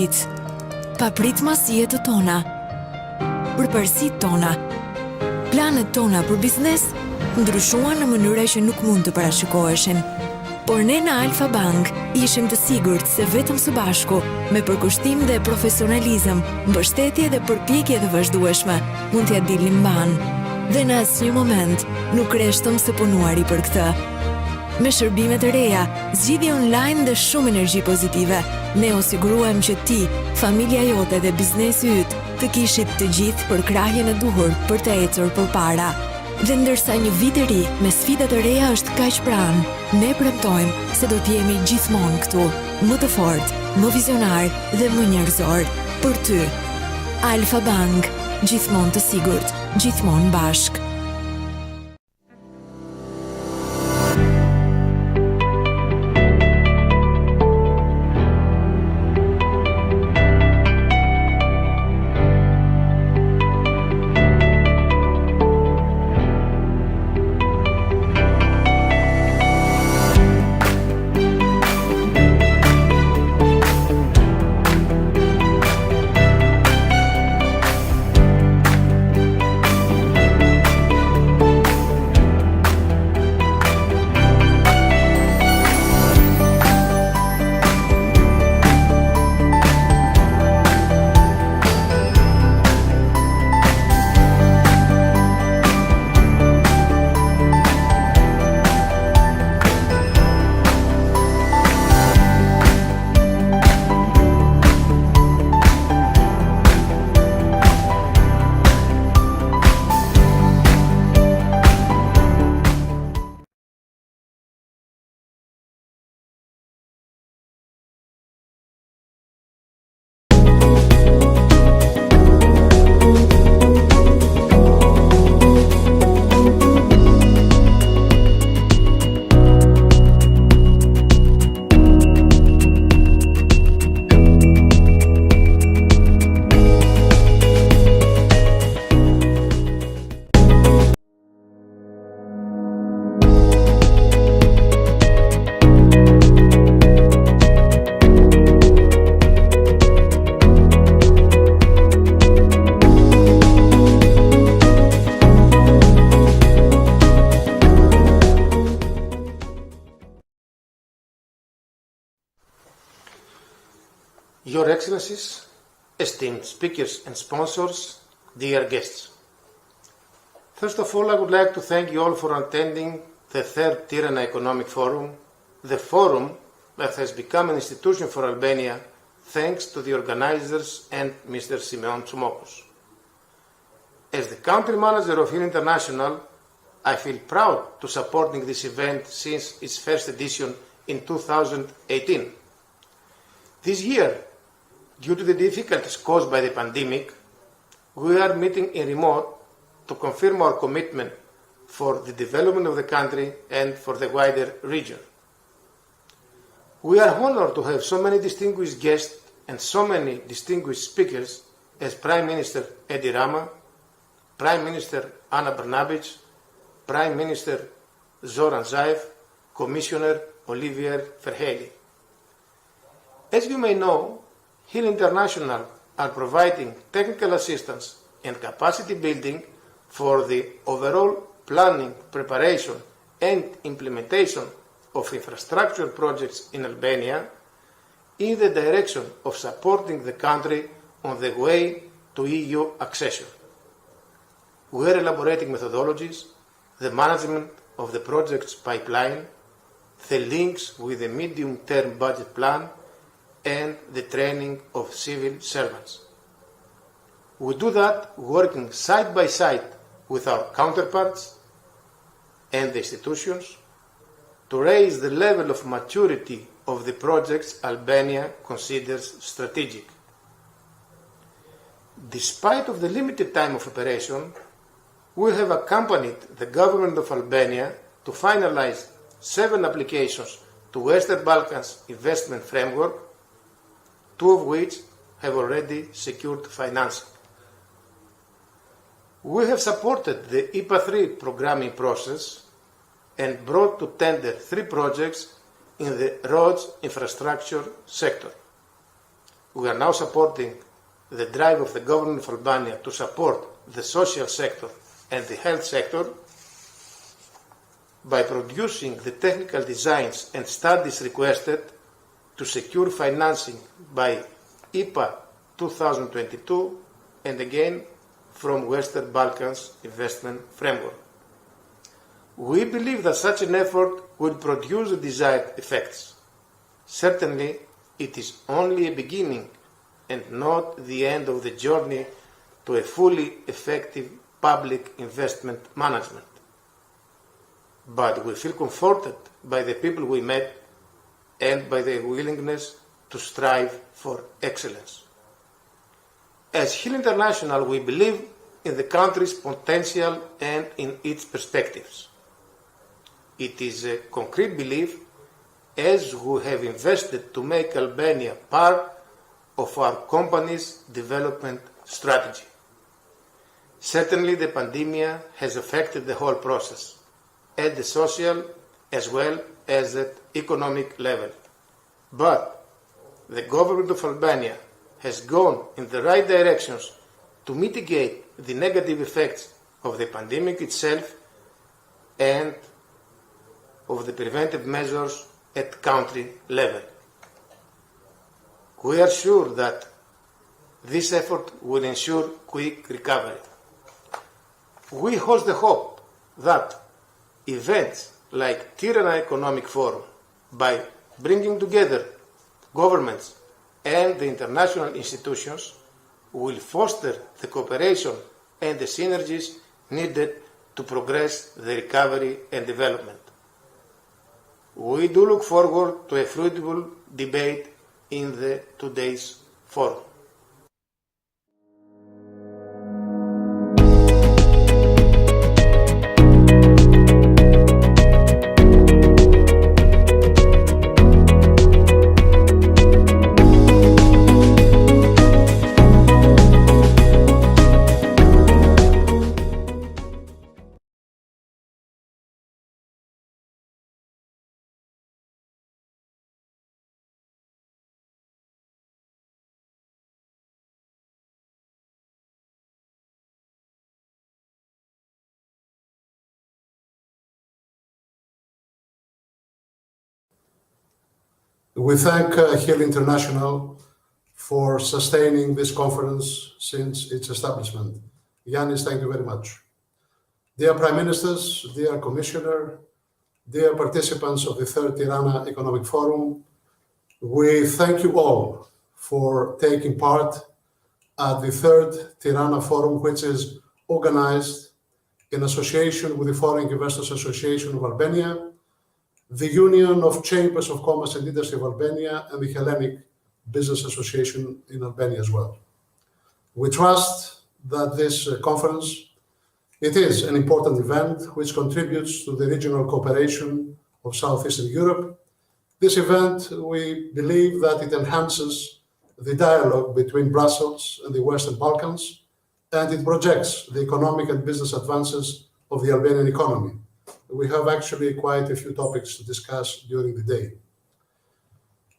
ditë, papritmasijet të tona, përparësitë tona, planet tona për biznes ndryshuan në mënyra që nuk mund të parashikoheshin. Por ne në Alfa Bank ishim të sigurt se vetëm së bashku, me përkushtim dhe profesionalizëm, mbështetje dhe përpjekje të vazhdueshme, mund t'ja dilnim mban. Dhe në asnjë moment nuk reshtëm së punuari për këtë. Me shërbime të reja, zgjidhje online dhe shumë energji pozitive, ne u siguruam që ti, familja jote dhe biznesi yt të kishit të gjithë përkrahjen e duhur për të ecur përpara. Dhe ndërsa një vit i ri me sfida të reja është kaq pranë, ne premtojmë se do të jemi gjithmonë këtu, më të fortë, më vizionar dhe më njerëzor. Për ty, Alfa Bank, gjithmonë të sigurt, gjithmonë bashk. Your Excellencies, esteemed speakers and sponsors, dear guests. First of all, I would like to thank you all for attending the third Tirana Economic Forum, the forum that has become an institution for Albania thanks to the organizers and Mr. Simeon Tsumokos. As the country manager of Hill International, I feel proud to supporting this event since its first edition in 2018. This year, due to the difficulties caused by the pandemic, we are meeting in remote to confirm our commitment for the development of the country and for the wider region. We are honored to have so many distinguished guests and so many distinguished speakers as Prime Minister Edi Rama, Prime Minister Ana Brnabic, Prime Minister Zoran Zaev, Commissioner Olivier Verheyli. As you may know, Hill International are providing technical assistance and capacity building for the overall planning, preparation and implementation of infrastructure projects in Albania in the direction of supporting the country on the way to EU accession. We are elaborating methodologies, the management of the project's pipeline, the links with the medium-term budget plan, and the training of civil servants. We do that working side by side with our counterparts and the institutions to raise the level of maturity of the projects Albania considers strategic. Despite of the limited time of operation, we have accompanied the government of Albania to finalize 7 applications to Western Balkans Investment Framework, 2 of which have already secured financing. We have supported the IPA 3 programming process and brought to tender 3 projects in the roads infrastructure sector. we are now supporting the drive of the government of Albania to support the social sector and the health sector by producing the technical designs and studies requested to secure financing by IPA 2022 and again from Western Balkans Investment Framework. We believe that such an effort will produce the desired effects. Certainly, it is only a beginning and not the end of the journey to a fully effective public investment management. But we feel comforted by the people we met and by their willingness to strive for excellence. As Hill International, we believe in the country's potential and in its perspectives. It is a concrete belief, as we have invested to make Albania part of our company's development strategy. Certainly, the pandemic has affected the whole process, at the social as well as at economic level. But the government of Albania has gone in the right directions to mitigate the negative effects of the pandemic itself and of the preventive measures at country level. We are sure that this effort will ensure quick recovery. We hold the hope that events like Tirana Economic Forum, by bringing together governments and the international institutions, will foster the cooperation and the synergies needed to progress the recovery and development. We do look forward to a fruitful debate in today's forum. We thank Hill International for sustaining this conference since its establishment. Yanis, thank you very much. Dear Prime Ministers, dear Commissioner, dear participants of the third Tirana Economic Forum, we thank you all for taking part at the third Tirana Forum, which is organized in association with the Foreign Investors Association of Albania, the Union of Chambers of Commerce and Industry of Albania, and the Hellenic Business Association in Albania as well. We trust that this conference, it is an important event which contributes to the regional cooperation of Southeastern Europe. This event, we believe that it enhances the dialogue between Brussels and the Western Balkans, and it projects the economic and business advances of the Albanian economy. We have actually quite a few topics to discuss during the day.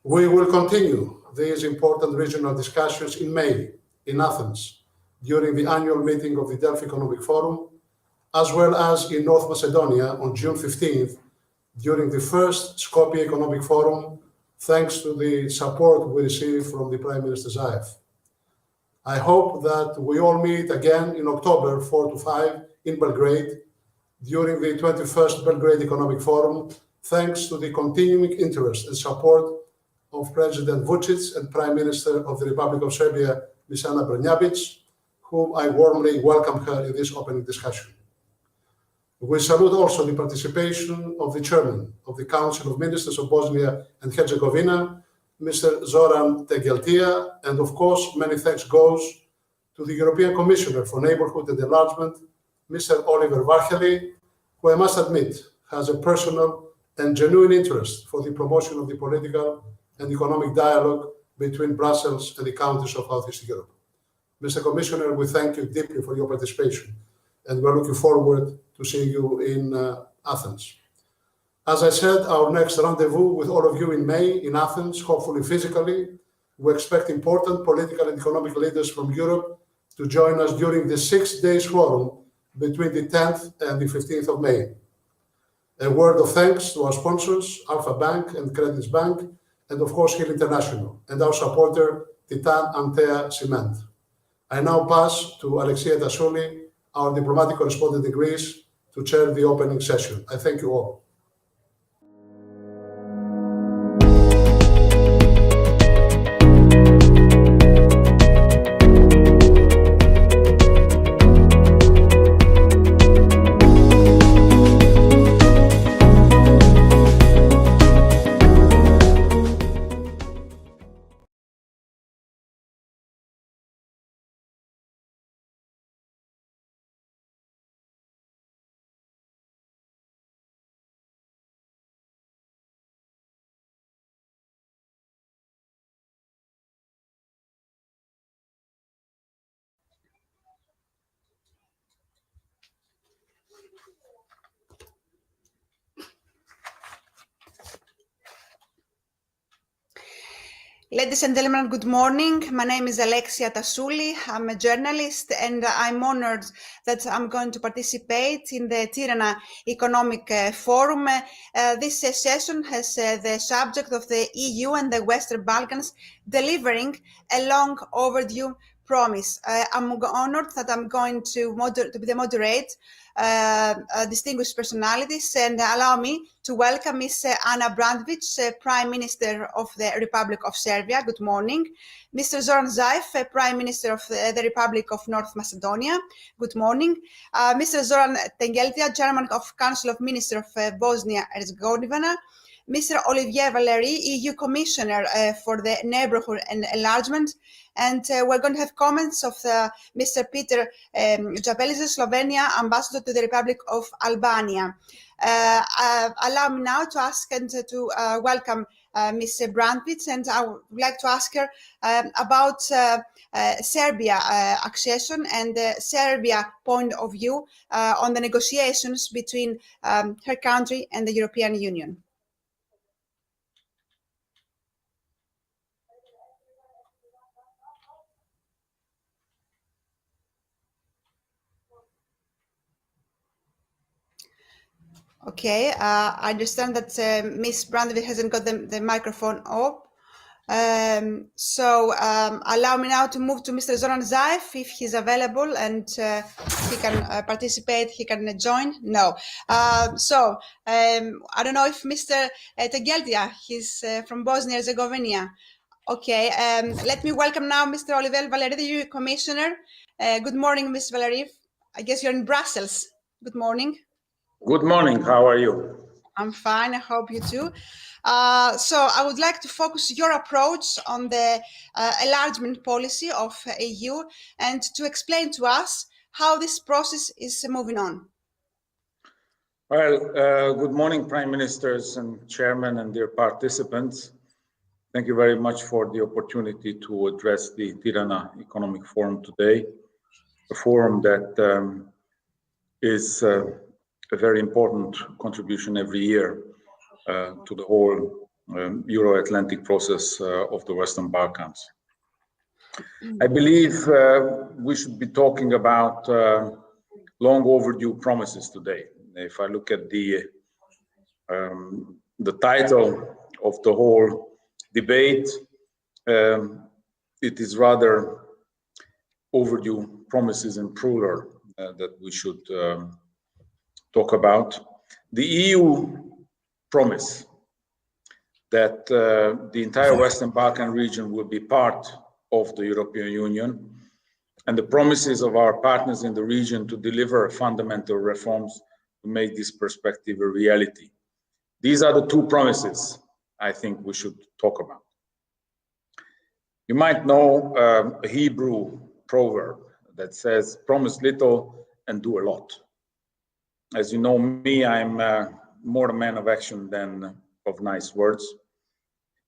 We will continue these important regional discussions in May in Athens during the annual meeting of the Delphi Economic Forum, as well as in North Macedonia on June 15th during the first Skopje Economic Forum, thanks to the support we received from the Prime Minister Zaev. I hope that we all meet again in October 4 to 5 in Belgrade during the 21st Belgrade Economic Forum, thanks to the continuing interest and support of President Vučić and Prime Minister of the Republic of Serbia, Ms. Ana Brnabić, whom I warmly welcome her in this opening discussion. We salute also the participation of the Chairman of the Council of Ministers of Bosnia and Herzegovina, Mr. Zoran Tegeltia, and of course, many thanks goes to the European Commissioner for Neighbourhood and Enlargement, Mr. Oliver Varhelyi, who I must admit has a personal and genuine interest for the promotion of the political and economic dialogue between Brussels and the countries of Southeast Europe. Mr. Commissioner, we thank you deeply for your participation, and we're looking forward to seeing you in Athens. As I said, our next rendezvous with all of you in May in Athens, hopefully physically, we expect important political and economic leaders from Europe to join us during the 6 days forum between the 10th and the 15th of May. A word of thanks to our sponsors, Alpha Bank and Credits Bank, and of course Hill International, and our supporter, Titan Antea Cement. I now pass to Alexia Tassouli, our diplomatic correspondent in Greece, to chair the opening session. I thank you all. Ladies and gentlemen, good morning. My name is Alexia Tassouli. I'm a journalist and I'm honored that I'm going to participate in the Tirana Economic Forum. This session has the subject of the EU and the Western Balkans delivering a long overdue promise. I'm honored that I'm going to be the moderator, distinguished personalities, and allow me to welcome Ms. Ana Brnabić, Prime Minister of the Republic of Serbia. Good morning. Mr. Zoran Zaev, Prime Minister of the Republic of North Macedonia. Good morning. Mr. Zoran Tengeltia, Chairman of Council of Ministers of Bosnia and Herzegovina. Mr. Olivier Valéry, EU Commissioner for the Neighbourhood and Enlargement. And we're going to have comments of Mr. Peter Japelidis, Slovenia, Ambassador to the Republic of Albania. Allow me now to ask and to welcome Ms. Brnabić, and I would like to ask her about Serbia accession and the Serbia point of view on the negotiations between her country and the European Union. Okay, I understand that Ms. Brnabić hasn't got the microphone up. Allow me now to move to Mr. Zoran Zaev, if he's available and he can participate, he can join. No. I don't know if Mr. Tengeltia, he's from Bosnia and Herzegovina. Okay, let me welcome now Mr. Olivier Valéry, the EU Commissioner. Good morning, Ms. Valéry. I guess you're in Brussels. Good morning. Good morning. How are you? I'm fine. I hope you too. So I would like to focus your approach on the enlargement policy of EU and to explain to us how this process is moving on. Well, good morning, Prime Ministers and Chairman and dear participants. Thank you very much for the opportunity to address the Tirana Economic Forum today, a forum that is a very important contribution every year to the whole Euro-Atlantic process of the Western Balkans. I believe we should be talking about long overdue promises today. If I look at the title of the whole debate, it is rather overdue promises in plural that we should talk about. The EU promise that the entire Western Balkan region will be part of the European Union, and the promises of our partners in the region to deliver fundamental reforms to make this perspective a reality. These are the two promises I think we should talk about. You might know a Hebrew proverb that says, promise little and do a lot. As you know me, I'm more a man of action than of nice words.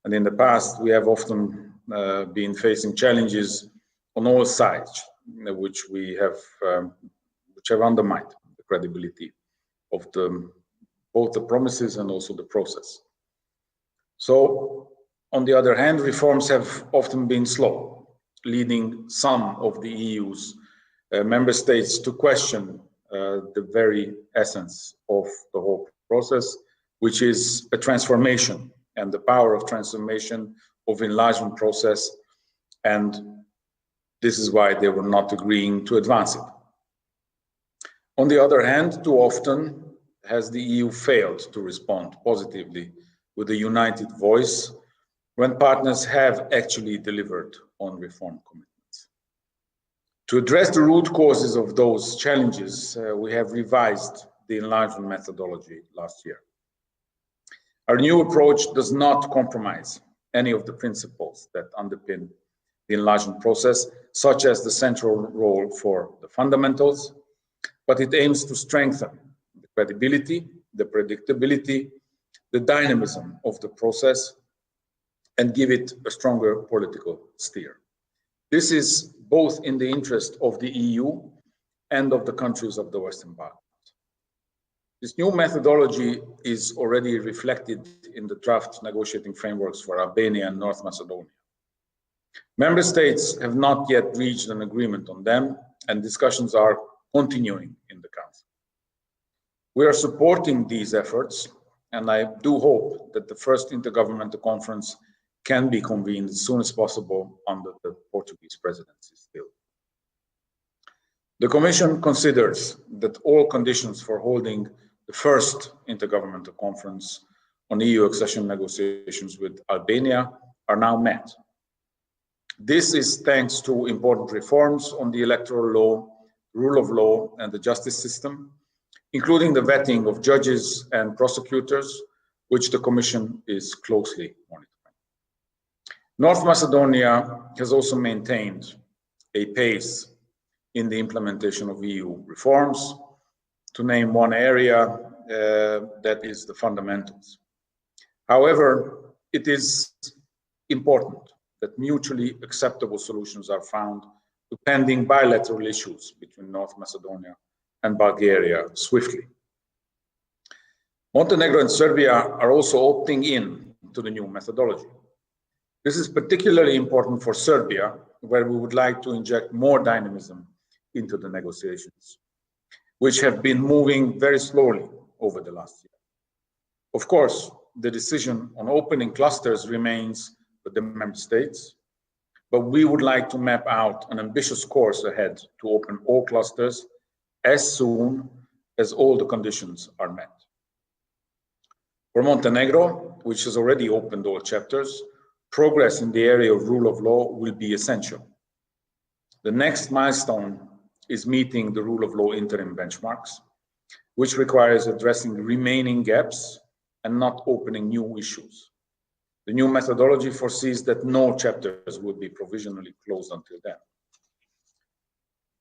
And in the past, we have often been facing challenges on all sides, which have undermined the credibility of both the promises and also the process. So On the other hand, reforms have often been slow, leading some of the EU's member states to question the very essence of the whole process, which is a transformation and the power of transformation of enlargement process, and this is why they were not agreeing to advance it. On the other hand, too often has the EU failed to respond positively with a united voice when partners have actually delivered on reform commitments. To address the root causes of those challenges, we have revised the enlargement methodology last year. Our new approach does not compromise any of the principles that underpin the enlargement process, such as the central role for the fundamentals, but it aims to strengthen the credibility, the predictability, the dynamism of the process, and give it a stronger political steer. This is both in the interest of the EU and of the countries of the Western Balkans. This new methodology is already reflected in the draft negotiating frameworks for Albania and North Macedonia. Member states have not yet reached an agreement on them, and discussions are continuing in the Council. We are supporting these efforts, and I do hope that the first intergovernmental conference can be convened as soon as possible under the Portuguese presidency still. The Commission considers that all conditions for holding the first intergovernmental conference on EU accession negotiations with Albania are now met. This is thanks to important reforms on the electoral law, rule of law, and the justice system, including the vetting of judges and prosecutors, which the Commission is closely monitoring. North Macedonia has also maintained a pace in the implementation of EU reforms, to name one area that is the fundamentals. However, it is important that mutually acceptable solutions are found to pending bilateral issues between North Macedonia and Bulgaria swiftly. Montenegro and Serbia are also opting in to the new methodology. This is particularly important for Serbia, where we would like to inject more dynamism into the negotiations, which have been moving very slowly over the last year. Of course, the decision on opening clusters remains with the member states, but we would like to map out an ambitious course ahead to open all clusters as soon as all the conditions are met. For Montenegro, which has already opened all chapters, progress in the area of rule of law will be essential. The next milestone is meeting the rule of law interim benchmarks, which requires addressing remaining gaps and not opening new issues. The new methodology foresees that no chapters will be provisionally closed until then.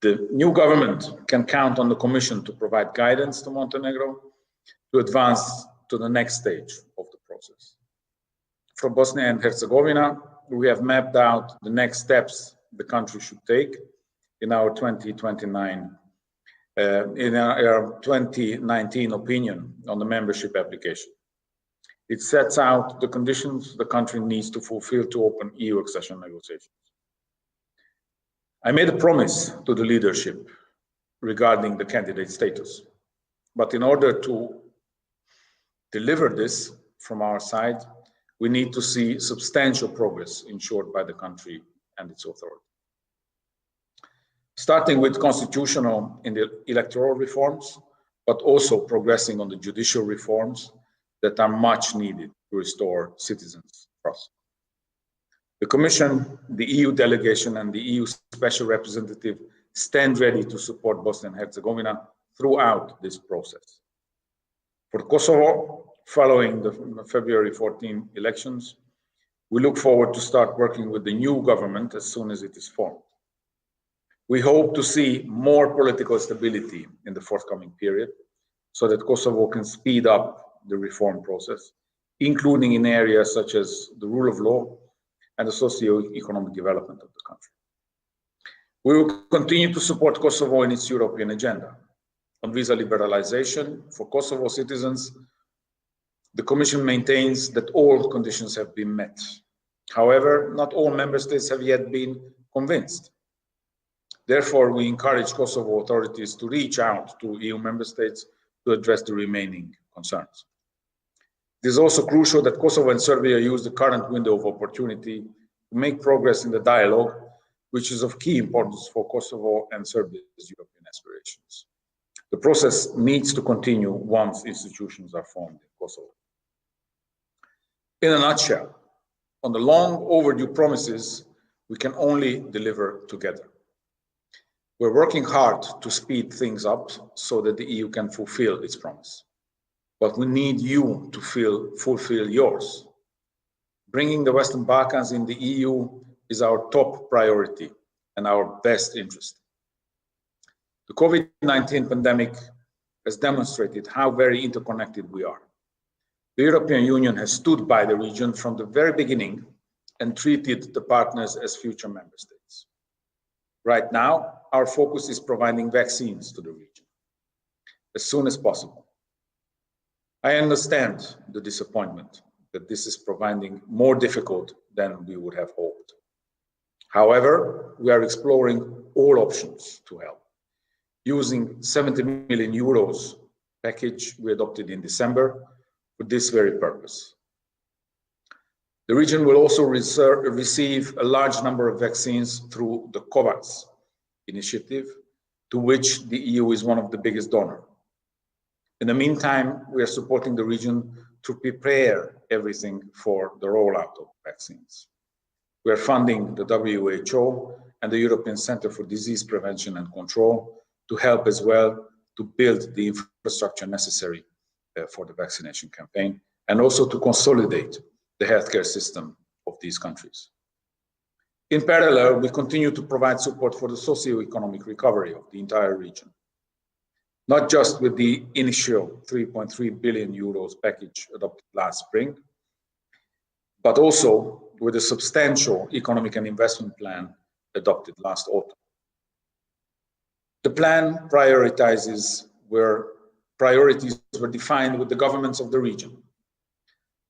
The new government can count on the Commission to provide guidance to Montenegro to advance to the next stage of the process. For Bosnia and Herzegovina, we have mapped out the next steps the country should take in our 2019 opinion on the membership application. It sets out the conditions the country needs to fulfill to open EU accession negotiations. I made a promise to the leadership regarding the candidate status, but in order to deliver this from our side, we need to see substantial progress ensured by the country and its authority. Starting with constitutional and electoral reforms, but also progressing on the judicial reforms that are much needed to restore citizens' trust. The Commission, the EU delegation, and the EU Special Representative stand ready to support Bosnia and Herzegovina throughout this process. For Kosovo, following the February 14 elections, we look forward to start working with the new government as soon as it is formed. We hope to see more political stability in the forthcoming period so that Kosovo can speed up the reform process, including in areas such as the rule of law and the socio-economic development of the country. We will continue to support Kosovo in its European agenda. On visa liberalization for Kosovo citizens, the Commission maintains that all conditions have been met. However, not all member states have yet been convinced. Therefore, we encourage Kosovo authorities to reach out to EU member states to address the remaining concerns. It is also crucial that Kosovo and Serbia use the current window of opportunity to make progress in the dialogue, which is of key importance for Kosovo and Serbia's European aspirations. The process needs to continue once institutions are formed in Kosovo. In a nutshell, on the long overdue promises, we can only deliver together. We're working hard to speed things up so that the EU can fulfill its promise. But we need you to fulfill yours. Bringing the Western Balkans in the EU is our top priority and our best interest. The COVID-19 pandemic has demonstrated how very interconnected we are. The European Union has stood by the region from the very beginning and treated the partners as future member states. Right now, our focus is providing vaccines to the region as soon as possible. I understand the disappointment that this is proving more difficult than we would have hoped. However, we are exploring all options to help, using 70 million euros package we adopted in December for this very purpose. The region will also receive a large number of vaccines through the COVAX initiative, to which the EU is one of the biggest donors. In the meantime, we are supporting the region to prepare everything for the rollout of vaccines. We are funding the WHO and the European Centre for Disease Prevention and Control to help as well to build the infrastructure necessary for the vaccination campaign, and also to consolidate the healthcare system of these countries. In parallel, we continue to provide support for the socio-economic recovery of the entire region, not just with the initial 3.3 billion euros package adopted last spring, but also with a substantial economic and investment plan adopted last autumn. The plan priorities were defined with the governments of the region.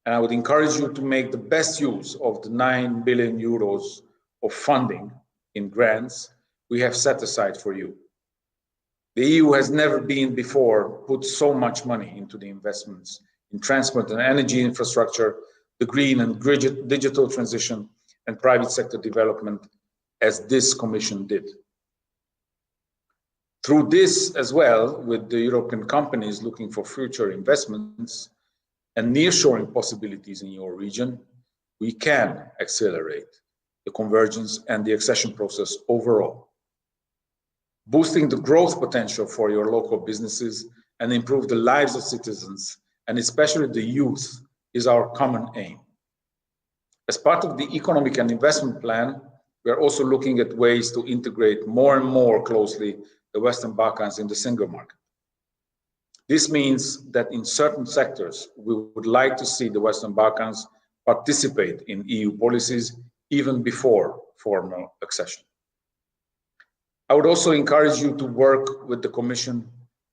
And I would encourage you to make the best use of the 9 billion euros of funding in grants we have set aside for you. The EU has never been before put so much money into the investments in transport and energy infrastructure, the green and digital transition, and private sector development as this Commission did. Through this as well, with the European companies looking for future investments and nearshoring possibilities in your region, we can accelerate the convergence and the accession process overall. Boosting the growth potential for your local businesses and improve the lives of citizens, and especially the youth, is our common aim. As part of the economic and investment plan, we are also looking at ways to integrate more and more closely the Western Balkans in the single market. This means that in certain sectors, we would like to see the Western Balkans participate in EU policies even before formal accession. I would also encourage you to work with the Commission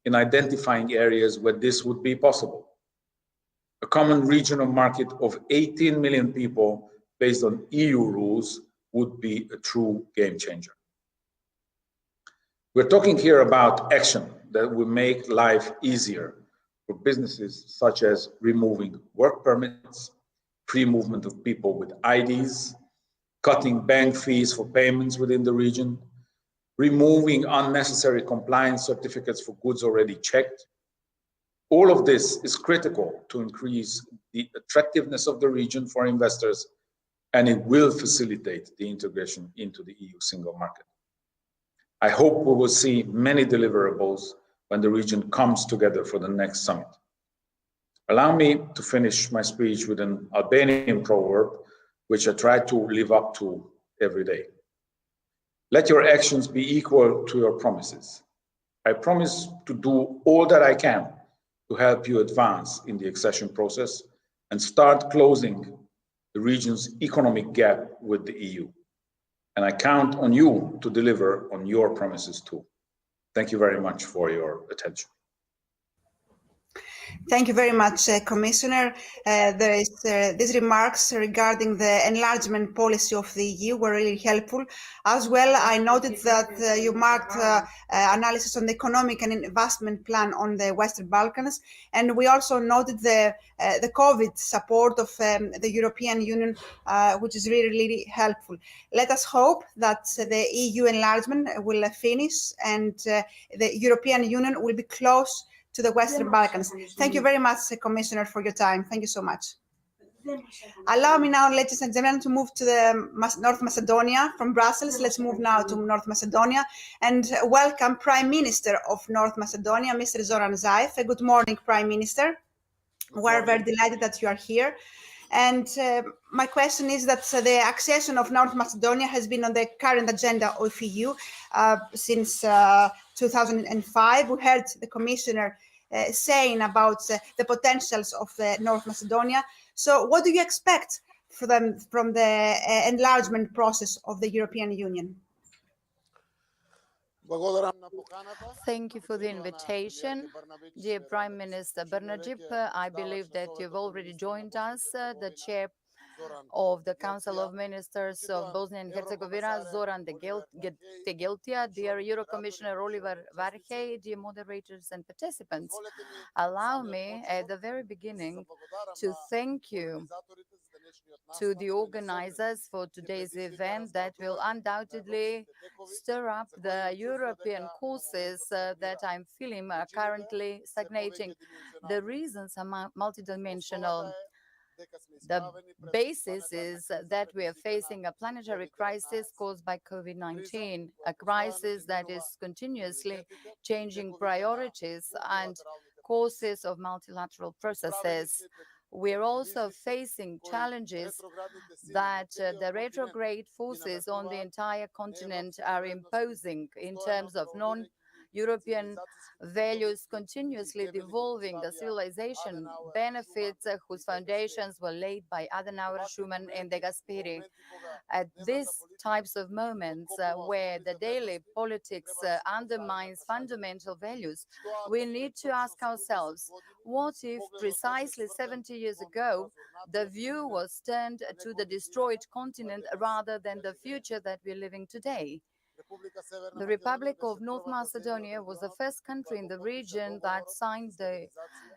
in identifying areas where this would be possible. A common regional market of 18 million people based on EU rules would be a true game changer. We're talking here about action that will make life easier for businesses, such as removing work permits, free movement of people with IDs, cutting bank fees for payments within the region, removing unnecessary compliance certificates for goods already checked. All of this is critical to increase the attractiveness of the region for investors, and it will facilitate the integration into the EU single market. I hope we will see many deliverables when the region comes together for the next summit. Allow me to finish my speech with an Albanian proverb, which I try to live up to every day. Let your actions be equal to your promises. I promise to do all that I can to help you advance in the accession process and start closing the region's economic gap with the EU. And I count on you to deliver on your promises too. Thank you very much for your attention. Thank you very much, Commissioner. These remarks regarding the enlargement policy of the EU were really helpful. As well, I noted that you marked analysis on the economic and investment plan on the Western Balkans, and we also noted the COVID support of the European Union, which is really, really helpful. Let us hope that the EU enlargement will finish and the European Union will be close to the Western Balkans. Thank you very much, Commissioner, for your time. Thank you so much. Allow me now, ladies and gentlemen, to move to the North Macedonia from Brussels. Let's move now to North Macedonia and welcome Prime Minister of North Macedonia, Mr. Zoran Zaev. Good morning, Prime Minister. We're very delighted that you are here. And my question is that the accession of North Macedonia has been on the current agenda of EU since 2005. We heard the Commissioner saying about the potentials of North Macedonia. So what do you expect from the enlargement process of the European Union? Thank you for the invitation. Dear Prime Minister Brnabić, I believe that you've already joined us, the chair of the Council of Ministers of Bosnia and Herzegovina, Zoran Tegeltia, dear Euro Commissioner Oliver Varhej, dear moderators and participants. Allow me at the very beginning to thank you to the organizers for today's event that will undoubtedly stir up the European courses that I'm feeling are currently stagnating. The reasons are multidimensional. The basis is that we are facing a planetary crisis caused by COVID-19, a crisis that is continuously changing priorities and courses of multilateral processes. We're also facing challenges that the retrograde forces on the entire continent are imposing in terms of non-European values, continuously devolving the civilization benefits whose foundations were laid by Adenauer, Schuman, and De Gasperi. At these types of moments where the daily politics undermines fundamental values, we need to ask ourselves, what if precisely 70 years ago the view was turned to the destroyed continent rather than the future that we're living today? The Republic of North Macedonia was the first country in the region that signed the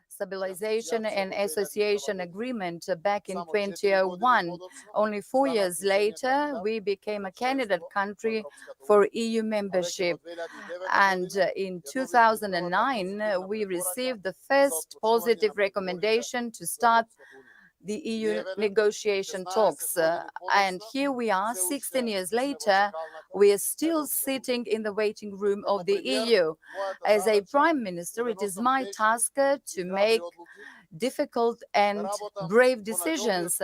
Stabilization and Association Agreement back in 2001. Only 4 years later, we became a candidate country for EU membership. And in 2009, we received the first positive recommendation to start the EU negotiation talks. And here we are, 16 years later, we are still sitting in the waiting room of the EU. As a Prime Minister, it is my task to make difficult and brave decisions,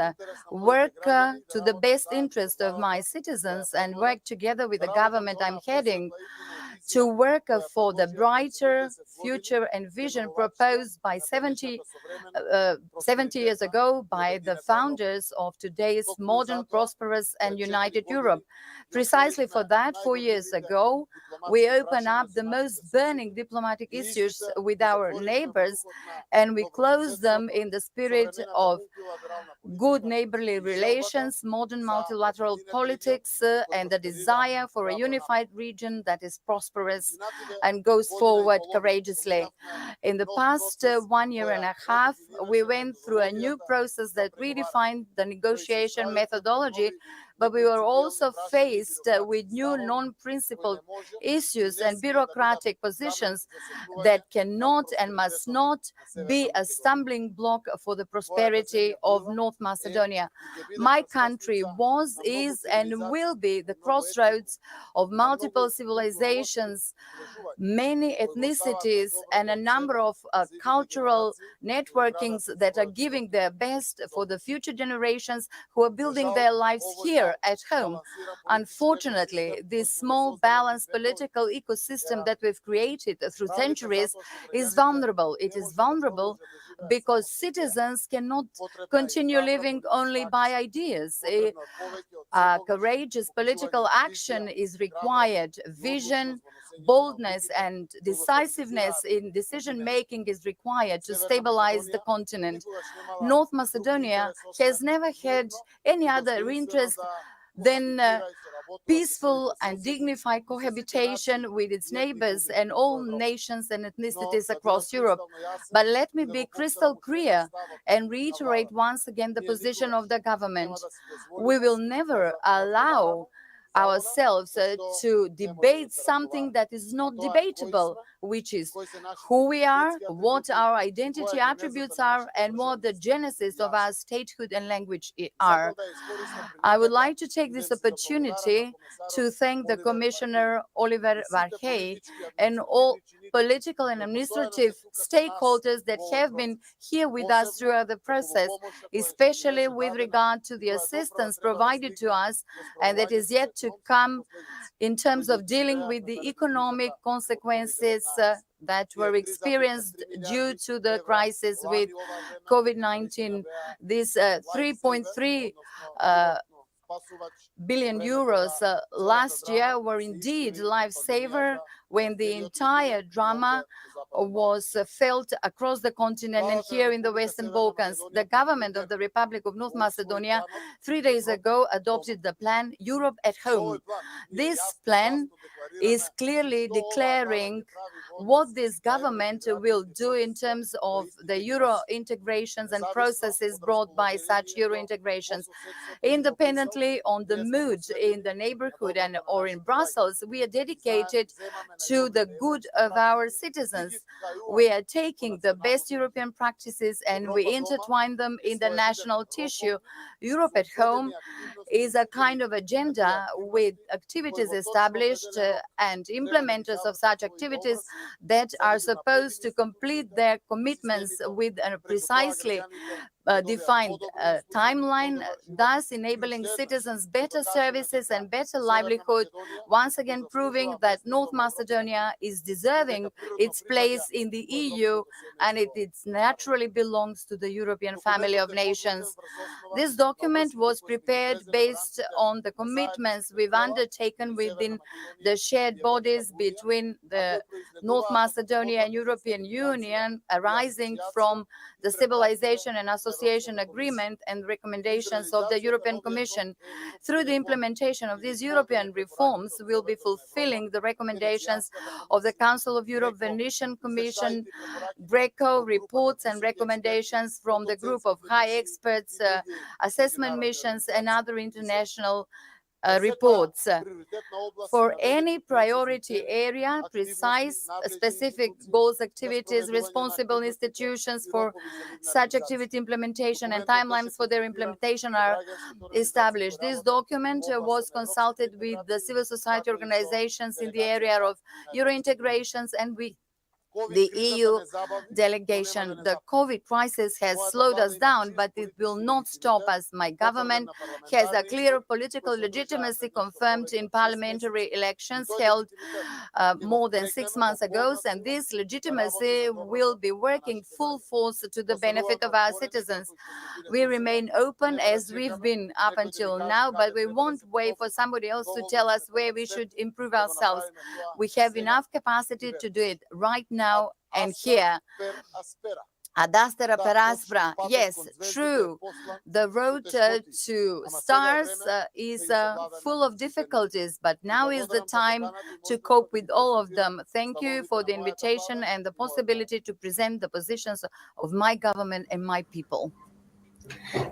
work to the best interest of my citizens, and work together with the government I'm heading to work for the brighter future and vision proposed by 70 years ago by the founders of today's modern, prosperous, and united Europe. Precisely for that, 4 years ago, we opened up the most burning diplomatic issues with our neighbors, and we closed them in the spirit of good neighborly relations, modern multilateral politics, and the desire for a unified region that is prosperous and goes forward courageously. In the past 1 year and a half, we went through a new process that redefined the negotiation methodology, but we were also faced with new non-principled issues and bureaucratic positions that cannot and must not be a stumbling block for the prosperity of North Macedonia. My country was, is, and will be the crossroads of multiple civilizations, many ethnicities, and a number of cultural networkings that are giving their best for the future generations who are building their lives here at home. Unfortunately, this small, balanced political ecosystem that we've created through centuries is vulnerable. It is vulnerable because citizens cannot continue living only by ideas. Courageous political action is required. Vision, boldness and decisiveness in decision-making is required to stabilize the continent. North Macedonia has never had any other interest than peaceful and dignified cohabitation with its neighbors and all nations and ethnicities across Europe. But let me be crystal clear and reiterate once again the position of the government. We will never allow ourselves to debate something that is not debatable, which is who we are, what our identity attributes are, and what the genesis of our statehood and language are. I would like to take this opportunity to thank the Commissioner Oliver Varhey and all political and administrative stakeholders that have been here with us throughout the process, especially with regard to the assistance provided to us and that is yet to come in terms of dealing with the economic consequences that were experienced due to the crisis with COVID-19. This 3.3 billion euros last year were indeed lifesaver when the entire drama was felt across the continent and here in the Western Balkans. The government of the Republic of North Macedonia 3 days ago adopted the plan Europe at Home. This plan is clearly declaring what this government will do in terms of the Euro integrations and processes brought by such Euro integrations. Independently on the mood in the neighborhood and or in Brussels, we are dedicated to the good of our citizens. We are taking the best European practices and we intertwine them in the national tissue. Europe at Home is a kind of agenda with activities established and implementers of such activities that are supposed to complete their commitments with a precisely defined timeline, thus enabling citizens better services and better livelihood, once again proving that North Macedonia is deserving its place in the EU and it naturally belongs to the European family of nations. This document was prepared based on the commitments we've undertaken within the shared bodies between the North Macedonia and European Union, arising from the Stabilization and Association Agreement and recommendations of the European Commission. Through the implementation of these European reforms, we'll be fulfilling the recommendations of the Council of Europe, Venetian Commission, Greco reports and recommendations from the group of high experts, assessment missions, and other international reports. For any priority area, precise, specific goals, activities, responsible institutions for such activity implementation and timelines for their implementation are established. This document was consulted with the civil society organizations in the area of Euro integrations and with the EU delegation. The COVID crisis has slowed us down, but it will not stop us. My government has a clear political legitimacy confirmed in parliamentary elections held more than 6 months ago, and this legitimacy will be working full force to the benefit of our citizens. We remain open as we've been up until now, but we won't wait for somebody else to tell us where we should improve ourselves. We have enough capacity to do it right now and here. Ad astera per aspera. Yes, true. The road to stars is full of difficulties, but now is the time to cope with all of them. Thank you for the invitation and the possibility to present the positions of my government and my people.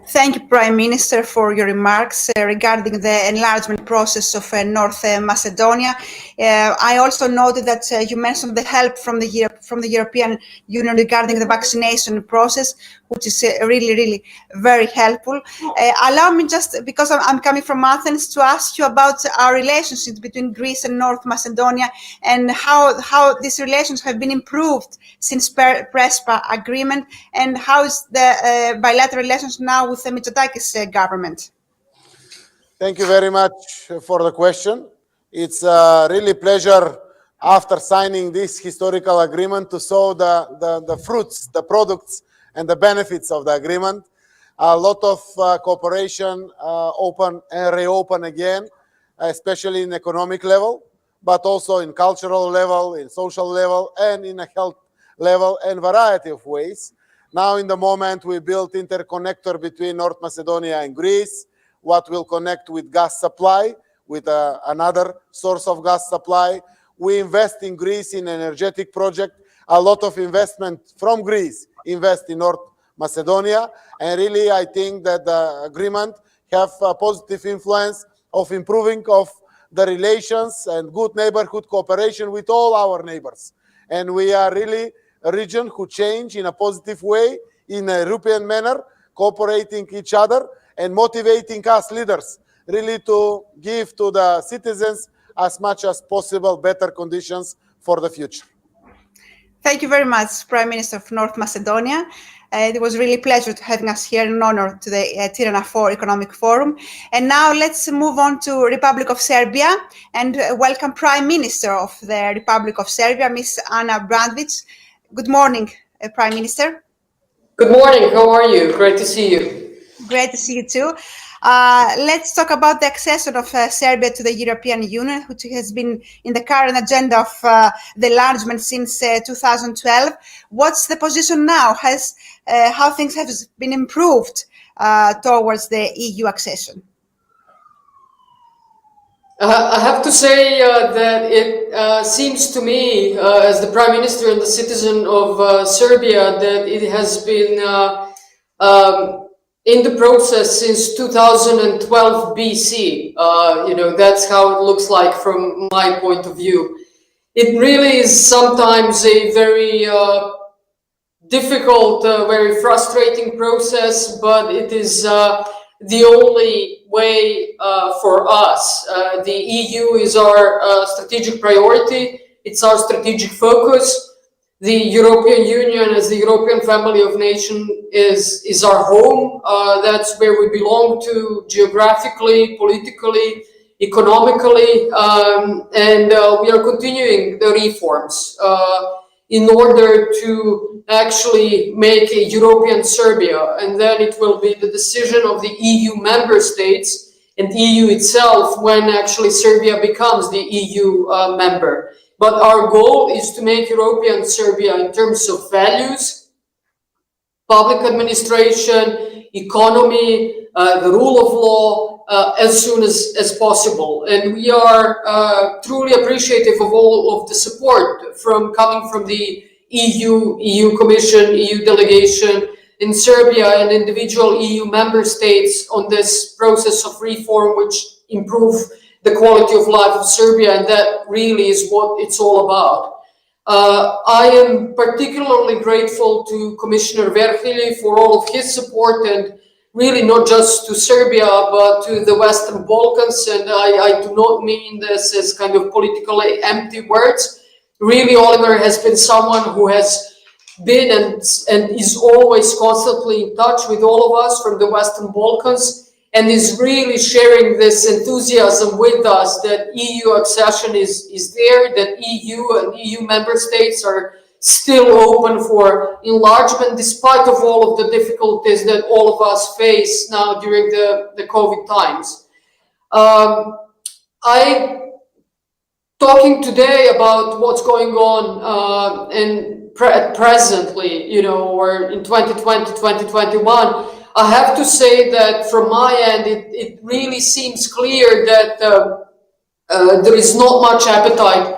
Thank you, Prime Minister, for your remarks regarding the enlargement process of North Macedonia. I also noted that you mentioned the help from the European Union regarding the vaccination process, which is really very helpful. Allow me, just because I'm coming from Athens, to ask you about our relationship between Greece and North Macedonia and how these relations have been improved since Prespa agreement, and how is the bilateral relations now with the Mitsotakis government. Thank you very much for the question. It's really pleasure after signing this historical agreement to show the fruits, the products, and the benefits of the agreement. A lot of cooperation open and reopen again, especially in economic level. but also in cultural level, in social level, and in a health level, and variety of ways. Now, in the moment, we built interconnector between North Macedonia and Greece, what will connect with gas supply, with another source of gas supply. We invest in Greece in energetic project. A lot of investment from Greece invest in North Macedonia. And really, I think that the agreement have a positive influence of improving of the relations and good neighborhood cooperation with all our neighbors. And we are really a region who change in a positive way, in a European manner, cooperating each other and motivating us leaders really to give to the citizens as much as possible better conditions for the future. Thank you very much, Prime Minister of North Macedonia. It was really a pleasure to having us here, an honor to the Tirana 4 Economic Forum. And now let's move on to Republic of Serbia and welcome Prime Minister of the Republic of Serbia, Ms. Ana Brnabić. Good morning, Prime Minister. Good morning. How are you? Great to see you. Great to see you too. Let's talk about the accession of Serbia to the European Union, which has been in the current agenda of the enlargement since 2012. What's the position now? How things have been improved towards the EU accession? I have to say that it seems to me, as the Prime Minister and the citizen of Serbia, that it has been in the process since 2012 BC. That's how it looks like from my point of view. It really is sometimes a very difficult, very frustrating process, but it is the only way for us. The EU is our strategic priority. It's our strategic focus. The European Union, as the European family of nations, is our home. That's where we belong to geographically, politically, economically, and we are continuing the reforms in order to actually make a European Serbia, and then it will be the decision of the EU member states and EU itself when actually Serbia becomes the EU member. But our goal is to make European Serbia in terms of values, public administration, economy, the rule of law, as soon as possible. And we are truly appreciative of all of the support coming from the EU Commission, EU delegation in Serbia and individual EU member states on this process of reform, which improve the quality of life of Serbia, and that really is what it's all about. I am particularly grateful to Commissioner Verhilj for all of his support, and really not just to Serbia, but to the Western Balkans. And I do not mean this as kind of politically empty words. Really, Oliver has been someone who has been and is always constantly in touch with all of us from the Western Balkans, and is really sharing this enthusiasm with us that EU accession is there, that EU and EU member states are still open for enlargement, despite of all of the difficulties that all of us face now during the COVID times. Talking today about what's going on presently, or in 2020, 2021, I have to say that from my end, it really seems clear that there is not much appetite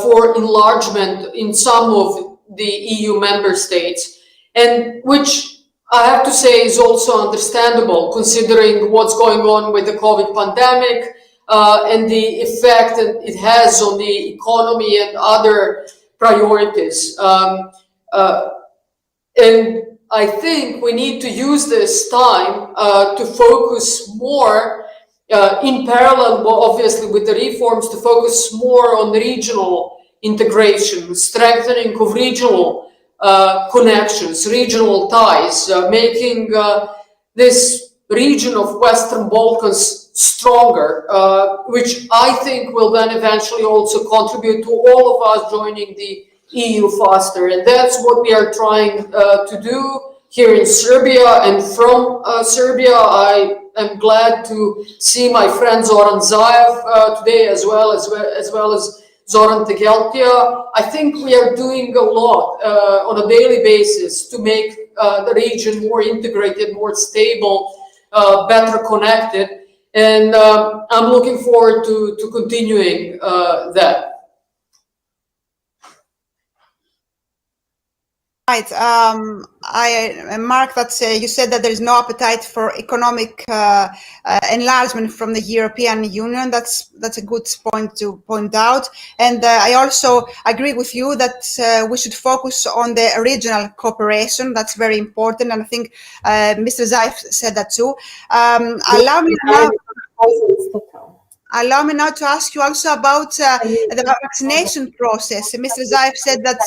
for enlargement in some of the EU member states, and which I have to say is also understandable considering what's going on with the COVID pandemic and the effect that it has on the economy and other priorities. And I think we need to use this time to focus more in parallel, obviously, with the reforms, to focus more on regional integration, strengthening of regional connections, regional ties, making this region of Western Balkans stronger, which I think will then eventually also contribute to all of us joining the EU faster. And that's what we are trying to do here in Serbia and from Serbia. I am glad to see my friend Zoran Zaev today, as well as Zoran Tegeltia. I think we are doing a lot on a daily basis to make the region more integrated, more stable, better connected, and I'm looking forward to continuing that. Right. Mark, that you said that there is no appetite for economic enlargement from the European Union. That's a good point to point out. And I also agree with you that we should focus on the regional cooperation. That's very important. And I think Mr. Zaev said that too. Allow me now to ask you also about the vaccination process. Mr. Zaev said that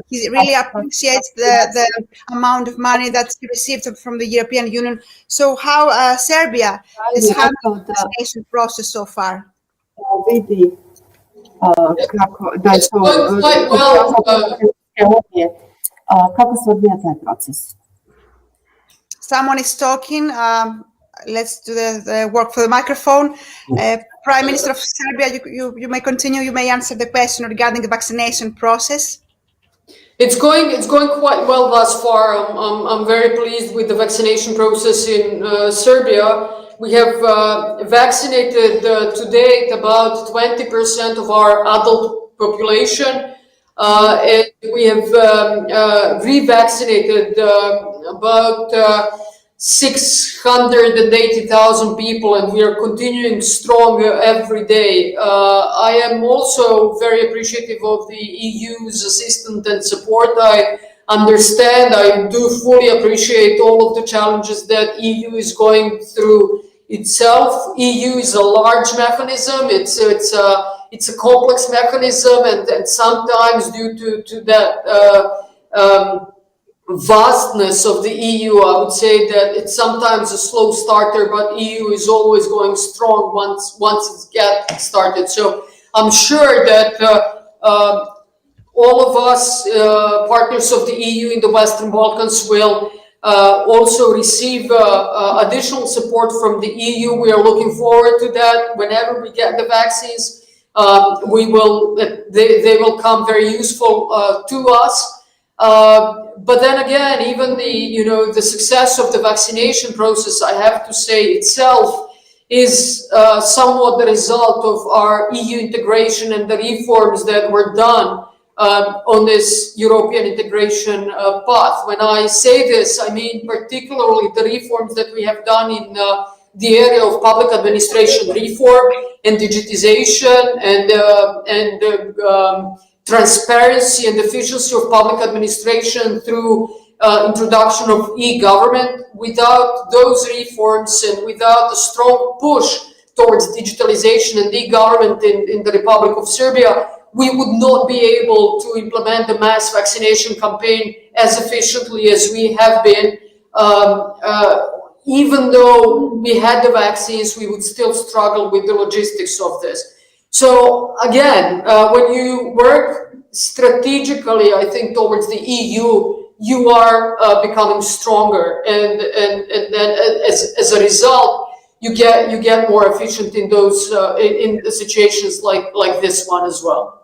he really appreciates the amount of money that he received from the European Union. So how Serbia has handled the vaccination process so far? Someone is talking. Let's do the work for the microphone. Prime Minister of Serbia, you may continue. You may answer the question regarding the vaccination process. It's going quite well thus far. I'm very pleased with the vaccination process in Serbia. We have vaccinated to date about 20% of our adult population, and we have revaccinated about 680,000 people, and we are continuing strong every day. I am also very appreciative of the EU's assistance and support. I understand, I do fully appreciate all of the challenges that EU is going through itself. EU is a large mechanism. It's a complex mechanism, and sometimes due to that vastness of the EU, I would say that it's sometimes a slow starter, but EU is always going strong once it gets started. So I'm sure that all of us partners of the EU in the Western Balkans will also receive additional support from the EU. We are looking forward to that. Whenever we get the vaccines, they will come very useful to us. But then again, even the success of the vaccination process, I have to say itself, is somewhat the result of our EU integration and the reforms that were done on this European integration path. When I say this, I mean particularly the reforms that we have done in the area of public administration reform and digitization and transparency and efficiency of public administration through introduction of e-government. Without those reforms and without a strong push towards digitalization and e-government in the Republic of Serbia, we would not be able to implement the mass vaccination campaign as efficiently as we have been. Even though we had the vaccines, we would still struggle with the logistics of this. So again, when you work strategically, I think, towards the EU, you are becoming stronger, and then as a result, you get more efficient in those in situations like this one as well.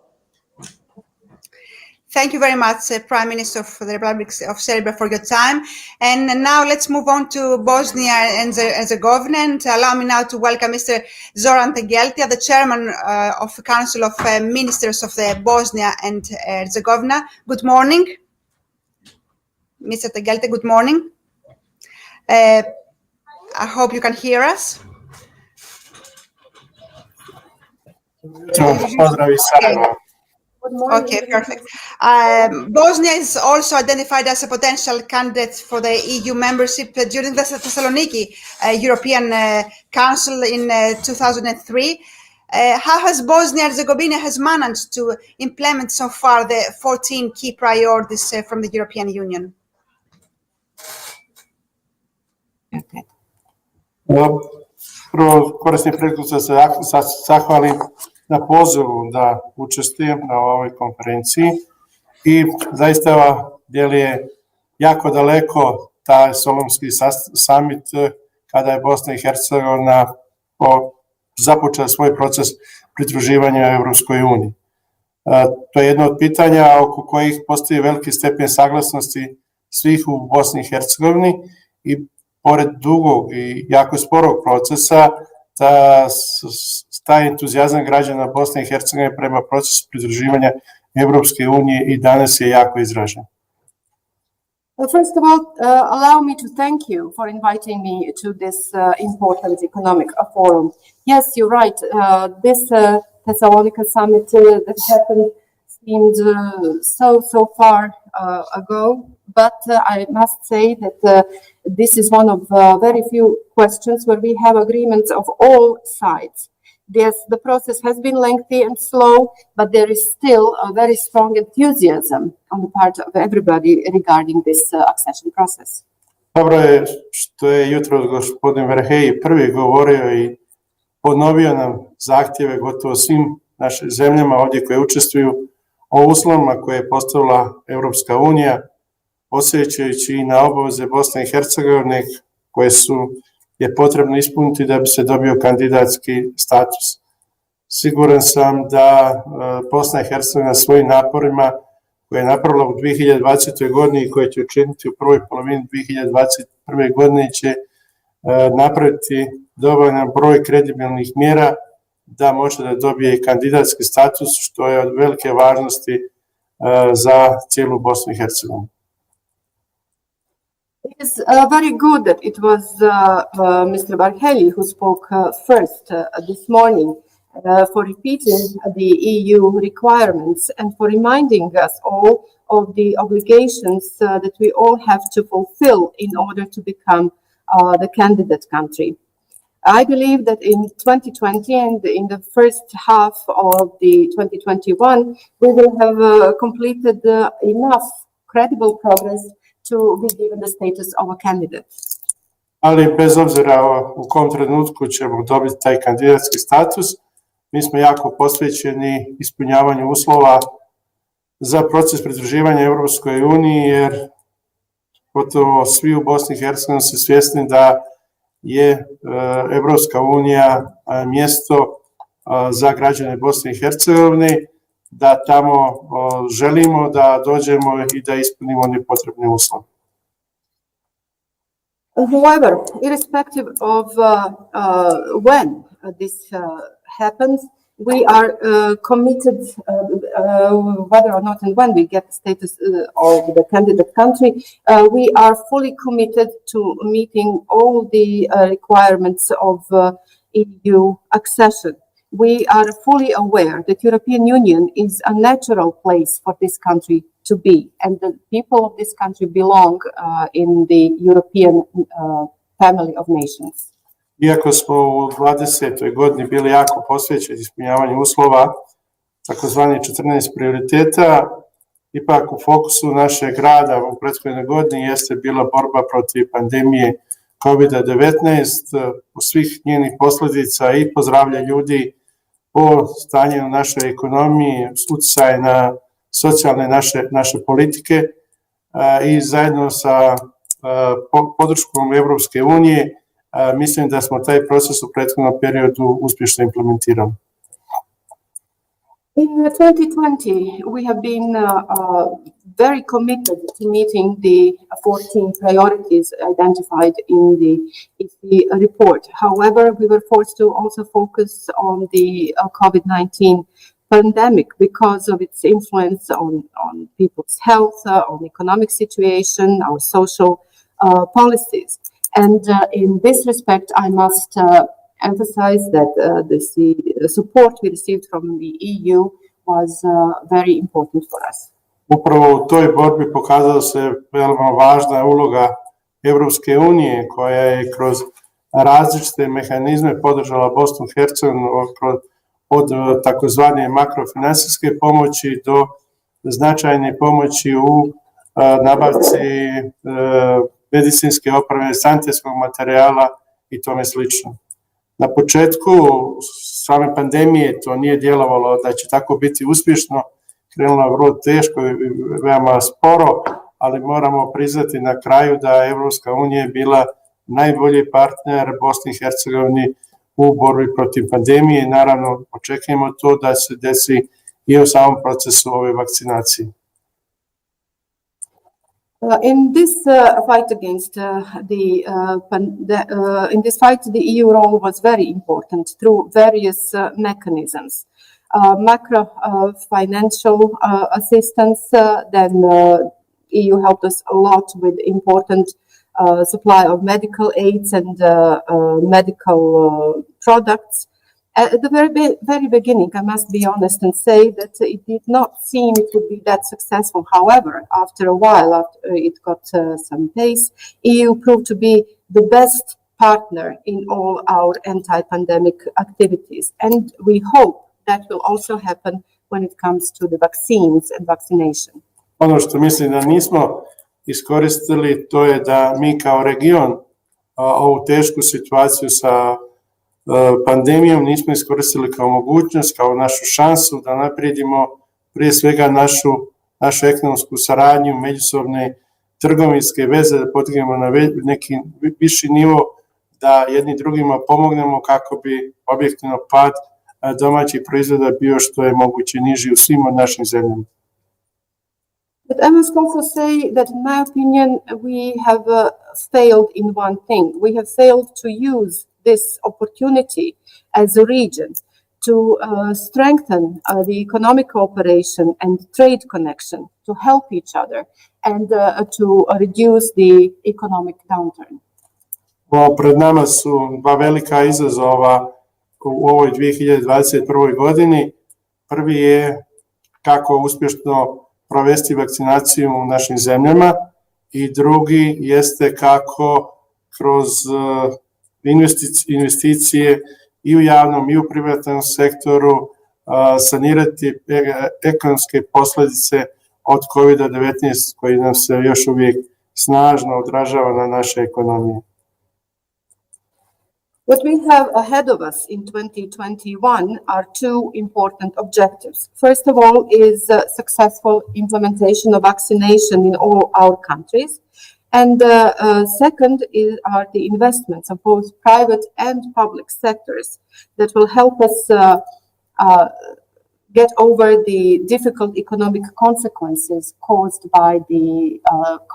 Thank you very much, Prime Minister of the Republic of Serbia, for your time. And now let's move on to Bosnia and Herzegovina. And allow me now to welcome Mr. Zoran Tegeltia, the Chairman of the Council of Ministers of the Bosnia and Herzegovina. Good morning. Mr. Tegeltia, good morning. I hope you can hear us. Okay, perfect. Bosnia is also identified as a potential candidate for the EU membership during the Thessaloniki European Council in 2003. How has Bosnia and Herzegovina has managed to implement so far the 14 key priorities from the European Union? Prvo koristim priliku da se zahvalim na pozivu da učestvujem na ovoj konferenciji i zaista djeluje jako daleko taj Solunski summit kada je Bosna i Hercegovina započela svoj proces pridruživanja Evropskoj uniji. To je jedno od pitanja oko kojih postoji veliki stepen saglasnosti svih u Bosni i Hercegovini i pored dugog i jako sporog procesa, taj entuzijazam građana Bosne i Hercegovine prema procesu pridruživanja Evropske unije i danas je jako izražen. First of all, allow me to thank you for inviting me to this important economic forum. Yes, you're right. This Thessalonica summit that happened seemed so far ago, but I must say that this is one of very few questions where we have agreements of all sides. Yes, the process has been lengthy and slow, but there is still a very strong enthusiasm on the part of everybody regarding this accession process. Dobro je što je jutro gospodin Verheji prvi govorio i ponovio nam zahtjeve gotovo svim našim zemljama ovdje koje učestvuju o uslovima koje je postavila Evropska unija, osjećajući i na obaveze Bosne i Hercegovine koje je potrebno ispuniti da bi se dobio kandidatski status. Siguran sam da Bosna i Hercegovina svojim naporima koje je napravila u 2020. godini i koje će učiniti u prvoj polovini 2021. godine će napraviti dovoljan broj kredibilnih mjera da može da dobije kandidatski status, što je od velike važnosti za cijelu Bosnu i Hercegovinu. It is very good that it was Mr. Varhelyi who spoke first this morning for repeating the EU requirements and for reminding us all of the obligations that we all have to fulfill in order to become the candidate country. I believe that in 2020 and in the first half of the 2021, we will have completed enough credible progress to be given the status of a candidate. Ali bez obzira u kom trenutku ćemo dobiti taj kandidatski status, mi smo jako posvećeni ispunjavanju uslova za proces pridruživanja Evropskoj uniji, jer gotovo svi u Bosni i Hercegovini su svjesni da je Evropska unija mjesto za građane Bosne i Hercegovine, da tamo želimo da dođemo i da ispunimo one potrebne uslove. However, irrespective of when this happens, we are committed, whether or not and when we get the status of the candidate country, we are fully committed to meeting all the requirements of EU accession. We are fully aware that European Union is a natural place for this country to be, and the people of this country belong in the European family of nations. Iako smo u 20. godini bili jako posvećeni ispunjavanju uslova, takozvani 14 prioriteta, ipak u fokusu našeg rada u prethodnoj godini jeste bila borba protiv pandemije COVID-19, u svih njenih posljedica i po zdravlje ljudi, po stanju našoj ekonomiji, utjecaj na socijalne naše politike i zajedno sa podrškom Evropske unije mislim da smo taj proces u prethodnom periodu uspješno implementirali. In 2020, we have been very committed to meeting the 14 priorities identified in the report. However, we were forced to also focus on the COVID-19 pandemic because of its influence on people's health, on economic situation, our social policies. And in this respect, I must emphasize that the support we received from the EU was very important for us. Upravo u toj borbi pokazala se veoma važna uloga Evropske unije koja je kroz različite mehanizme podržala Bosnu i Hercegovinu od takozvane makrofinansijske pomoći do značajne pomoći u nabavci medicinske opreme, sanitetskog materijala i tome slično. Na početku same pandemije to nije djelovalo da će tako biti uspješno, krenulo vrlo teško i veoma sporo, ali moramo priznati na kraju da Evropska unija je bila najbolji partner Bosni i Hercegovini u borbi protiv pandemije i naravno očekujemo to da se desi i u samom procesu ove vakcinacije. In this fight against in this fight, the EU role was very important through various mechanisms. Macro financial assistance, then EU helped us a lot with important supply of medical aids and medical products. At the very beginning, I must be honest and say that it did not seem it would be that successful. However, after a while, after it got some pace, EU proved to be the best partner in all our anti-pandemic activities. And we hope that will also happen when it comes to the vaccines and vaccination. Ono što mislim da nismo iskoristili, to je da mi kao region ovu tešku situaciju sa pandemijom nismo iskoristili kao mogućnost, kao našu šansu da naprijedimo prije svega našu ekonomsku saradnju, međusobne trgovinske veze, da podignemo na neki viši nivo, da jedni drugima pomognemo kako bi objektivno pad domaćih proizvoda bio što je moguće niži u svim našim zemljama. But I must also say that, in my opinion, we have failed in one thing. We have failed to use this opportunity as a region to strengthen the economic cooperation and trade connection, to help each other and to reduce the economic downturn. Pred nama su dva velika izazova u ovoj 2021. godini. Prvi je kako uspješno provesti vakcinaciju u našim zemljama i drugi jeste kako kroz investicije i u javnom i u privatnom sektoru sanirati ekonomske posljedice od COVID-19 koji nam se još uvijek snažno odražava na naše ekonomije. What we have ahead of us in 2021 are two important objectives. First of all is successful implementation of vaccination in all our countries. And second are the investments of both private and public sectors that will help us get over the difficult economic consequences caused by the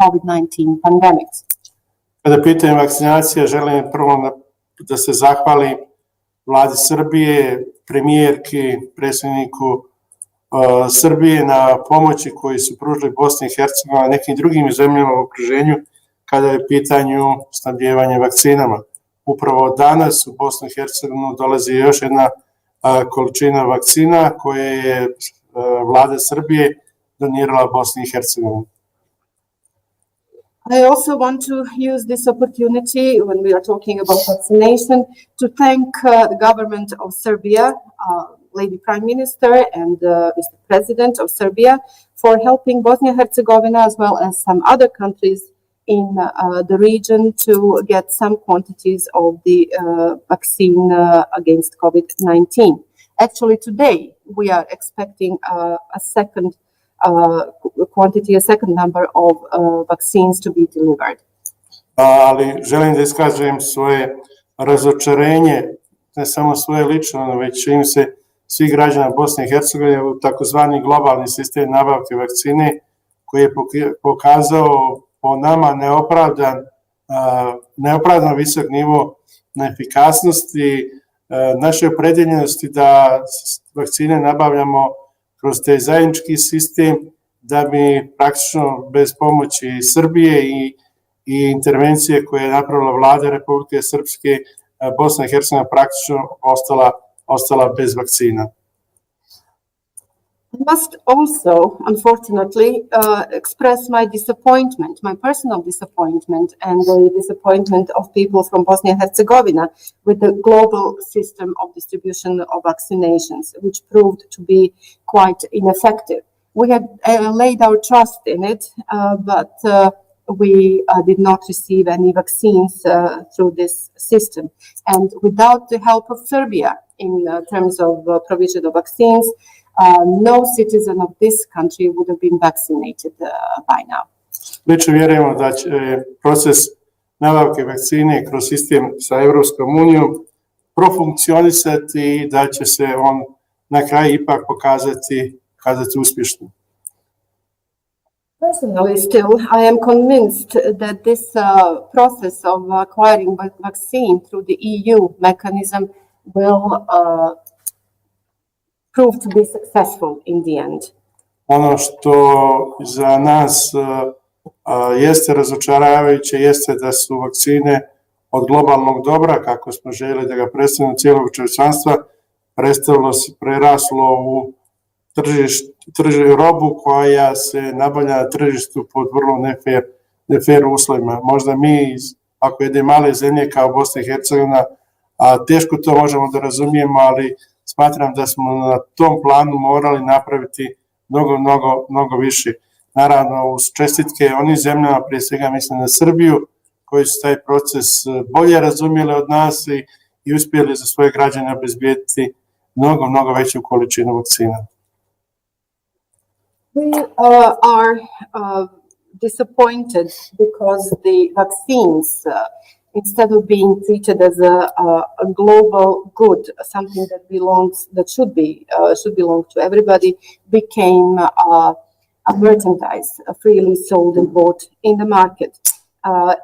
COVID-19 pandemic. Kada pitam vakcinacija, želim prvo da se zahvalim vladi Srbije, premijerki, predsjedniku Srbije na pomoći koju su pružili Bosni i Hercegovini, nekim drugim zemljama u okruženju kada je u pitanju snabdijevanje vakcinama. Upravo danas u Bosnu i Hercegovinu dolazi još jedna količina vakcina koje je vlada Srbije donirala Bosni i Hercegovini. I also want to use this opportunity when we are talking about vaccination to thank the government of Serbia, Lady Prime Minister and Mr. President of Serbia for helping Bosnia and Herzegovina as well as some other countries in the region to get some quantities of the vaccine against COVID-19. Actually, today we are expecting a second number of vaccines to be delivered. Ali želim da iskažem svoje razočarenje, ne samo svoje lično, već čini se svih građana Bosne i Hercegovine u takozvani globalni sistem nabavke vakcine koji je pokazao po nama neopravdano visok nivo neefikasnosti, naše opredeljenosti da vakcine nabavljamo kroz taj zajednički sistem, da bi praktično bez pomoći Srbije i intervencije koje je napravila vlada Republike Srpske, Bosna i Hercegovina praktično ostala bez vakcina. I must also, unfortunately, express my disappointment, my personal disappointment, and the disappointment of people from Bosnia and Herzegovina with the global system of distribution of vaccinations, which proved to be quite ineffective. We had laid our trust in it, but we did not receive any vaccines through this system. And without the help of Serbia in terms of provision of vaccines, no citizen of this country would have been vaccinated by now. Lično vjerujemo da će proces nabavke vakcine kroz sistem sa Evropskom unijom profunkcionisati i da će se on na kraju ipak pokazati uspješnim. Personally, still, I am convinced that this process of acquiring vaccine through the EU mechanism will prove to be successful in the end. Ono što za nas jeste razočaravajuće jeste da su vakcine od globalnog dobra, kako smo željeli da ga predstavimo cijelog čovječanstva, preraslo u robu koja se nabavlja na tržištu pod vrlo nefair uslovima. Možda mi, ako jedne male zemlje kao Bosna i Hercegovina, teško to možemo da razumijemo, ali smatram da smo na tom planu morali napraviti mnogo više. Naravno, uz čestitke onim zemljama, prije svega mislim na Srbiju, koji su taj proces bolje razumjeli od nas i uspjeli za svoje građane obezbijediti mnogo veću količinu vakcina. We are disappointed because the vaccines, instead of being treated as a global good, something that should belong to everybody, became a merchandise freely sold and bought in the market.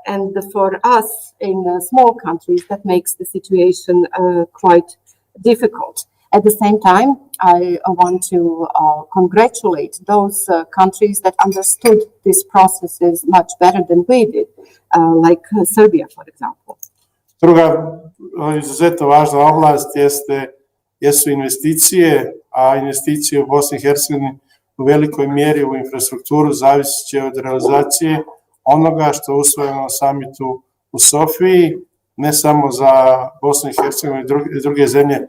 And for us in small countries, that makes the situation quite difficult. At the same time, I want to congratulate those countries that understood these processes much better than we did, like Serbia, for example. Druga izuzetno važna oblast jesu investicije, a investicije u Bosni i Hercegovini u velikoj mjeri u infrastrukturu zavisit će od realizacije onoga što je usvojeno na samitu u Sofiji, ne samo za Bosnu i Hercegovinu i druge zemlje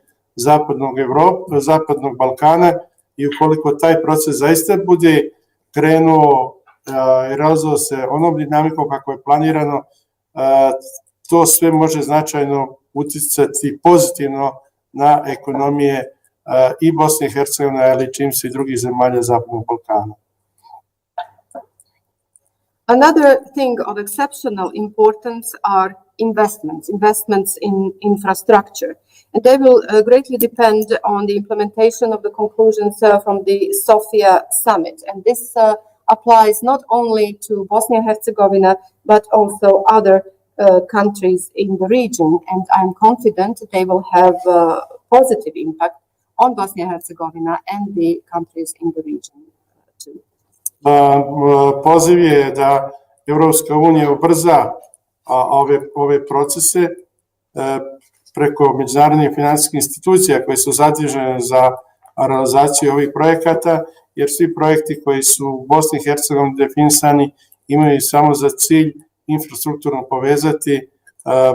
Zapadnog Balkana, i ukoliko taj proces zaista bude krenuo i realizovao se onom dinamikom kako je planirano, to sve može značajno uticati pozitivno na ekonomije i Bosne i Hercegovine, ali čim se i drugih zemalja Zapadnog Balkana. Another thing of exceptional importance are investments in infrastructure. And they will greatly depend on the implementation of the conclusions from the Sofia summit. And this applies not only to Bosnia and Herzegovina, but also other countries in the region. And I'm confident they will have a positive impact on Bosnia and Herzegovina and the countries in the region too. Poziv je da Evropska unija ubrza ove procese preko međunarodnih finansijskih institucija koje su zadužene za realizaciju ovih projekata, jer svi projekti koji su u Bosni i Hercegovini definisani imaju samo za cilj infrastrukturno povezati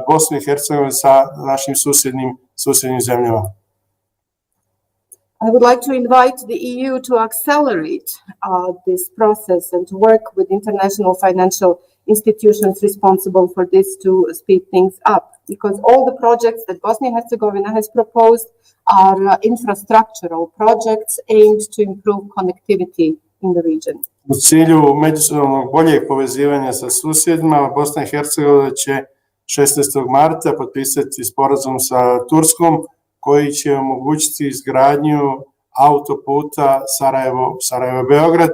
Bosnu i Hercegovinu sa našim susjednim zemljama. I would like to invite the EU to accelerate this process and to work with international financial institutions responsible for this to speed things up, because all the projects that Bosnia and Herzegovina has proposed are infrastructural projects aimed to improve connectivity in the region. U cilju međusobnog boljeg povezivanja sa susjedima, Bosna i Hercegovina će 16. marta potpisati sporazum sa Turskom koji će omogućiti izgradnju autoputa Sarajevo-Beograd,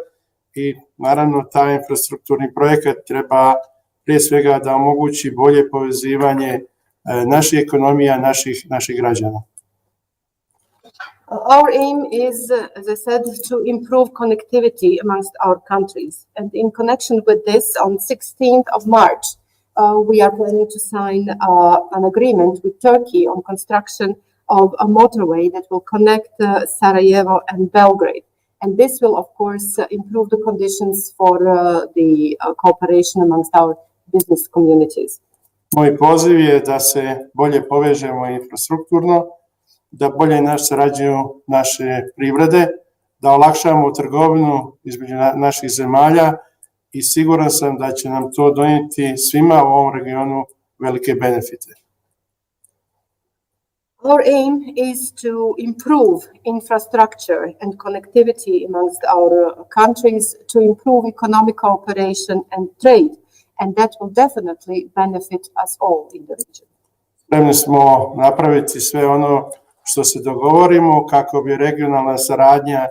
i naravno taj infrastrukturni projekat treba prije svega da omogući bolje povezivanje naših ekonomija, naših građana. Our aim is, as I said, to improve connectivity amongst our countries. And in connection with this, on 16th of March, we are planning to sign an agreement with Turkey on construction of a motorway that will connect Sarajevo and Belgrade. And this will, of course, improve the conditions for the cooperation amongst our business communities. Moj poziv je da se bolje povežemo infrastrukturno, da bolje sarađuju naše privrede, da olakšamo trgovinu između naših zemalja, i siguran sam da će nam to donijeti svima u ovom regionu velike benefite. Our aim is to improve infrastructure and connectivity amongst our countries, to improve economic cooperation and trade, and that will definitely benefit us all in the region. Spremni smo napraviti sve ono što se dogovorimo kako bi regionalna saradnja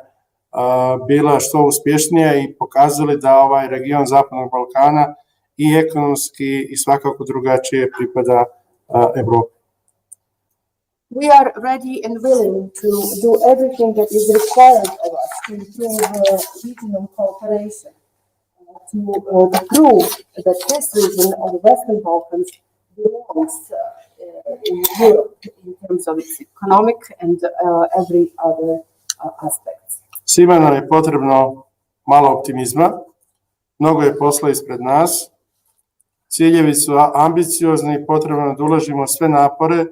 bila što uspješnija i pokazali da ovaj region Zapadnog Balkana i ekonomski i svakako drugačije pripada Evropi. We are ready and willing to do everything that is required of us to improve regional cooperation, to prove that this region of the Western Balkans belongs in Europe in terms of its economic and every other aspect. Svima nam je potrebno malo optimizma, mnogo je posla ispred nas, ciljevi su ambiciozni i potrebno da uložimo sve napore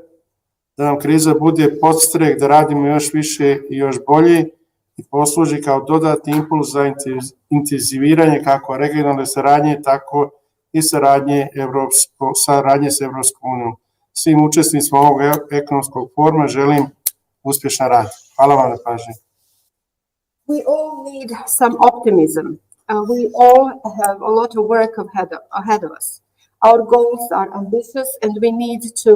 da nam kriza bude podstrek da radimo još više i još bolje i posluži kao dodatni impuls za intenziviranje kako regionalne saradnje, tako i saradnje s Evropskom unijom. Svim učesnicima ovog ekonomskog foruma želim uspješan rad. Hvala vam na pažnji. We all need some optimism. We all have a lot of work ahead of us. Our goals are ambitious and we need to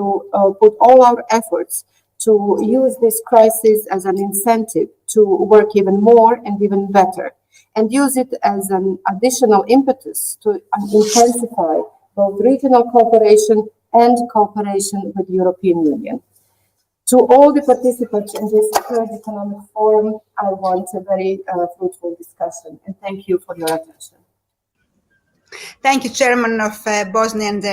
put all our efforts to use this crisis as an incentive to work even more and even better, and use it as an additional impetus to intensify both regional cooperation and cooperation with the European Union. To all the participants in this third economic forum, I want a very fruitful discussion, and thank you for your attention. Thank you, Chairman of Bosnia and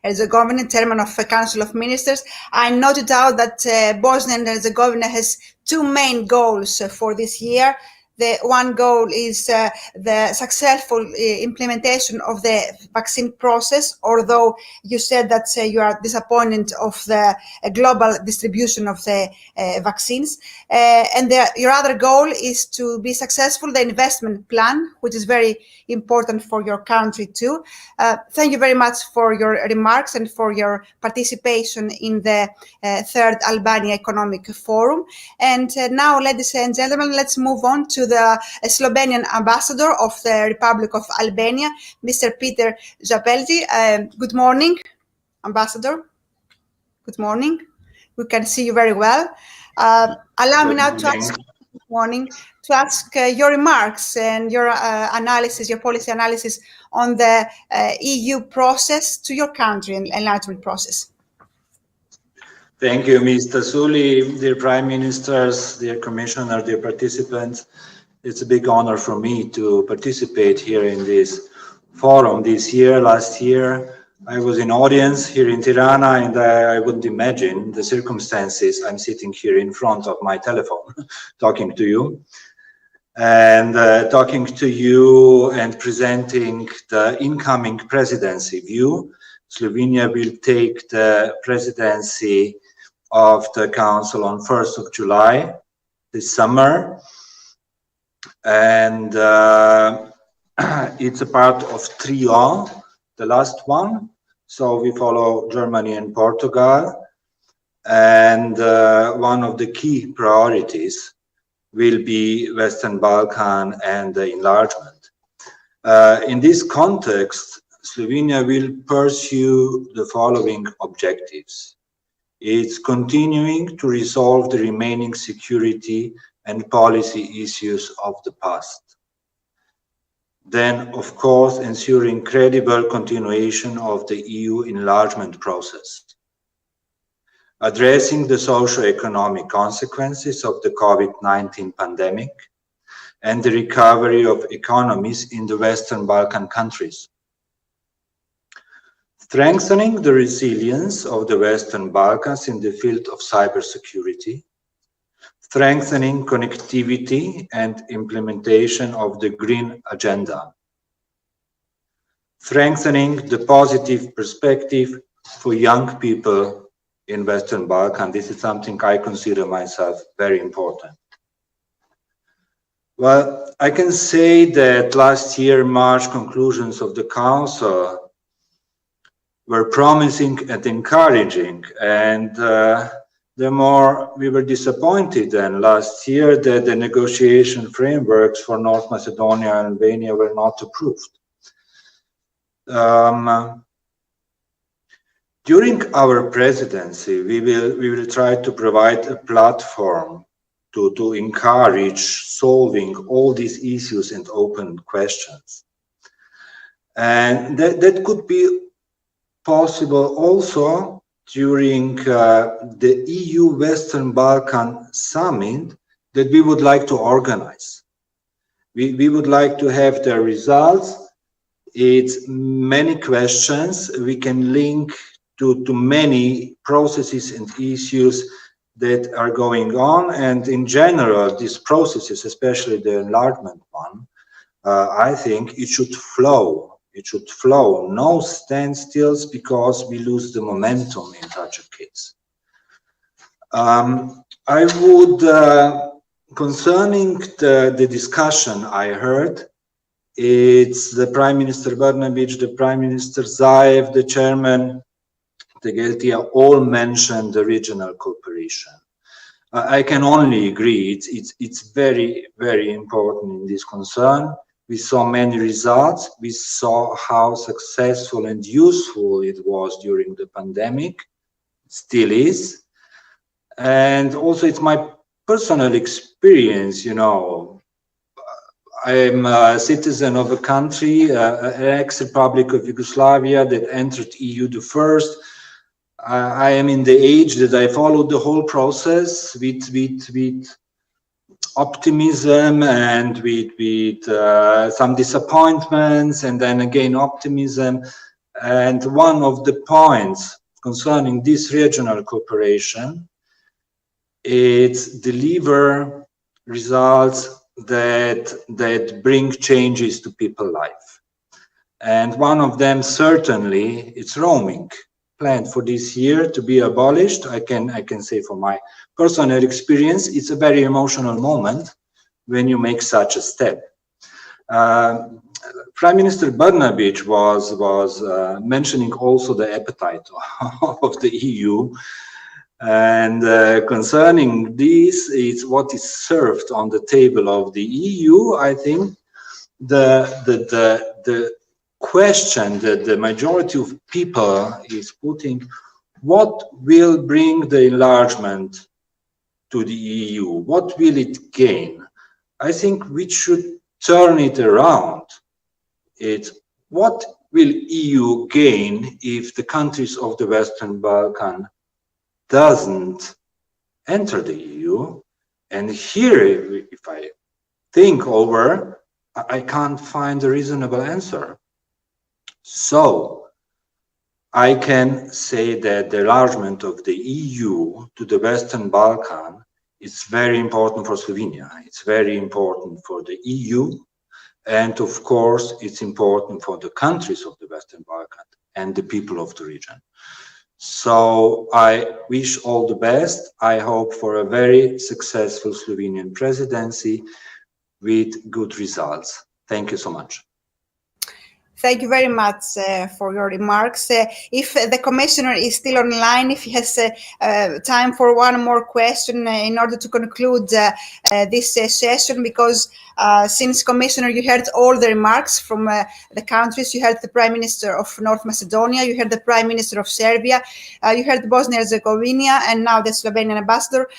Herzegovina, Chairman of Council of Ministers. I noted out that Bosnia and Herzegovina has two main goals for this year. The one goal is the successful implementation of the vaccine process, although you said that you are disappointed of the global distribution of the vaccines. And your other goal is to be successful the investment plan, which is very important for your country too. Thank you very much for your remarks and for your participation in the third Albania Economic Forum. And now, ladies and gentlemen, let's move on to the Slovenian ambassador of the Republic of Albania, Mr. Peter Zapelji. Good morning, ambassador. Good morning. We can see you very well. Allow me now to ask, good morning, to ask your remarks and your analysis, your policy analysis on the EU process to your country and enlargement process. Thank you, Ms. Tasouli, dear Prime Ministers, dear Commissioner, dear participants. It's a big honor for me to participate here in this forum this year. Last year, I was in audience here in Tirana, and I wouldn't imagine the circumstances. I'm sitting here in front of my telephone, talking to you, and presenting the incoming presidency view. Slovenia will take the presidency of the Council on 1st of July this summer. And it's a part of Trio, the last one. So we follow Germany and Portugal. And one of the key priorities will be Western Balkan and the enlargement. In this context, Slovenia will pursue the following objectives. It's continuing to resolve the remaining security and policy issues of the past. Then, of course, ensuring credible continuation of the EU enlargement process. Addressing the socio-economic consequences of the COVID-19 pandemic and the recovery of economies in the Western Balkan countries. Strengthening the resilience of the Western Balkans in the field of cybersecurity. Strengthening connectivity and implementation of the Green Agenda. Strengthening the positive perspective for young people in Western Balkan. This is something I consider myself very important. Well, I can say that last year, March conclusions of the Council were promising and encouraging, and the more we were disappointed then last year that the negotiation frameworks for North Macedonia and Albania were not approved. During our presidency, we will try to provide a platform to encourage solving all these issues and open questions. And that could be possible also during the EU Western Balkan Summit that we would like to organize. We would like to have the results. It's many questions. We can link to many processes and issues that are going on. And in general, these processes, especially the enlargement one, I think it should flow. It should flow, no standstills, because we lose the momentum in such a case. I would, concerning the discussion I heard, it's the Prime Minister Brnabić, the Prime Minister Zaev, the Chairman Tegeltia, all mentioned the regional cooperation. I can only agree, it's very, very important in this concern. We saw many results. We saw how successful and useful it was during the pandemic. It still is. And also it's my personal experience, you know. I'm a citizen of a country, an ex-Republic of Yugoslavia that entered EU the first. I am in the age that I followed the whole process with optimism and with some disappointments, and then again optimism. And one of the points concerning this regional cooperation, it's deliver results that bring changes to people's life. And one of them certainly it's roaming, planned for this year to be abolished. I can say from my personal experience, it's a very emotional moment when you make such a step. Prime Minister Brnabić was mentioning also the appetite of the EU, and concerning this, it's what is served on the table of the EU. I think the question that the majority of people is putting: what will bring the enlargement to the EU? What will it gain? I think we should turn it around. It's what will EU gain if the countries of the Western Balkan doesn't enter the EU? And here, if I think over, I can't find a reasonable answer. So I can say that the enlargement of the EU to the Western Balkan is very important for Slovenia. It's very important for the EU. And of course, it's important for the countries of the Western Balkan and the people of the region. So I wish all the best. I hope for a very successful Slovenian presidency with good results. Thank you so much. Thank you very much for your remarks. If the Commissioner is still online, if he has time for one more question in order to conclude this session, because since Commissioner, you heard all the remarks from the countries. You heard the Prime Minister of North Macedonia, you heard the Prime Minister of Serbia, you heard Bosnia and Herzegovina, and now the Slovenian ambassador.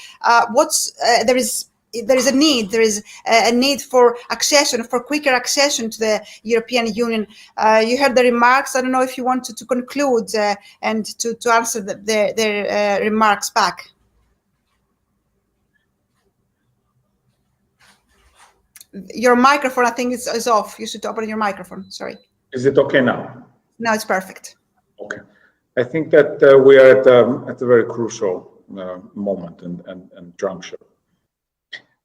There is a need for accession, for quicker accession to the European Union. You heard the remarks. I don't know if you wanted to conclude and to answer their remarks back. Your microphone, I think, is off. You should open your microphone. Sorry. Is it okay now? Now it's perfect. Okay. I think that we are at a very crucial moment and juncture.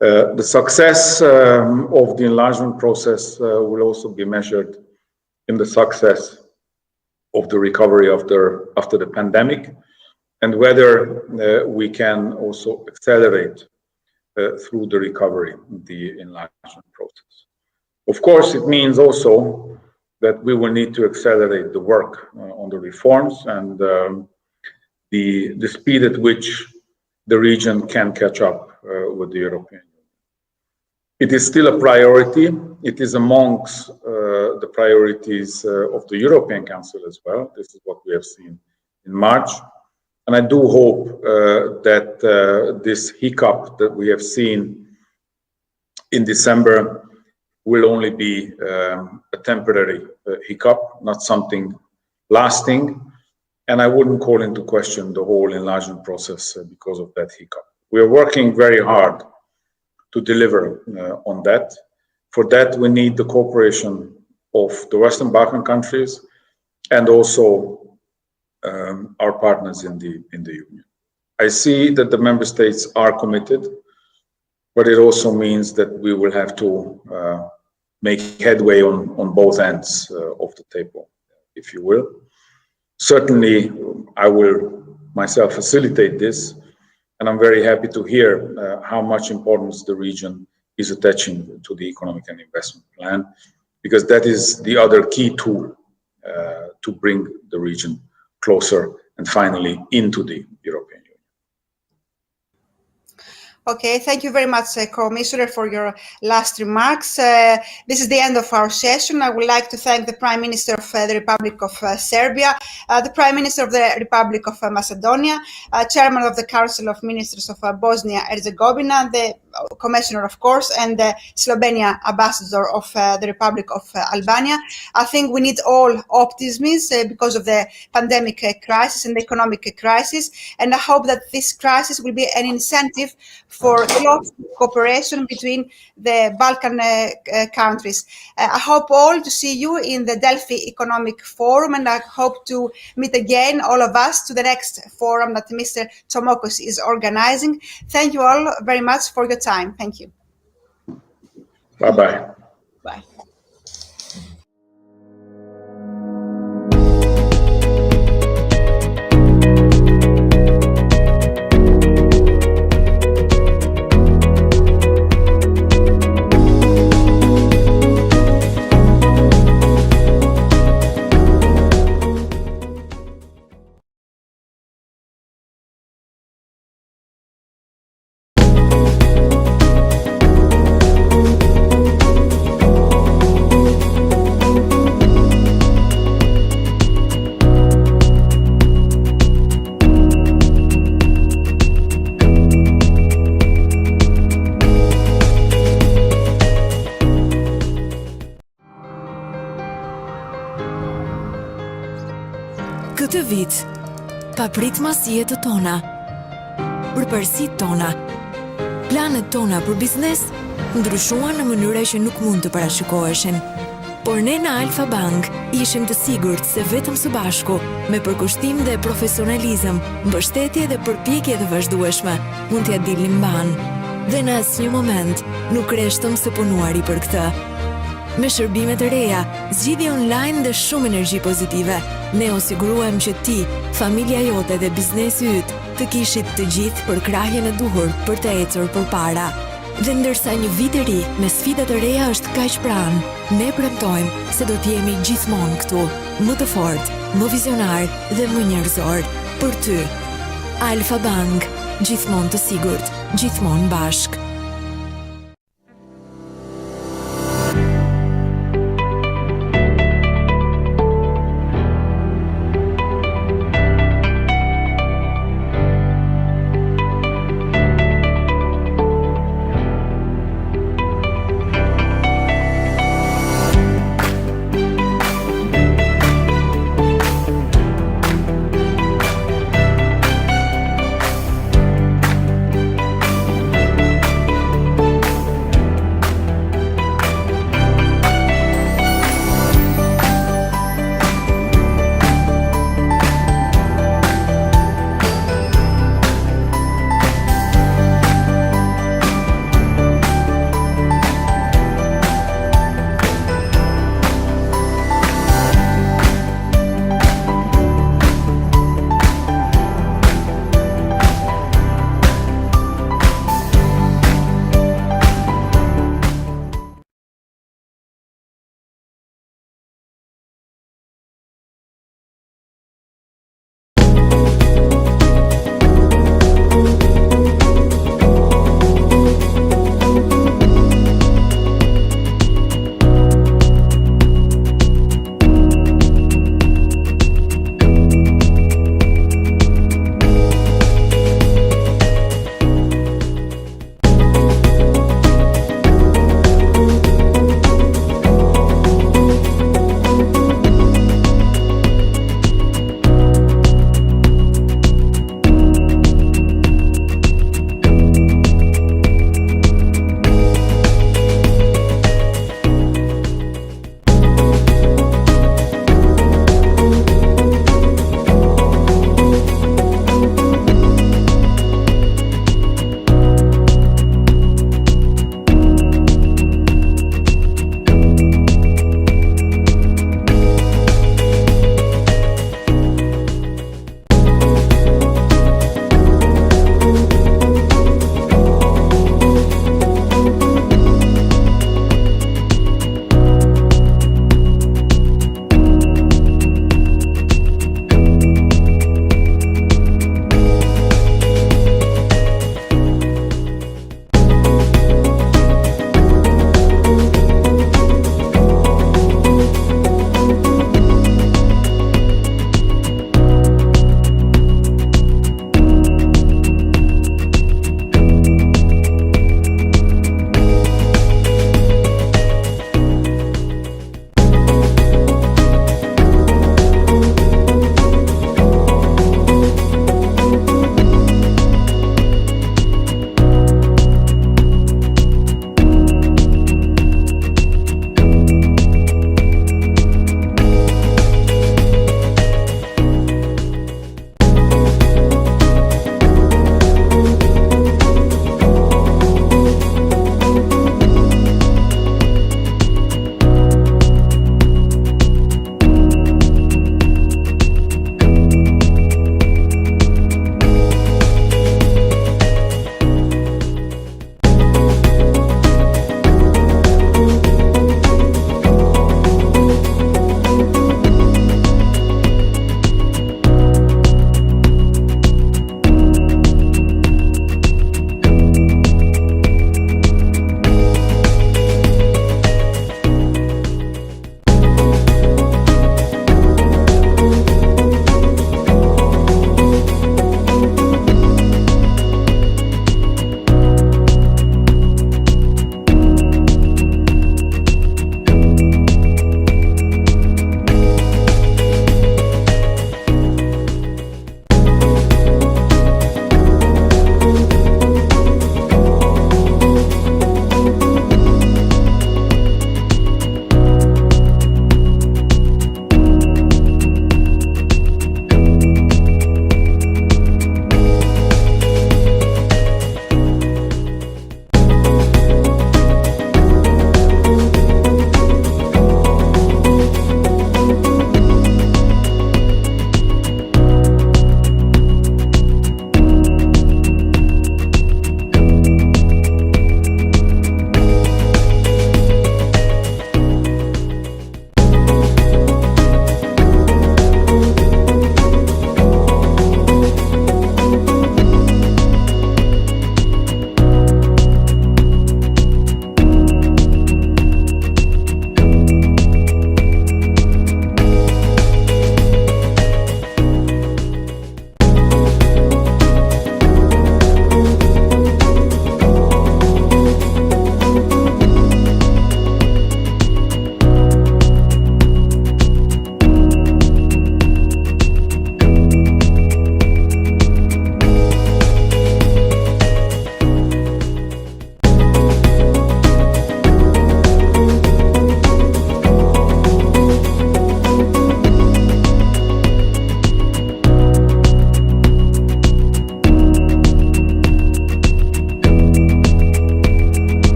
The success of the enlargement process will also be measured in the success of the recovery after the pandemic, and whether we can also accelerate through the recovery the enlargement process. Of course, it means also that we will need to accelerate the work on the reforms, and the speed at which the region can catch up with the European Union. It is still a priority. It is amongst the priorities of the European Council as well. This is what we have seen in March. And I do hope that this hiccup that we have seen in December will only be a temporary hiccup, not something lasting. And I wouldn't call into question the whole enlargement process because of that hiccup. We are working very hard to deliver on that. For that, we need the cooperation of the Western Balkan countries and also our partners in the Union. I see that the member states are committed, but it also means that we will have to make headway on both ends of the table, if you will. Certainly, I will myself facilitate this, and I'm very happy to hear how much importance the region is attaching to the economic and investment plan, because that is the other key tool to bring the region closer and finally into the European Union. Okay, thank you very much, Commissioner, for your last remarks. This is the end of our session. I would like to thank the Prime Minister of the Republic of Serbia, the Prime Minister of the Republic of Macedonia, Chairman of the Council of Ministers of Bosnia-Herzegovina, the Commissioner, of course, and the Slovenia Ambassador of the Republic of Albania. I think we need all optimism because of the pandemic crisis and the economic crisis, and I hope that this crisis will be an incentive for close cooperation between the Balkan countries. I hope all to see you in the Delphi Economic Forum, and I hope to meet again, all of us, to the next forum that Mr. Tomokos is organizing. Thank you all very much for your time. Thank you. Bye-bye. Bye. Këtë vit, papritmasijet tona, përparësitë tona, planet tona për biznes ndryshuan në mënyra që nuk mund të parashikoheshin. Por ne në Alfa Bank ishim të sigurt se vetëm së bashku, me përkushtim dhe profesionalizëm, mbështetje dhe përpjekje të vazhdueshme, mund t'ja dilnim mban. Dhe në asnjë moment nuk reshtëm së punuari për këtë. Me shërbime të reja, zgjidhje online dhe shumë energji pozitive, ne osiguruam që ti, familja jote dhe biznesi yt të kishit të gjithë për krahjen e duhur për të ecur përpara. Dhe ndërsa një vit i ri me sfida të reja është kaq pranë, ne premtojmë se do të jemi gjithmonë këtu, më të fortë, më vizionar dhe më njerëzor për ty. Alfa Bank, gjithmonë të sigurt, gjithmonë bashk.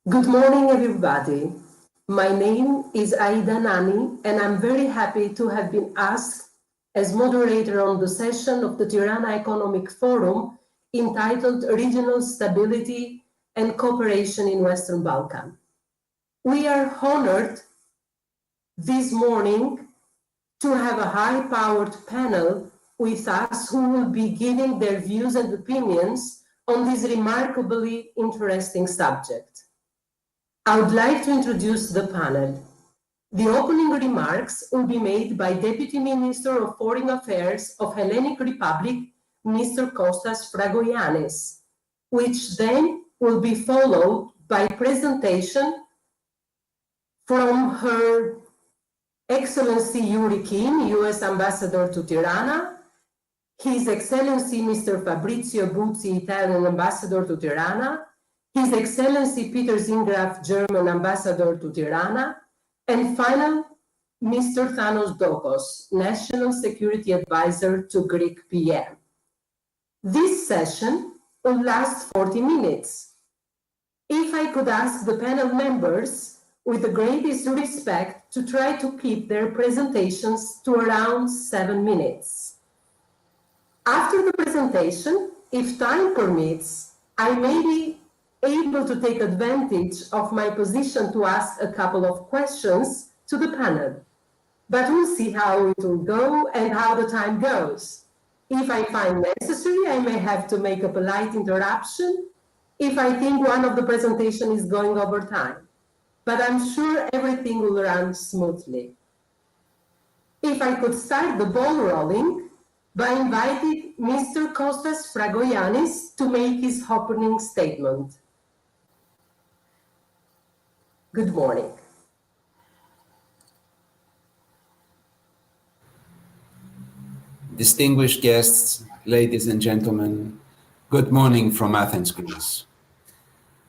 Good morning, everybody. My name is Aida Nani, and I'm very happy to have been asked as moderator on the session of the Tirana Economic Forum entitled Regional Stability and Cooperation in Western Balkan. We are honored this morning to have a high-powered panel with us who will be giving their views and opinions on this remarkably interesting subject. I would like to introduce the panel. The opening remarks will be made by Deputy Minister of Foreign Affairs of Hellenic Republic, Mr. Kostas Fragogiannis, which then will be followed by presentation from Her Excellency Yuri Kim, US Ambassador to Tirana, His Excellency Mr. Fabrizio Buzzi, Italian Ambassador to Tirana, His Excellency Peter Zingraf, German Ambassador to Tirana, and finally, Mr. Thanos Dokos, National Security Advisor to Greek PM. This session will last 40 minutes. If I could ask the panel members, with the greatest respect, to try to keep their presentations to around 7 minutes. After the presentation, if time permits, I may be able to take advantage of my position to ask a couple of questions to the panel. But we'll see how it will go and how the time goes. If I find necessary, I may have to make a polite interruption if I think one of the presentation is going over time. But I'm sure everything will run smoothly. If I could start the ball rolling by inviting Mr. Kostas Fragogiannis to make his opening statement. Good morning. Distinguished guests, ladies and gentlemen, good morning from Athens, Greece.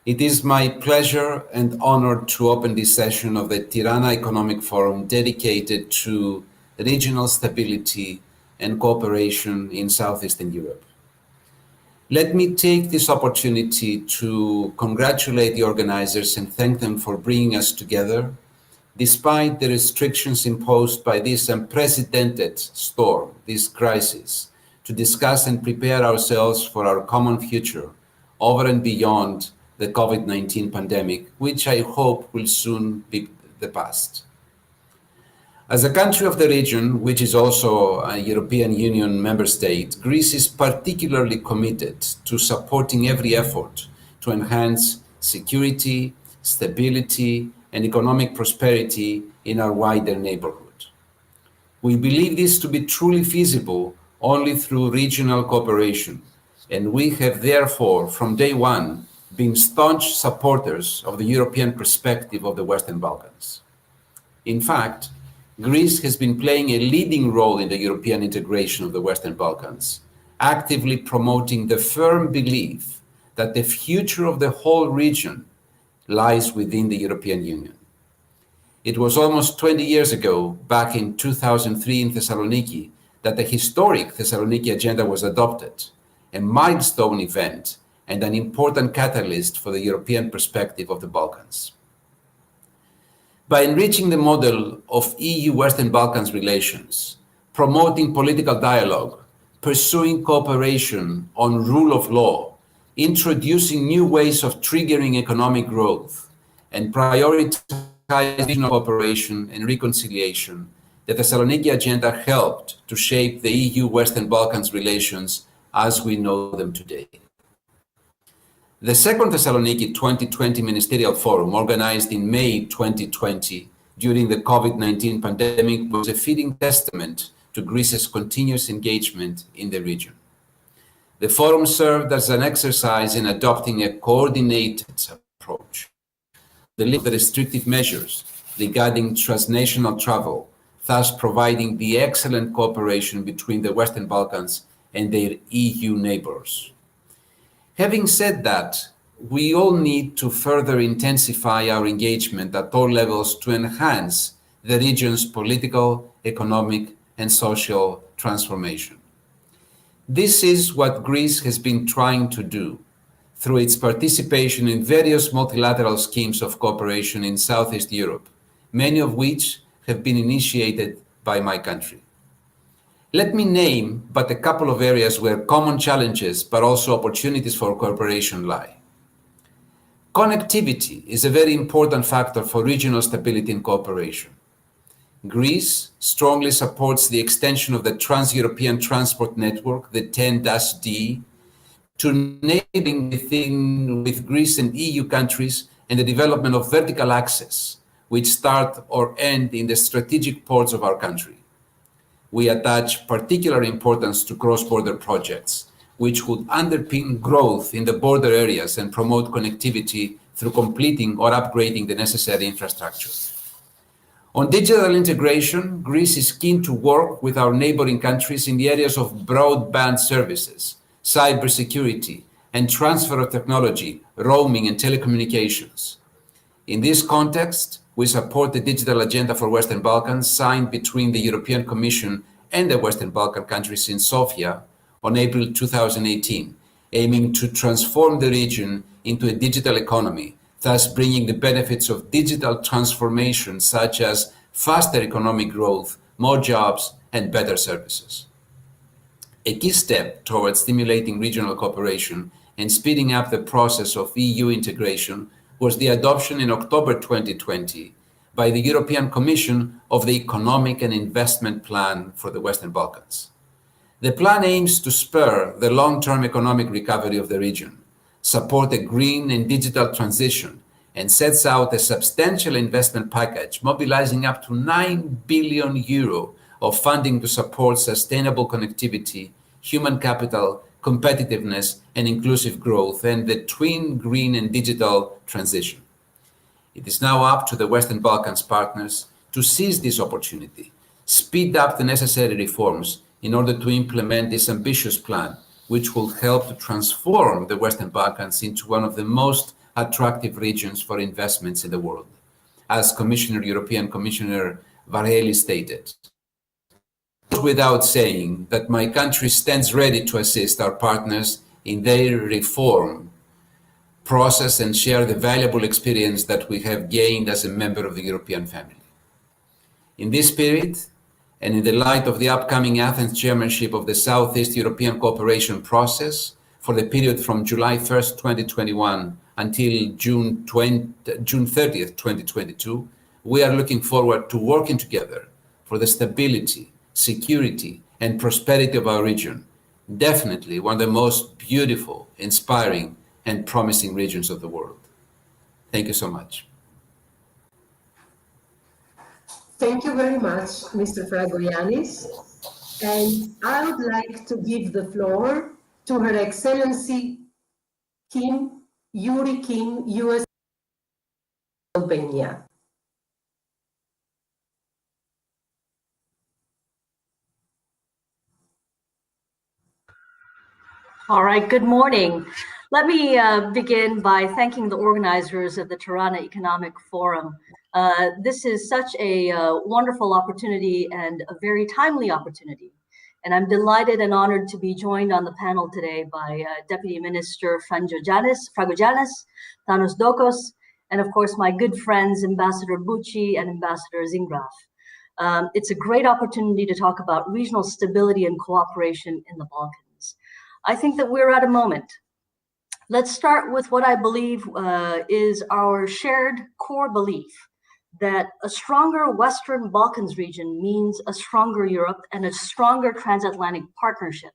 It is my pleasure and honor to open this session of the Tirana Economic Forum dedicated to regional stability and cooperation in Southeastern Europe. Let me take this opportunity to congratulate the organizers and thank them for bringing us together, despite the restrictions imposed by this unprecedented storm, this crisis, to discuss and prepare ourselves for our common future over and beyond the COVID-19 pandemic, which I hope will soon be the past. As a country of the region, which is also a European Union member state, Greece is particularly committed to supporting every effort to enhance security, stability, and economic prosperity in our wider neighborhood. We believe this to be truly feasible only through regional cooperation, and we have therefore, from day one, been staunch supporters of the European perspective of the Western Balkans. In fact, Greece has been playing a leading role in the European integration of the Western Balkans, actively promoting the firm belief that the future of the whole region lies within the European Union. It was almost 20 years ago, back in 2003 in Thessaloniki, that the historic Thessaloniki Agenda was adopted, a milestone event and an important catalyst for the European perspective of the Balkans. By enriching the model of EU-Western Balkans relations, promoting political dialogue, pursuing cooperation on rule of law, introducing new ways of triggering economic growth, and prioritizing regional cooperation and reconciliation, the Thessaloniki Agenda helped to shape the EU-Western Balkans relations as we know them today. The second Thessaloniki 2020 Ministerial Forum, organized in May 2020 during the COVID-19 pandemic, was a fitting testament to Greece's continuous engagement in the region. The forum served as an exercise in adopting a coordinated approach. The lift of the restrictive measures regarding transnational travel, thus providing the excellent cooperation between the Western Balkans and their EU neighbors. Having said that, we all need to further intensify our engagement at all levels to enhance the region's political, economic, and social transformation. This is what Greece has been trying to do through its participation in various multilateral schemes of cooperation in Southeast Europe, many of which have been initiated by my country. Let me name but a couple of areas where common challenges but also opportunities for cooperation lie. Connectivity is a very important factor for regional stability and cooperation. Greece strongly supports the extension of the Trans-European Transport Network, the TEN-D, to neighboring with Greece and EU countries, and the development of vertical access, which start or end in the strategic ports of our country. We attach particular importance to cross-border projects, which would underpin growth in the border areas and promote connectivity through completing or upgrading the necessary infrastructure. On digital integration, Greece is keen to work with our neighboring countries in the areas of broadband services, cybersecurity, and transfer of technology, roaming, and telecommunications. In this context, we support the Digital Agenda for Western Balkans signed between the European Commission and the Western Balkan countries in Sofia on April 2018, aiming to transform the region into a digital economy, thus bringing the benefits of digital transformation such as faster economic growth, more jobs, and better services. A key step towards stimulating regional cooperation and speeding up the process of EU integration was the adoption in October 2020 by the European Commission of the Economic and Investment Plan for the Western Balkans. The plan aims to spur the long-term economic recovery of the region, support a green and digital transition, and sets out a substantial investment package mobilizing up to 9 billion euro of funding to support sustainable connectivity, human capital, competitiveness, and inclusive growth, and the twin green and digital transition. It is now up to the Western Balkans partners to seize this opportunity, speed up the necessary reforms in order to implement this ambitious plan, which will help to transform the Western Balkans into one of the most attractive regions for investments in the world, as European Commissioner Varhelyi stated. Without saying that my country stands ready to assist our partners in their reform process and share the valuable experience that we have gained as a member of the European family. In this spirit, and in the light of the upcoming Athens chairmanship of the Southeast European Cooperation Process for the period from July 1st, 2021 until June 30th, 2022, we are looking forward to working together for the stability, security, and prosperity of our region, definitely one of the most beautiful, inspiring, and promising regions of the world. Thank you so much. Thank you very much, Mr. Fragogiannis. And I would like to give the floor to Her Excellency Yuri Kim, U.S. Albania. All right, good morning. Let me begin by thanking the organizers of the Tirana Economic Forum. This is such a wonderful opportunity and a very timely opportunity. And I'm delighted and honored to be joined on the panel today by Deputy Minister Fragogiannis, Thanos Dokos, and of course my good friends, Ambassador Bucci and Ambassador Zingraf. It's a great opportunity to talk about regional stability and cooperation in the Balkans. I think that we're at a moment. Let's start with what I believe is our shared core belief that a stronger Western Balkans region means a stronger Europe and a stronger transatlantic partnership.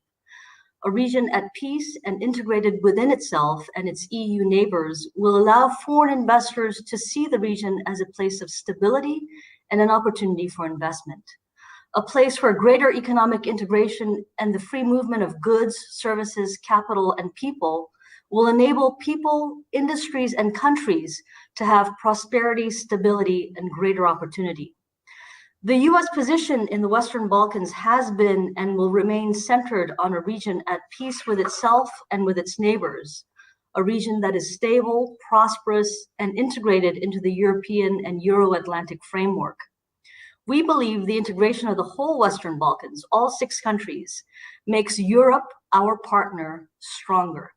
A region at peace and integrated within itself and its EU neighbors will allow foreign investors to see the region as a place of stability and an opportunity for investment. A place where greater economic integration and the free movement of goods, services, capital, and people will enable people, industries, and countries to have prosperity, stability, and greater opportunity. The U.S. position in the Western Balkans has been and will remain centered on a region at peace with itself and with its neighbors, a region that is stable, prosperous, and integrated into the European and Euro-Atlantic framework. We believe the integration of the whole Western Balkans, all 6 countries, makes Europe, our partner, stronger.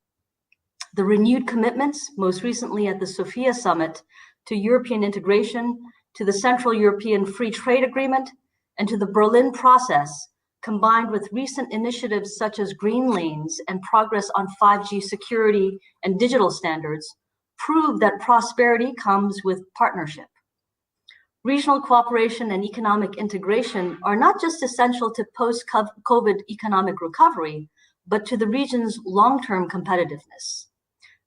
The renewed commitments, most recently at the Sofia summit, to European integration, to the Central European Free Trade Agreement, and to the Berlin process, combined with recent initiatives such as green lanes and progress on 5G security and digital standards, prove that prosperity comes with partnership. Regional cooperation and economic integration are not just essential to post-COVID economic recovery, but to the region's long-term competitiveness.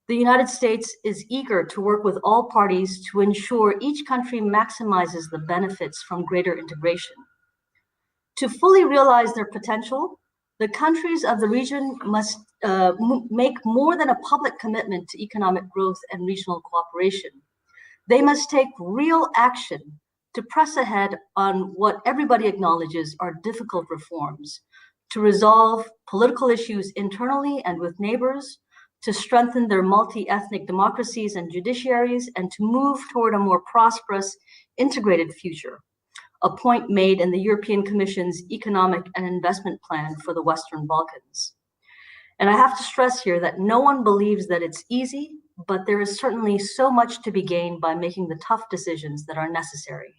The United States is eager to work with all parties to ensure each country maximizes the benefits from greater integration. To fully realize their potential, the countries of the region must make more than a public commitment to economic growth and regional cooperation. They must take real action to press ahead on what everybody acknowledges are difficult reforms, to resolve political issues internally and with neighbors, to strengthen their multi-ethnic democracies and judiciaries, and to move toward a more prosperous, integrated future, a point made in the European Commission's Economic and Investment Plan for the Western Balkans. And I have to stress here that no one believes that it's easy, but there is certainly so much to be gained by making the tough decisions that are necessary.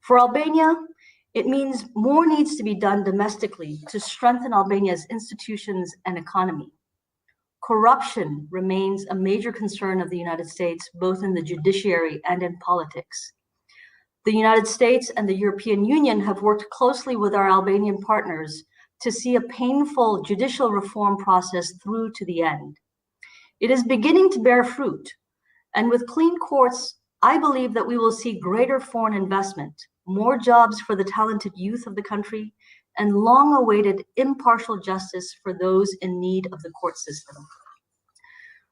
For Albania, it means more needs to be done domestically to strengthen Albania's institutions and economy. Corruption remains a major concern of the United States, both in the judiciary and in politics. The United States and the European Union have worked closely with our Albanian partners to see a painful judicial reform process through to the end. It is beginning to bear fruit, and with clean courts, I believe that we will see greater foreign investment, more jobs for the talented youth of the country, and long-awaited impartial justice for those in need of the court system.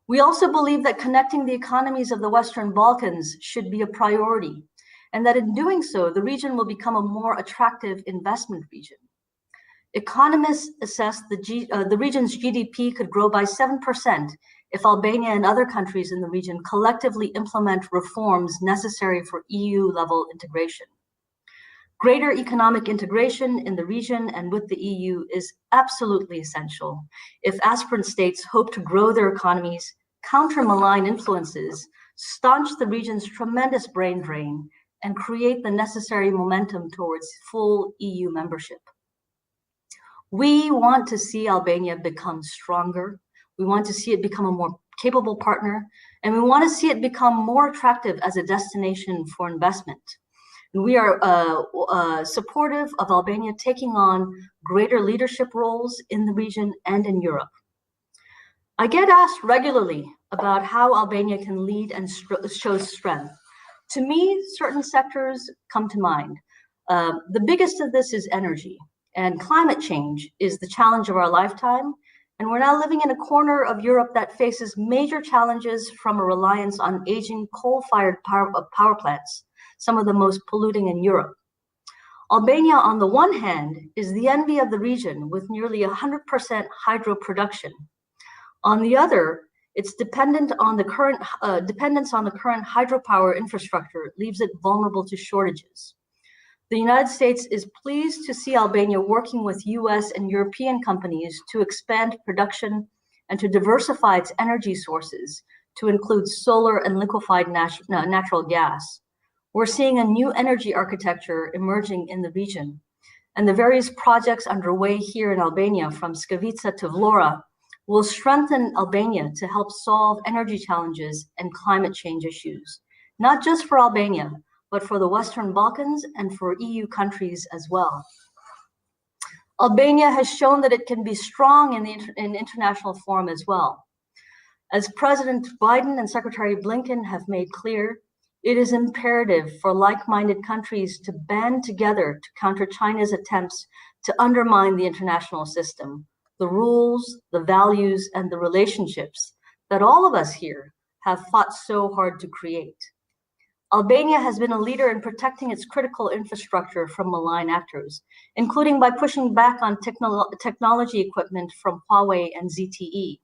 We also believe that connecting the economies of the Western Balkans should be a priority, and that in doing so, the region will become a more attractive investment region. Economists assess the region's GDP could grow by 7% if Albania and other countries in the region collectively implement reforms necessary for EU-level integration. Greater economic integration in the region and with the EU is absolutely essential if aspirant states hope to grow their economies, counter malign influences, staunch the region's tremendous brain drain, and create the necessary momentum towards full EU membership. We want to see Albania become stronger. We want to see it become a more capable partner, and we want to see it become more attractive as a destination for investment. And we are supportive of Albania taking on greater leadership roles in the region and in Europe. I get asked regularly about how Albania can lead and show strength. To me, certain sectors come to mind. The biggest of this is energy, and climate change is the challenge of our lifetime. And we're now living in a corner of Europe that faces major challenges from a reliance on aging coal-fired power plants, some of the most polluting in Europe. Albania, on the one hand, is the envy of the region with nearly 100% hydro production. On the other, its dependence on the current hydropower infrastructure leaves it vulnerable to shortages. The United States is pleased to see Albania working with US and European companies to expand production and to diversify its energy sources to include solar and liquefied natural gas. We're seeing a new energy architecture emerging in the region, and the various projects underway here in Albania, from Skavica to Vlora, will strengthen Albania to help solve energy challenges and climate change issues, not just for Albania, but for the Western Balkans and for EU countries as well. Albania has shown that it can be strong in international forum as well. As President Biden and Secretary Blinken have made clear, it is imperative for like-minded countries to band together to counter China's attempts to undermine the international system, the rules, the values, and the relationships that all of us here have fought so hard to create. Albania has been a leader in protecting its critical infrastructure from malign actors, including by pushing back on technology equipment from Huawei and ZTE.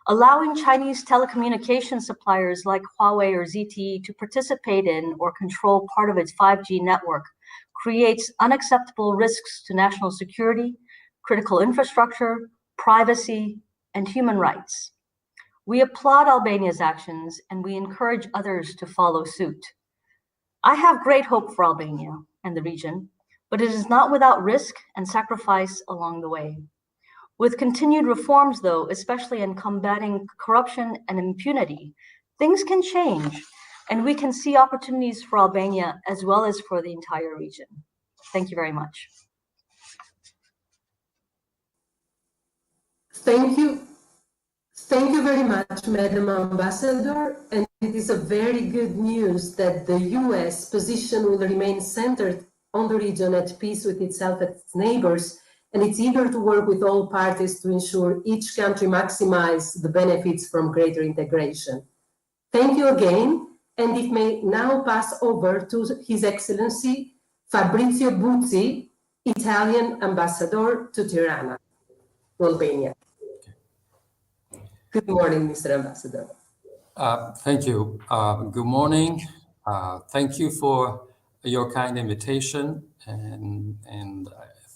Allowing Chinese telecommunication suppliers like Huawei or ZTE to participate in or control part of its 5G network creates unacceptable risks to national security, critical infrastructure, privacy, and human rights. We applaud Albania's actions and we encourage others to follow suit. I have great hope for Albania and the region, but it is not without risk and sacrifice along the way. With continued reforms, though, especially in combating corruption and impunity, things can change, and we can see opportunities for Albania as well as for the entire region. Thank you very much. Thank you. Thank you very much, Madam Ambassador. And it is a very good news that the US position will remain centered on the region at peace with itself and its neighbors, and it's eager to work with all parties to ensure each country maximize the benefits from greater integration. Thank you again, and it may now pass over to His Excellency Fabrizio Buzzi, Italian Ambassador to Tirana, Albania. Good morning, Mr. Ambassador. Thank you. Good morning. Thank you for your kind invitation, and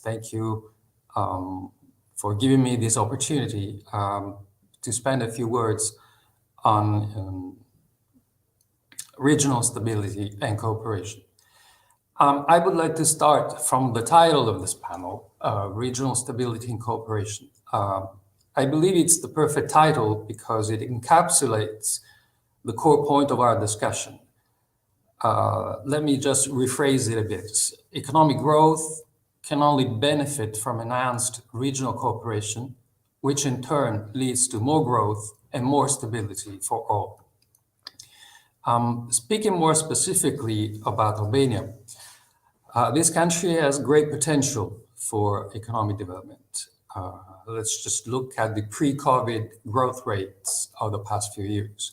thank you for giving me this opportunity to spend a few words on regional stability and cooperation. I would like to start from the title of this panel, Regional Stability and Cooperation. I believe it's the perfect title because it encapsulates the core point of our discussion. Let me just rephrase it a bit. Economic growth can only benefit from enhanced regional cooperation, which in turn leads to more growth and more stability for all. Speaking more specifically about Albania, this country has great potential for economic development. Let's just look at the pre-COVID growth rates of the past few years.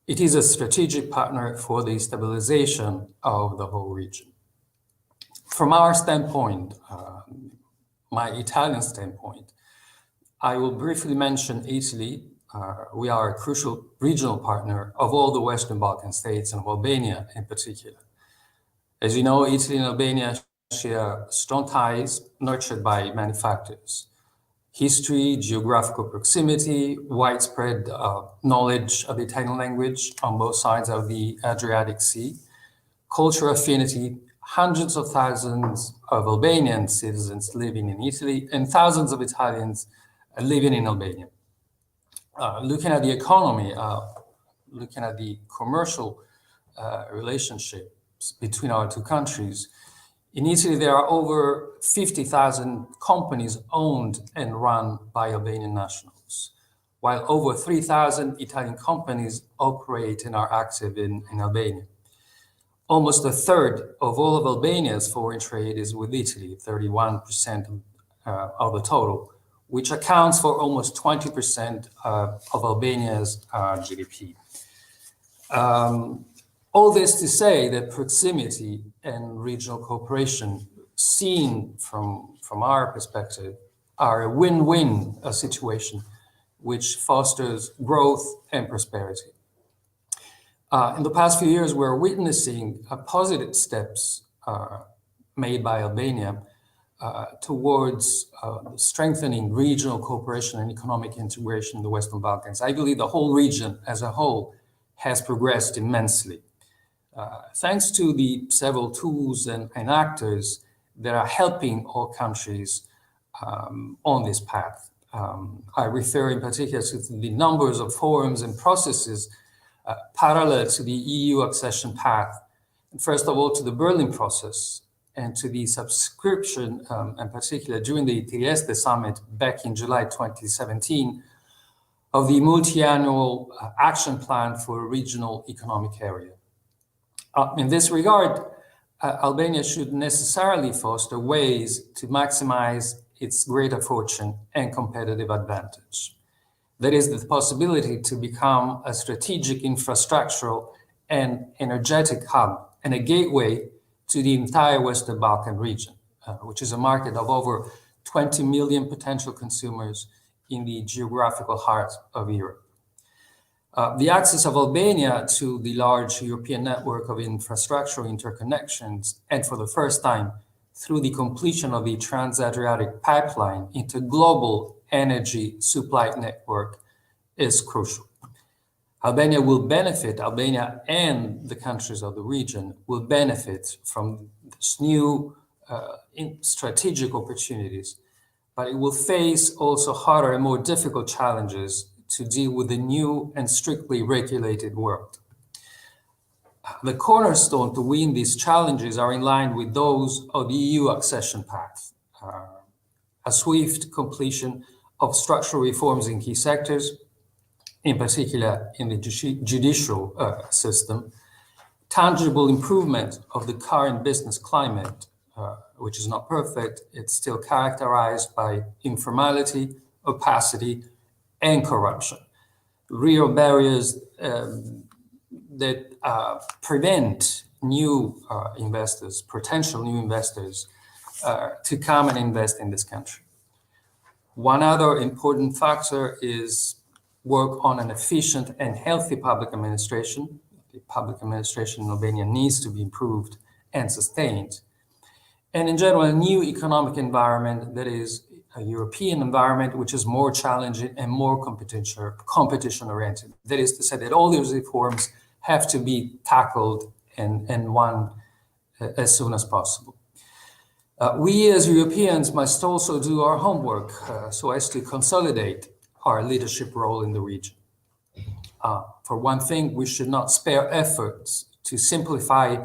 It is a strategic partner for the stabilization of the whole region. From our standpoint, my Italian standpoint, I will briefly mention Italy. We are a crucial regional partner of all the Western Balkan states and of Albania in particular. As you know, Italy and Albania share strong ties nurtured by many factors. History, geographical proximity, widespread knowledge of the Italian language on both sides of the Adriatic Sea, cultural affinity, hundreds of thousands of Albanian citizens living in Italy, and thousands of Italians living in Albania. Looking at the economy, looking at the commercial relationships between our two countries, in Italy, there are over 50,000 companies owned and run by Albanian nationals, while over 3,000 Italian companies operate and are active in Albania. Almost a third of all of Albania's foreign trade is with Italy, 31% of the total, which accounts for almost 20% of Albania's GDP. All this to say that proximity and regional cooperation, seen from our perspective, are a win-win situation which fosters growth and prosperity. In the past few years, we're witnessing positive steps made by Albania towards strengthening regional cooperation and economic integration in the Western Balkans. I believe the whole region as a whole has progressed immensely. Thanks to the several tools and actors that are helping all countries on this path. I refer in particular to the numbers of forums and processes parallel to the EU accession path. And first of all, to the Berlin process and to the subscription, in particular during the Trieste summit back in July 2017, of the multi-annual action plan for a regional economic area. In this regard, Albania should necessarily foster ways to maximize its greater fortune and competitive advantage. That is the possibility to become a strategic infrastructural and energetic hub and a gateway to the entire Western Balkan region, which is a market of over 20 million potential consumers in the geographical heart of Europe. The access of Albania to the large European network of infrastructural interconnections, and for the first time, through the completion of the Trans-Adriatic pipeline into global energy supply network, is crucial. Albania and the countries of the region will benefit from this new strategic opportunities, but it will face also harder and more difficult challenges to deal with the new and strictly regulated world. The cornerstone to win these challenges are in line with those of the EU accession path. A swift completion of structural reforms in key sectors, in particular in the judicial system, tangible improvement of the current business climate, which is not perfect. It's still characterized by informality, opacity, and corruption. Real barriers that prevent new investors, potential new investors, to come and invest in this country. One other important factor is work on an efficient and healthy public administration. The public administration in Albania needs to be improved and sustained. And in general, a new economic environment that is a European environment which is more challenging and more competition-oriented. That is to say that all these reforms have to be tackled and won as soon as possible. We as Europeans must also do our homework so as to consolidate our leadership role in the region. For one thing, we should not spare efforts to simplify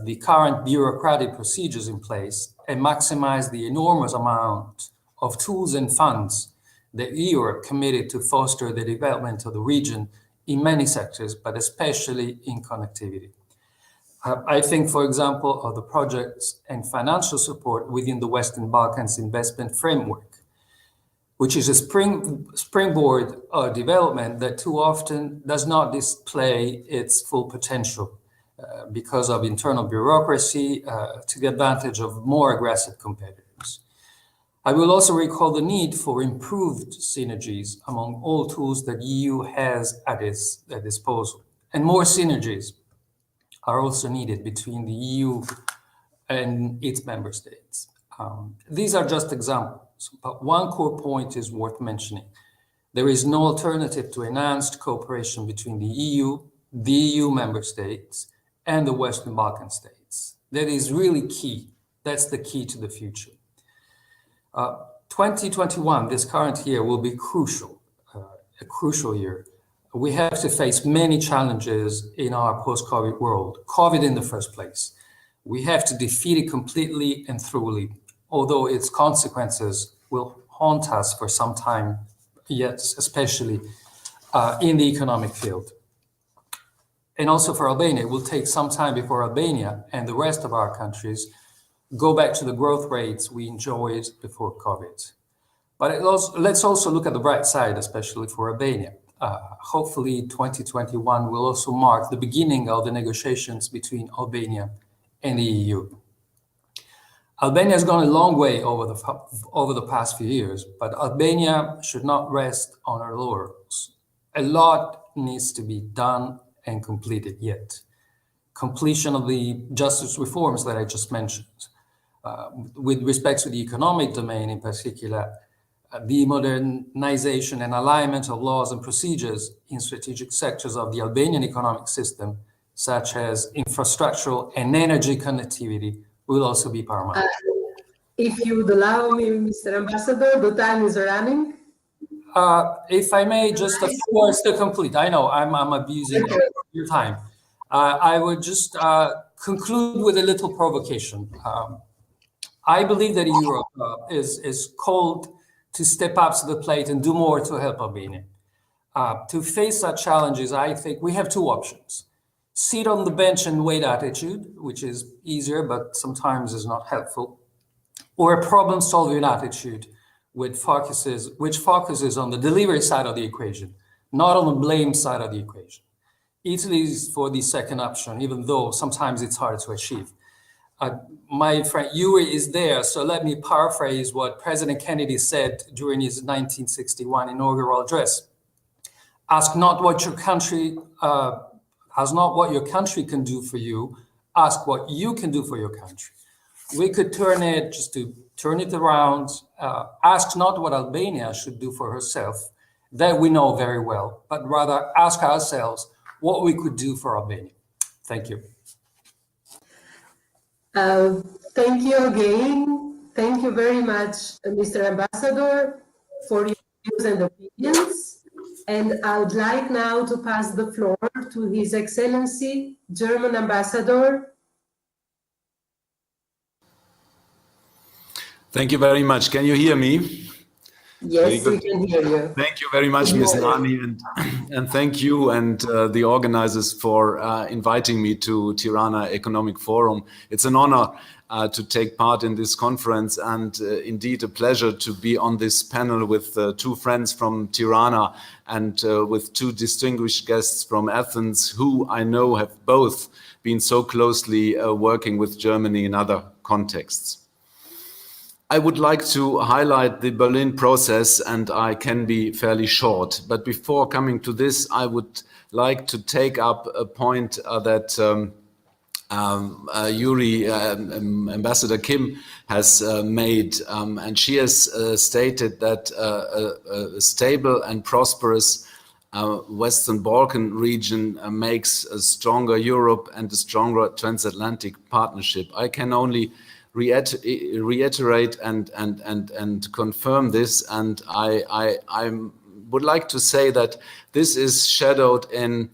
the current bureaucratic procedures in place and maximize the enormous amount of tools and funds that Europe committed to foster the development of the region in many sectors, but especially in connectivity. I think, for example, of the projects and financial support within the Western Balkans investment framework, which is a springboard development that too often does not display its full potential because of internal bureaucracy to the advantage of more aggressive competitors. I will also recall the need for improved synergies among all tools that the EU has at its disposal. And more synergies are also needed between the EU and its member states. These are just examples, but one core point is worth mentioning. There is no alternative to enhanced cooperation between the EU member states, and the Western Balkan states. That is really key. That's the key to the future. 2021, this current year, will be crucial, a crucial year. We have to face many challenges in our post-COVID world. COVID in the first place. We have to defeat it completely and thoroughly, although its consequences will haunt us for some time, yet especially in the economic field. And also for Albania, it will take some time before Albania and the rest of our countries go back to the growth rates we enjoyed before COVID. But let's also look at the bright side, especially for Albania. Hopefully 2021 will also mark the beginning of the negotiations between Albania and the EU. Albania has gone a long way over the past few years, but Albania should not rest on her laurels. A lot needs to be done and completed yet. Completion of the justice reforms that I just mentioned. With respect to the economic domain in particular, the modernization and alignment of laws and procedures in strategic sectors of the Albanian economic system, such as infrastructural and energy connectivity, will also be paramount. If you would allow me, Mr. Ambassador, the time is running. If I may, just a few words to complete. I know I'm abusing your time. I would just conclude with a little provocation. I believe that Europe is called to step up to the plate and do more to help Albania. To face such challenges, I think we have two options. Sit on the bench and wait attitude, which is easier, but sometimes is not helpful, or a problem-solving attitude which focuses on the delivery side of the equation, not on the blame side of the equation. Italy is for the second option, even though sometimes it's hard to achieve. My friend Yuri is there, so let me paraphrase what President Kennedy said during his 1961 inaugural address. Ask not what your country can do for you, ask what you can do for your country. We could turn it around, ask not what Albania should do for herself, that we know very well, but rather ask ourselves what we could do for Albania. Thank you. Thank you again. Thank you very much, Mr. Ambassador, for your views and opinions. And I would like now to pass the floor to His Excellency, German Ambassador. Thank you very much. Can you hear me? Yes, we can hear you. Thank you very much, Ms. Nani, and thank you and the organizers for inviting me to Tirana Economic Forum. It's an honor to take part in this conference and indeed a pleasure to be on this panel with two friends from Tirana and with two distinguished guests from Athens who I know have both been so closely working with Germany in other contexts. I would like to highlight the Berlin process, and I can be fairly short. But before coming to this, I would like to take up a point that Ambassador Kim has made, and she has stated that a stable and prosperous Western Balkan region makes a stronger Europe and a stronger transatlantic partnership. I can only reiterate and confirm this, and I would like to say that this is shadowed in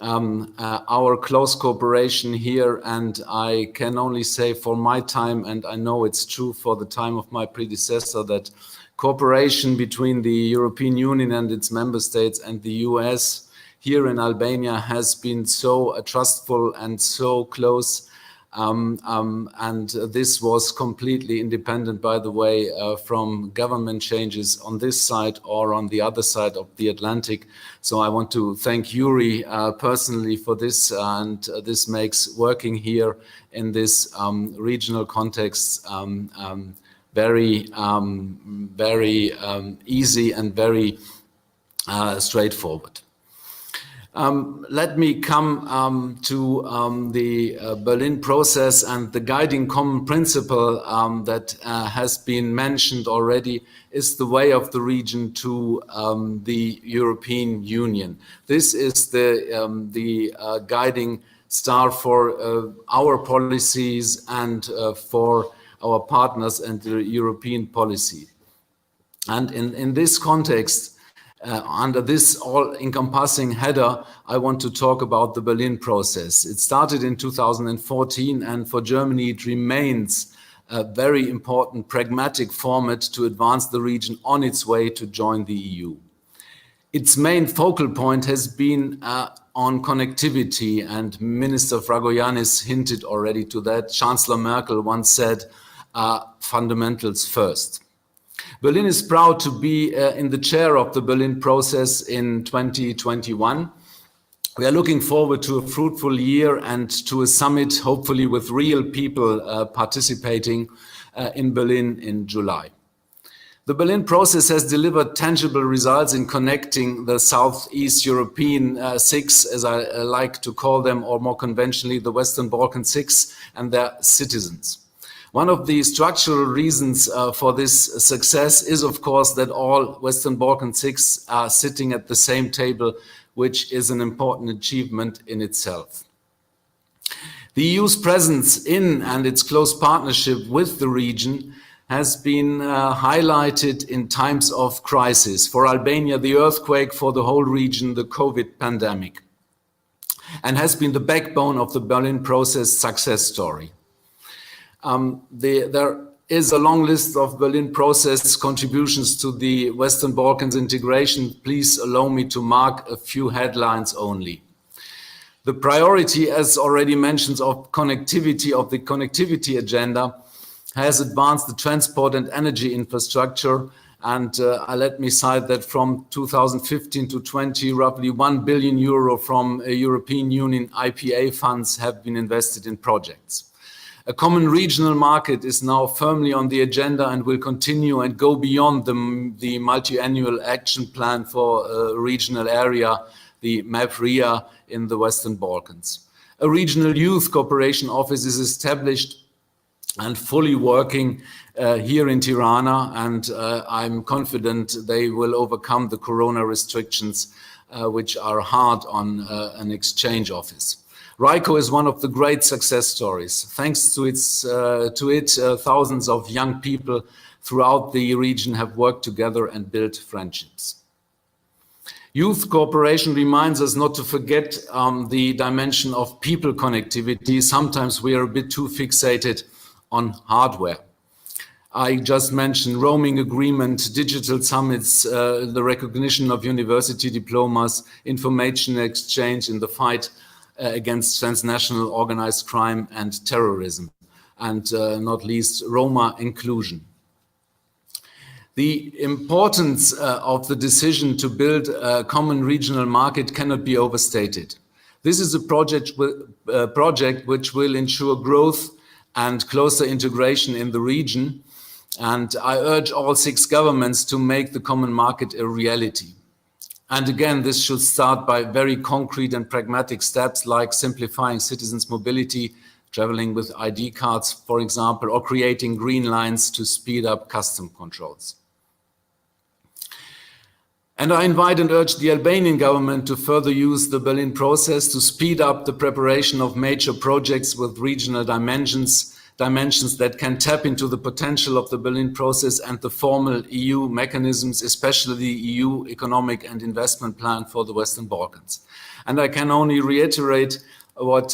our close cooperation here, and I can only say for my time, and I know it's true for the time of my predecessor, that cooperation between the European Union and its member states and the US here in Albania has been so trustful and so close. And this was completely independent, by the way, from government changes on this side or on the other side of the Atlantic. So I want to thank Yuri personally for this, and this makes working here in this regional context very easy and very straightforward. Let me come to the Berlin process, and the guiding common principle that has been mentioned already is the way of the region to the European Union. This is the guiding star for our policies and for our partners and the European policy. And in this context, under this all-encompassing header, I want to talk about the Berlin process. It started in 2014, and for Germany it remains a very important pragmatic format to advance the region on its way to join the EU. Its main focal point has been on connectivity, and Minister Dragoyanis hinted already to that. Chancellor Merkel once said, fundamentals first. Berlin is proud to be in the chair of the Berlin process in 2021. We are looking forward to a fruitful year and to a summit, hopefully with real people participating in Berlin in July. The Berlin process has delivered tangible results in connecting the Southeast European six, as I like to call them, or more conventionally, the Western Balkan six and their citizens. One of the structural reasons for this success is, of course, that all Western Balkan six are sitting at the same table, which is an important achievement in itself. The EU's presence in and its close partnership with the region has been highlighted in times of crisis. For Albania, the earthquake; for the whole region, the COVID pandemic, and has been the backbone of the Berlin process success story. There is a long list of Berlin process contributions to the Western Balkans integration. Please allow me to mark a few headlines only. The priority, as already mentioned, of the connectivity agenda has advanced the transport and energy infrastructure, and let me cite that from 2015 to 20, roughly €1 billion from European Union IPA funds have been invested in projects. A common regional market is now firmly on the agenda and will continue and go beyond the multi-annual action plan for a regional area, the MAPRIA in the Western Balkans. A regional youth cooperation office is established and fully working here in Tirana, and I'm confident they will overcome the corona restrictions which are hard on an exchange office. RICO is one of the great success stories. Thanks to it, thousands of young people throughout the region have worked together and built friendships. Youth cooperation reminds us not to forget the dimension of people connectivity. Sometimes we are a bit too fixated on hardware. I just mentioned roaming agreement, digital summits, the recognition of university diplomas, information exchange in the fight against transnational organized crime and terrorism, and not least Roma inclusion. The importance of the decision to build a common regional market cannot be overstated. This is a project which will ensure growth and closer integration in the region, and I urge all 6 governments to make the common market a reality. And again, this should start by very concrete and pragmatic steps like simplifying citizens' mobility, traveling with ID cards, for example, or creating green lines to speed up custom controls. And I invite and urge the Albanian government to further use the Berlin process to speed up the preparation of major projects with regional dimensions that can tap into the potential of the Berlin process and the formal EU mechanisms, especially the EU Economic and Investment Plan for the Western Balkans. And I can only reiterate what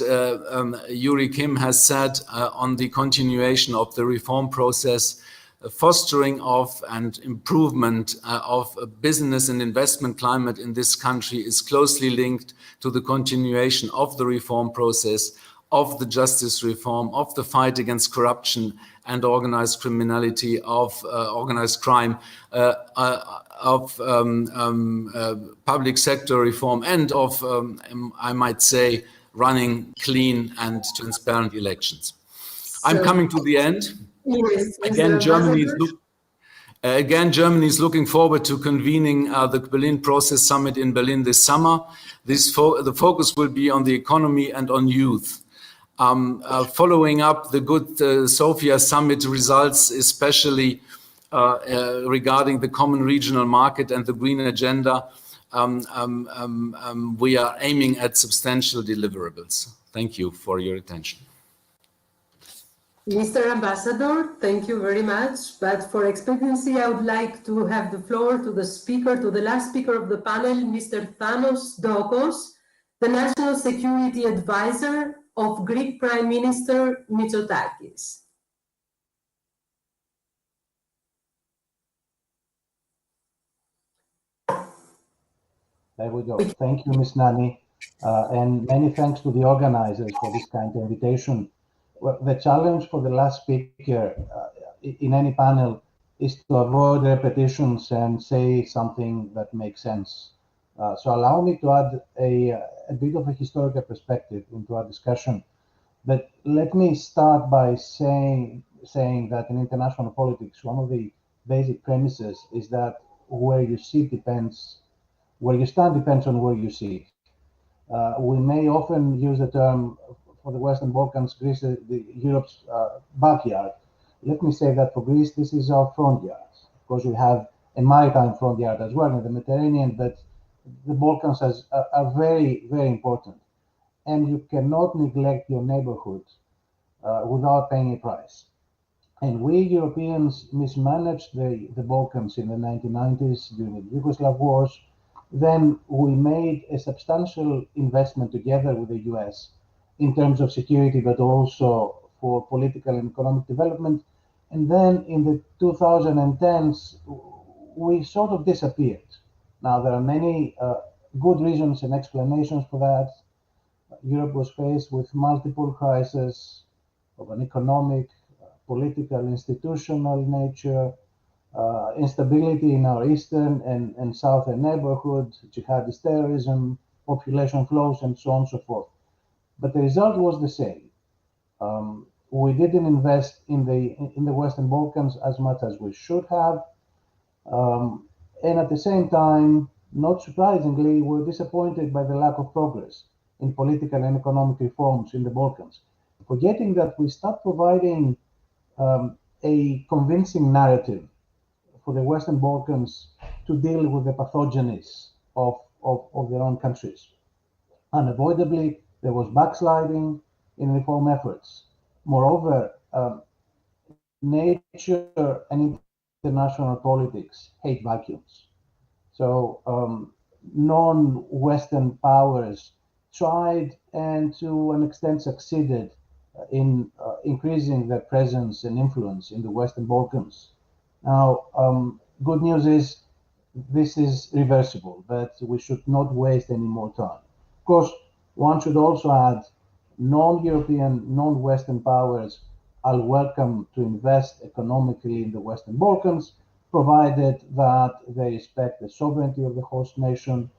Yuri Kim has said on the continuation of the reform process. Fostering of and improvement of a business and investment climate in this country is closely linked to the continuation of the reform process, of the justice reform, of the fight against corruption and organized criminality, of organized crime, of public sector reform, and of, I might say, running clean and transparent elections. I'm coming to the end. Yes, Again, Germany is looking forward to convening the Berlin Process Summit in Berlin this summer. The focus will be on the economy and on youth. Following up the good Sofia summit results, especially regarding the common regional market and the green agenda, we are aiming at substantial deliverables. Thank you for your attention. Mr. Ambassador, thank you very much. But for expediency, I would like to have the floor to the speaker, to the last speaker of the panel, Mr. Thanos Dokos, the National Security Advisor of Greek Prime Minister Mitsotakis. There we go. Thank you, Ms. Nani, and many thanks to the organizers for this kind of invitation. Well, the challenge for the last speaker in any panel is to avoid repetitions and say something that makes sense. So allow me to add a bit of a historical perspective into our discussion. But let me start by saying that in international politics, one of the basic premises is that where you stand depends on where you sit. We may often use the term for the Western Balkans, Greece, Europe's backyard. Let me say that for Greece, this is our front yard. Of course, we have a maritime front yard as well in the Mediterranean, but the Balkans are very, very important. And you cannot neglect your neighborhood without paying a price. And we Europeans mismanaged the Balkans in the 1990s during the Yugoslav wars. Then we made a substantial investment together with the US in terms of security, but also for political and economic development. And then in the 2010s, we sort of disappeared. Now, there are many good reasons and explanations for that. Europe was faced with multiple crises of an economic, political, institutional nature, instability in our eastern and southern neighborhood, jihadist terrorism, population flows, and so on and so forth. But the result was the same. We didn't invest in the Western Balkans as much as we should have. And at the same time, not surprisingly, we're disappointed by the lack of progress in political and economic reforms in the Balkans, forgetting that we stopped providing a convincing narrative for the Western Balkans to deal with the pathogenies of their own countries. Unavoidably, there was backsliding in reform efforts. Moreover, nature and international politics hate vacuums. So non-Western powers tried and to an extent succeeded in increasing their presence and influence in the Western Balkans. Now, good news is this is reversible, but we should not waste any more time. Of course, one should also add non-European, non-Western powers are welcome to invest economically in the Western Balkans, provided that they respect the sovereignty of the host nation,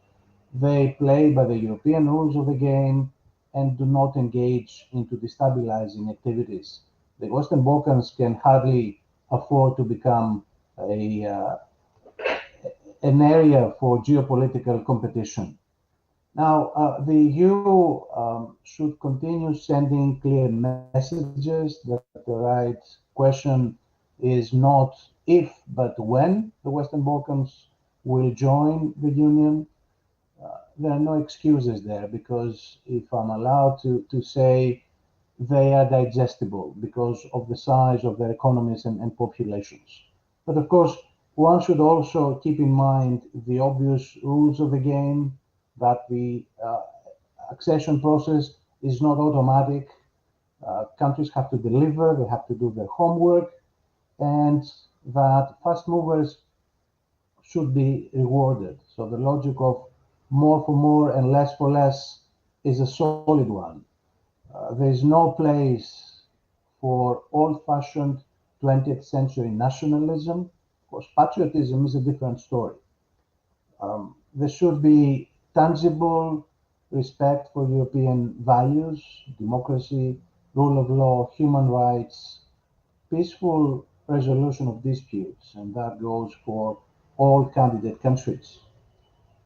they play by the European rules of the game, and do not engage into destabilizing activities. The Western Balkans can hardly afford to become an area for geopolitical competition. Now, the EU should continue sending clear messages that the right question is not if, but when the Western Balkans will join the Union. There are no excuses there, because if I'm allowed to say, they are digestible because of the size of their economies and populations. But of course, one should also keep in mind the obvious rules of the game, that the accession process is not automatic. Countries have to deliver, they have to do their homework, and that fast movers should be rewarded. So the logic of more for more and less for less is a solid one. There is no place for old-fashioned 20th century nationalism. Of course, patriotism is a different story. There should be tangible respect for European values, democracy, rule of law, human rights, peaceful resolution of disputes, and that goes for all candidate countries.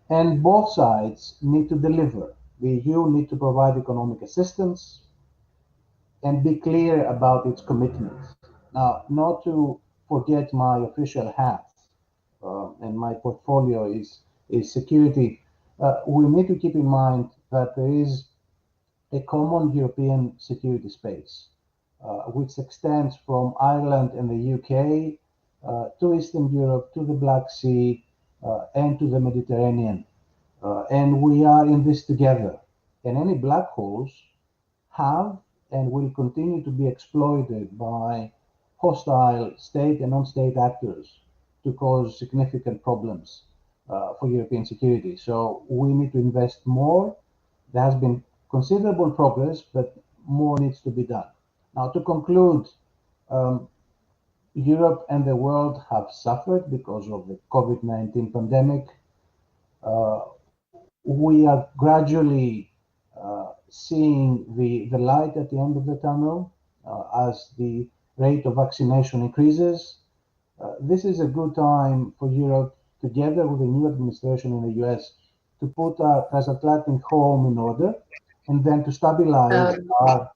And both sides need to deliver. The EU needs to provide economic assistance and be clear about its commitments. Now, not to forget my official hat, and my portfolio is security. We need to keep in mind that there is a common European security space, which extends from Ireland and the UK to Eastern Europe, to the Black Sea, and to the Mediterranean. And we are in this together. And any black holes have and will continue to be exploited by hostile state and non-state actors to cause significant problems for European security. So we need to invest more. There has been considerable progress, but more needs to be done. Now, to conclude, Europe and the world have suffered because of the COVID-19 pandemic. We are gradually seeing the light at the end of the tunnel as the rate of vaccination increases. This is a good time for Europe, together with the new administration in the US, to put our transatlantic home in order, and then to stabilize our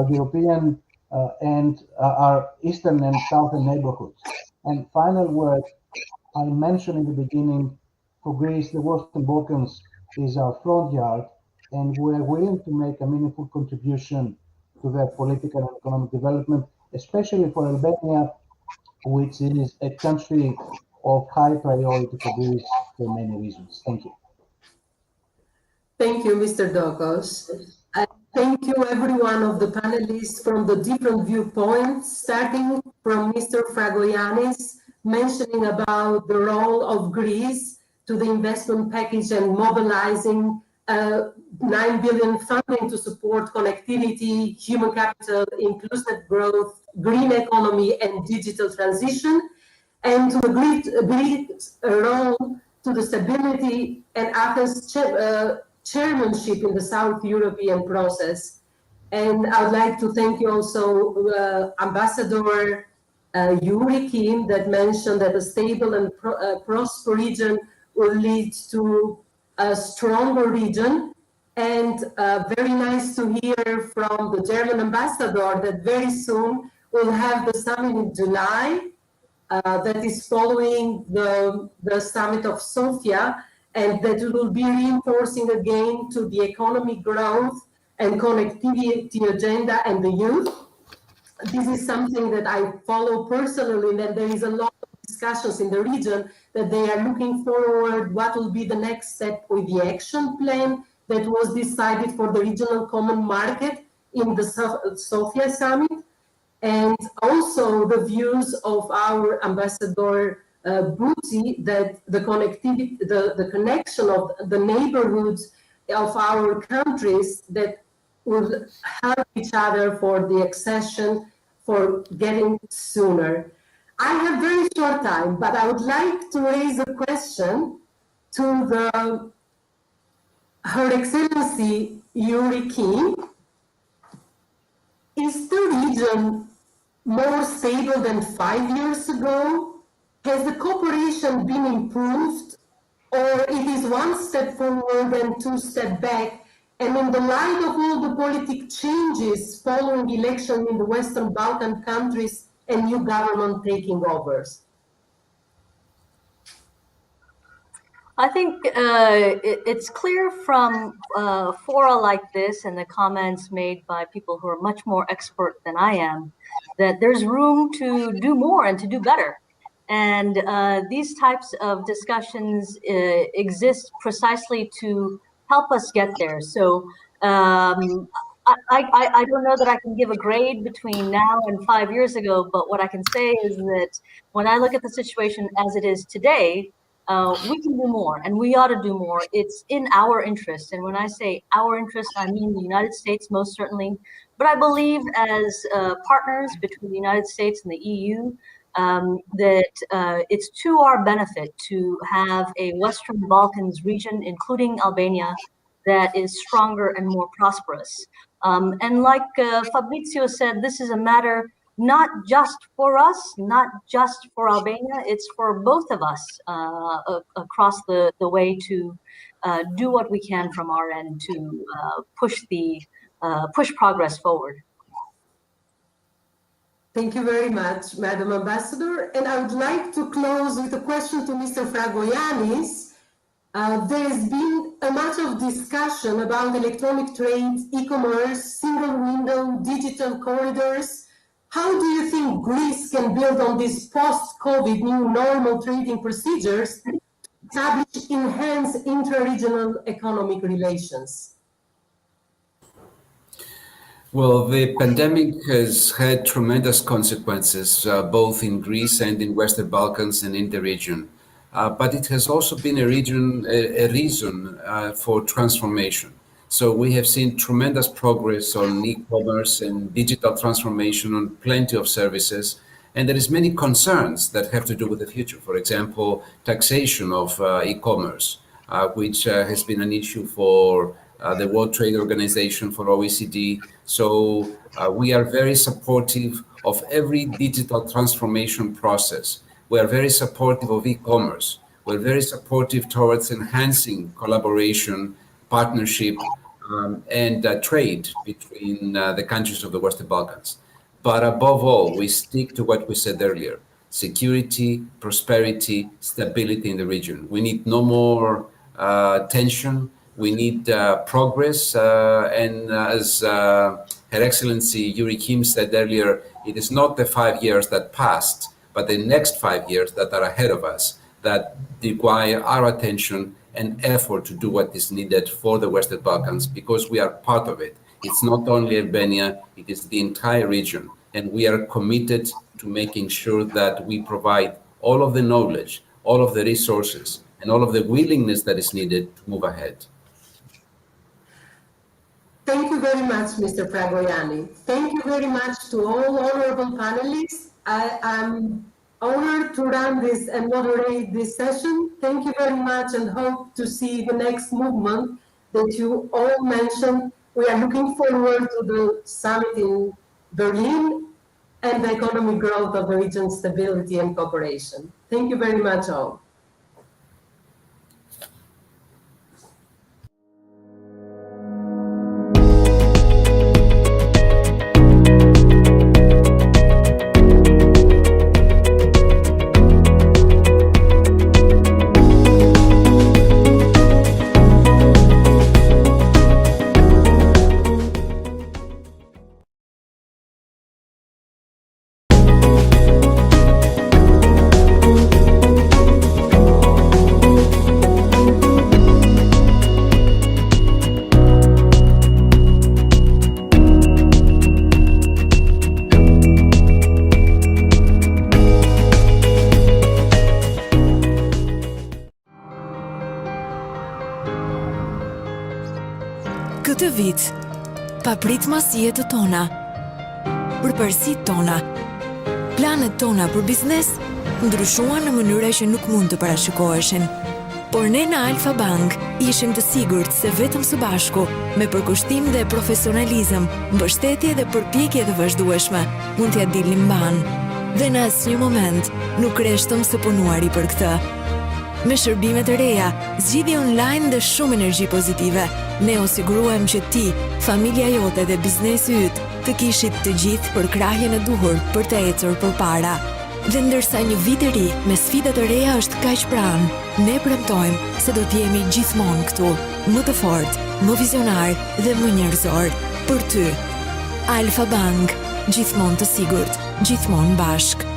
European and our Eastern and Southern neighborhoods. And final word, I mentioned in the beginning, for Greece, the Western Balkans is our front yard, and we're willing to make a meaningful contribution to their political and economic development, especially for Albania, which is a country of high priority for Greece for many reasons. Thank you. Thank you, Mr. Dokos. Thank you, every one of the panelists from the different viewpoints, starting from Mr. Fragogiannis, mentioning about the role of Greece to the investment package and mobilizing 9 billion funding to support connectivity, human capital, inclusive growth, green economy, and digital transition, and to the Greek role to the stability and Athens chairmanship in the South European process. And I would like to thank you also, Ambassador Yuri Kim, that mentioned that a stable and prosperous region will lead to a stronger region. And very nice to hear from the German ambassador that very soon we'll have the summit in July that is following the summit of Sofia, and that will be reinforcing again to the economic growth and connectivity agenda and the youth. This is something that I follow personally, and there is a lot of discussions in the region that they are looking forward what will be the next step with the action plan that was decided for the regional common market in the Sofia summit, and also the views of our ambassador Booty that the connectivity, the connection of the neighborhoods of our countries that will help each other for the accession, for getting sooner. I have very short time, but I would like to raise a question to Her Excellency Yuri King. Is the region more stable than 5 years ago? Has the cooperation been improved, or it is one step forward and 2 steps back? And in the light of all the political changes following election in the Western Balkan countries and new government taking over? I think it's clear from fora like this and the comments made by people who are much more expert than I am that there's room to do more and to do better. And these types of discussions exist precisely to help us get there. So I don't know that I can give a grade between now and 5 years ago, but what I can say is that when I look at the situation as it is today, we can do more, and we ought to do more. It's in our interest. And when I say our interest, I mean the United States most certainly. But I believe as partners between the United States and the EU, that it's to our benefit to have a Western Balkans region, including Albania, that is stronger and more prosperous. And like Fabrizio said, this is a matter not just for us, not just for Albania, it's for both of us across the way to do what we can from our end to push progress forward. Thank you very much, Madam Ambassador. And I would like to close with a question to Mr. Fragoyanis. There has been a much of discussion about electronic trade, e-commerce, single window, digital corridors. How do you think Greece can build on these post-COVID new normal trading procedures to establish enhanced intra-regional economic relations? Well, the pandemic has had tremendous consequences, both in Greece and in Western Balkans and in the region. But it has also been a reason for transformation. So we have seen tremendous progress on e-commerce and digital transformation on plenty of services. And there is many concerns that have to do with the future. For example, taxation of e-commerce, which has been an issue for the World Trade Organization, for OECD. So we are very supportive of every digital transformation process. We are very supportive of e-commerce. We're very supportive towards enhancing collaboration, partnership, and trade between the countries of the Western Balkans. But above all, we stick to what we said earlier: security, prosperity, stability in the region. We need no more tension. We need progress. And as Her Excellency Yuri Kim said earlier, it is not the 5 years that passed, but the next 5 years that are ahead of us that require our attention and effort to do what is needed for the Western Balkans, because we are part of it. It's not only Albania, it is the entire region. And we are committed to making sure that we provide all of the knowledge, all of the resources, and all of the willingness that is needed to move ahead. Thank you very much, Mr. Fragoyani. Thank you very much to all honorable panelists. I'm honored to run this and moderate this session. Thank you very much, and hope to see the next movement that you all mentioned. We are looking forward to the summit in Berlin and the economic growth of the region's stability and cooperation. Thank you very much all. Këtë vit, papritmasijet tona, përparësitë tona, planet tona për biznes ndryshuan në mënyra që nuk mund të parashikoheshin. Por ne në Alfa Bank ishim të sigurt se vetëm së bashku, me përkushtim dhe profesionalizëm, mbështetje dhe përpjekje të vazhdueshme, mund t'ja dilnim mban. Dhe në asnjë moment nuk reshtëm së punuari për këtë. Me shërbimet e reja, zgjidhje online dhe shumë energji pozitive, ne osiguruam që ti, familja jote dhe biznesi yt të kishit të gjithë për krahjen e duhur për të ecur përpara. Dhe ndërsa një vit i ri me sfida të reja është kaq pranë, ne premtojmë se do të jemi gjithmonë këtu, më të fortë, më vizionar dhe më njerëzor. Për ty, Alfa Bank, gjithmonë të sigurt, gjithmonë bashk.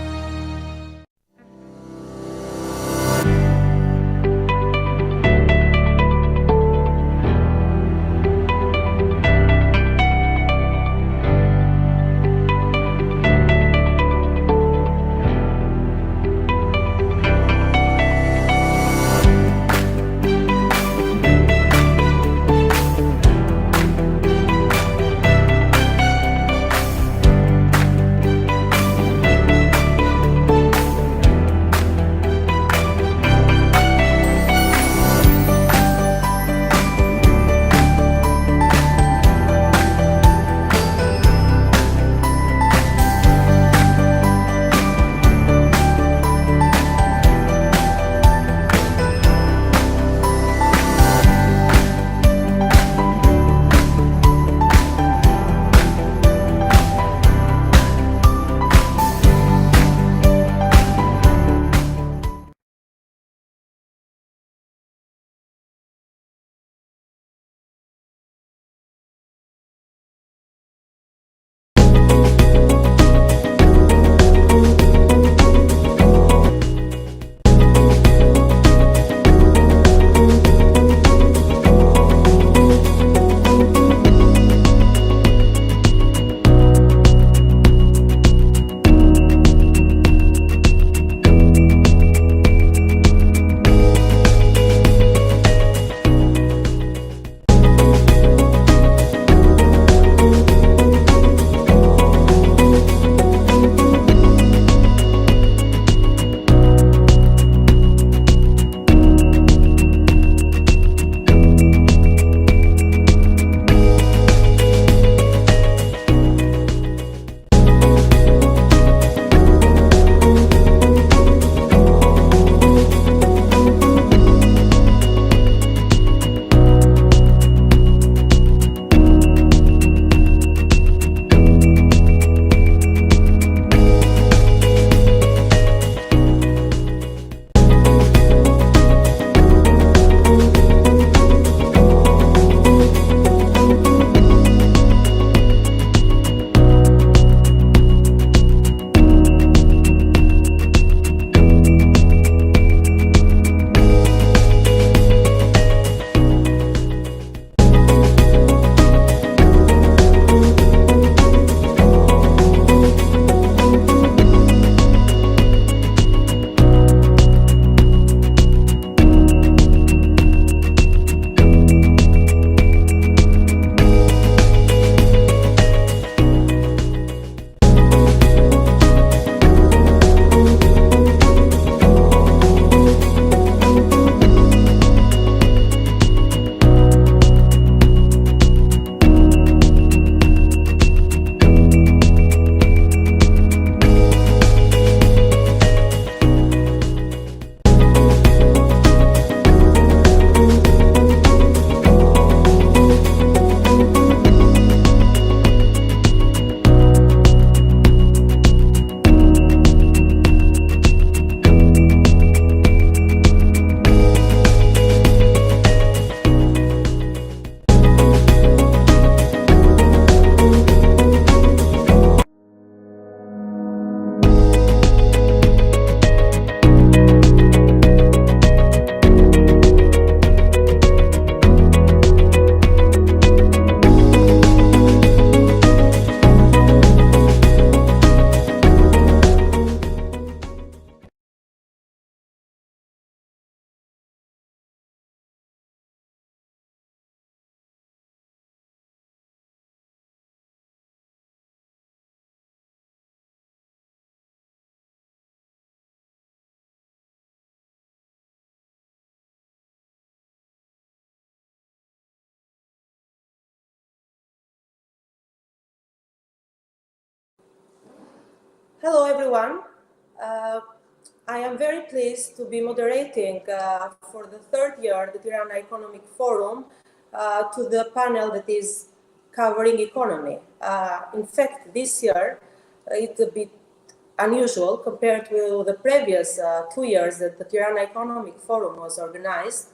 Hello, everyone. I am very pleased to be moderating for the third year the Tirana Economic Forum to the panel that is covering economy. In fact, this year it's a bit unusual compared to the previous 2 years that the Tirana Economic Forum was organized.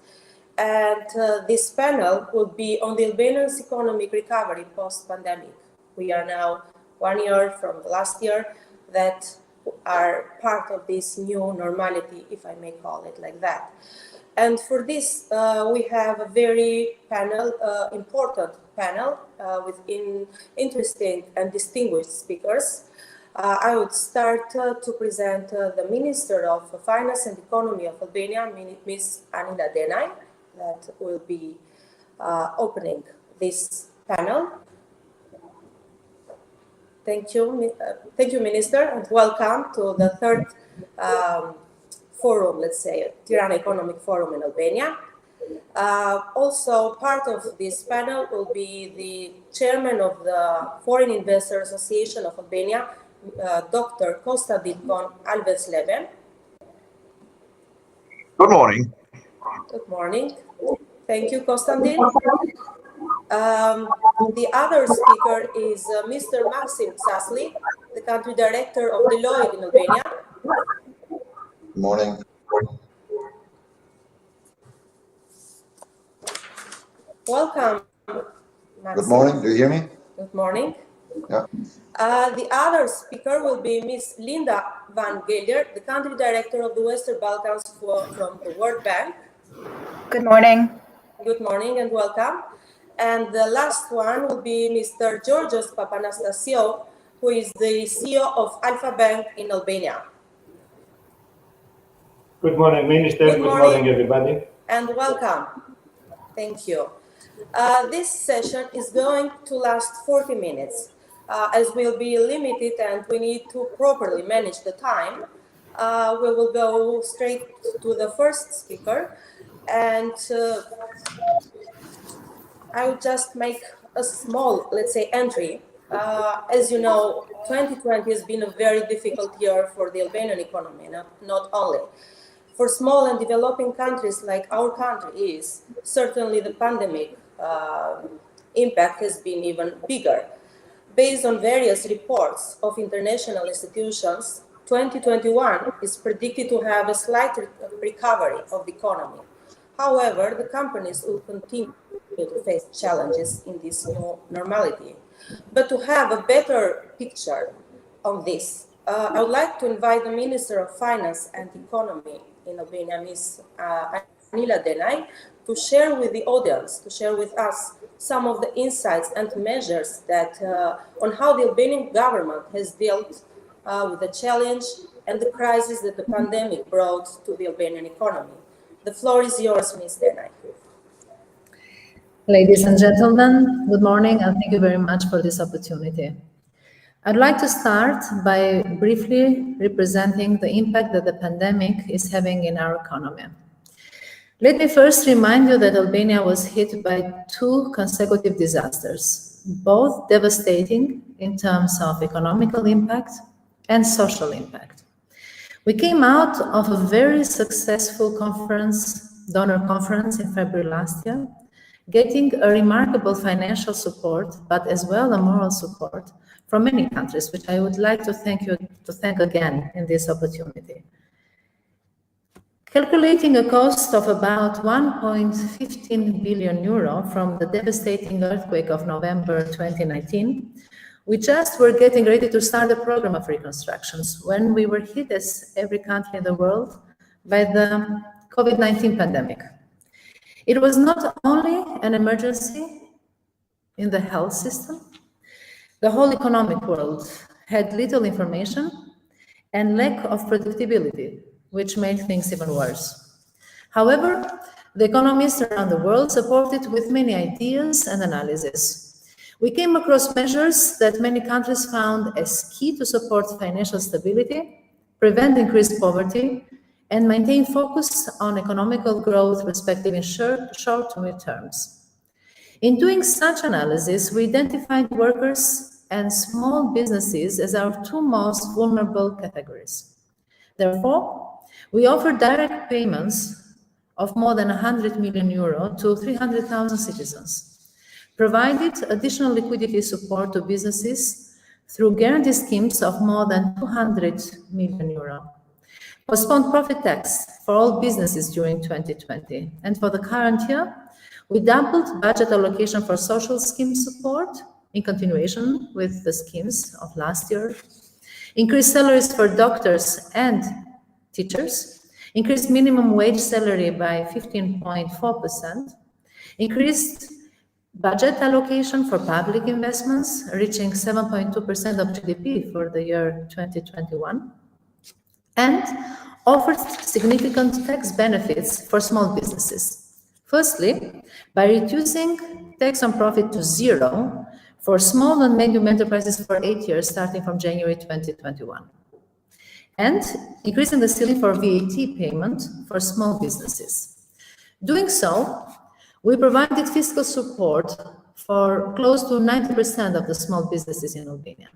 And this panel will be on the Albanian's economic recovery post-pandemic. We are now 1 year from the last year that are part of this new normality, if I may call it like that. And for this, we have a very important panel with interesting and distinguished speakers. I would start to present the Minister of Finance and Economy of Albania, Ms. Anila Denaj, that will be opening this panel. Thank you, Minister, and welcome to the third forum, let's say, Tirana Economic Forum in Albania. Also, part of this panel will be the chairman of the Foreign Investor Association of Albania, Dr. Kostadin Alves Leben. Good morning. Good morning. Thank you, Konstantin. The other speaker is Mr. Maxim Sasli, the country director of Deloitte in Albania. Good morning. Welcome, Maxim. Good morning. Do you hear me? Good morning. Yeah. The other speaker will be Ms. Linda van Gelder, the country director of the Western Balkans from the World Bank. Good morning. Good morning and welcome. And the last one will be Mr. Georgios Papanastasiou, who is the CEO of Alpha Bank in Albania. Good morning, Minister. Good morning, everybody. And welcome. Thank you. This session is going to last 40 minutes. As we'll be limited and we need to properly manage the time, we will go straight to the first speaker. And I will just make a small, let's say, entry. As you know, 2020 has been a very difficult year for the Albanian economy, not only. For small and developing countries like our country is, certainly the pandemic impact has been even bigger. Based on various reports of international institutions, 2021 is predicted to have a slight recovery of the economy. However, the companies will continue to face challenges in this new normality. But to have a better picture on this, I would like to invite the Minister of Finance and Economy in Albania, Ms. Anila Denaj, to share with the audience, to share with us some of the insights and measures that on how the Albanian government has dealt with the challenge and the crisis that the pandemic brought to the Albanian economy. The floor is yours, Ms. Denaj. Ladies and gentlemen, good morning and thank you very much for this opportunity. I'd like to start by briefly representing the impact that the pandemic is having in our economy. Let me first remind you that Albania was hit by 2 consecutive disasters, both devastating in terms of economical impact and social impact. We came out of a very successful donor conference in February last year, getting a remarkable financial support, but as well a moral support from many countries, which I would like to thank again in this opportunity. Calculating a cost of about 1.15 billion euro from the devastating earthquake of November 2019, we just were getting ready to start a program of reconstructions when we were hit, as every country in the world, by the COVID-19 pandemic. It was not only an emergency in the health system, the whole economic world had little information and lack of predictability, which made things even worse. However, the economists around the world supported with many ideas and analyses. We came across measures that many countries found as key to support financial stability, prevent increased poverty, and maintain focus on economical growth, respectively in short to mid terms. In doing such analysis, we identified workers and small businesses as our two most vulnerable categories. Therefore, we offer direct payments of more than 100 million euro to 300,000 citizens, provided additional liquidity support to businesses through guarantee schemes of more than 200 million euro, postponed profit tax for all businesses during 2020, and for the current year, we doubled budget allocation for social scheme support in continuation with the schemes of last year, increased salaries for doctors and teachers, increased minimum wage salary by 15.4%, increased budget allocation for public investments, reaching 7.2% of GDP for the year 2021, and offered significant tax benefits for small businesses. Firstly, by reducing tax on profit to zero for small and medium enterprises for 8 years, starting from January 2021, and increasing the ceiling for VAT payment for small businesses. Doing so, we provided fiscal support for close to 90% of the small businesses in Albania.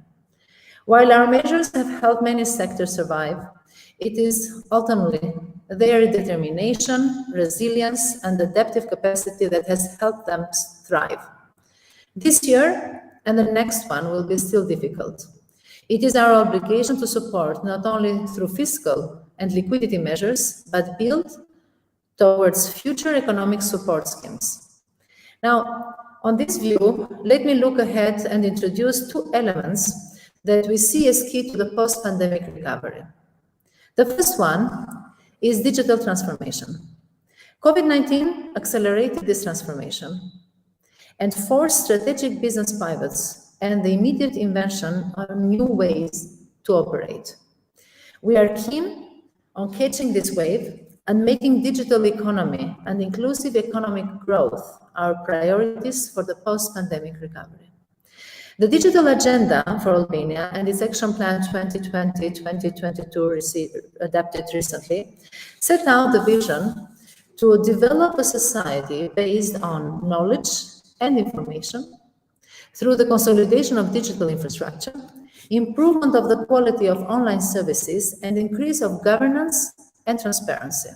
While our measures have helped many sectors survive, it is ultimately their determination, resilience, and adaptive capacity that has helped them thrive. This year and the next one will be still difficult. It is our obligation to support not only through fiscal and liquidity measures, but build towards future economic support schemes. Now, on this view, let me look ahead and introduce two elements that we see as key to the post-pandemic recovery. The first one is digital transformation. COVID-19 accelerated this transformation and forced strategic business pivots and the immediate invention of new ways to operate. We are keen on catching this wave and making digital economy and inclusive economic growth our priorities for the post-pandemic recovery. The digital agenda for Albania and its action plan 2020-2022 adapted recently set out the vision to develop a society based on knowledge and information through the consolidation of digital infrastructure, improvement of the quality of online services, and increase of governance and transparency.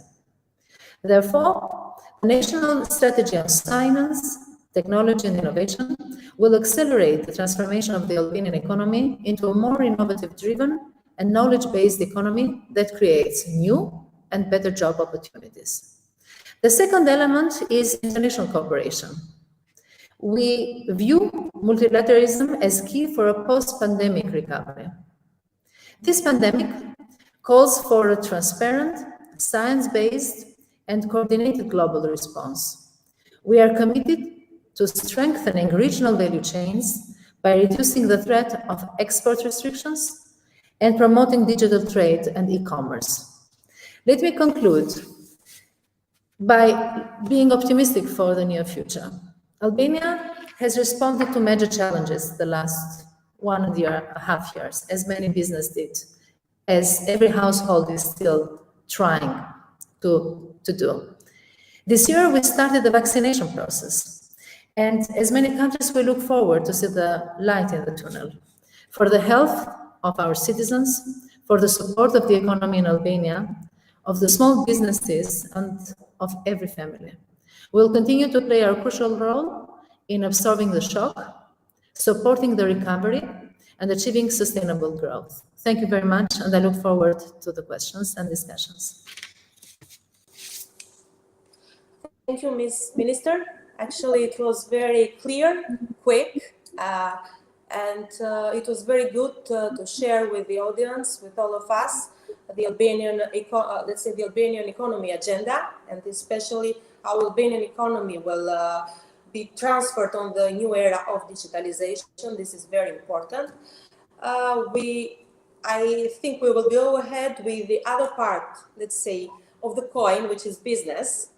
Therefore, the National Strategy on Science, Technology and Innovation will accelerate the transformation of the Albanian economy into a more innovative-driven and knowledge-based economy that creates new and better job opportunities. The second element is international cooperation. We view multilateralism as key for a post-pandemic recovery. This pandemic calls for a transparent, science-based, and coordinated global response. We are committed to strengthening regional value chains by reducing the threat of export restrictions and promoting digital trade and e-commerce. Let me conclude by being optimistic for the near future. Albania has responded to major challenges the last 1.5 years, as many businesses did, as every household is still trying to do. This year, we started the vaccination process. And as many countries, we look forward to see the light in the tunnel for the health of our citizens, for the support of the economy in Albania, of the small businesses, and of every family. We'll continue to play our crucial role in absorbing the shock, supporting the recovery, and achieving sustainable growth. Thank you very much, and I look forward to the questions and discussions. Thank you, Ms. Minister. Actually, it was very clear, quick, and it was very good to share with the audience, with all of us, the Albanian, let's say, the Albanian economy agenda, and especially how Albanian economy will be transferred on the new era of digitalization. This is very important. I think we will go ahead with the other part, let's say, of the coin, which is business,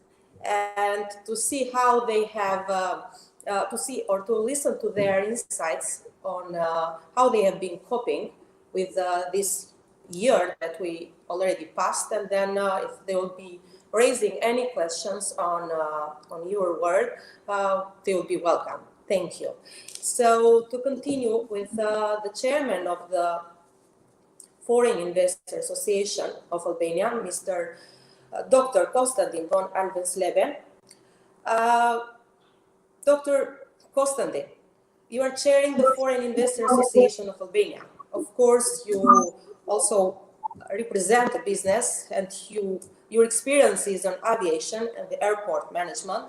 and to see how they have, to see or to listen to their insights on how they have been coping with this year that we already passed, and then if they will be raising any questions on your work, they will be welcome. Thank you. So to continue with the chairman of the Foreign Investor Association of Albania, Mr. Dr. Konstantin von Alvensleben. Dr. Konstantin, you are chairing the Foreign Investor Association of Albania. Of course, you also represent a business and your experiences on aviation and the airport management.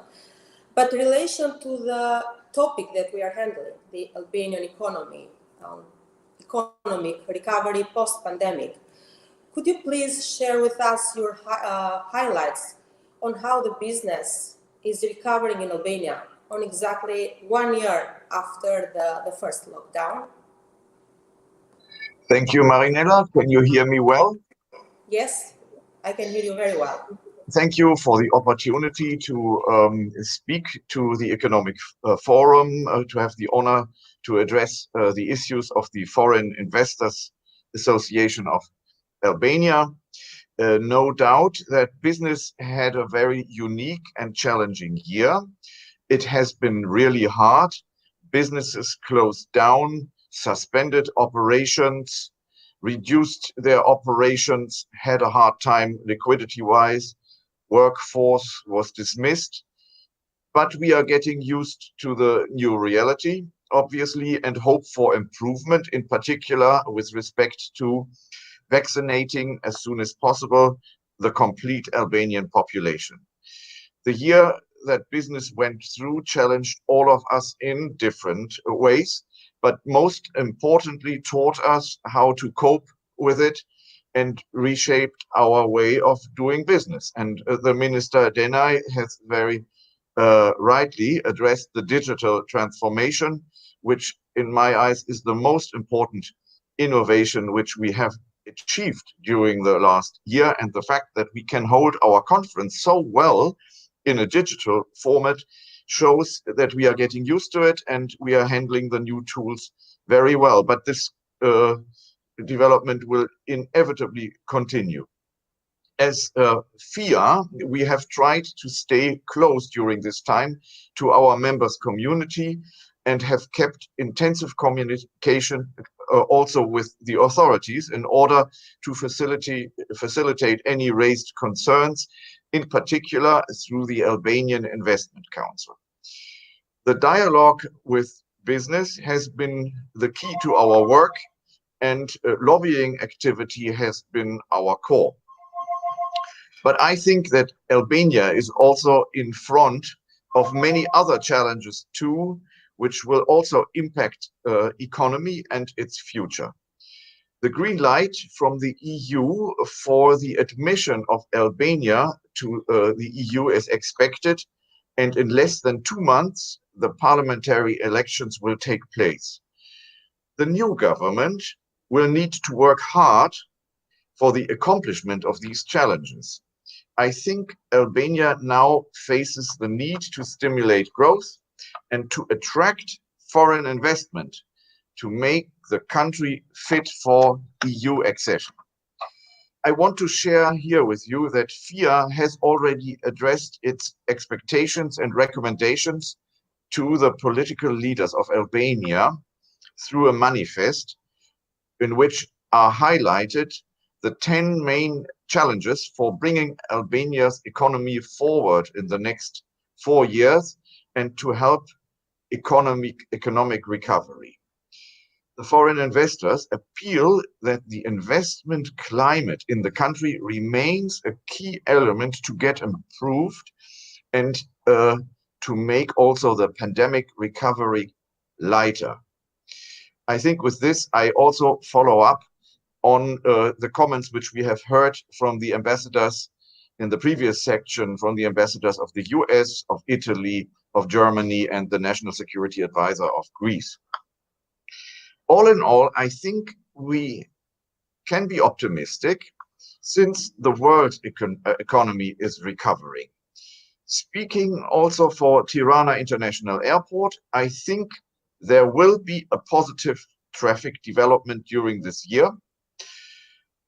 But in relation to the topic that we are handling, the Albanian economy, economic recovery post-pandemic, could you please share with us your highlights on how the business is recovering in Albania on exactly 1 year after the first lockdown? Thank you, Marinella. Can you hear me well? Yes, I can hear you very well. Thank you for the opportunity to speak to the Economic Forum, to have the honor to address the issues of the Foreign Investors Association of Albania. No doubt that business had a very unique and challenging year. It has been really hard. Businesses closed down, suspended operations, reduced their operations, had a hard time liquidity-wise. Workforce was dismissed. But we are getting used to the new reality, obviously, and hope for improvement, in particular with respect to vaccinating as soon as possible the complete Albanian population. The year that business went through challenged all of us in different ways, but most importantly taught us how to cope with it and reshaped our way of doing business. And the Minister Denai has very rightly addressed the digital transformation, which in my eyes is the most important innovation which we have achieved during the last year. And the fact that we can hold our conference so well in a digital format shows that we are getting used to it and we are handling the new tools very well. But this development will inevitably continue. As FIA, we have tried to stay close during this time to our members' community and have kept intensive communication also with the authorities in order to facilitate any raised concerns, in particular through the Albanian Investment Council. The dialogue with business has been the key to our work, and lobbying activity has been our core. But I think that Albania is also in front of many other challenges too, which will also impact economy and its future. The green light from the EU for the admission of Albania to the EU is expected, and in less than 2 months, the parliamentary elections will take place. The new government will need to work hard for the accomplishment of these challenges. I think Albania now faces the need to stimulate growth and to attract foreign investment to make the country fit for EU accession. I want to share here with you that FIA has already addressed its expectations and recommendations to the political leaders of Albania through a manifest in which are highlighted the 10 main challenges for bringing Albania's economy forward in the next 4 years and to help economic recovery. The foreign investors appeal that the investment climate in the country remains a key element to get improved and to make also the pandemic recovery lighter. I think with this, I also follow up on the comments which we have heard from the ambassadors in the previous section, from the ambassadors of the US, of Italy, of Germany, and the National Security Advisor of Greece. All in all, I think we can be optimistic since the world economy is recovering. Speaking also for Tirana International Airport, I think there will be a positive traffic development during this year.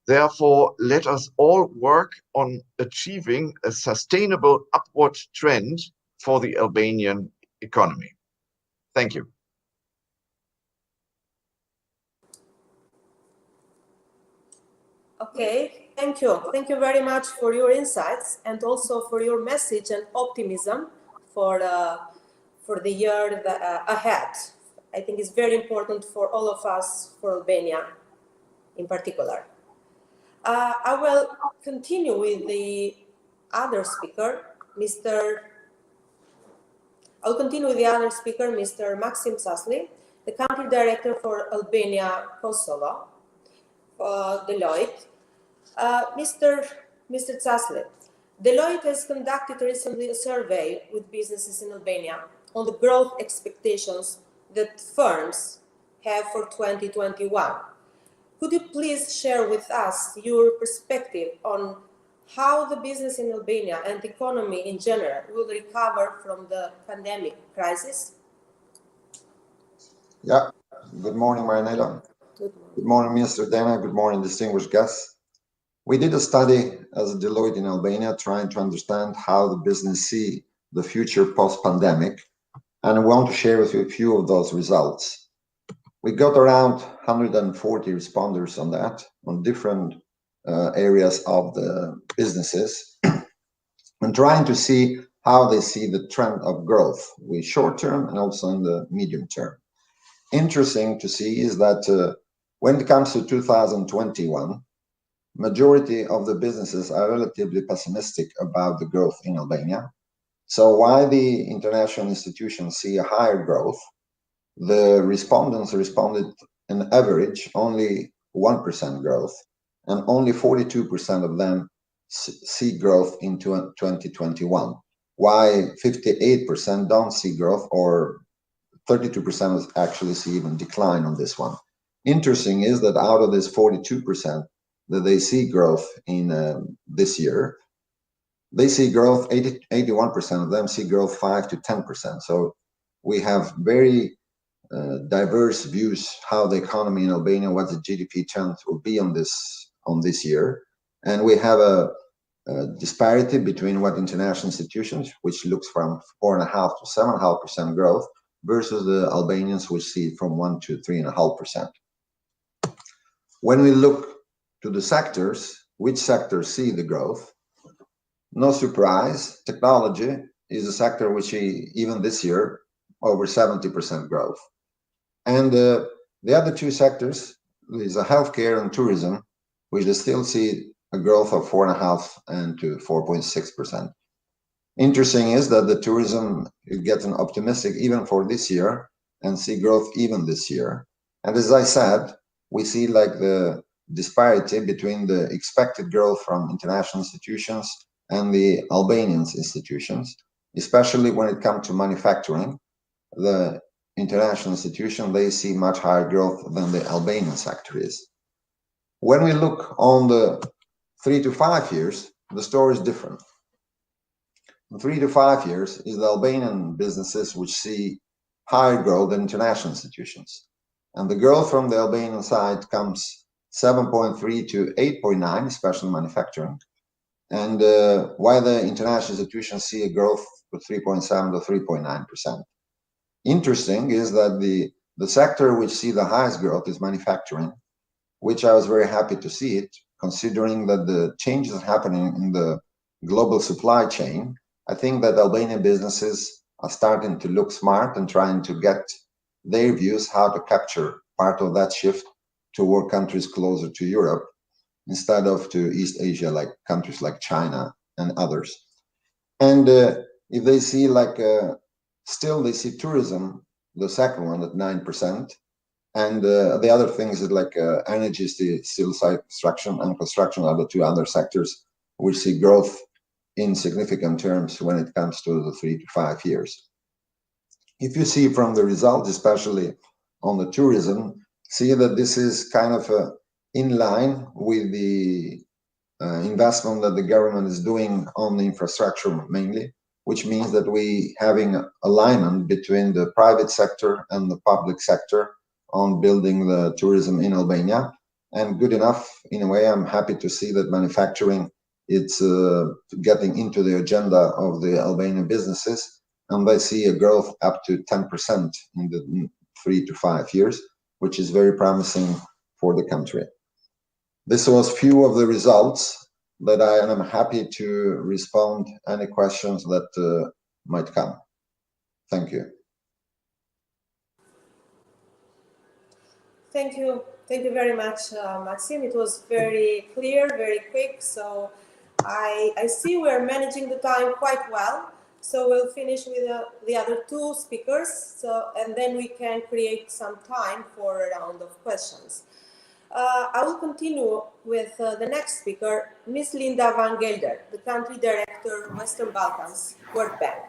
Therefore, let us all work on achieving a sustainable upward trend for the Albanian economy. Thank you. Okay, thank you. Thank you very much for your insights and also for your message and optimism for the year ahead. I think it's very important for all of us, for Albania in particular. I will continue with the other speaker, Mr. Maxim Sasli, the country director for Albania, Kosovo, Deloitte. Mr. Zasle, Deloitte has conducted recently a survey with businesses in Albania on the growth expectations that firms have for 2021. Could you please share with us your perspective on how the business in Albania and the economy in general will recover from the pandemic crisis? Yeah, good morning, Marianela. Good morning, Minister Dana. Good morning, distinguished guests. We did a study as a Deloitte in Albania trying to understand how the business see the future post-pandemic, and I want to share with you a few of those results. We got around 140 responders on that, on different areas of the businesses, and trying to see how they see the trend of growth with short term and also in the medium term. Interesting to see is that when it comes to 2021, majority of the businesses are relatively pessimistic about the growth in Albania. So while the international institutions see a higher growth, the respondents responded on average only 1% growth, and only 42% of them see growth in 2021, while 58% don't see growth, or 32% actually see even decline on this one. Interesting is that out of this 42% that they see growth in this year, they see growth, 81% of them see growth 5 to 10%. So we have very diverse views how the economy in Albania, what the GDP trend will be on this year. And we have a disparity between what international institutions, which looks from 4.5 to 7.5% growth, versus the Albanians, which see from 1 to 3.5%. When we look to the sectors, which sectors see the growth? No surprise, technology is a sector which even this year over 70% growth. And the other two sectors is healthcare and tourism, which they still see a growth of 4.5 and to 4.6%. Interesting is that the tourism is getting optimistic even for this year and see growth even this year. And as I said, we see like the disparity between the expected growth from international institutions and the Albanian institutions, especially when it comes to manufacturing. The international institution, they see much higher growth than the Albanian sector is. When we look on the 3 to 5 years, the story is different. In 3 to 5 years is the Albanian businesses which see higher growth than international institutions. And the growth from the Albanian side comes 7.3 to 8.9, especially manufacturing. And while the international institutions see a growth of 3.7 to 3.9%. Interesting is that the sector which see the highest growth is manufacturing, which I was very happy to see it, considering that the changes happening in the global supply chain. I think that Albanian businesses are starting to look smart and trying to get their views how to capture part of that shift toward countries closer to Europe instead of to East Asia, like countries like China and others. And if they see like still they see tourism, the second one at 9%, and the other things is like energy, steel site construction and construction are the two other sectors which see growth in significant terms when it comes to the 3 to 5 years. If you see from the results, especially on the tourism, see that this is kind of in line with the investment that the government is doing on the infrastructure mainly, which means that we having alignment between the private sector and the public sector on building the tourism in Albania. And good enough, in a way, I'm happy to see that manufacturing, it's getting into the agenda of the Albanian businesses. and they see a growth up to 10% in the 3 to 5 years, which is very promising for the country. This was few of the results that I am happy to respond any questions that might come. Thank you. Thank you very much, Maxim. It was very clear, very quick. So I see we're managing the time quite well. So we'll finish with the other two speakers. And then we can create some time for a round of questions. I will continue with the next speaker, Ms. Linda van Gelder, the Country Director, Western Balkans, World Bank.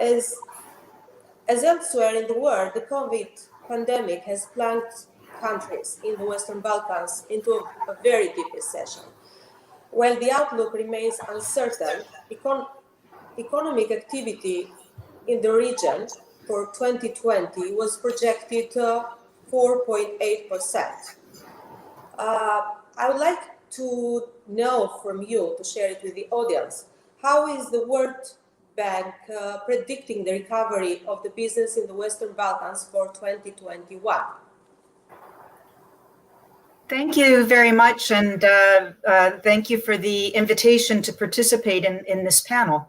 As elsewhere in the world, the COVID pandemic has plunged countries in the Western Balkans into a very deep recession. While the outlook remains uncertain, economic activity in the region for 2020 was projected 4.8%. I would like to know from you, to share it with the audience, how is the World Bank predicting the recovery of the business in the Western Balkans for 2021? Thank you very much, and thank you for the invitation to participate in this panel.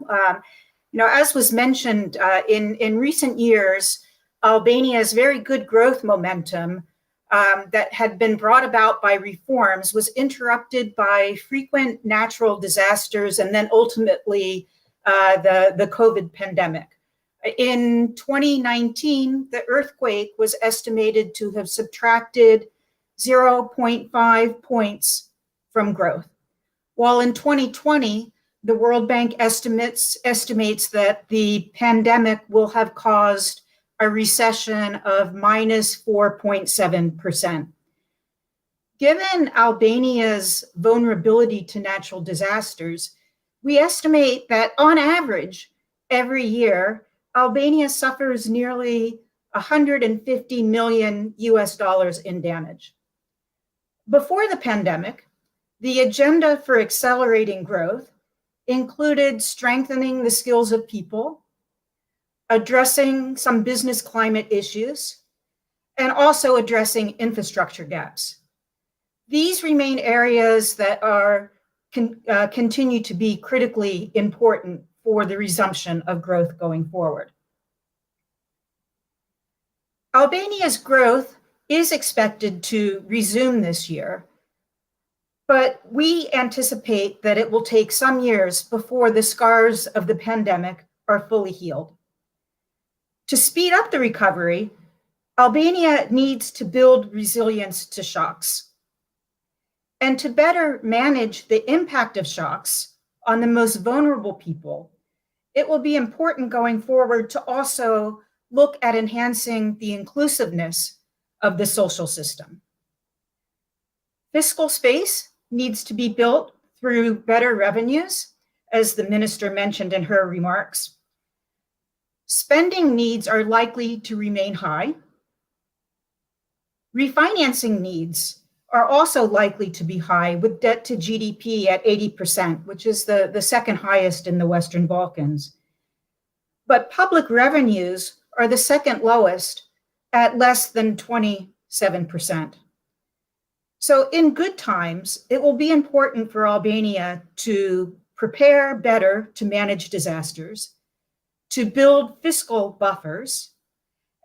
As was mentioned, in recent years, Albania's very good growth momentum that had been brought about by reforms was interrupted by frequent natural disasters and then ultimately the COVID pandemic. In 2019, the earthquake was estimated to have subtracted 0.5 points from growth, while in 2020, the World Bank estimates that the pandemic will have caused a recession of minus 4.7%. Given Albania's vulnerability to natural disasters, we estimate that on average, every year, Albania suffers nearly $150 million in damage. Before the pandemic, the agenda for accelerating growth included strengthening the skills of people, addressing some business climate issues, and also addressing infrastructure gaps. These remain areas that continue to be critically important for the resumption of growth going forward. Albania's growth is expected to resume this year, but we anticipate that it will take some years before the scars of the pandemic are fully healed. To speed up the recovery, Albania needs to build resilience to shocks. And to better manage the impact of shocks on the most vulnerable people, it will be important going forward to also look at enhancing the inclusiveness of the social system. Fiscal space needs to be built through better revenues, as the minister mentioned in her remarks. Spending needs are likely to remain high. Refinancing needs are also likely to be high, with debt to GDP at 80%, which is the second highest in the Western Balkans. But public revenues are the second lowest at less than 27%. So in good times, it will be important for Albania to prepare better to manage disasters, to build fiscal buffers,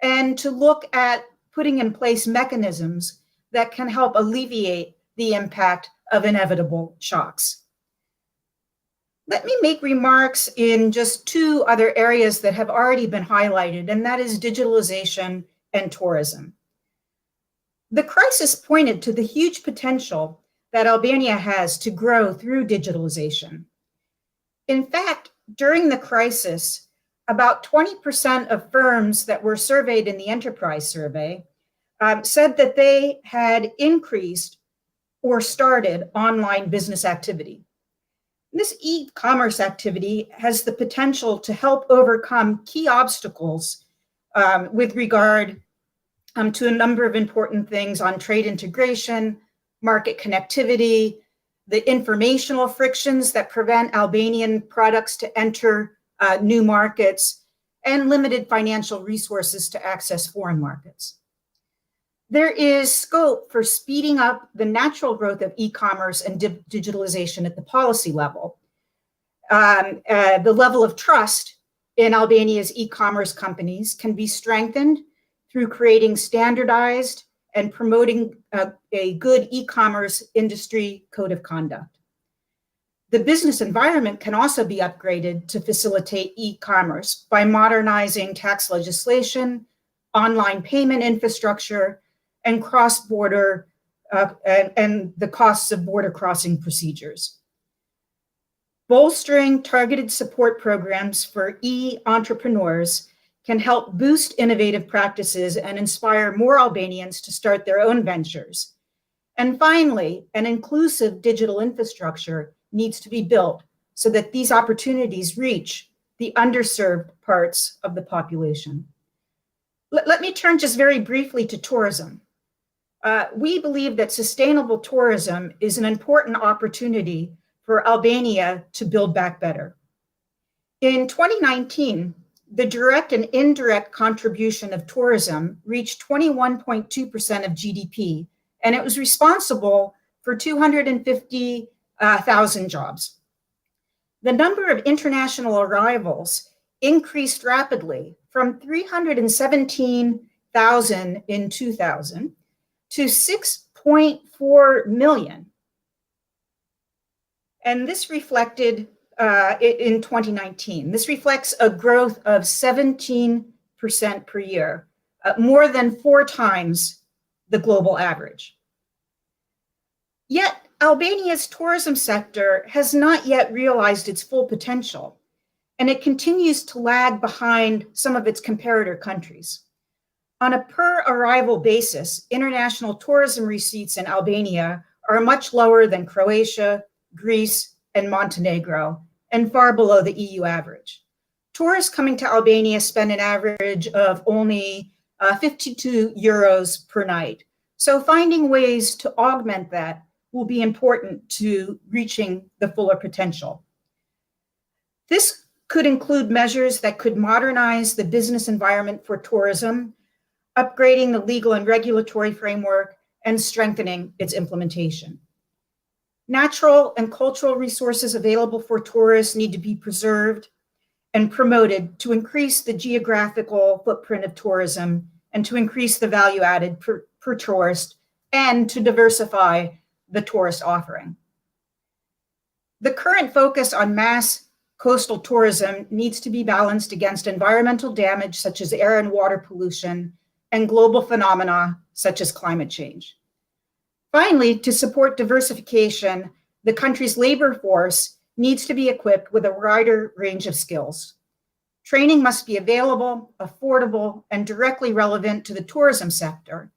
and to look at putting in place mechanisms that can help alleviate the impact of inevitable shocks. Let me make remarks in just two other areas that have already been highlighted, and that is digitalization and tourism. The crisis pointed to the huge potential that Albania has to grow through digitalization. In fact, during the crisis, about 20% of firms that were surveyed in the enterprise survey said that they had increased or started online business activity. This e-commerce activity has the potential to help overcome key obstacles with regard to a number of important things on trade integration, market connectivity, the informational frictions that prevent Albanian products to enter new markets, and limited financial resources to access foreign markets. There is scope for speeding up the natural growth of e-commerce and digitalization at the policy level. The level of trust in Albania's e-commerce companies can be strengthened through creating standardized and promoting a good e-commerce industry code of conduct. The business environment can also be upgraded to facilitate e-commerce by modernizing tax legislation, online payment infrastructure, and cross-border and the costs of border crossing procedures. Bolstering targeted support programs for e-entrepreneurs can help boost innovative practices and inspire more Albanians to start their own ventures. And finally, an inclusive digital infrastructure needs to be built so that these opportunities reach the underserved parts of the population. Let me turn just very briefly to tourism. We believe that sustainable tourism is an important opportunity for Albania to build back better. In 2019, the direct and indirect contribution of tourism reached 21.2% of GDP, and it was responsible for 250,000 jobs. The number of international arrivals increased rapidly from 317,000 in 2000 to 6.4 million. And this reflected in 2019. This reflects a growth of 17% per year, more than 4 times the global average. Yet, Albania's tourism sector has not yet realized its full potential, and it continues to lag behind some of its comparator countries. On a per-arrival basis, international tourism receipts in Albania are much lower than Croatia, Greece, and Montenegro, and far below the EU average. Tourists coming to Albania spend an average of only 52 euros per night. So finding ways to augment that will be important to reaching the fuller potential. This could include measures that could modernize the business environment for tourism, upgrading the legal and regulatory framework, and strengthening its implementation. Natural and cultural resources available for tourists need to be preserved and promoted to increase the geographical footprint of tourism and to increase the value added per tourist and to diversify the tourist offering. The current focus on mass coastal tourism needs to be balanced against environmental damage such as air and water pollution and global phenomena such as climate change. Finally, to support diversification, the country's labor force needs to be equipped with a wider range of skills. Training must be available, affordable, and directly relevant to the tourism sector.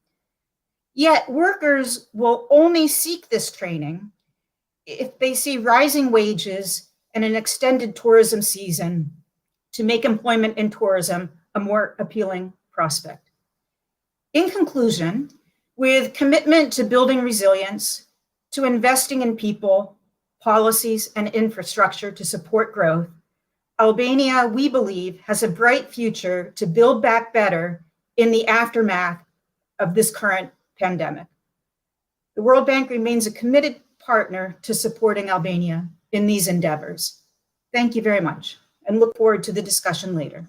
Yet workers will only seek this training if they see rising wages and an extended tourism season to make employment in tourism a more appealing prospect. In conclusion, with commitment to building resilience, to investing in people, policies, and infrastructure to support growth, Albania, we believe, has a bright future to build back better in the aftermath of this current pandemic. The World Bank remains a committed partner to supporting Albania in these endeavors. Thank you very much, and look forward to the discussion later.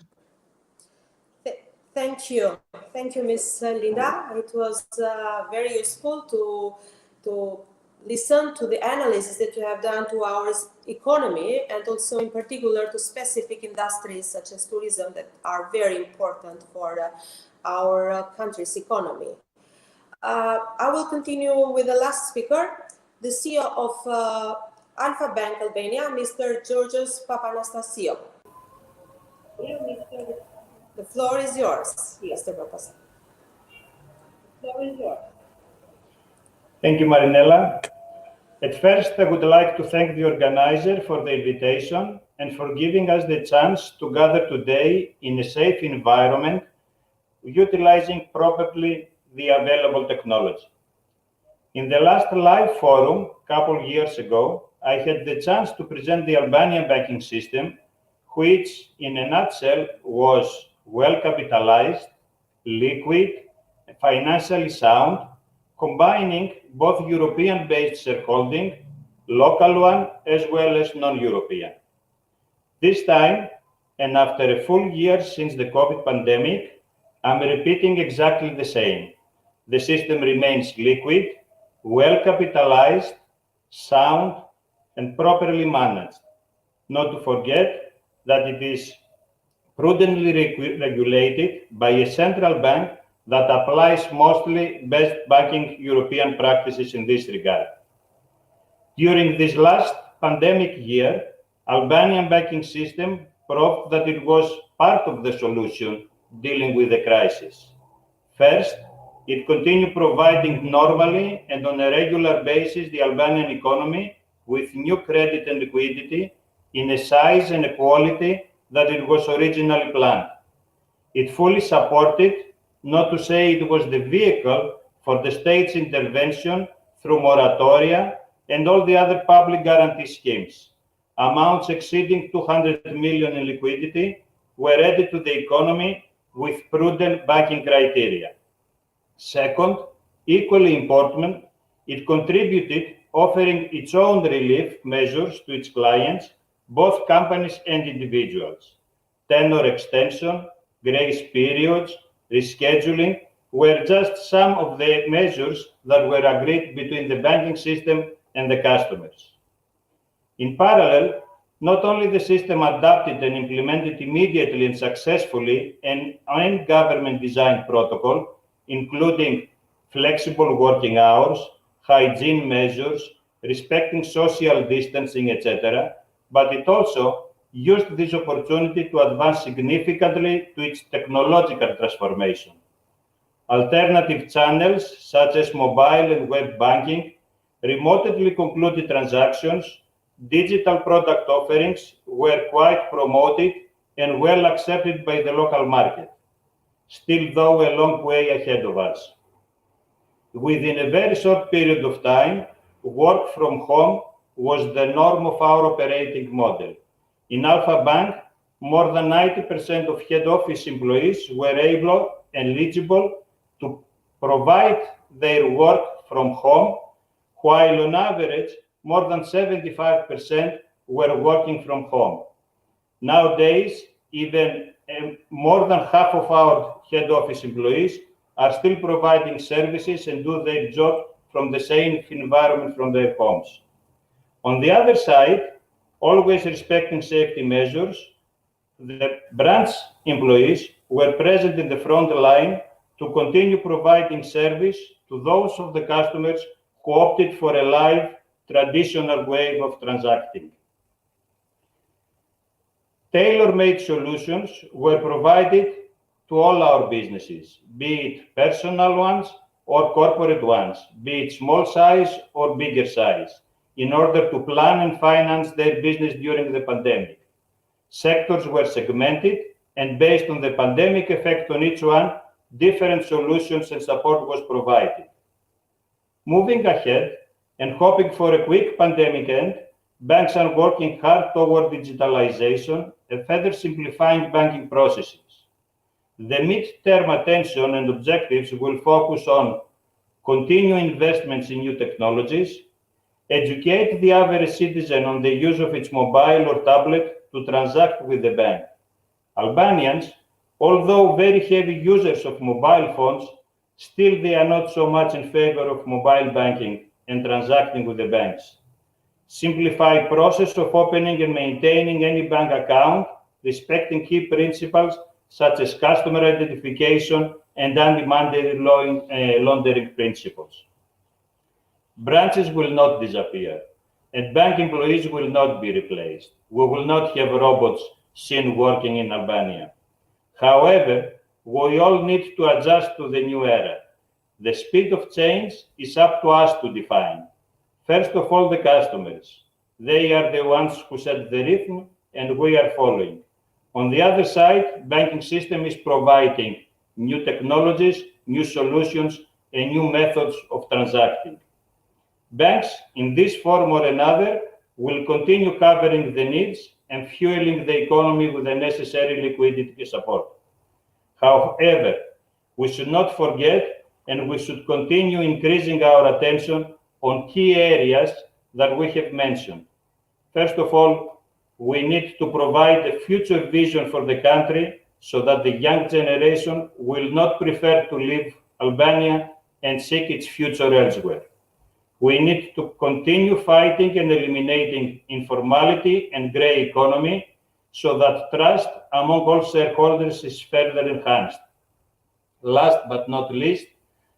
Thank you. Thank you, Ms. Linda. It was very useful to listen to the analysis that you have done to our economy and also in particular to specific industries such as tourism that are very important for our country's economy. I will continue with the last speaker, the CEO of Alpha Bank Albania, Mr. Georgios Papanastasiou. The floor is yours, Mr. Papas. The floor is yours. Thank you, Marinella. At first, I would like to thank the organizer for the invitation and for giving us the chance to gather today in a safe environment, utilizing properly the available technology. In the last live forum, a couple years ago, I had the chance to present the Albanian banking system, which in a nutshell was well capitalized, liquid, financially sound, combining both European-based shareholding, local one, as well as non-European. This time, and after a full year since the COVID pandemic, I'm repeating exactly the same. The system remains liquid, well capitalized, sound, and properly managed. Not to forget that it is prudently regulated by a central bank that applies mostly best banking European practices in this regard. During this last pandemic year, Albanian banking system proved that it was part of the solution dealing with the crisis. First, it continued providing normally and on a regular basis the Albanian economy with new credit and liquidity in a size and a quality that it was originally planned. It fully supported, not to say it was the vehicle for the state's intervention through moratoria and all the other public guarantee schemes. Amounts exceeding 200 million in liquidity were added to the economy with prudent banking criteria. Second, equally important, it contributed offering its own relief measures to its clients, both companies and individuals. Tenor extension, grace periods, rescheduling were just some of the measures that were agreed between the banking system and the customers. In parallel, not only the system adopted and implemented immediately and successfully an government designed protocol, including flexible working hours, hygiene measures, respecting social distancing, etc., but it also used this opportunity to advance significantly to its technological transformation. Alternative channels such as mobile and web banking, remotely concluded transactions, digital product offerings were quite promoted and well accepted by the local market. Still, though, a long way ahead of us. Within a very short period of time, work from home was the norm of our operating model. In Alpha Bank, more than 90% of head office employees were able and eligible to provide their work from home, while on average, more than 75% were working from home. Nowadays, even more than half of our head office employees are still providing services and do their job from the same environment from their homes. On the other side, always respecting safety measures, the branch employees were present in the front line to continue providing service to those of the customers who opted for a live, traditional way of transacting. Tailor-made solutions were provided to all our businesses, be it personal ones or corporate ones, be it small size or bigger size, in order to plan and finance their business during the pandemic. Sectors were segmented, and based on the pandemic effect on each one, different solutions and support was provided. Moving ahead and hoping for a quick pandemic end, banks are working hard toward digitalization and further simplifying banking processes. The mid-term attention and objectives will focus on continuing investments in new technologies, educate the average citizen on the use of its mobile or tablet to transact with the bank. Albanians, although very heavy users of mobile phones, still they are not so much in favor of mobile banking and transacting with the banks. Simplify process of opening and maintaining any bank account, respecting key principles such as customer identification and anti-money laundering principles. Branches will not disappear, and bank employees will not be replaced. We will not have robots seen working in Albania. However, we all need to adjust to the new era. The speed of change is up to us to define. First of all, the customers. They are the ones who set the rhythm, and we are following. On the other side, banking system is providing new technologies, new solutions, and new methods of transacting. Banks, in this form or another, will continue covering the needs and fueling the economy with the necessary liquidity support. However, we should not forget, and we should continue increasing our attention on key areas that we have mentioned. First of all, we need to provide a future vision for the country so that the young generation will not prefer to leave Albania and seek its future elsewhere. We need to continue fighting and eliminating informality and grey economy so that trust among all shareholders is further enhanced. Last but not least,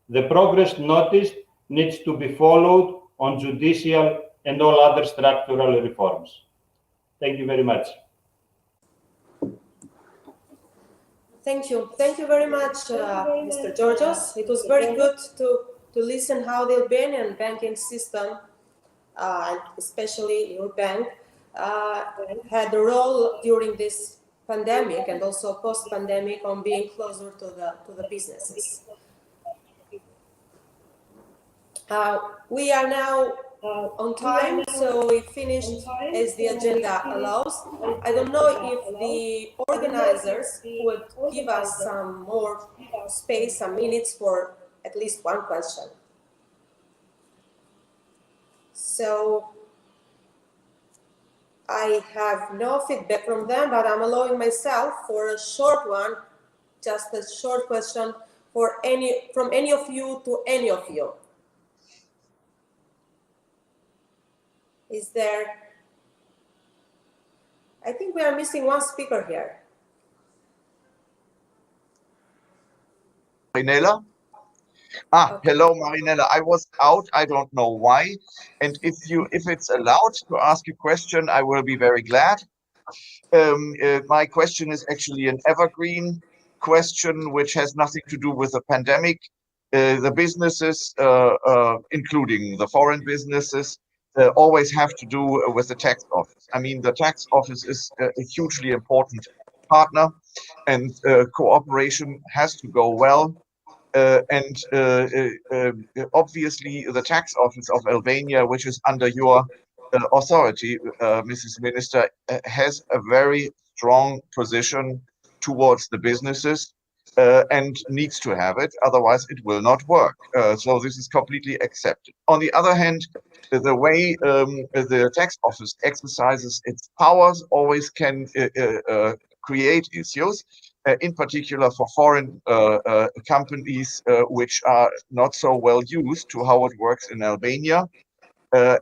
the progress noticed needs to be followed on judicial and all other structural reforms. Thank you very much. Thank you. Thank you very much, Mr. Georgios. It was very good to listen how the Albanian banking system, and especially your bank, had a role during this pandemic and also post-pandemic on being closer to the businesses. We are now on time, so we finished as the agenda allows. I don't know if the organizers would give us some more space, some minutes for at least one question. So I have no feedback from them, but I'm allowing myself for a short one, just a short question from any of you to any of you. Is there? I think we are missing one speaker here. Marinella? Hello, Marinella. I was out. I don't know why. And if it's allowed to ask a question, I will be very glad. My question is actually an evergreen question, which has nothing to do with the pandemic. The businesses, including the foreign businesses, always have to do with the tax office. I mean, the tax office is a hugely important partner, and cooperation has to go well. Obviously, the tax office of Albania, which is under your authority, Mrs. Minister, has a very strong position towards the businesses and needs to have it, otherwise it will not work. So this is completely accepted. On the other hand, the way the tax office exercises its powers always can create issues, in particular for foreign companies which are not so well used to how it works in Albania.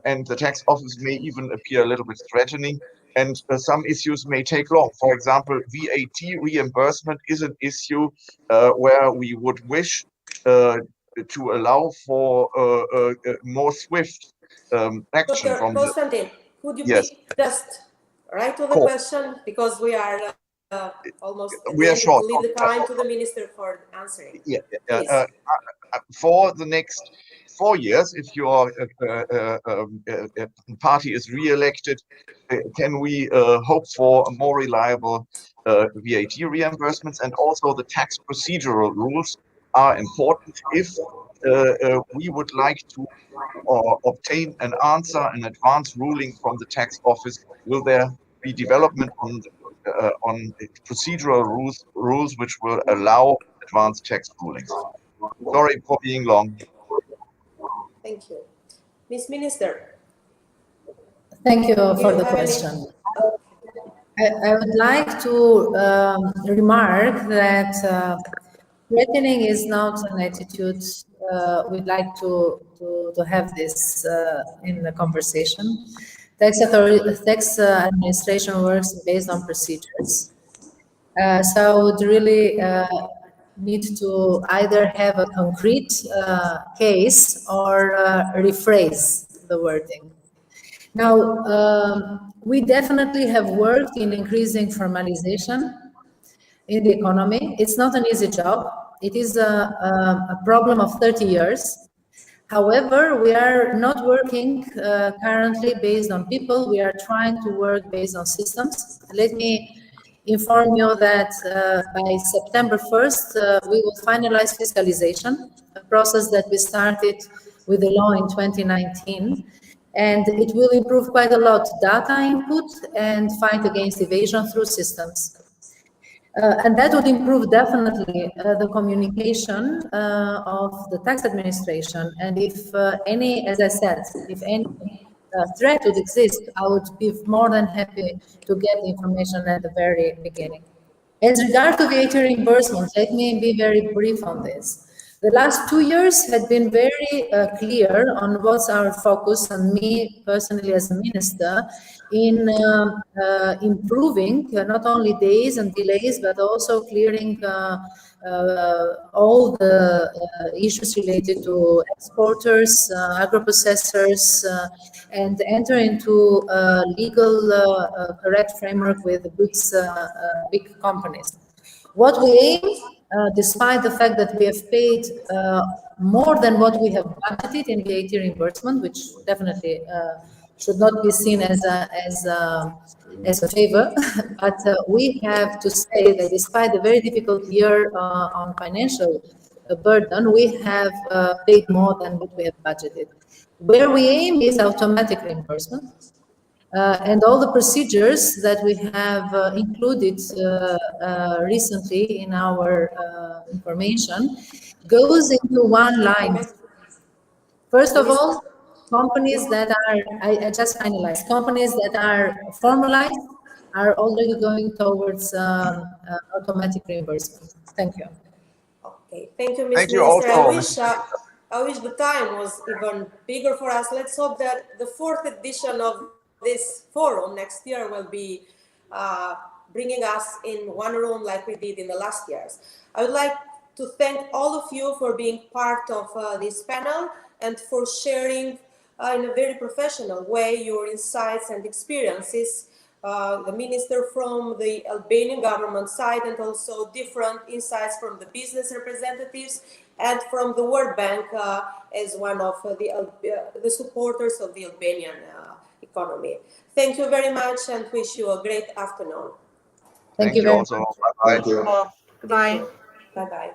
And the tax office may even appear a little bit threatening, and some issues may take long. For example, VAT reimbursement is an issue where we would wish to allow for more swift action Dr. from Konstantin, could you yes. please just write to the question, because we are almost we are short. To leave the time to the minister for answering. For the next 4 years, if your party is re-elected, can we hope for more reliable VAT reimbursements? And also the tax procedural rules are important. If we would like to obtain an answer, an advance ruling from the tax office, will there be development on procedural rules which will allow advanced tax rulings? Sorry for being long. Thank you. Ms. Minister. Thank you for the question. I would like to remark that threatening is not an attitude. We'd like to have this in the conversation. Tax administration works based on procedures. So I would really need to either have a concrete case or rephrase the wording. Now, we definitely have worked in increasing formalization in the economy. It's not an easy job. It is a problem of 30 years. However, we are not working currently based on people. We are trying to work based on systems. Let me inform you that by September 1st, we will finalize fiscalization, a process that we started with the law in 2019. And it will improve quite a lot data input and fight against evasion through systems. And that would improve definitely the communication of the tax administration. And if any, as I said, if any threat would exist, I would be more than happy to get the information at the very beginning. As regard to VAT reimbursement, let me be very brief on this. The last 2 years had been very clear on what's our focus, and me personally as a minister, in improving not only days and delays, but also clearing all the issues related to exporters, agro-processors, and enter into a legal correct framework with big companies. What we aim, despite the fact that we have paid more than what we have budgeted in VAT reimbursement, which definitely should not be seen as a favor, but we have to say that despite the very difficult year on financial burden, we have paid more than what we have budgeted. Where we aim is automatic reimbursement. And all the procedures that we have included recently in our information goes into one line. First of all, companies that are, I just finalized, companies that are formalized are already going towards automatic reimbursement. Thank you. Okay, thank you, Ms. Thank you Minister. also, I wish the time was even bigger for us. Let's hope that the 4th edition of this forum next year will be bringing us in one room like we did in the last years. I would like to thank all of you for being part of this panel and for sharing in a very professional way your insights and experiences. The minister from the Albanian government side, and also different insights from the business representatives and from the World Bank as one of the supporters of the Albanian economy. Thank you very much and wish you a great afternoon. Thank you very much. Bye-bye. Thank you. Bye. Bye-bye.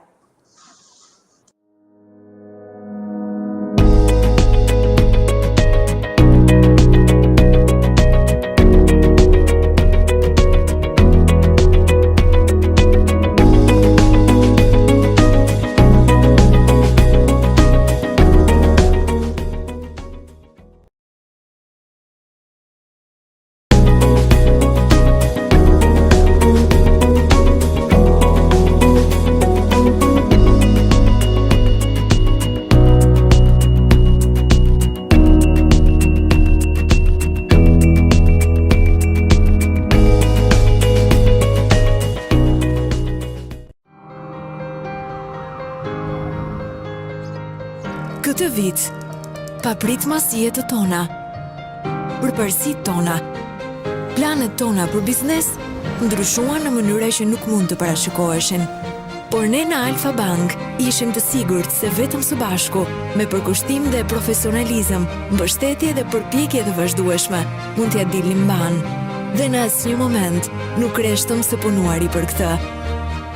Këtë vit, pa prit masijet të tona, përparësitë tona, planet tona për biznes ndryshuan në mënyra që nuk mund të parashikoheshin. Por ne në Alfa Bank ishim të sigurt se vetëm së bashku, me përkushtim dhe profesionalizëm, mbështetje dhe përpjekje të vazhdueshme, mund t'ja dilnim mban. Dhe në asnjë moment nuk reshtëm së punuari për këtë.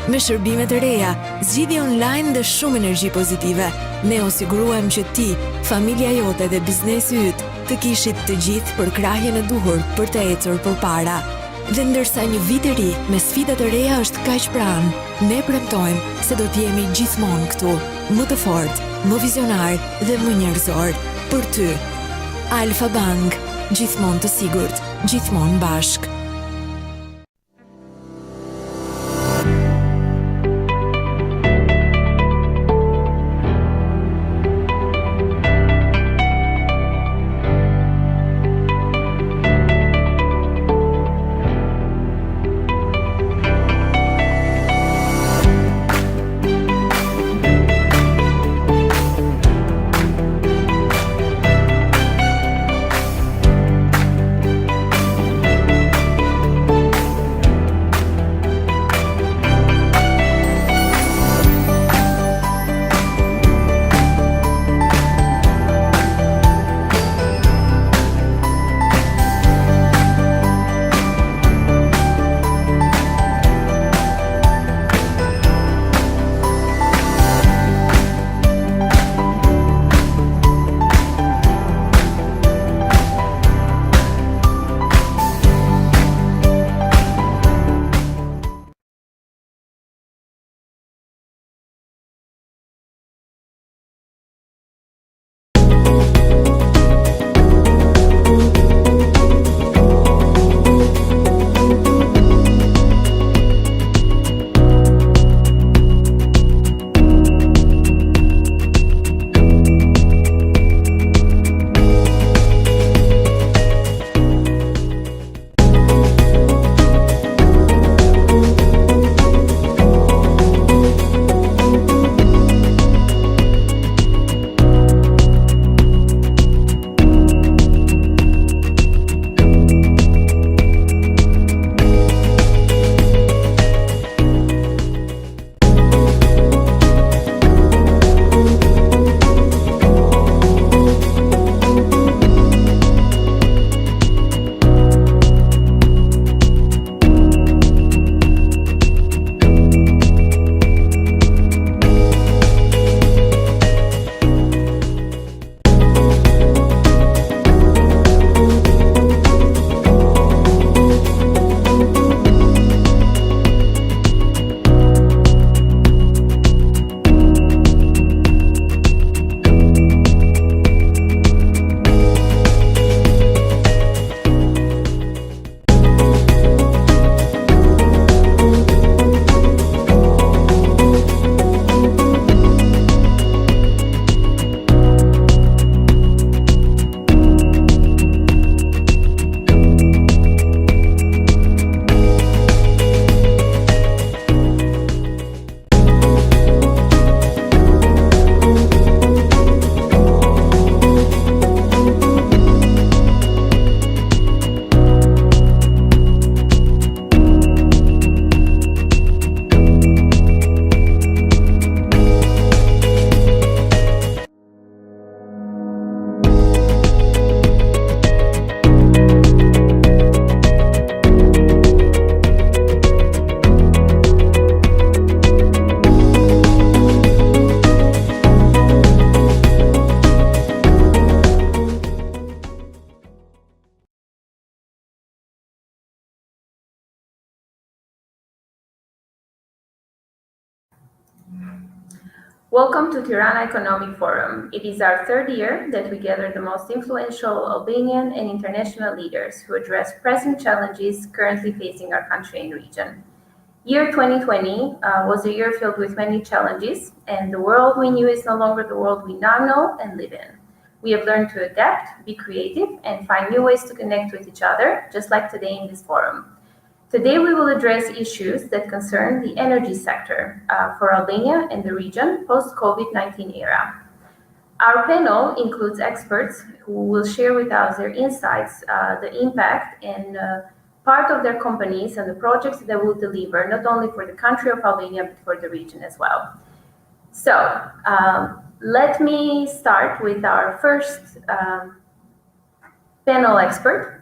Me shërbimet e reja, zgjidhje online dhe shumë energji pozitive, ne u siguruam që ti, familja jote dhe biznesi yt të kishit të gjithë për krahjen e duhur për të ecur përpara. Dhe ndërsa një vit i ri me sfida të reja është kaq pranë, ne premtojmë se do të jemi gjithmonë këtu, më të fortë, më vizionar dhe më njerëzor. Për ty, Alfa Bank, gjithmonë të sigurt, gjithmonë bashk. Welcome to Tirana Economic Forum. It is our third year that we gather the most influential Albanian and international leaders who address pressing challenges currently facing our country and region. Year 2020 was a year filled with many challenges, and the world we knew is no longer the world we now know and live in. We have learned to adapt, be creative, and find new ways to connect with each other, just like today in this forum. Today, we will address issues that concern the energy sector for Albania and the region post-COVID-19 era. Our panel includes experts who will share with us their insights, the impact and part of their companies and the projects that will deliver not only for the country of Albania, but for the region as well. So let me start with our first panel expert.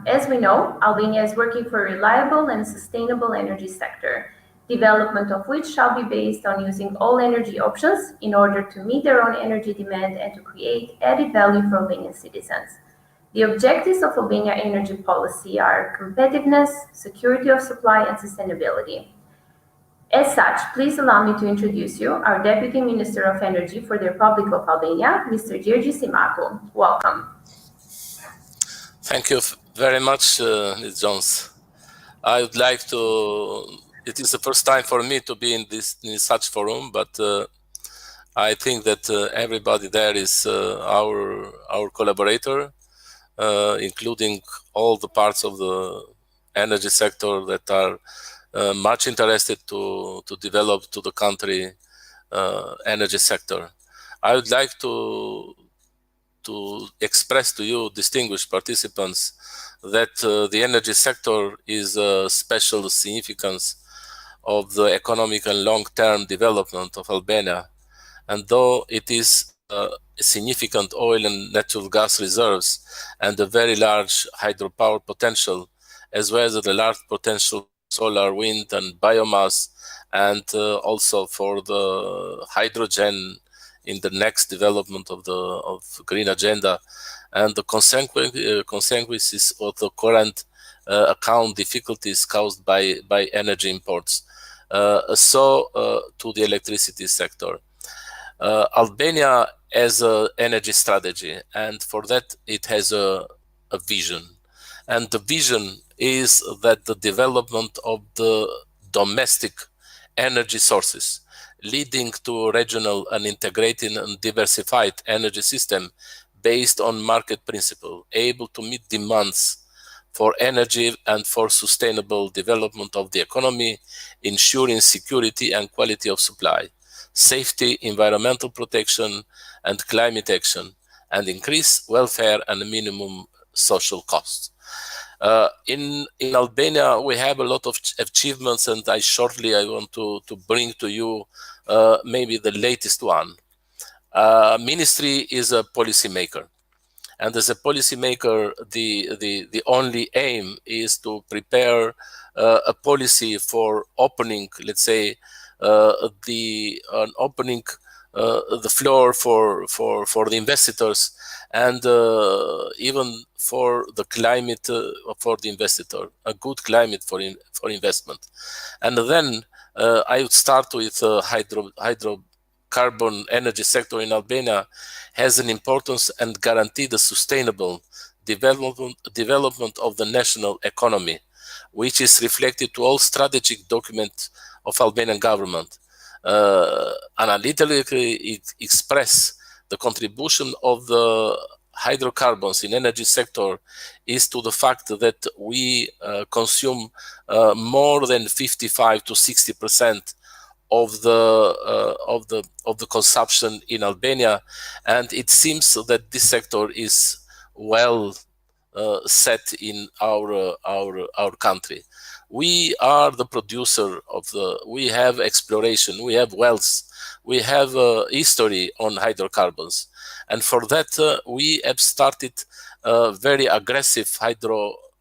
As we know, Albania is working for a reliable and sustainable energy sector, development of which shall be based on using all energy options in order to meet their own energy demand and to create added value for Albanian citizens. The objectives of Albania energy policy are competitiveness, security of supply, and sustainability. As such, please allow me to introduce you our Deputy Minister of Energy for the Republic of Albania, Mr. Gjergj Simaku. Welcome. Thank you very much, Ms. Jones. I would like to, it is the first time for me to be in such forum, but I think that everybody there is our collaborator, including all the parts of the energy sector that are much interested to develop to the country energy sector. I would like to express to you, distinguished participants, that the energy sector is a special significance of the economic and long-term development of Albania. And though it is significant oil and natural gas reserves and a very large hydropower potential, as well as the large potential solar, wind, and biomass, and also for the hydrogen in the next development of the green agenda, and the consequences of the current account difficulties caused by energy imports, to the electricity sector. Albania has an energy strategy, and for that it has a vision. And the vision is that the development of the domestic energy sources leading to a regional and integrated and diversified energy system based on market principle, able to meet demands for energy and for sustainable development of the economy, ensuring security and quality of supply, safety, environmental protection, and climate action, and increase welfare and minimum social costs. In Albania, we have a lot of achievements, and I want to bring to you maybe the latest one. Ministry is a policy maker, and as a policy maker, the only aim is to prepare a policy for opening, let's say, opening the floor for the investors, and even for the climate for the investor, a good climate for investment. And then I would start with hydrocarbon energy sector in Albania has an importance and guarantee the sustainable development of the national economy, which is reflected to all strategic documents of Albanian government. Analytically, it express the contribution of the hydrocarbons in energy sector is to the fact that we consume more than 55 to 60% of the consumption in Albania, and it seems that this sector is well set in our country. We are the producer of we have exploration, we have wealth, we have history on hydrocarbons. And for that, we have started a very aggressive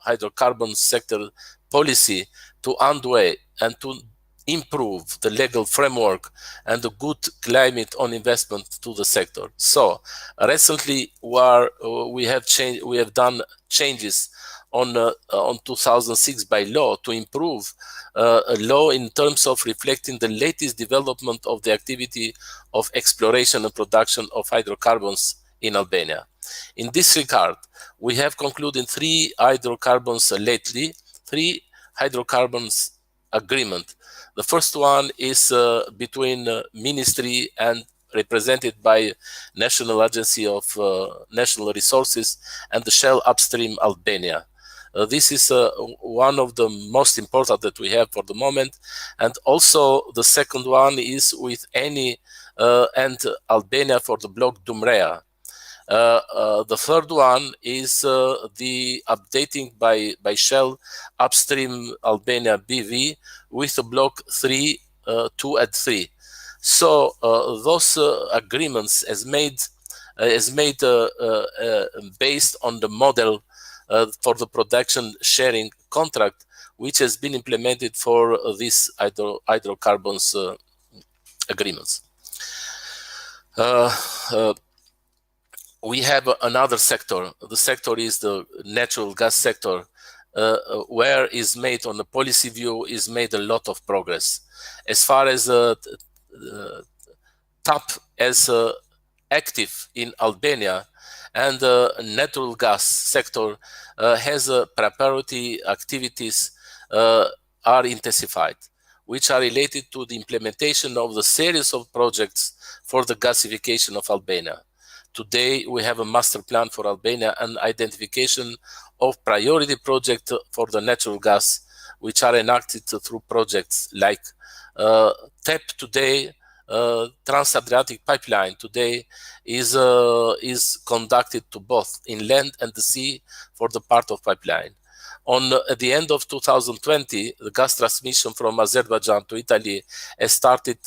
hydrocarbon sector policy to underway and to improve the legal framework and the good climate on investment to the sector. So recently we have done changes on 2006 by law to improve a law in terms of reflecting the latest development of the activity of exploration and production of hydrocarbons in Albania. In this regard, we have concluded three hydrocarbons agreement. The first one is between ministry and represented by National Agency of National Resources and the Shell Upstream Albania. This is one of the most important that we have for the moment. And also the second one is with Eni and Albania for the block Dumrea. The third one is the updating by Shell Upstream Albania BV with the block 3, 2 and 3. So those agreements is made based on the model for the production sharing contract, which has been implemented for these hydrocarbons agreements. We have another sector. The sector is the natural gas sector, where is made on the policy view is made a lot of progress. As far as TAP as active in Albania, and the natural gas sector has preparatory activities are intensified, which are related to the implementation of the series of projects for the gasification of Albania. Today, we have a master plan for Albania and identification of priority projects for the natural gas, which are enacted through projects like TEP today, Trans-Adriatic Pipeline today is conducted to both inland and the sea for the part of pipeline. At the end of 2020, the gas transmission from Azerbaijan to Italy has started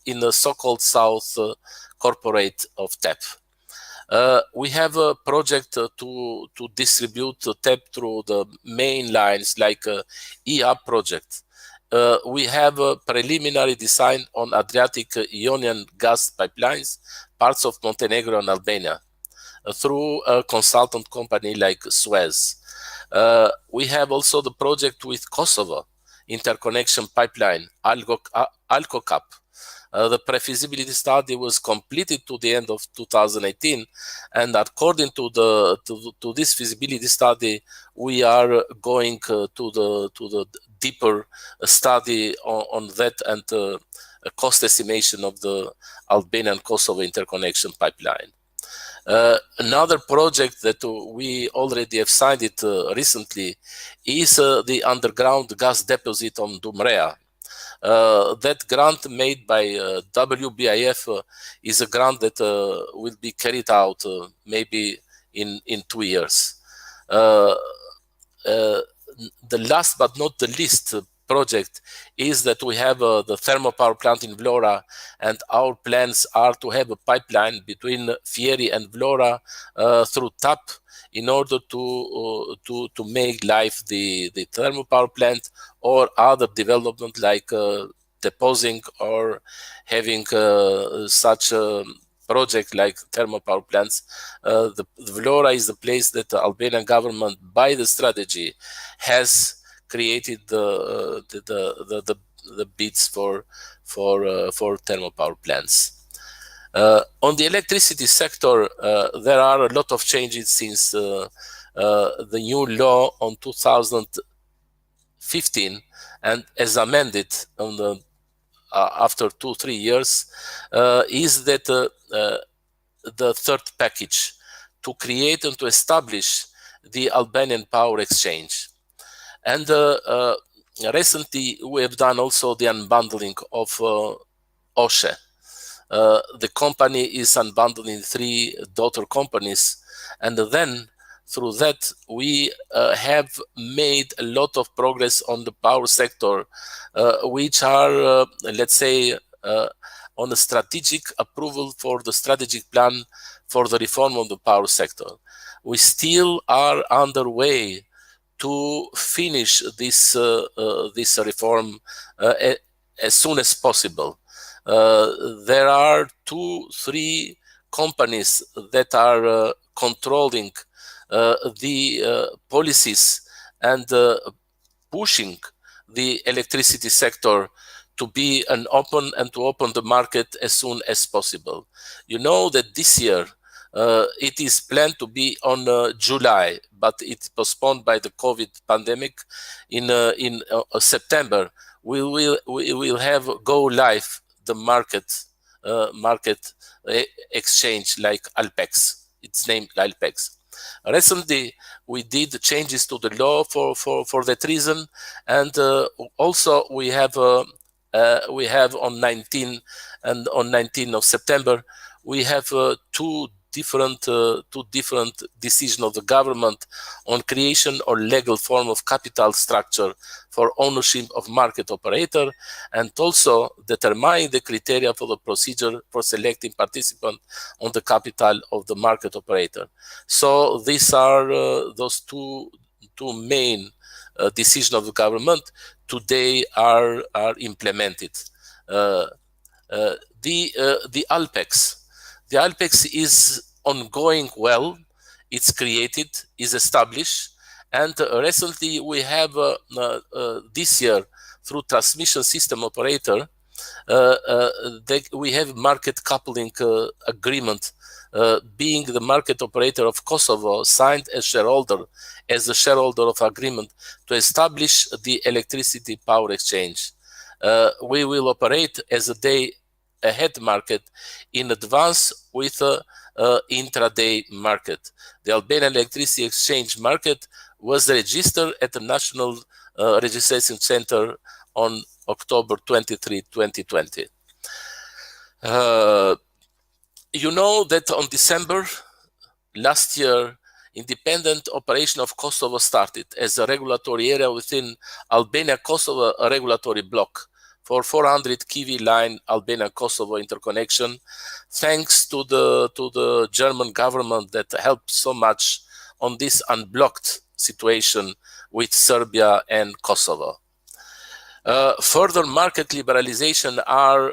in the so-called South Corporate of TEP. We have a project to distribute TEP through the main lines like EA project. We have a preliminary design on Adriatic-Ionian gas pipelines, parts of Montenegro and Albania, through a consultant company like Suez. We have also the project with Kosovo, interconnection pipeline, Alcocap. The pre-feasibility study was completed to the end of 2018, and according to this feasibility study, we are going to the deeper study on that and a cost estimation of the Albanian-Kosovo interconnection pipeline. Another project that we already have signed it recently is the underground gas deposit on Dumrea. That grant made by WBIF is a grant that will be carried out maybe in 2 years. The last but not the least project is that we have the thermal power plant in Vlora, and our plans are to have a pipeline between Fieri and Vlora through TAP in order to make live the thermal power plant or other development like depositing or having such a project like thermal power plants. The Vlora is the place that the Albanian government, by the strategy, has created the bids for thermal power plants. On the electricity sector, there are a lot of changes since the new law on 2015 and as amended on after 2-3 years, is that the third package to create and to establish the Albanian Power Exchange. And recently we have done also the unbundling of OSHE. The company is unbundling 3 daughter companies, and then through that we have made a lot of progress on the power sector, which are, let's say, on a strategic approval for the strategic plan for the reform of the power sector. We still are underway to finish this reform as soon as possible. There are 2-3 companies that are controlling the policies and pushing the electricity sector to be open the market as soon as possible. You know that this year it is planned to be on July, but it's postponed by the COVID pandemic. In September, we will have go live the market exchange like Alpex. It's named Alpex. Recently, we did changes to the law for that reason, and also we have on 19 of September we have two different decisions of the government on creation or legal form of capital structure for ownership of market operator, and also determine the criteria for the procedure for selecting participant on the capital of the market operator. So these are those two main decisions of the government today are implemented. The Alpex. The Alpex is ongoing well. It's created, is established, and recently we have this year through transmission system operator, we have market coupling agreement. Being the market operator of Kosovo signed as the shareholder of agreement to establish the electricity power exchange. We will operate as a day-ahead market in advance with intraday market. The Albanian Electricity Exchange market was registered at the National Registration Center on October 23, 2020. You know that on December last year, independent operation of Kosovo started as a regulatory area within Albania-Kosovo regulatory block for 400 kV line Albania-Kosovo interconnection, thanks to the German government that helped so much on this unblocked situation with Serbia and Kosovo. Further market liberalization are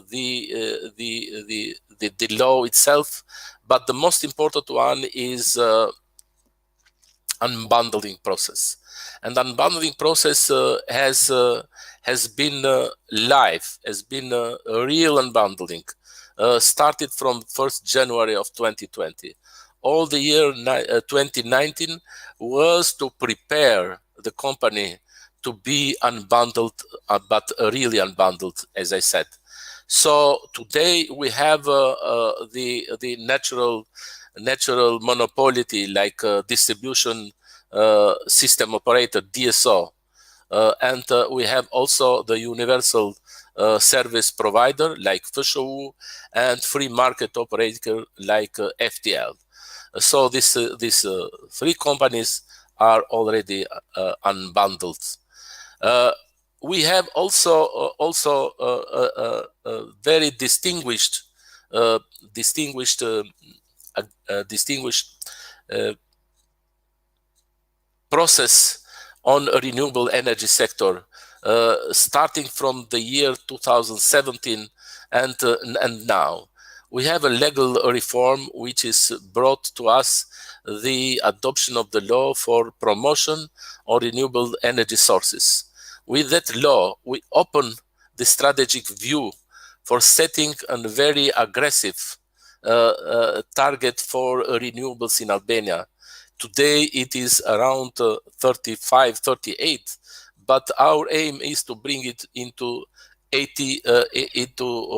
the law itself, but the most important one is unbundling process. And unbundling process has been live, has been a real unbundling, started from 1st January of 2020. All the year 2019 was to prepare the company to be unbundled, but really unbundled, as I said. So today we have the natural monopoly like distribution system operator, DSO. And we have also the universal service provider like FSHU and free market operator like FTL. So these three companies are already unbundled. We have also very distinguished process on a renewable energy sector, starting from the year 2017 and now. We have a legal reform which is brought to us the adoption of the law for promotion of renewable energy sources. With that law, we open the strategic view for setting a very aggressive target for renewables in Albania. Today it is around 35, 38, but our aim is to bring it into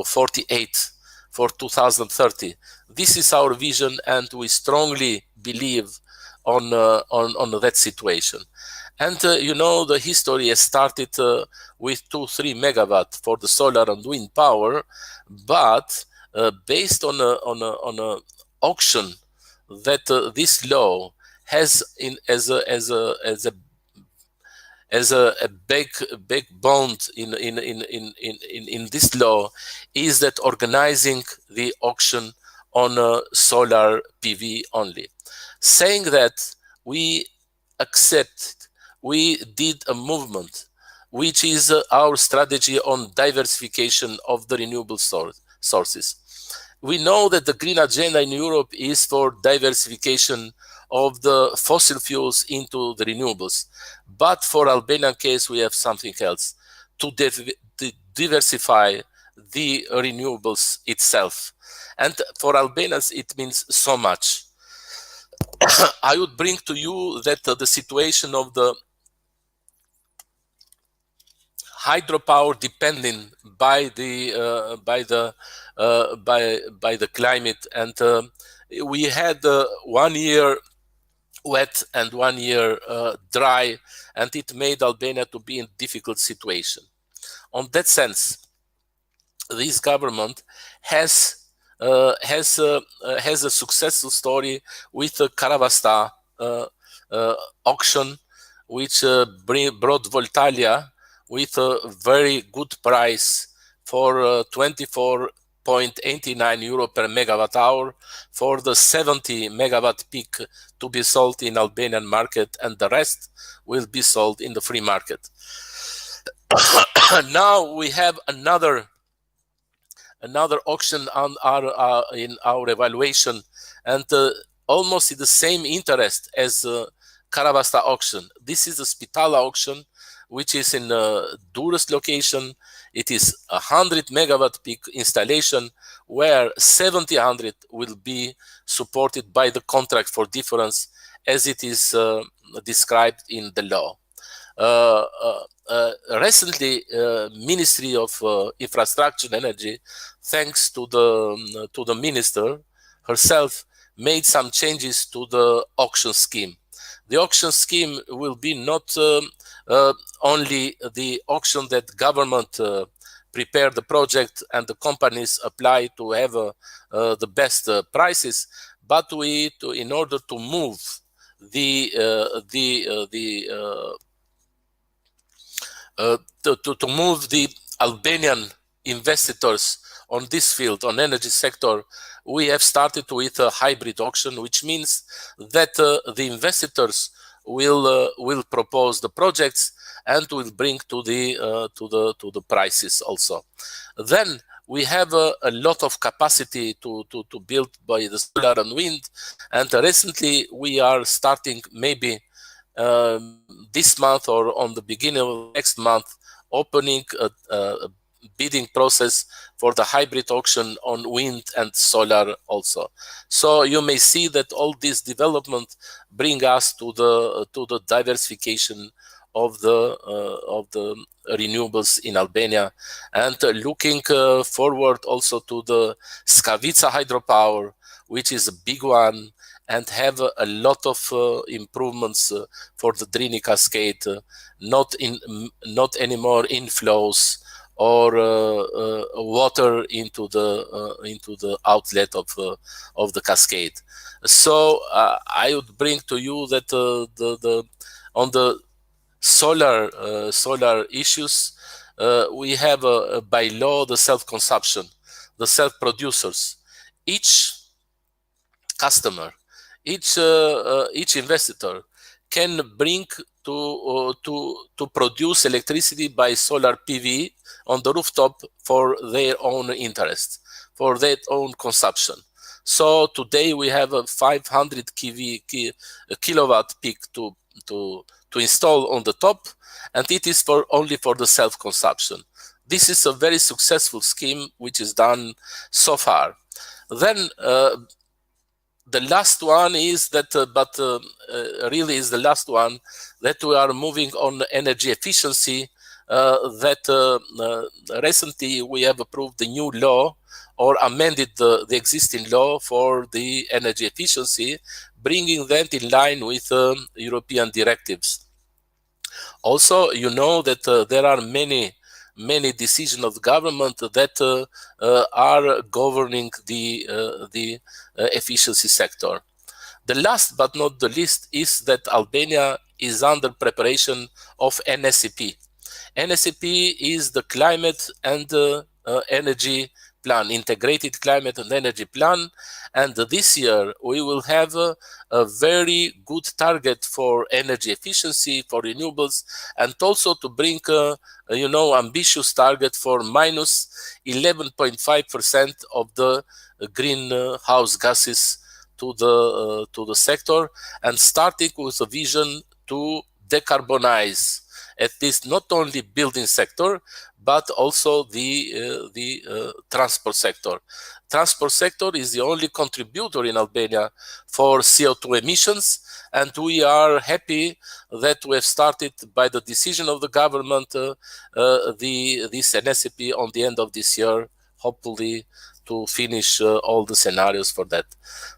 48 for 2030. This is our vision, and we strongly believe on that situation. And you know, the history has started with 2-3 megawatt for the solar and wind power, but based on a auction that this law has as a big bond in this law is that organizing the auction on solar PV only. Saying that, we did a movement, which is our strategy on diversification of the renewable sources. We know that the green agenda in Europe is for diversification of the fossil fuels into the renewables. But for Albanian case, we have something else, to diversify the renewables itself. And for Albanians, it means so much. I would bring to you that the situation of the hydropower depending by the climate, and we had 1 year wet and 1 year dry, and it made Albania to be in difficult situation. On that sense, this government has a successful story with the Karavasta auction, which brought Voltalia with a very good price for 24.89 euro per megawatt hour for the 70 megawatt peak to be sold in Albanian market, and the rest will be sold in the free market. Now we have another auction on in our evaluation, and almost in the same interest as Karavasta auction. This is the Spitala auction, which is in Durrës location. It is 100 megawatt peak installation, where 700 will be supported by the contract for difference, as it is described in the law. Recently, Ministry of Infrastructure and Energy, thanks to the minister herself, made some changes to the auction scheme. The auction scheme will be not only the auction that government prepare the project and the companies apply to have the best prices, but in order to move to move the Albanian investors on this field, on energy sector, we have started with a hybrid auction, which means that the investors will propose the projects and will bring to the prices also. Then we have a lot of capacity to build by the solar and wind, and recently we are starting maybe this month or on the beginning of next month, opening a bidding process for the hybrid auction on wind and solar also. So you may see that all this development bring us to the diversification of the renewables in Albania, and looking forward also to the Skavica hydropower, which is a big one, and have a lot of improvements for the Drini cascade, not anymore inflows or water into the outlet of the cascade. So I would bring to you that on the solar issues, we have by law the self-consumption, the self-producers. Each customer, each investor can bring to produce electricity by solar PV on the rooftop for their own interest, for their own consumption. So today we have a 500 kilowatt peak to install on the top, and it is only for the self-consumption. This is a very successful scheme which is done so far. Then the last one is that, really is the last one, that we are moving on energy efficiency, that recently we have approved the new law or amended the existing law for the energy efficiency, bringing that in line with European directives. Also, you know that there are many decisions of the government that are governing the efficiency sector. The last but not the least is that Albania is under preparation of NSEP. NSEP is the climate and energy plan, integrated climate and energy plan, and this year we will have a very good target for energy efficiency, for renewables, and also to bring ambitious target for minus 11.5% of the greenhouse gases to the sector, and starting with a vision to decarbonize at least not only building sector but also the transport sector. Transport sector is the only contributor in Albania for CO2 emissions, and we are happy that we have started by the decision of the government this NSCP on the end of this year, hopefully to finish all the scenarios for that.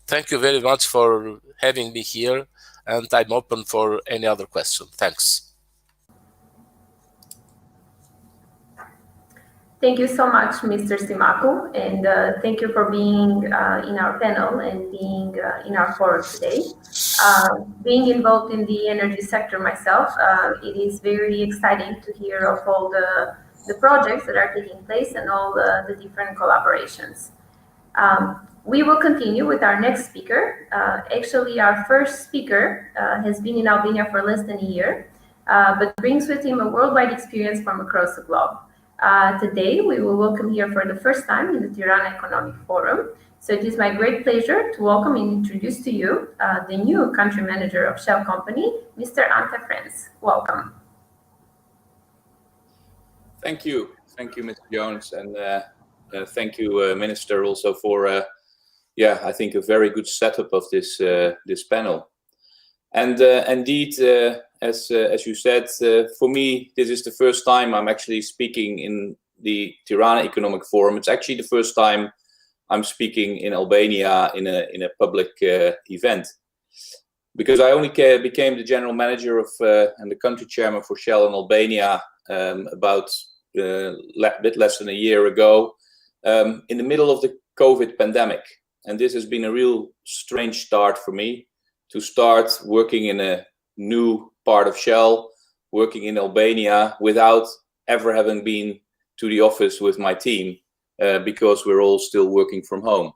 Thank you very much for having me here, and I'm open for any other question. Thanks. Thank you so much, Mr. Simaku, and thank you for being in our panel and being in our forum today. Being involved in the energy sector myself, it is very exciting to hear of all the projects that are taking place and all the different collaborations. We will continue with our next speaker. Actually, our first speaker has been in Albania for less than a year, but brings with him a worldwide experience from across the globe. Today, we will welcome here for the first time in the Tirana Economic Forum. So it is my great pleasure to welcome and introduce to you the new country manager of Shell Company, Mr. Ante Friends. Welcome. Thank you, Mr. Jones, and thank you, Minister, also for I think a very good setup of this this panel. And indeed, as you said, for me, this is the first time I'm actually speaking in the Tirana Economic Forum. It's actually the first time I'm speaking in Albania in a public event, because I only became the general manager of and the country chairman for Shell in Albania about a bit less than a year ago, in the middle of the COVID pandemic. And this has been a real strange start for me, to start working in a new part of Shell, working in Albania without ever having been to the office with my team, because we're all still working from home.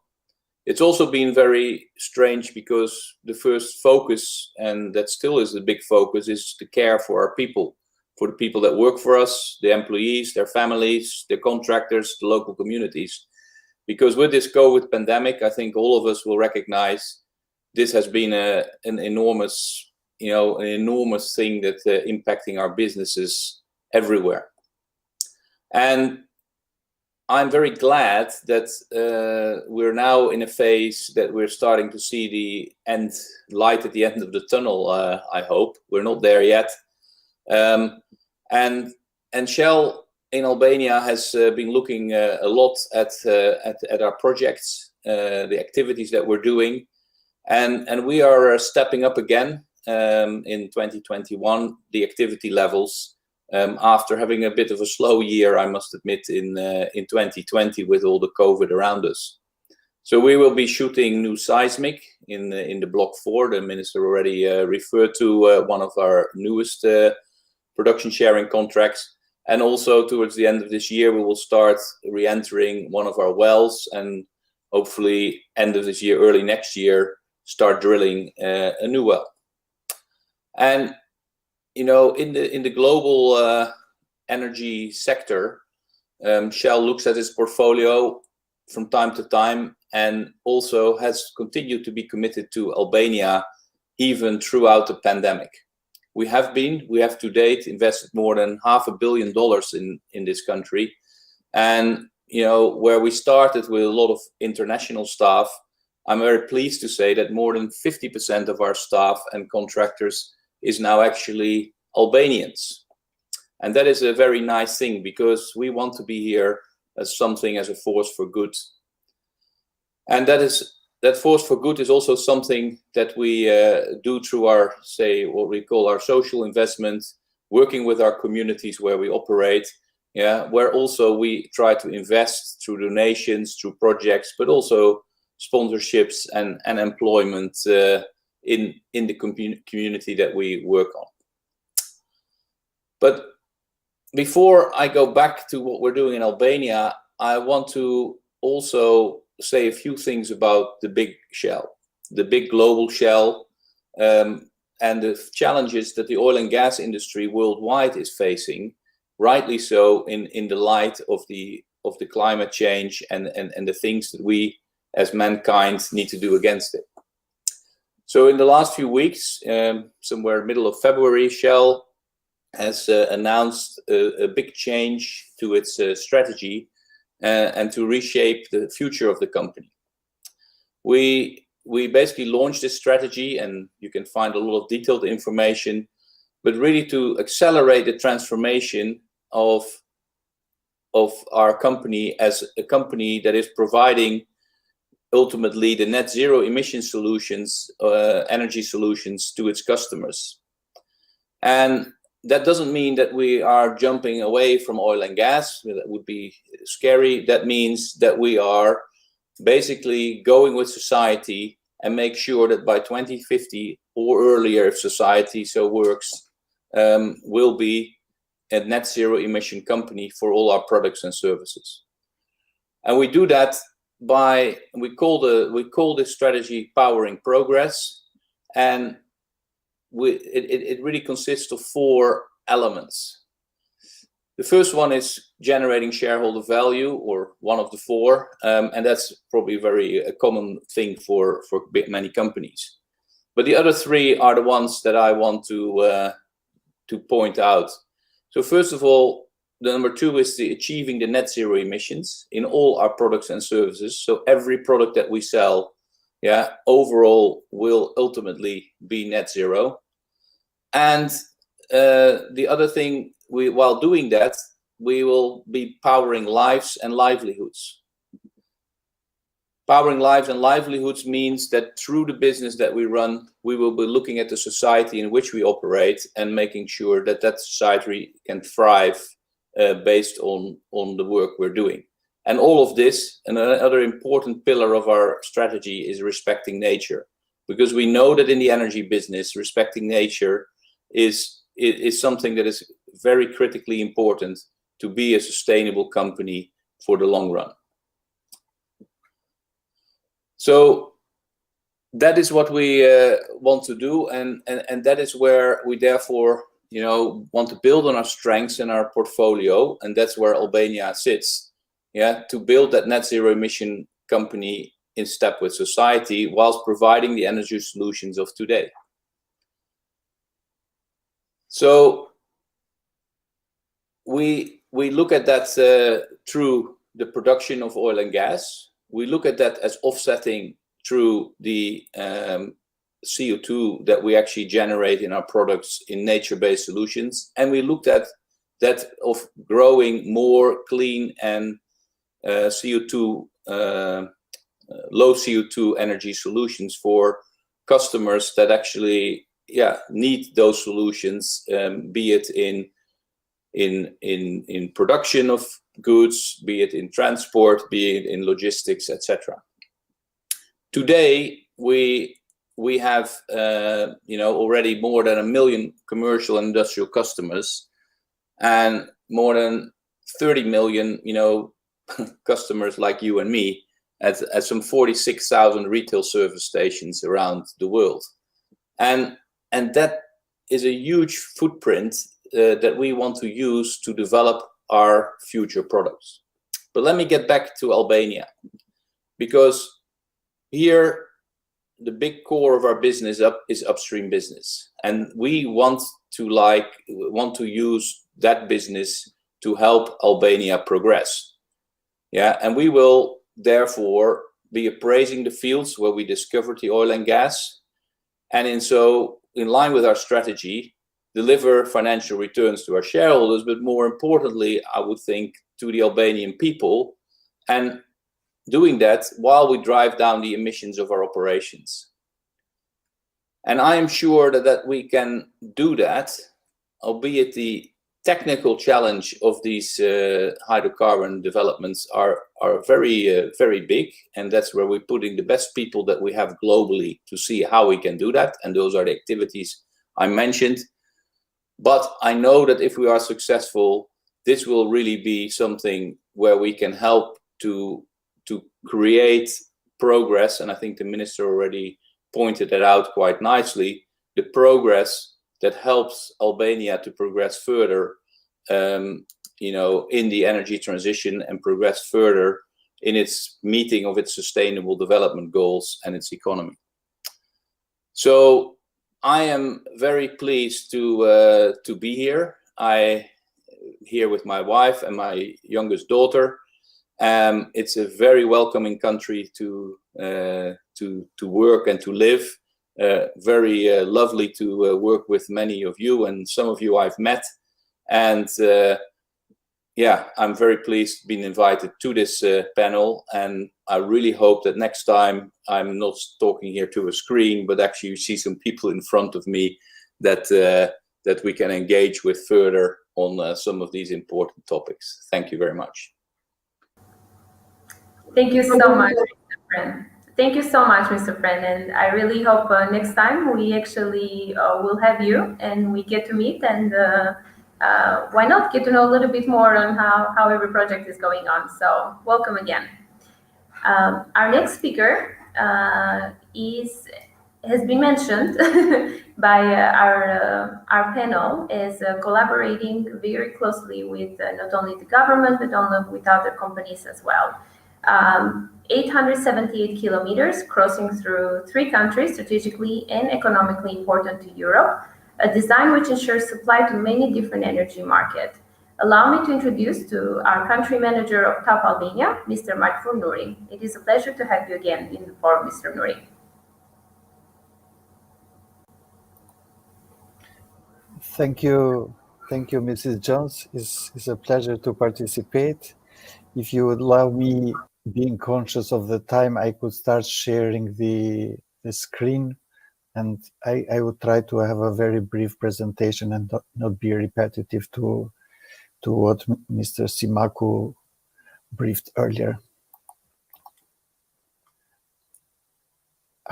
It's also been very strange because the first focus, and that still is the big focus, is to care for our people, for the people that work for us, the employees, their families, the contractors, the local communities. Because with this COVID pandemic, I think all of us will recognize this has been an enormous, an enormous thing that impacting our businesses everywhere. And I'm very glad that we're now in a phase that we're starting to see the light at the end of the tunnel. I hope we're not there yet. And Shell in Albania has been looking a lot at our projects, the activities that we're doing, and we are stepping up again in 2021 the activity levels after having a bit of a slow year, I must admit, in 2020 with all the COVID around us. So we will be shooting new seismic in the Block 4. The minister already referred to one of our newest production sharing contracts. And also towards the end of this year, we will start re-entering one of our wells, and hopefully end of this year, early next year, start drilling a new well. And in the global energy sector, Shell looks at its portfolio from time to time, and also has continued to be committed to Albania even throughout the pandemic. We have to date invested more than $500 million in this country. And, where we started with a lot of international staff, I'm very pleased to say that more than 50% of our staff and contractors is now actually Albanians. And that is a very nice thing, because we want to be here as a force for good. And that force for good is also something that we do through our, what we call our social investment, working with our communities where we operate, where also we try to invest through donations, through projects, but also sponsorships and employment in the community that we work on. But before I go back to what we're doing in Albania, I want to also say a few things about the big Shell, the big global Shell, and the challenges that the oil and gas industry worldwide is facing, rightly so, in the light of the climate change and the things that we as mankind need to do against it. So in the last few weeks, somewhere middle of February, Shell has announced a big change to its strategy and to reshape the future of the company. We basically launched this strategy, and you can find a lot of detailed information, but really to accelerate the transformation of our company as a company that is providing ultimately the net zero emission solutions, energy solutions to its customers. And that doesn't mean that we are jumping away from oil and gas. That would be scary. That means that we are basically going with society and make sure that by 2050 or earlier, if society so works, will be a net zero emission company for all our products and services. And we do that by, we call this strategy Powering Progress, and it really consists of 4 elements. The first one is generating shareholder value, or one of the 4, and that's probably a common thing for many companies. But the other 3 are the ones that I want to point out. So first of all, the number 2 is achieving the net zero emissions in all our products and services. So every product that we sell, overall will ultimately be net zero. And the other thing, while doing that, we will be powering lives and livelihoods. Powering lives and livelihoods means that through the business that we run, we will be looking at the society in which we operate and making sure that that society can thrive based on the work we're doing. And all of this, and another important pillar of our strategy, is respecting nature. Because we know that in the energy business, respecting nature is something that is very critically important to be a sustainable company for the long run. So that is what we want to do, and that is where we therefore want to build on our strengths and our portfolio, and that's where Albania sits, to build that net zero emission company in step with society whilst providing the energy solutions of today. So we look at that through the production of oil and gas. We look at that as offsetting through the CO2 that we actually generate in our products in nature-based solutions. And we looked at that of growing more clean and low CO2 energy solutions for customers that actually need those solutions, be it in production of goods, be it in transport, be it in logistics, etc. Today, we have already more than 1 million commercial and industrial customers, and more than 30 million customers like you and me at some 46,000 retail service stations around the world, and that is a huge footprint that we want to use to develop our future products. But let me get back to Albania, because here the big core of our business is upstream business, and we want to use that business to help Albania progress. And we will therefore be appraising the fields where we discovered the oil and gas, and in line with our strategy, deliver financial returns to our shareholders, but more importantly, I would think, to the Albanian people, and doing that while we drive down the emissions of our operations. And I am sure that we can do that, albeit the technical challenge of these hydrocarbon developments are very, very big, and that's where we're putting the best people that we have globally to see how we can do that, and those are the activities I mentioned. But I know that if we are successful, this will really be something where we can help to create progress, and I think the minister already pointed that out quite nicely, the progress that helps Albania to progress further, in the energy transition and progress further in its meeting of its sustainable development goals and its economy. So I am very pleased to be here. Here with my wife and my youngest daughter. It's a very welcoming country to work and to live. Very lovely to work with many of you, and some of you I've met. And yeah, I'm very pleased being invited to this panel, and I really hope that next time I'm not talking here to a screen, but actually you see some people in front of me that we can engage with further on some of these important topics. Thank you very much. Thank you so much, Mr. Friend. Thank you so much, Mr. Friend, and I really hope next time we actually will have you and we get to meet, and why not get to know a little bit more on how every project is going on. So welcome again. Our next speaker has been mentioned by our panel as collaborating very closely with not only the government, but also with other companies as well. 878 kilometers crossing through 3 countries, strategically and economically important to Europe, a design which ensures supply to many different energy markets. Allow me to introduce to our country manager of TAP Albania, Mr. Marfur Nuri. It is a pleasure to have you again in the forum, Mr. Nuri. Thank you, Mrs. Jones. It's a pleasure to participate. If you would allow me, being conscious of the time, I could start sharing the screen, and I would try to have a very brief presentation and not be repetitive to what Mr. Simaku briefed earlier.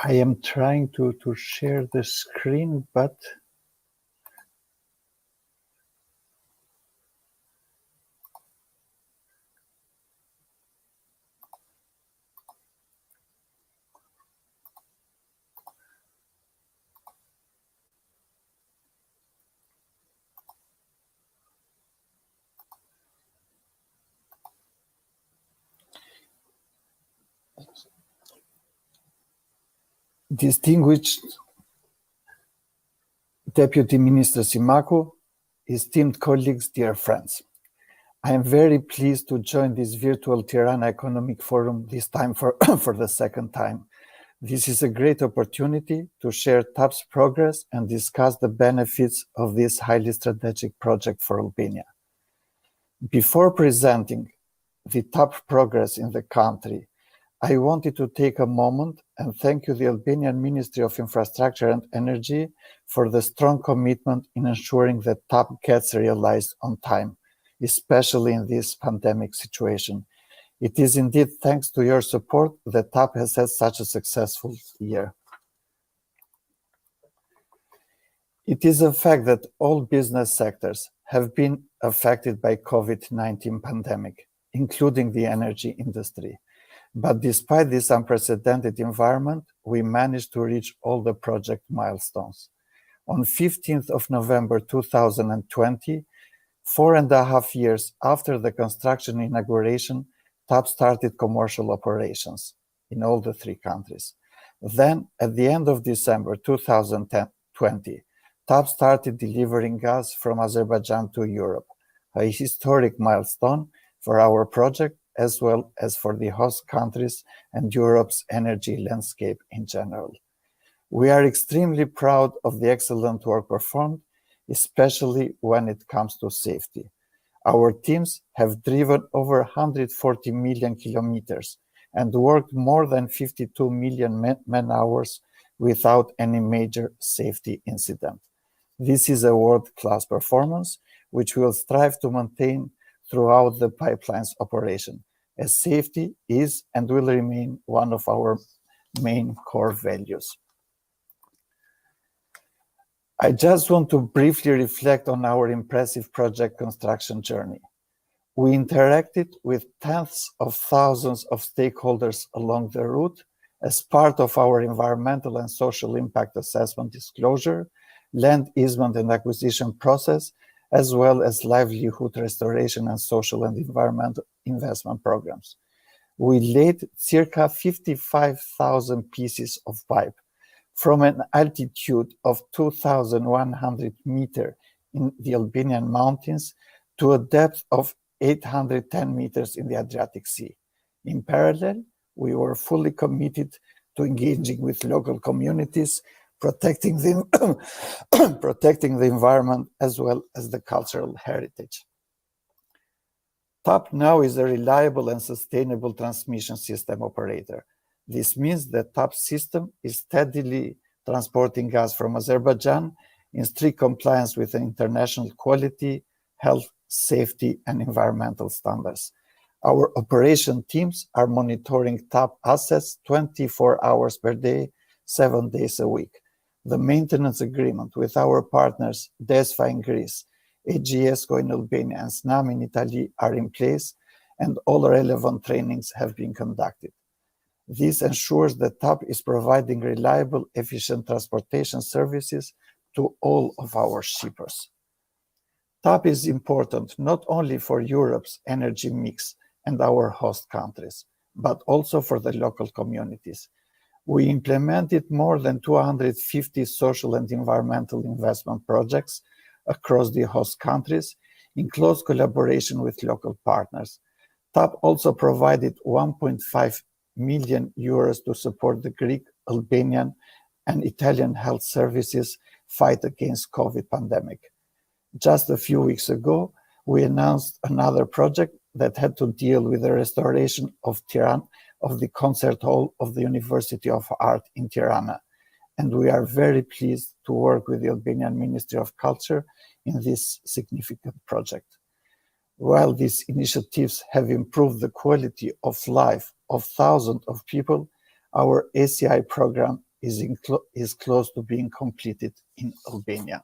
I am trying to share the screen, but distinguished Deputy Minister Simaku, esteemed colleagues, dear friends. I am very pleased to join this virtual Tirana Economic Forum, this time for the second time. This is a great opportunity to share TAP's progress and discuss the benefits of this highly strategic project for Albania. Before presenting the TAP progress in the country, I wanted to take a moment and thank you, the Albanian Ministry of Infrastructure and Energy, for the strong commitment in ensuring that TAP gets realized on time, especially in this pandemic situation. It is indeed thanks to your support that TAP has had such a successful year. It is a fact that all business sectors have been affected by COVID-19 pandemic, including the energy industry. But despite this unprecedented environment, we managed to reach all the project milestones. On 15th of November 2020, 4.5 years after the construction inauguration, TAP started commercial operations in all the 3 countries. Then, at the end of December 2020, TAP started delivering gas from Azerbaijan to Europe, a historic milestone for our project as well as for the host countries and Europe's energy landscape in general. We are extremely proud of the excellent work performed, especially when it comes to safety. Our teams have driven over 140 million kilometers and worked more than 52 million man-hours without any major safety incident. This is a world-class performance, which we will strive to maintain throughout the pipeline's operation, as safety is and will remain one of our main core values. I just want to briefly reflect on our impressive project construction journey. We interacted with tens of thousands of stakeholders along the route as part of our environmental and social impact assessment disclosure, land easement and acquisition process, as well as livelihood restoration and social and environmental investment programs. We laid circa 55,000 pieces of pipe, From an altitude of 2,100 meters in the Albanian mountains to a depth of 810 meters in the Adriatic Sea. In parallel, we were fully committed to engaging with local communities, protecting the environment as well as the cultural heritage. TAP now is a reliable and sustainable transmission system operator. This means that TAP system is steadily transporting gas from Azerbaijan in strict compliance with international quality, health, safety, and environmental standards. Our operation teams are monitoring TAP assets 24 hours per day, 7 days a week. The maintenance agreement with our partners DESFA in Greece, AGSCO in Albania, and SNAM in Italy are in place, and all relevant trainings have been conducted. This ensures that TAP is providing reliable, efficient transportation services to all of our shippers. TAP is important not only for Europe's energy mix and our host countries, but also for the local communities. We implemented more than 250 social and environmental investment projects across the host countries in close collaboration with local partners. TAP also provided 1.5 million euros to support the Greek, Albanian, and Italian health services fight against COVID pandemic. Just a few weeks ago, we announced another project that had to deal with the restoration of Tirana, of the concert hall of the University of Art in Tirana. And we are very pleased to work with the Albanian Ministry of Culture in this significant project. While these initiatives have improved the quality of life of thousands of people, our ACI program is close to being completed in Albania.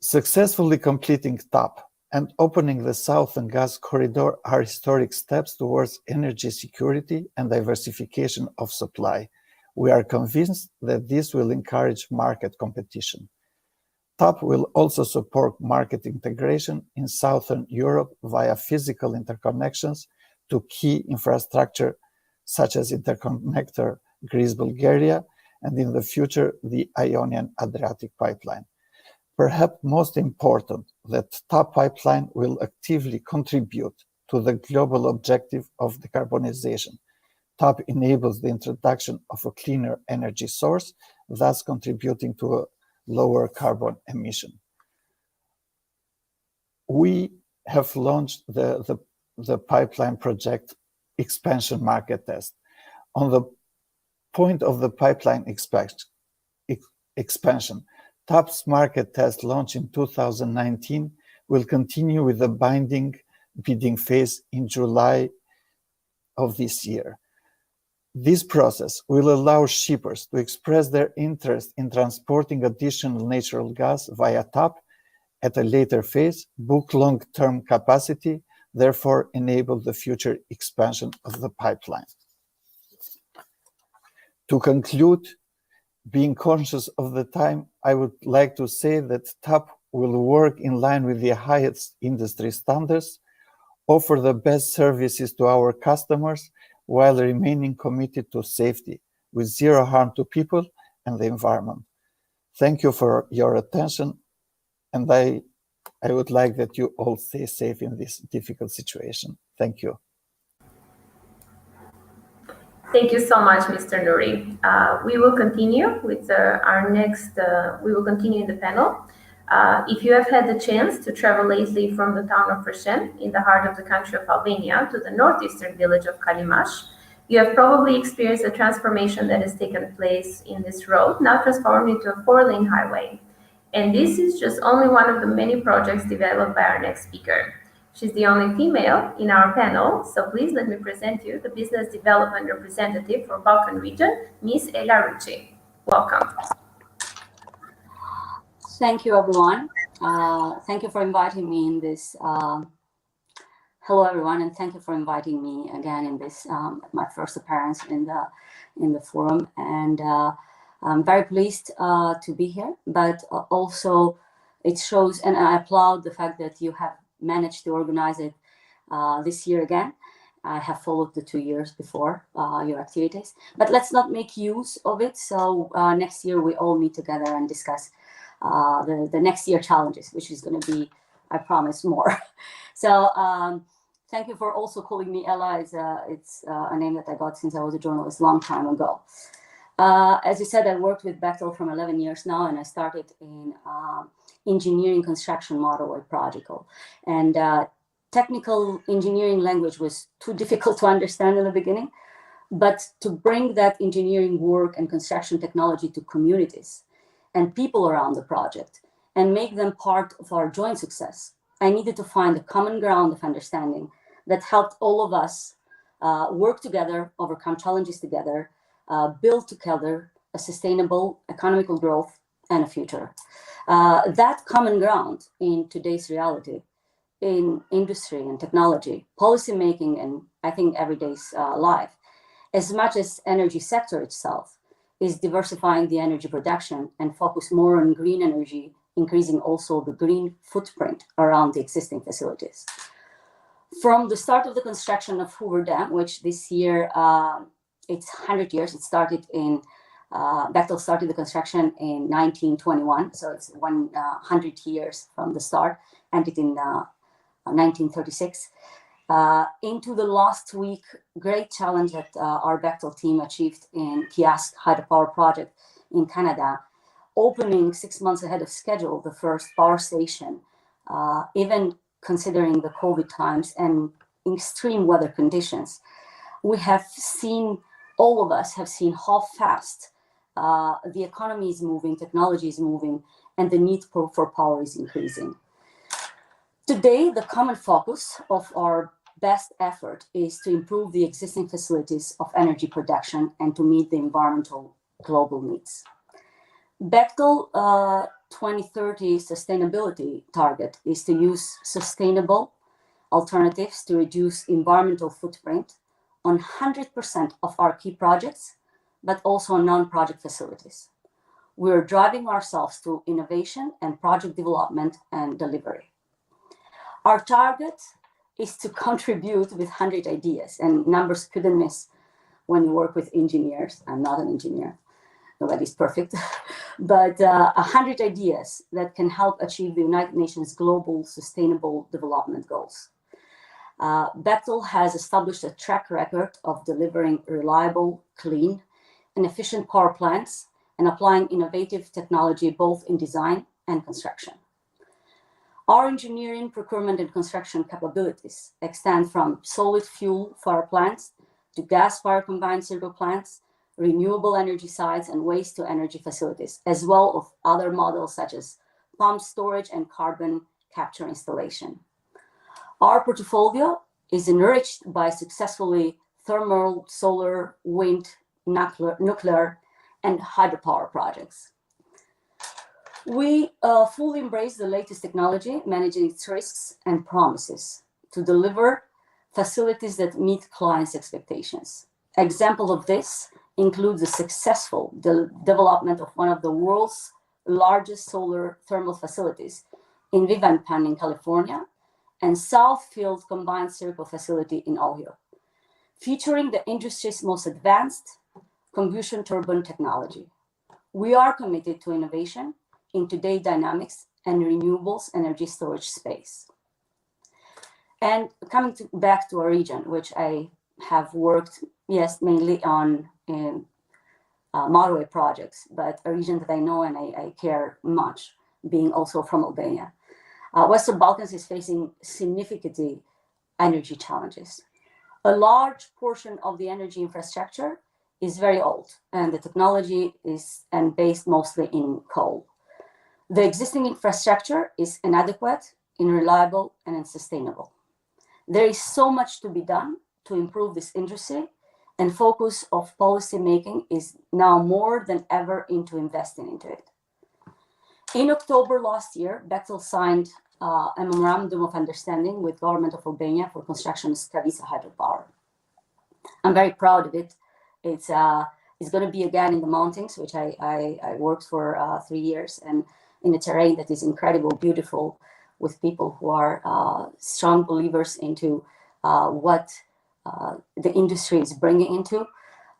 Successfully completing TAP and opening the Southern Gas Corridor are historic steps towards energy security and diversification of supply. We are convinced that this will encourage market competition. TAP will also support market integration in Southern Europe via physical interconnections to key infrastructure such as interconnector Greece-Bulgaria and in the future the Ionian Adriatic pipeline. Perhaps most important, that TAP pipeline will actively contribute to the global objective of decarbonization. TAP enables the introduction of a cleaner energy source, thus contributing to a lower carbon emission. We have launched the pipeline project expansion market test. On the point of the pipeline expansion, TAP's market test launched in 2019 will continue with the binding bidding phase in July of this year. This process will allow shippers to express their interest in transporting additional natural gas via TAP at a later phase, book long-term capacity, therefore enable the future expansion of the pipeline. To conclude, being conscious of the time, I would like to say that TAP will work in line with the highest industry standards, offer the best services to our customers, while remaining committed to safety, with zero harm to people and the environment. Thank you for your attention, and I would like that you all stay safe in this difficult situation. Thank you. Thank you so much, Mr. Nouri. We will continue with our next, we will continue in the panel. If you have had the chance to travel lately from the town of Prešen in the heart of the country of Albania to the northeastern village of Kalimash, you have probably experienced a transformation that has taken place in this road, now transformed into a 4-lane highway. And this is just only one of the many projects developed by our next speaker. She's the only female in our panel, so please let me present you the business development representative for Balkan region, Ms. Ela Ruci. Welcome. Thank you, everyone. Thank you for inviting me in this. Hello, everyone, and thank you for inviting me again in this my first appearance in the forum. And I'm very pleased to be here. But also, it shows, and I applaud the fact that you have managed to organize it this year again. I have followed the 2 years before your activities, but let's not make use of it. So next year we all meet together and discuss the next year challenges, which is going to be, I promise, more. So thank you for also calling me Ella. It's a name that I got since I was a journalist a long time ago. As you said, I worked with Bechtel from 11 years now, and I started in engineering construction model project. And technical engineering language was too difficult to understand in the beginning, but to bring that engineering work and construction technology to communities and people around the project and make them part of our joint success, I needed to find a common ground of understanding that helped all of us work together, overcome challenges together, build together a sustainable economical growth and a future. That common ground in today's reality, in industry and technology, policy making, and I think everyday's life, as much as energy sector itself, is diversifying the energy production and focus more on green energy, increasing also the green footprint around the existing facilities. From the start of the construction of Hoover Dam, which this year, it's 100 years, it started in, Bechtel started the construction in 1921, so it's 100 years from the start, ended in 1936. Into the last week, great challenge that our Bechtel team achieved in Kiask hydropower project in Canada, opening 6 months ahead of schedule the first power station, even considering the COVID times and extreme weather conditions. We have seen, all of us have seen how fast the economy is moving, technology is moving, and the need for power is increasing. Today, the common focus of our best effort is to improve the existing facilities of energy production and to meet the environmental global needs. Bechtel 2030 sustainability target is to use sustainable alternatives to reduce environmental footprint on 100% of our key projects, but also on non-project facilities. We're driving ourselves to innovation and project development and delivery. Our target is to contribute with 100 ideas, and numbers couldn't miss when you work with engineers. I'm not an engineer, nobody's perfect, but 100 ideas that can help achieve the United Nations Global Sustainable Development Goals. Bechtel has established a track record of delivering reliable, clean, and efficient power plants and applying innovative technology both in design and construction. Our engineering, procurement, and construction capabilities extend from solid fuel power plants to gas-fired combined cycle plants, renewable energy sites, and waste-to-energy facilities, as well as other models such as pump storage and carbon capture installation. Our portfolio is enriched by successfully thermal, solar, wind, nuclear, and hydropower projects. We fully embrace the latest technology, managing its risks and promises to deliver facilities that meet clients' expectations. Example of this includes the successful development of one of the world's largest solar thermal facilities in Vivenpan in California and Southfield combined cycle facility in Ohio, featuring the industry's most advanced combustion turbine technology. We are committed to innovation in today's dynamics and renewables energy storage space. And coming back to our region, which I have worked, yes, mainly on motorway projects, but a region that I know and I care much, being also from Albania. Western Balkans is facing significant energy challenges. A large portion of the energy infrastructure is very old, and the technology is based mostly in coal. The existing infrastructure is inadequate, unreliable, and unsustainable. There is so much to be done to improve this industry, and focus of policy making is now more than ever into investing into it. In October last year, Bechtel signed a memorandum of understanding with government of Albania for construction of Skavica hydropower. I'm very proud of it. It's going to be again in the mountains, which I worked for 3 years, and in a terrain that is incredible, beautiful, with people who are strong believers into what the industry is bringing into,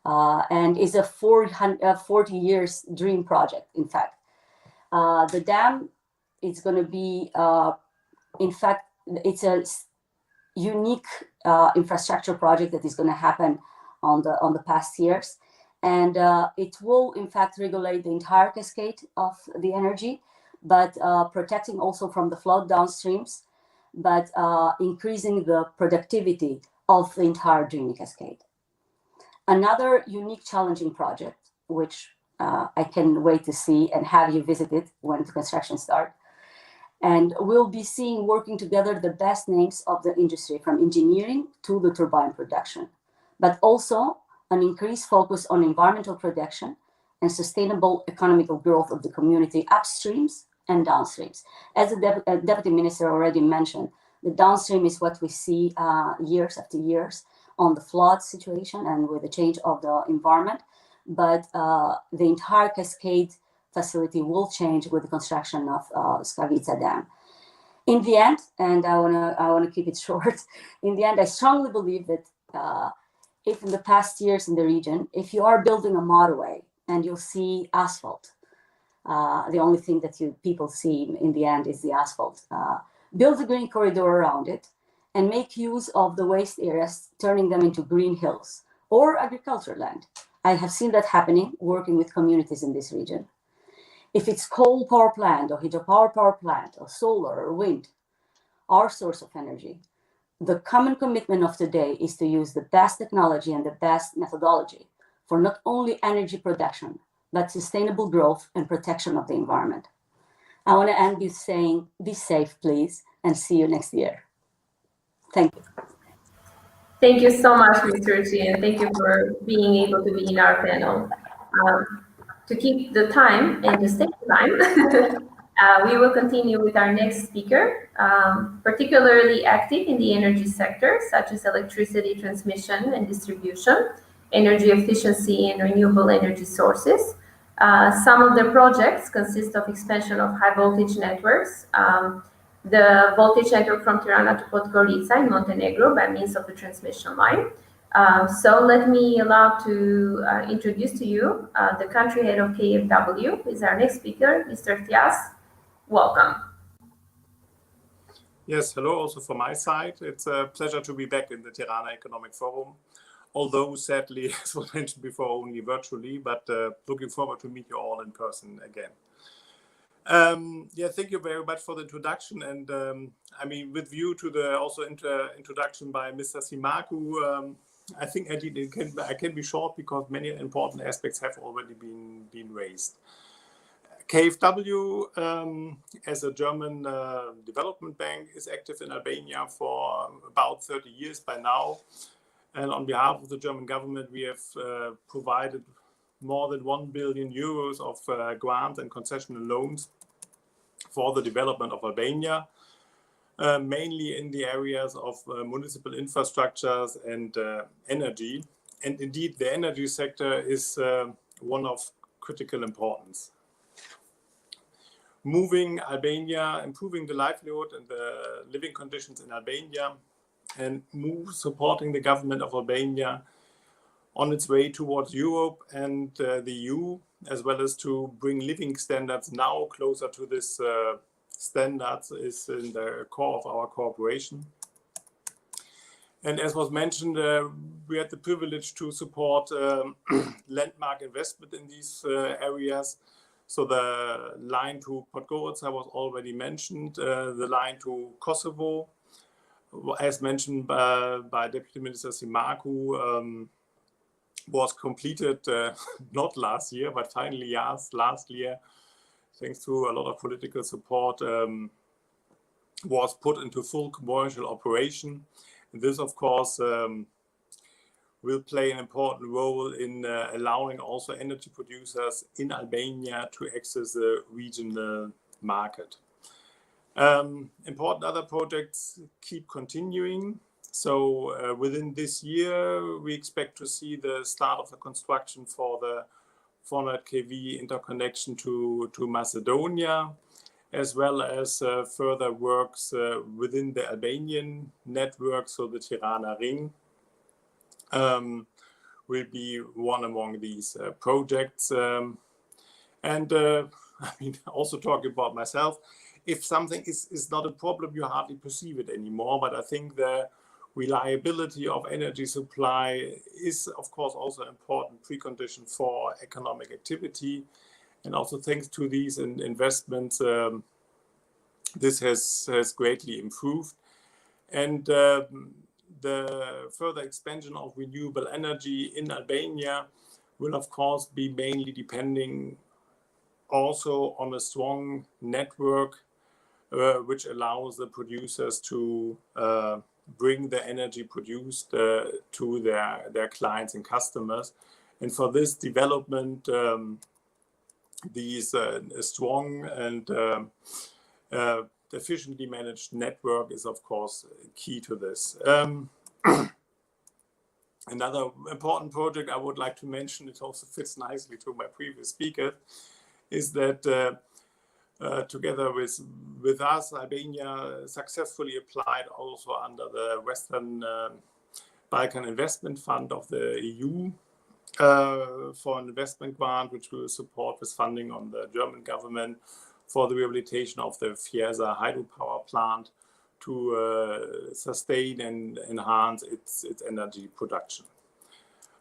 and is a 40 years dream project, in fact. The dam is going to be, in fact, it's a unique infrastructure project that is going to happen on the past years. And it will, in fact, regulate the entire cascade of the energy, but protecting also from the flood downstreams, but increasing the productivity of the entire Dreamy cascade. Another unique, challenging project, which I can wait to see and have you visit it when the construction starts. And we'll be seeing, working together, the best names of the industry, from engineering to the turbine production, but also an increased focus on environmental protection and sustainable economical growth of the community upstreams and downstreams. As the Deputy Minister already mentioned, the downstream is what we see years after years on the flood situation and with the change of the environment, but the entire cascade facility will change with the construction of Skavica Dam. In the end, and I wanna keep it short, in the end, I strongly believe that if in the past years in the region, if you are building a motorway and you'll see asphalt, the only thing that people see in the end is the asphalt. Build a green corridor around it and make use of the waste areas, turning them into green hills or agricultural land. I have seen that happening working with communities in this region. If it's coal power plant or hydropower power plant or solar or wind, our source of energy, the common commitment of today is to use the best technology and the best methodology for not only energy production, but sustainable growth and protection of the environment. I want to end with saying, be safe, please, and see you next year. Thank you. Thank you so much, Mr. Chi, and thank you for being able to be in our panel. To keep the time and to save time, we will continue with our next speaker, particularly active in the energy sector, such as electricity transmission and distribution, energy efficiency and renewable energy sources. Some of the projects consist of expansion of high voltage networks, the voltage network from Tirana to Podgorica in Montenegro by means of the transmission line. So let me allow to introduce to you the country head of KfW, who is our next speaker, Mr. Thias. Welcome. Yes, hello also from my side. It's a pleasure to be back in the Tirana Economic Forum, although sadly, as was mentioned before, only virtually, but looking forward to meet you all in person again. Yeah, thank you very much for the introduction. And I mean, with view to the also introduction by Mr. Simaku, I think I can be short because many important aspects have already been raised. KfW, as a German development bank, is active in Albania for about 30 years by now. And on behalf of the German government, we have provided more than 1 billion euros of grants and concessional loans for the development of Albania, mainly in the areas of municipal infrastructures and energy. And indeed, the energy sector is one of critical importance. Moving Albania, improving the livelihood and the living conditions in Albania, and supporting the government of Albania on its way towards Europe and the EU, as well as to bring living standards now closer to this standards, is in the core of our cooperation. And as was mentioned, we had the privilege to support landmark investment in these areas. So the line to Podgorica was already mentioned, the line to Kosovo, as mentioned by Deputy Minister Simaku, was completed not last year, but finally last year, thanks to a lot of political support, was put into full commercial operation. And this, of course, will play an important role in allowing also energy producers in Albania to access the regional market. Important other projects keep continuing. So within this year, we expect to see the start of the construction for the 400 kV interconnection to Macedonia, as well as further works within the Albanian network, so the Tirana Ring. will be one among these projects. I mean, also talking about myself, if something is not a problem, you hardly perceive it anymore. But I think the reliability of energy supply is, of course, also an important precondition for economic activity. And also thanks to these investments, this has greatly improved. And the further expansion of renewable energy in Albania will, of course, be mainly depending also on a strong network which allows the producers to bring the energy produced to their clients and customers. And for this development, these strong and efficiently managed network is, of course, key to this. Another important project I would like to mention, it also fits nicely to my previous speaker, is that together with us, Albania successfully applied also under the Western Balkan Investment Fund of the EU for an investment grant, which will support with funding on the German government for the rehabilitation of the Fiesa hydropower plant to sustain and enhance its energy production.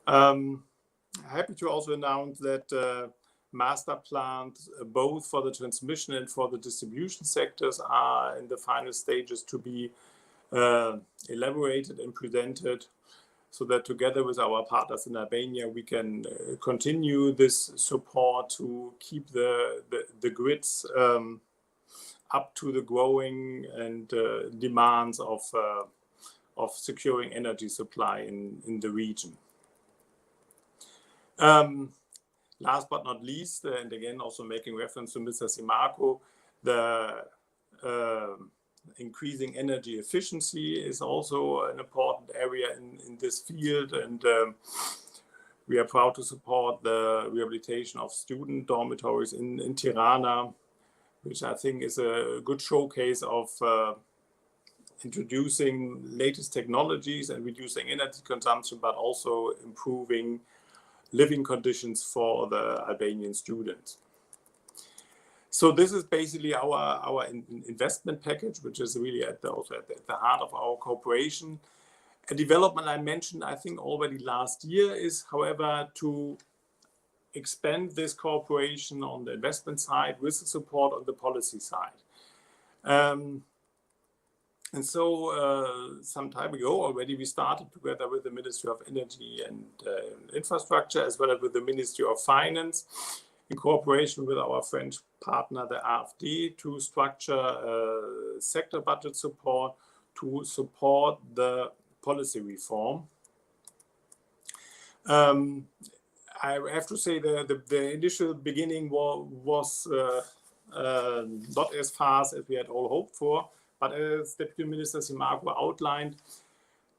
Happy to also announce that master plans, both for the transmission and for the distribution sectors, are in the final stages to be elaborated and presented, so that together with our partners in Albania, we can continue this support to keep the grids up to the growing and demands of securing energy supply in the region. Last but not least, and again also making reference to Mr. Simarco, the increasing energy efficiency is also an important area in this field, and we are proud to support the rehabilitation of student dormitories in Tirana, which I think is a good showcase of introducing latest technologies and reducing energy consumption, but also improving living conditions for the Albanian students. So this is basically our investment package, which is really also at the heart of our cooperation. A development I mentioned, I think, already last year is, however, to expand this cooperation on the investment side with the support on the policy side. And so some time ago already, we started together with the Ministry of Energy and Infrastructure, as well as with the Ministry of Finance, in cooperation with our French partner, the AFD, to structure sector budget support to support the policy reform. I have to say the initial beginning was not as fast as we had all hoped for, but as Deputy Minister Simarco outlined,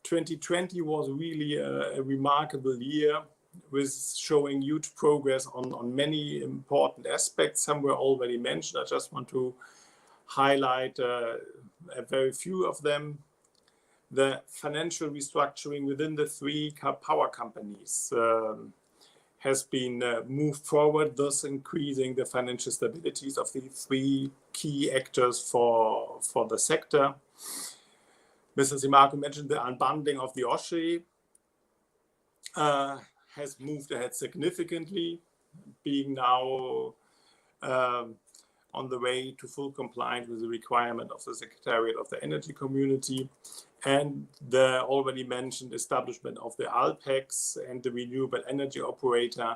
2020 was really a remarkable year, with showing huge progress on many important aspects. Some were already mentioned. I just want to highlight a very few of them. The financial restructuring within the three power companies has been moved forward, thus increasing the financial stabilities of the three key actors for the sector. Mr. Simarco mentioned the unbundling of the OSHE has moved ahead significantly, being now on the way to full compliance with the requirement of the Secretariat of the Energy Community, and the already mentioned establishment of the ALPEX and the Renewable Energy Operator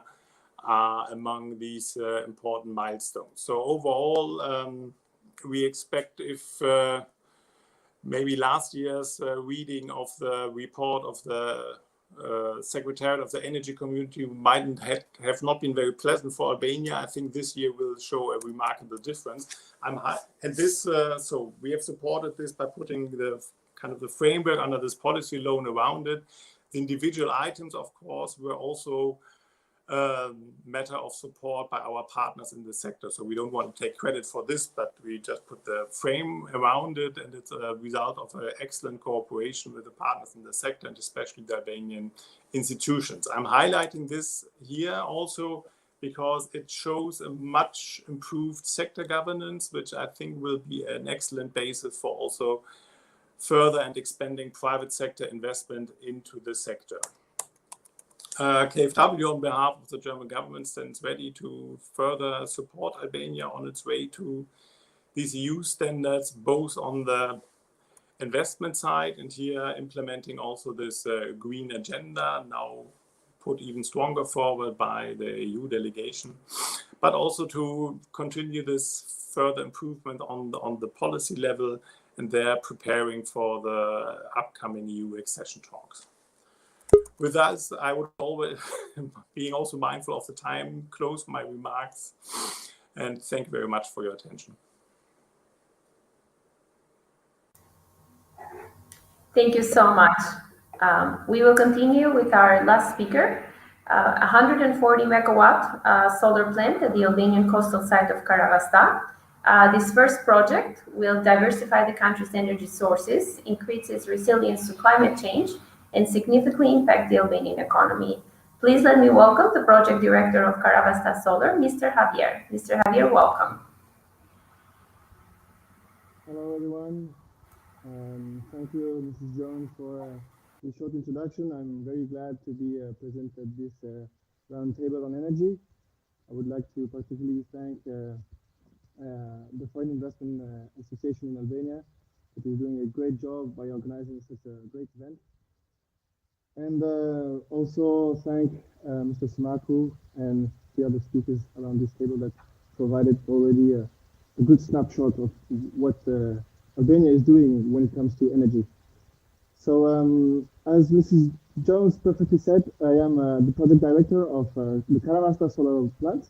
are among these important milestones. So overall, we expect, if maybe last year's reading of the report of the Secretariat of the Energy Community might have not been very pleasant for Albania, I think this year will show a remarkable difference. And this, so we have supported this by putting the kind of the framework under this policy loan around it. The individual items, of course, were also matter of support by our partners in the sector. So we don't want to take credit for this, but we just put the frame around it, and it's a result of an excellent cooperation with the partners in the sector, and especially the Albanian institutions. I'm highlighting this here also because it shows a much improved sector governance, which I think will be an excellent basis for also further and expanding private sector investment into the sector. KfW, on behalf of the German government, stands ready to further support Albania on its way to these EU standards, both on the investment side and here implementing also this green agenda, now put even stronger forward by the EU delegation, but also to continue this further improvement on the policy level, and they're preparing for the upcoming EU accession talks. With that, I would always, being also mindful of the time, close my remarks, and thank you very much for your attention. Thank you so much. We will continue with our last speaker, 140 megawatt solar plant at the Albanian coastal site of Karavasta. This first project will diversify the country's energy sources, increase its resilience to climate change, and significantly impact the Albanian economy. Please let me welcome the project director of Karavasta Solar, Mr. Javier. Mr. Javier, welcome. Hello, everyone. Thank you, Mrs. Jones, for this short introduction. I'm very glad to be present at this roundtable on energy. I would like to particularly thank the Foreign Investment Association in Albania. It is doing a great job by organizing such a great event. And also thank Mr. Samaku and the other speakers around this table that provided already a good snapshot of what Albania is doing when it comes to energy. So as Mrs. Jones perfectly said, I am the project director of the Karavasta solar plant.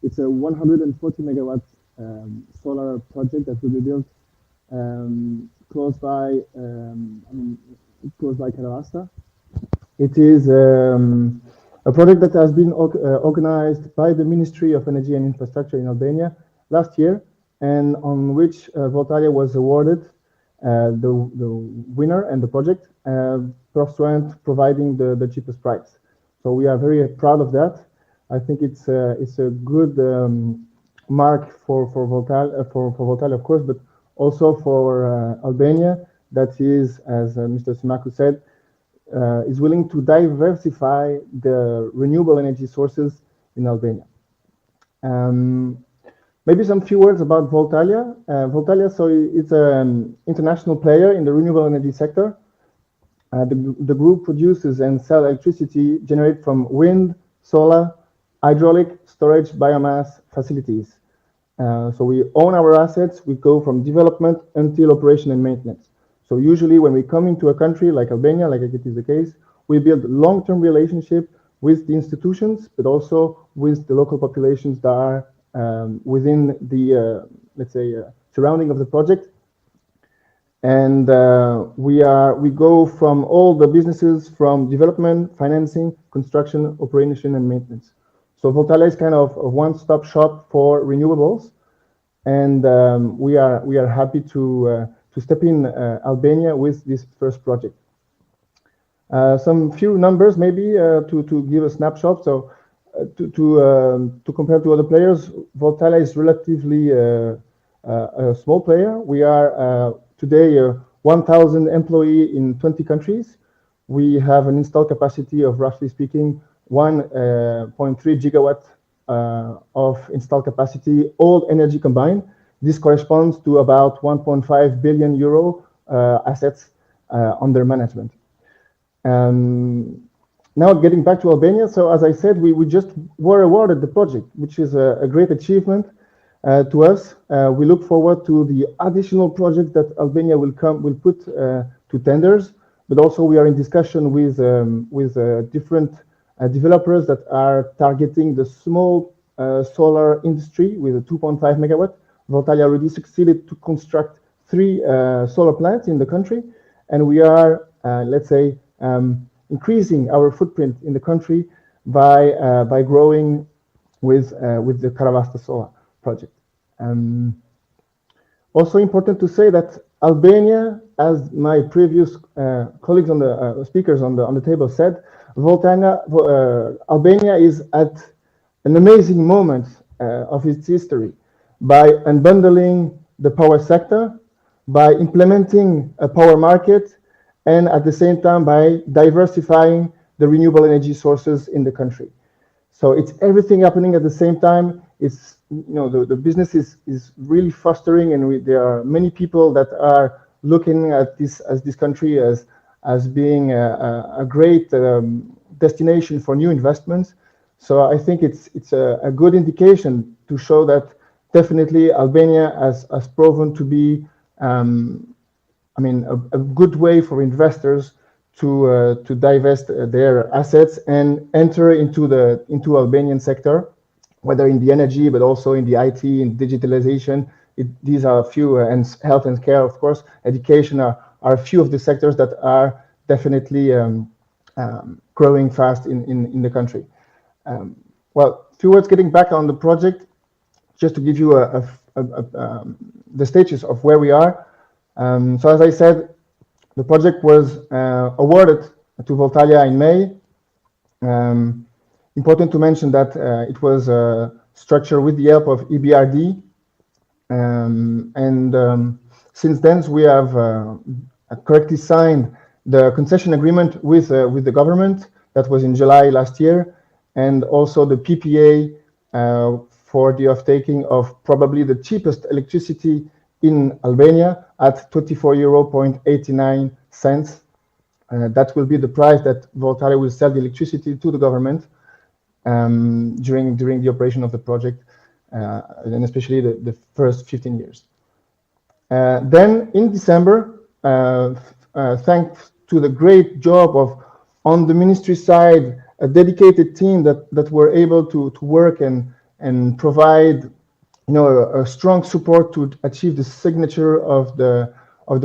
It's a 140 megawatt solar project that will be built close by Karavasta. It is a project that has been organized by the Ministry of Energy and Infrastructure in Albania last year, and on which Voltalia was awarded the winner and the project, Profsuent providing the cheapest price. So we are very proud of that. I think it's a good mark for Voltalia, of course, but also for Albania, that is, as Mr. Samaku said, is willing to diversify the renewable energy sources in Albania. Maybe some few words about Voltalia. Voltalia, so it's an international player in the renewable energy sector. The group produces and sells electricity generated from wind, solar, hydraulic, storage, biomass facilities. So we own our assets. We go from development until operation and maintenance. So usually when we come into a country like Albania, like it is the case, we build long-term relationship with the institutions, but also with the local populations that are within the, let's say, surrounding of the project. And we go from all the businesses, from development, financing, construction, operation, and maintenance. So Voltalia is kind of a one-stop shop for renewables, and we are happy to step in Albania with this first project. Some few numbers maybe to give a snapshot. So to compare to other players, Voltalia is relatively a small player. We are today 1,000 employees in 20 countries. We have an installed capacity of, roughly speaking, 1.3 gigawatt of installed capacity, all energy combined. This corresponds to about 1.5 billion euro assets under management. Now getting back to Albania, so as I said, we just were awarded the project, which is a great achievement to us. We look forward to the additional projects that Albania will put to tenders, but also we are in discussion with different developers that are targeting the small solar industry with a 2.5 megawatt. Voltalia already succeeded to construct 3 solar plants in the country, and we are, let's say, increasing our footprint in the country by growing with the Karavasta Solar project. Also important to say that Albania, as my previous colleagues on the speakers on the table said, Albania is at an amazing moment of its history by unbundling the power sector, by implementing a power market, and at the same time by diversifying the renewable energy sources in the country. So it's everything happening at the same time. It's, the business is really fostering, and there are many people that are looking at this country as being a great destination for new investments. So I think it's a good indication to show that definitely Albania has proven to be, a good way for investors to divest their assets and enter into Albanian sector, whether in the energy, but also in the IT, in digitalization. These are a few, and health and care, of course, education are a few of the sectors that are definitely growing fast in the country. Well, a few words getting back on the project, just to give you the status of where we are. So as I said, the project was awarded to Voltalia in May. Important to mention that it was structured with the help of EBRD. Since then, we have correctly signed the concession agreement with the government. That was in July last year, and also the PPA for the off-taking of probably the cheapest electricity in Albania at 24.89 euro. That will be the price that Voltalia will sell the electricity to the government during the operation of the project, and especially the first 15 years. Then in December, thanks to the great job on the ministry side, a dedicated team that were able to work and provide a strong support to achieve the signature of the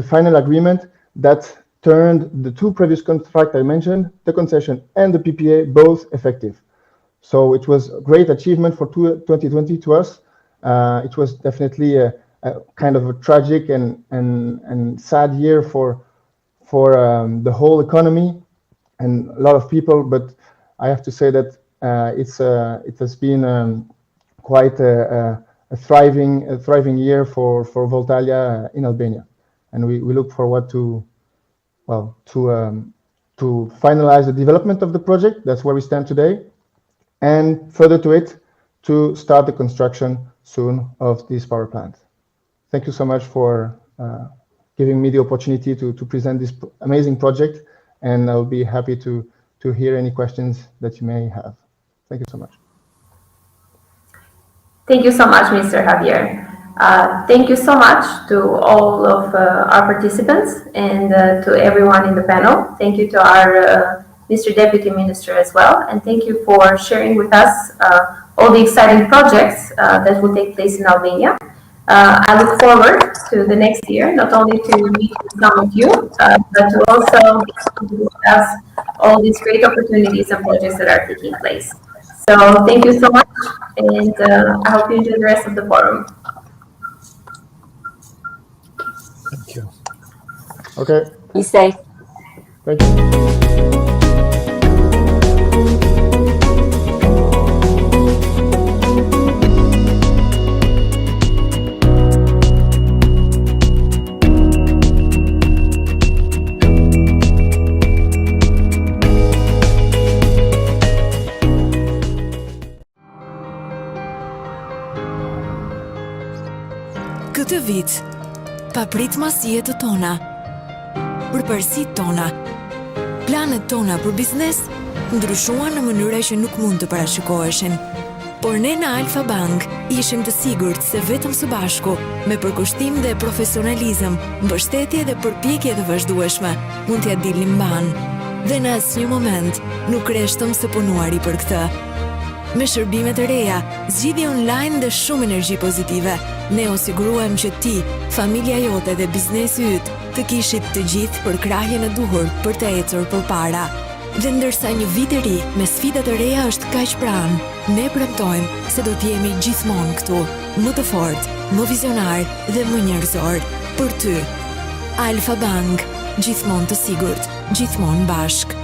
final agreement that turned the two previous contracts I mentioned, the concession and the PPA, both effective. So it was a great achievement for 2020 to us. It was definitely a kind of a tragic and sad year for the whole economy and a lot of people, but I have to say that it has been quite a thriving year for Voltalia in Albania, and we look forward to finalize the development of the project. That's where we stand today, and further to it, to start the construction soon of this power plant. Thank you so much for giving me the opportunity to present this amazing project, and I'll be happy to hear any questions that you may have. Thank you so much. Thank you so much, Mr. Javier. Thank you so much to all of our participants and to everyone in the panel. Thank you to our Mr. Deputy Minister as well, and thank you for sharing with us all the exciting projects that will take place in Albania. I look forward to the next year, not only to meet with some of you, but to also discuss all these great opportunities and projects that are taking place. So thank you so much, and I hope you enjoy the rest of the forum. Thank you. Okay. Be safe. Thank you. Këtë vit, papritmasijet tona, përparësitë tona, planet tona për biznes ndryshuan në mënyra që nuk mund të parashikoheshin. Por ne në Alfa Bank ishim të sigurt se vetëm së bashku, me përkushtim dhe profesionalizëm, mbështetje dhe përpjekje të vazhdueshme, mund t'ja dilnim mban. Dhe në asnjë moment nuk reshtëm së punuari për këtë. Me shërbime të reja, zgjidhje online dhe shumë energji pozitive, ne osiguruam që ti, familja jote dhe biznesi yt të kishit të gjithë për krahjen e duhur për të ecur përpara. Dhe ndërsa një vit i ri me sfida të reja është kaq pranë, ne premtojmë se do të jemi gjithmonë këtu, më të fortë, më vizionar dhe më njerëzor për ty. Alfa Bank, gjithmonë të sigurt, gjithmonë bashk.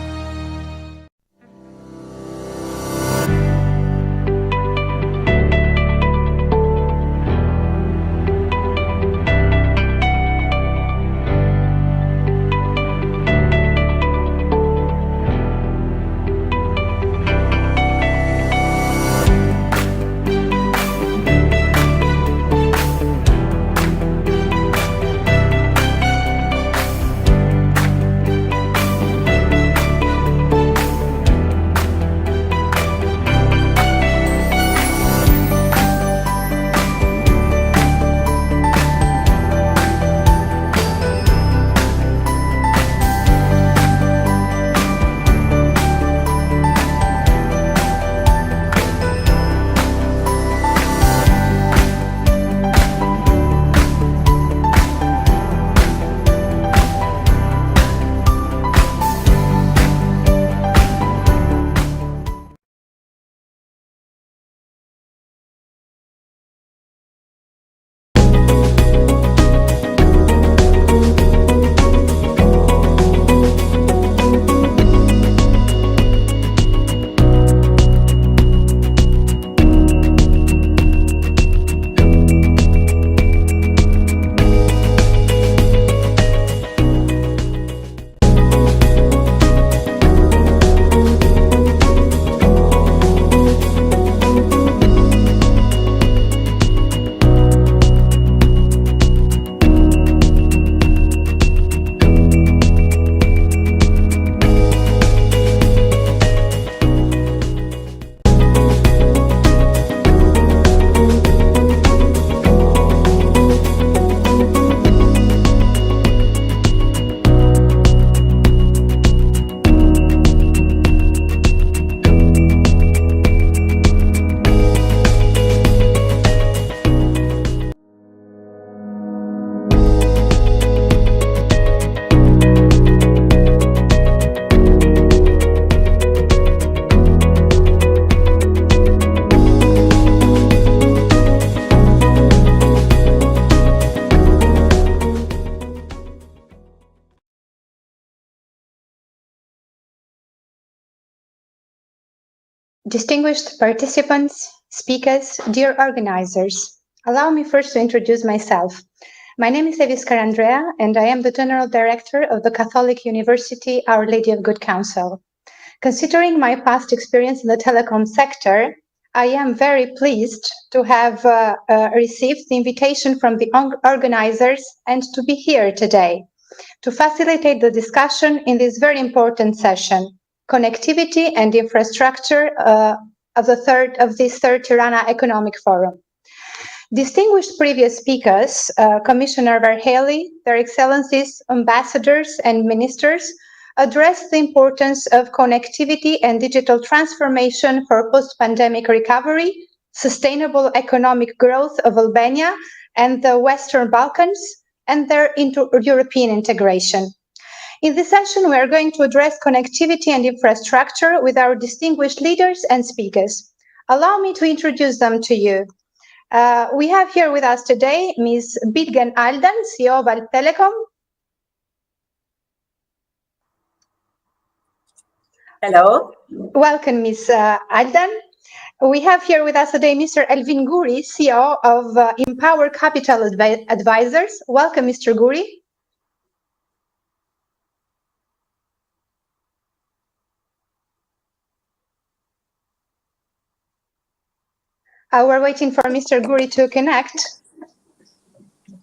Distinguished participants, speakers, dear organizers, allow me first to introduce myself. My name is Evis Karandrea, and I am the General Director of the Catholic University Our Lady of Good Counsel. Considering my past experience in the telecom sector, I am very pleased to have received the invitation from the organizers and to be here today to facilitate the discussion in this very important session, connectivity and infrastructure of this third Tirana Economic Forum. Distinguished previous speakers, Commissioner Varhelyi, Their Excellencies, ambassadors and ministers, addressed the importance of connectivity and digital transformation for post-pandemic recovery, sustainable economic growth of Albania and the Western Balkans, and their European integration. In this session, we are going to address connectivity and infrastructure with our distinguished leaders and speakers. Allow me to introduce them to you. We have here with us today Ms. Bilgen Aldan, CEO of Alp Telecom. Hello. Welcome, Ms. Aldan. We have here with us today Mr. Elvin Guri, CEO of Empower Capital Advisors. Welcome, Mr. Guri. We're waiting for Mr. Guri to connect.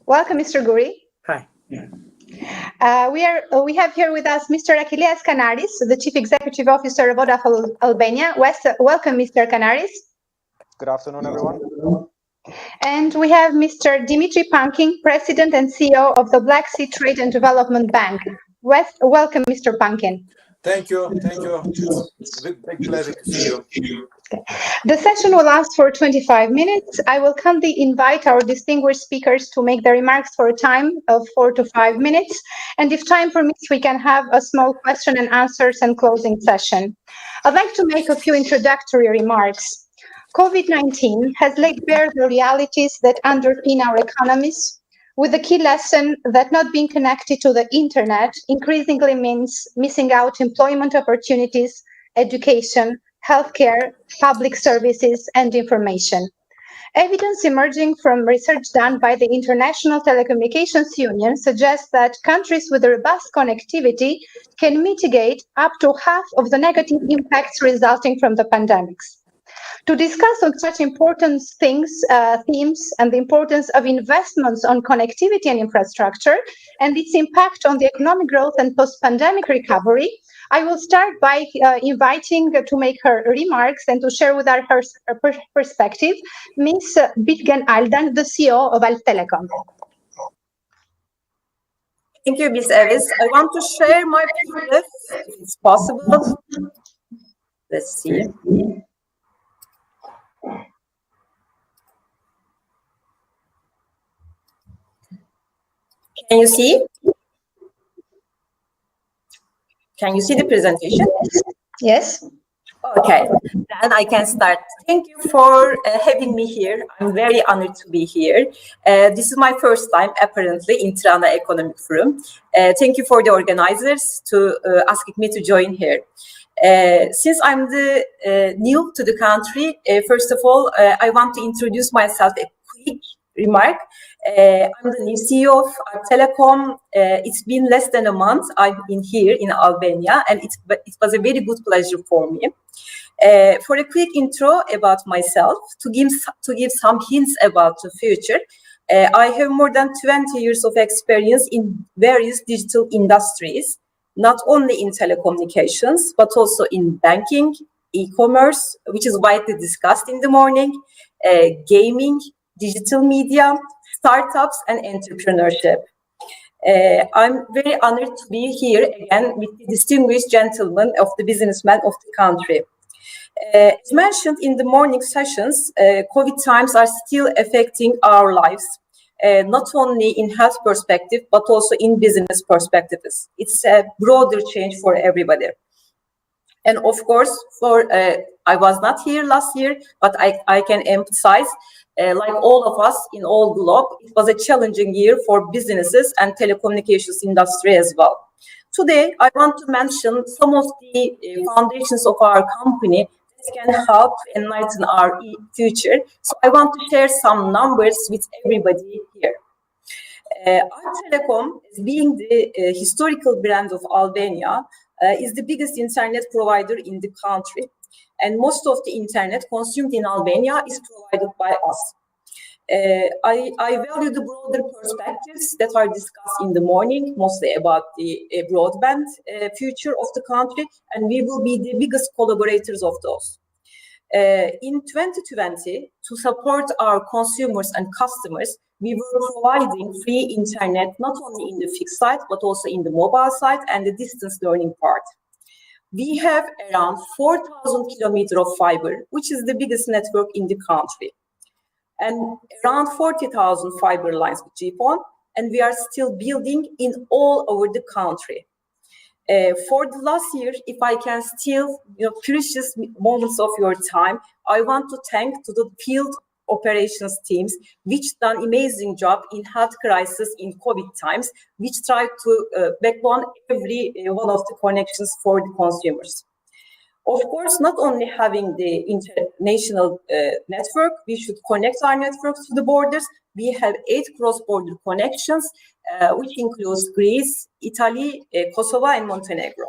Welcome, Mr. Guri. Hi. We have here with us Mr. Achilleas Kanaris, the Chief Executive Officer of Vodafone Albania. Welcome, Mr. Kanaris. Good afternoon, everyone. And we have Mr. Dimitri Pankin, President and CEO of the Black Sea Trade and Development Bank. Welcome, Mr. Pankin. Thank you. Thank you. It's a big pleasure to see you. The session will last for 25 minutes. I will kindly invite our distinguished speakers to make their remarks for a time of 4 to 5 minutes. And if time permits, we can have a small question and answers and closing session. I'd like to make a few introductory remarks. COVID-19 has laid bare the realities that underpin our economies, with the key lesson that not being connected to the internet increasingly means missing out employment opportunities, education, healthcare, public services, and information. Evidence emerging from research done by the International Telecommunications Union suggests that countries with robust connectivity can mitigate up to half of the negative impacts resulting from the pandemics. To discuss on such important themes and the importance of investments on connectivity and infrastructure and its impact on the economic growth and post-pandemic recovery, I will start by inviting to make her remarks and to share with her perspective Ms. Bitgen Aldan, the CEO of Telecom. Thank you, Ms. Evis. I want to share my PDF, if it's possible. Let's see. Can you see? Can you see the presentation? Yes. Okay, then I can start. Thank you for having me here. I'm very honored to be here. This is my first time, apparently, in Tirana Economic Forum. Thank you for the organizers to asking me to join here. Since I'm new to the country, first of all, I want to introduce myself a quick remark. I'm the new CEO of Telecom. It's been less than a month I've been here in Albania, and it was a very good pleasure for me. For a quick intro about myself, to give some hints about the future, I have more than 20 years of experience in various digital industries, not only in telecommunications, but also in banking, e-commerce, which is widely discussed in the morning, gaming, digital media, startups, and entrepreneurship. I'm very honored to be here again with the distinguished gentlemen of the businessmen of the country. As mentioned in the morning sessions, COVID times are still affecting our lives, not only in health perspective, but also in business perspectives. It's a broader change for everybody. And of course, I was not here last year, but I can emphasize, like all of us in all globe, it was a challenging year for businesses and telecommunications industry as well. Today, I want to mention some of the foundations of our company that can help enlighten our future. So I want to share some numbers with everybody here. Telecom, being the historical brand of Albania, is the biggest internet provider in the country. And most of the internet consumed in Albania is provided by us. I value the broader perspectives that are discussed in the morning, mostly about the broadband future of the country, and we will be the biggest collaborators of those. In 2020, to support our consumers and customers, we were providing free internet, not only in the fixed side, but also in the mobile side and the distance learning part. We have around 4,000 kilometers of fiber, which is the biggest network in the country, and around 40,000 fiber lines with GPON, and we are still building in all over the country. For the last year, if I can steal precious moments of your time, I want to thank to the field operations teams, which done amazing job in health crisis in COVID times, which try to backbone every one of the connections for the consumers. Of course, not only having the international network, we should connect our networks to the borders. We have 8 cross-border connections, which includes Greece, Italy, Kosovo, and Montenegro.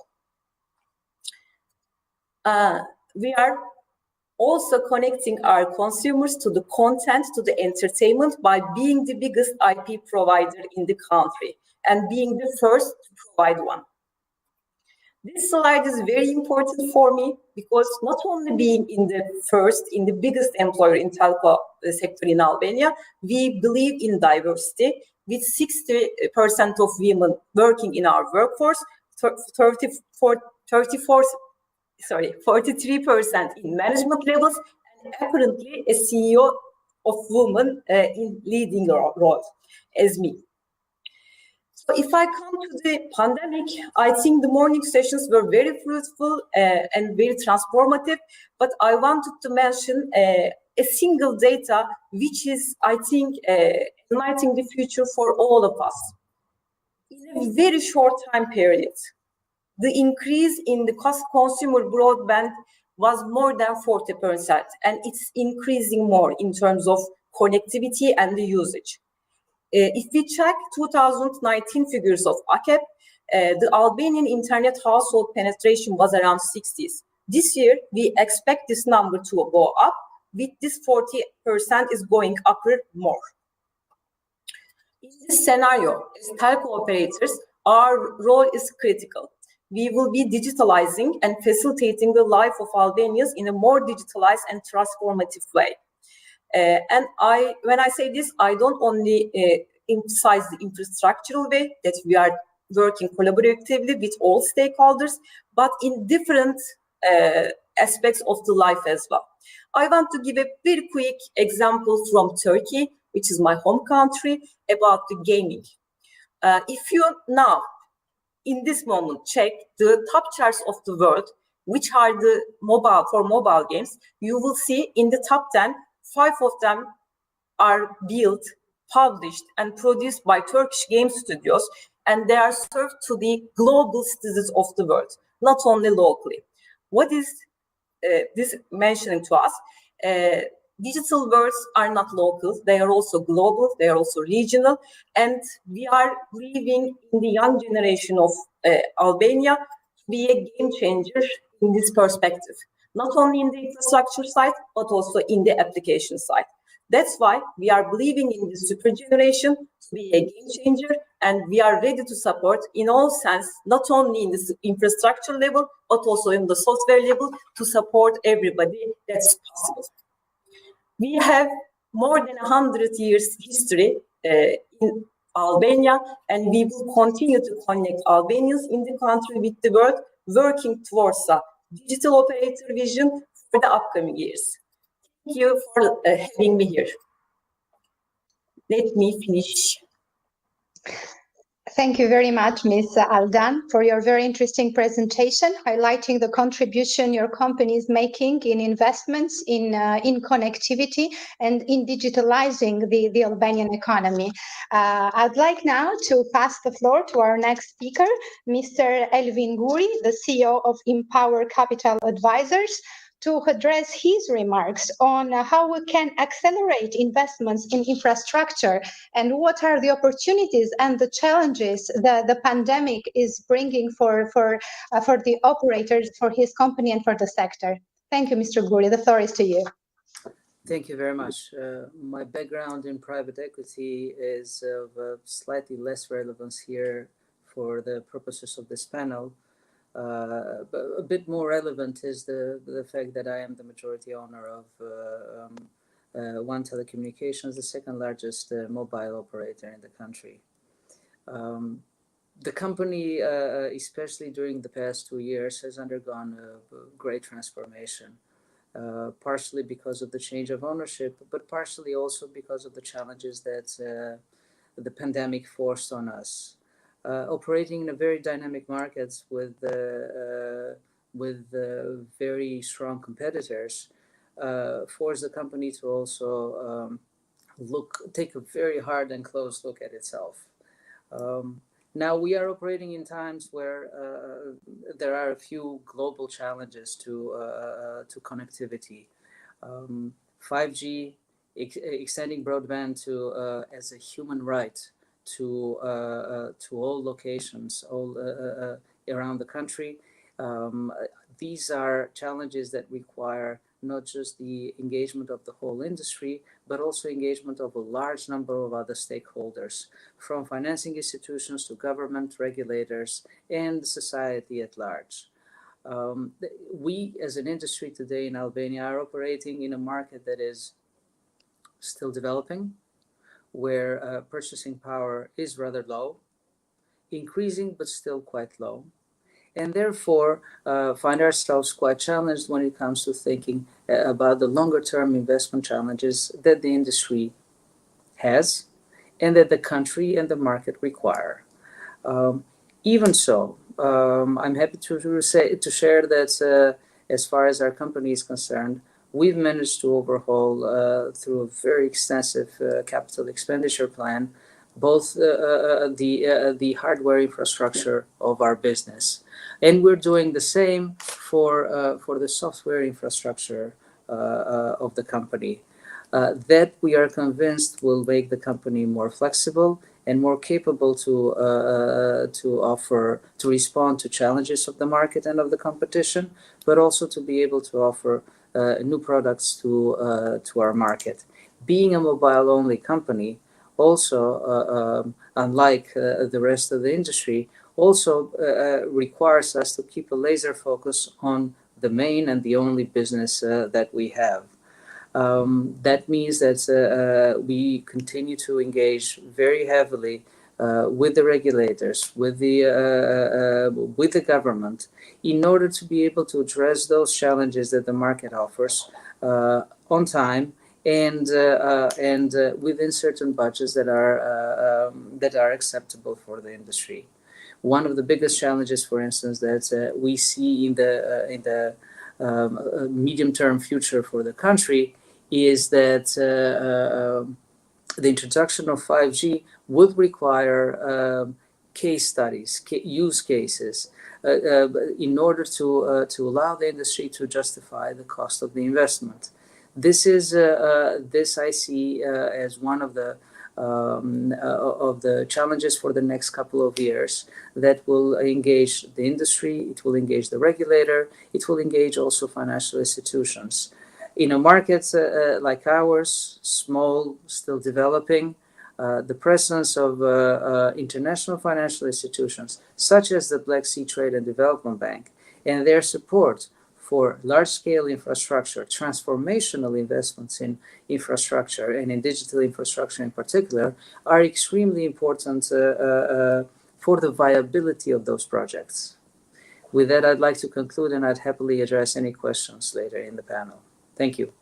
We are also connecting our consumers to the content, to the entertainment by being the biggest IP provider in the country and being the first to provide one. This slide is very important for me because not only being in the biggest employer in telco sector in Albania, we believe in diversity with 60% of women working in our workforce, 34 43% in management levels, and apparently a CEO of women in leading roles as me. So if I come to the pandemic, I think the morning sessions were very fruitful and very transformative, but I wanted to mention a single data which is, I think, enlightening the future for all of us. In a very short time period, the increase in the consumer broadband was more than 40%, and it's increasing more in terms of connectivity and the usage. If we check 2019 figures of AKEP, the Albanian internet household penetration was around 60s. This year, we expect this number to go up. With this 40% is going upward more. In this scenario, as telco operators, our role is critical. We will be digitalizing and facilitating the life of Albanians in a more digitalized and transformative way. And when I say this, I don't only emphasize the infrastructural way that we are working collaboratively with all stakeholders, but in different aspects of the life as well. I want to give a very quick example from Turkey, which is my home country, about the gaming. If you now, in this moment, check the top charts of the world, which are the mobile games, you will see in the top 10, 5 of them are built, published, and produced by Turkish game studios, and they are served to the global citizens of the world, not only locally. What is this mentioning to us? Digital worlds are not local, they are also global, they are also regional, and we are living in the young generation of Albania to be a game changer in this perspective, not only in the infrastructure side, but also in the application side. That's why we are believing in the super generation to be a game changer, and we are ready to support in all sense, not only in the infrastructure level, but also in the software level to support everybody that's possible. We have more than 100 years history in Albania, and we will continue to connect Albanians in the country with the world, working towards a digital operator vision for the upcoming years. Thank you for having me here. Let me finish. Thank you very much, Ms. Aldan, for your very interesting presentation, highlighting the contribution your company is making in investments, in connectivity, and in digitalizing the Albanian economy. I'd like now to pass the floor to our next speaker, Mr. Elvin Guri, the CEO of Empower Capital Advisors, to address his remarks on how we can accelerate investments in infrastructure and what are the opportunities and the challenges that the pandemic is bringing for the operators, for his company and for the sector. Thank you, Mr. Guri. The floor is to you. Thank you very much. My background in private equity is of slightly less relevance here for the purposes of this panel. But a bit more relevant is the fact that I am the majority owner of One Telecommunications, the second largest mobile operator in the country. The company, especially during the past 2 years, has undergone a great transformation, partially because of the change of ownership, but partially also because of the challenges that the pandemic forced on us. Operating in a very dynamic markets with very strong competitors forced the company to also take a very hard and close look at itself. Now we are operating in times where there are a few global challenges to connectivity. 5G, extending broadband to as a human right to all locations, all around the country. These are challenges that require not just the engagement of the whole industry, but also engagement of a large number of other stakeholders, from financing institutions to government, regulators, and society at large. We, as an industry today in Albania, are operating in a market that is still developing, where purchasing power is rather low, increasing but still quite low. and therefore find ourselves quite challenged when it comes to thinking about the longer-term investment challenges that the industry has and that the country and the market require. Even so, I'm happy to share that as far as our company is concerned, we've managed to overhaul through a very extensive capital expenditure plan both the hardware infrastructure of our business, and we're doing the same for the software infrastructure of the company. That we are convinced will make the company more flexible and more capable to respond to challenges of the market and of the competition, but also to be able to offer new products to our market. Being a mobile-only company, also unlike the rest of the industry, also requires us to keep a laser focus on the main and the only business that we have. That means that we continue to engage very heavily with the regulators, with the government, in order to be able to address those challenges that the market offers on time and within certain budgets that are acceptable for the industry. One of the biggest challenges, for instance, that we see in the medium-term future for the country is that the introduction of 5G would require case studies, use cases, in order to allow the industry to justify the cost of the investment. This I see as one of the challenges for the next couple of years that will engage the industry, it will engage the regulator, it will engage also financial institutions. In a market like ours, small, still developing, the presence of international financial institutions, such as the Black Sea Trade and Development Bank, and their support for large-scale infrastructure, transformational investments in infrastructure and in digital infrastructure in particular, are extremely important for the viability of those projects. With that, I'd like to conclude, and I'd happily address any questions later in the panel. Thank you.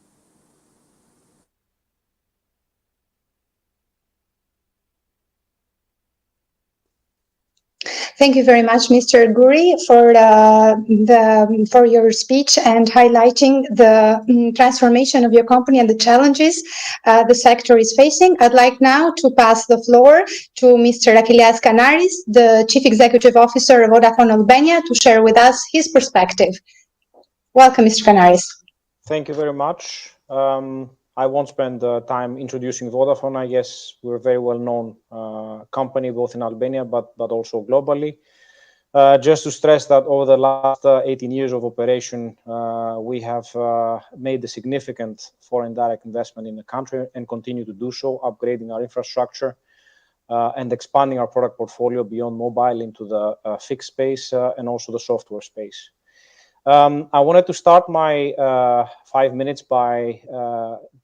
Thank you very much, Mr. Guri, for your speech and highlighting the transformation of your company and the challenges the sector is facing. I'd like now to pass the floor to Mr. Achilleas Kanaris, the Chief Executive Officer of Vodafone Albania, to share with us his perspective. Welcome, Mr. Kanaris. Thank you very much. I won't spend time introducing Vodafone. I guess we're a very well-known company, both in Albania, but also globally. Just to stress that over the last 18 years of operation, we have made a significant foreign direct investment in the country and continue to do so, upgrading our infrastructure and expanding our product portfolio beyond mobile into the fixed space and also the software space. I wanted to start my 5 minutes by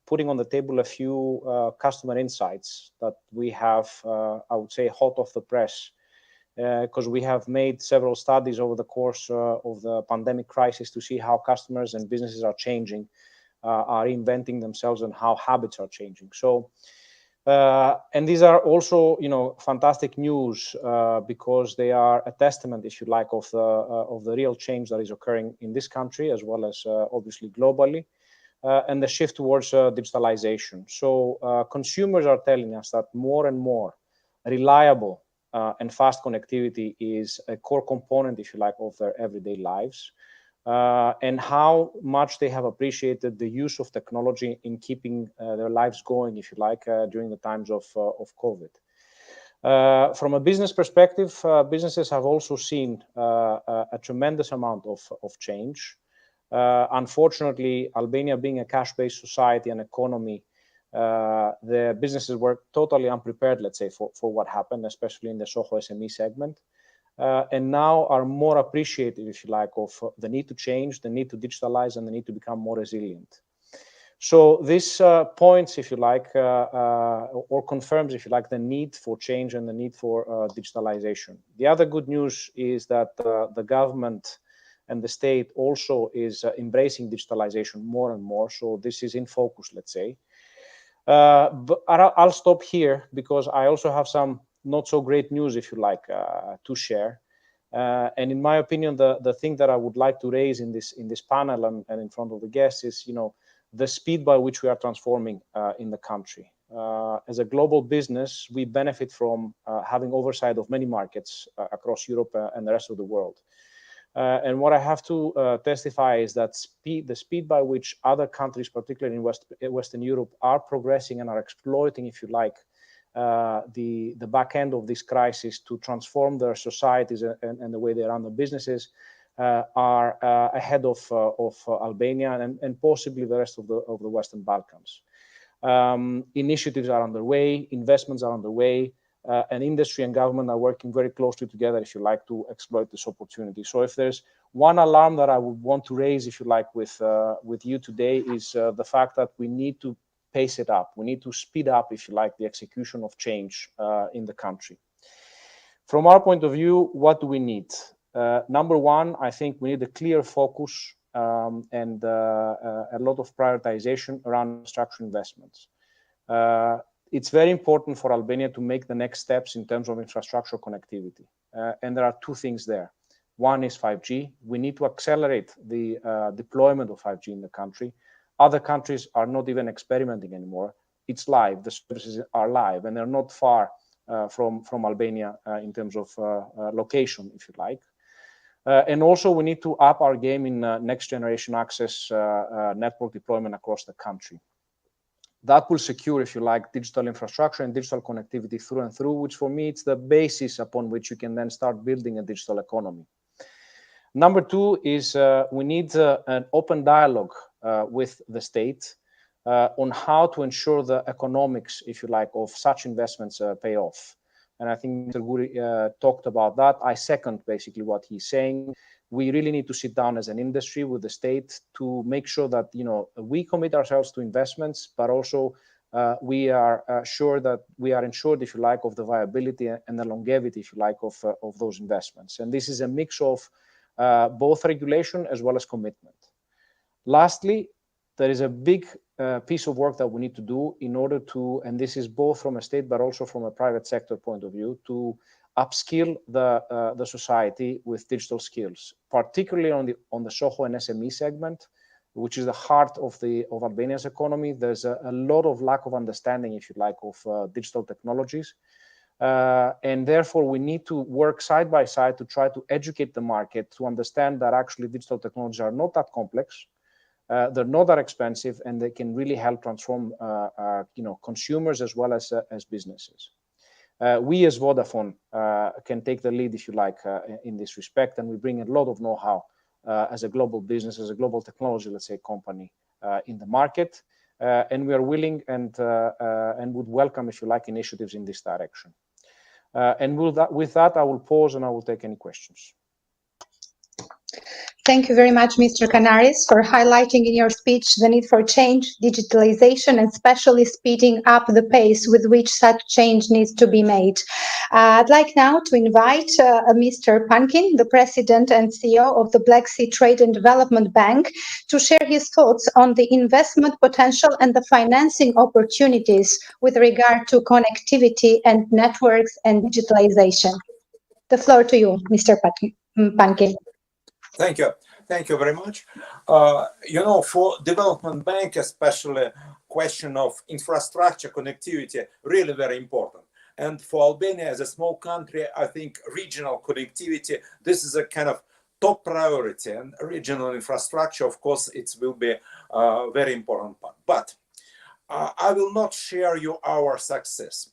putting on the table a few customer insights that we have, I would say, hot off the press, because we have made several studies over the course of the pandemic crisis to see how customers and businesses are changing, are reinventing themselves, and how habits are changing. So, and these are also, fantastic news because they are a testament, if you like, of the real change that is occurring in this country as well as obviously globally, and the shift towards digitalization. So consumers are telling us that more and more reliable and fast connectivity is a core component, if you like, of their everyday lives, and how much they have appreciated the use of technology in keeping their lives going, if you like, during the times of COVID. From a business perspective, businesses have also seen a tremendous amount of change. Unfortunately, Albania being a cash-based society and economy, the businesses were totally unprepared, let's say, for what happened, especially in the SOHO SME segment. And now are more appreciative, if you like, of the need to change, the need to digitalize, and the need to become more resilient. So this points, if you like, or confirms, if you like, the need for change and the need for digitalization. The other good news is that the government and the state also is embracing digitalization more and more. So this is in focus, let's say. But I'll stop here because I also have some not so great news, if you like, to share. And in my opinion, the thing that I would like to raise in this panel and in front of the guests is, the speed by which we are transforming in the country. As a global business, we benefit from having oversight of many markets across Europe and the rest of the world. And what I have to testify is that the speed by which other countries, particularly in Western Europe, are progressing and are exploiting, if you like, the back end of this crisis to transform their societies and the way they run their businesses are ahead of Albania and possibly the rest of the Western Balkans. Initiatives are underway, investments are underway, and industry and government are working very closely together, if you like, to exploit this opportunity. So if there's one alarm that I would want to raise, if you like, with you today is the fact that we need to pace it up. We need to speed up, if you like, the execution of change in the country. From our point of view, what do we need? Number one, I think we need a clear focus and a lot of prioritization around infrastructure investments. It's very important for Albania to make the next steps in terms of infrastructure connectivity. And there are two things there. One is 5G. We need to accelerate the deployment of 5G in the country. Other countries are not even experimenting anymore. It's live. The services are live, and they're not far from Albania in terms of location, if you like. And also, we need to up our game in next generation access network deployment across the country. That will secure, if you like, digital infrastructure and digital connectivity through and through, which for me, it's the basis upon which you can then start building a digital economy. Number two is we need an open dialogue with the state on how to ensure the economics, if you like, of such investments pay off. And I think Mr. Guri talked about that. I second basically what he's saying. We really need to sit down as an industry with the state to make sure that we commit ourselves to investments, but also we are sure that we are ensured, if you like, of the viability and the longevity, if you like, of those investments. And this is a mix of both regulation as well as commitment. Lastly, there is a big piece of work that we need to do in order to, and this is both from a state but also from a private sector point of view, to upskill the society with digital skills, particularly on the SOHO and SME segment, which is the heart of Albania's economy. There's a lot of lack of understanding, if you like, of digital technologies. And therefore, we need to work side by side to try to educate the market to understand that actually digital technologies are not that complex. They're not that expensive, and they can really help transform consumers as well as businesses. We as Vodafone can take the lead, if you like, in this respect, and we bring a lot of know-how as a global business, as a global technology, let's say, company in the market, and we are willing and would welcome, if you like, initiatives in this direction. And with that, I will pause and I will take any questions. Thank you very much, Mr. Canaris, for highlighting in your speech the need for change, digitalization, and especially speeding up the pace with which such change needs to be made. I'd like now to invite Mr. Pankin, the President and CEO of the Black Sea Trade and Development Bank, to share his thoughts on the investment potential and the financing opportunities with regard to connectivity and networks and digitalization. The floor to you, Mr. Pankin. Thank you. Thank you very much. For development bank, especially question of infrastructure connectivity, really very important. And for Albania as a small country, I think regional connectivity, this is a kind of top priority, and regional infrastructure, of course, it will be a very important part. But I will not share you our success.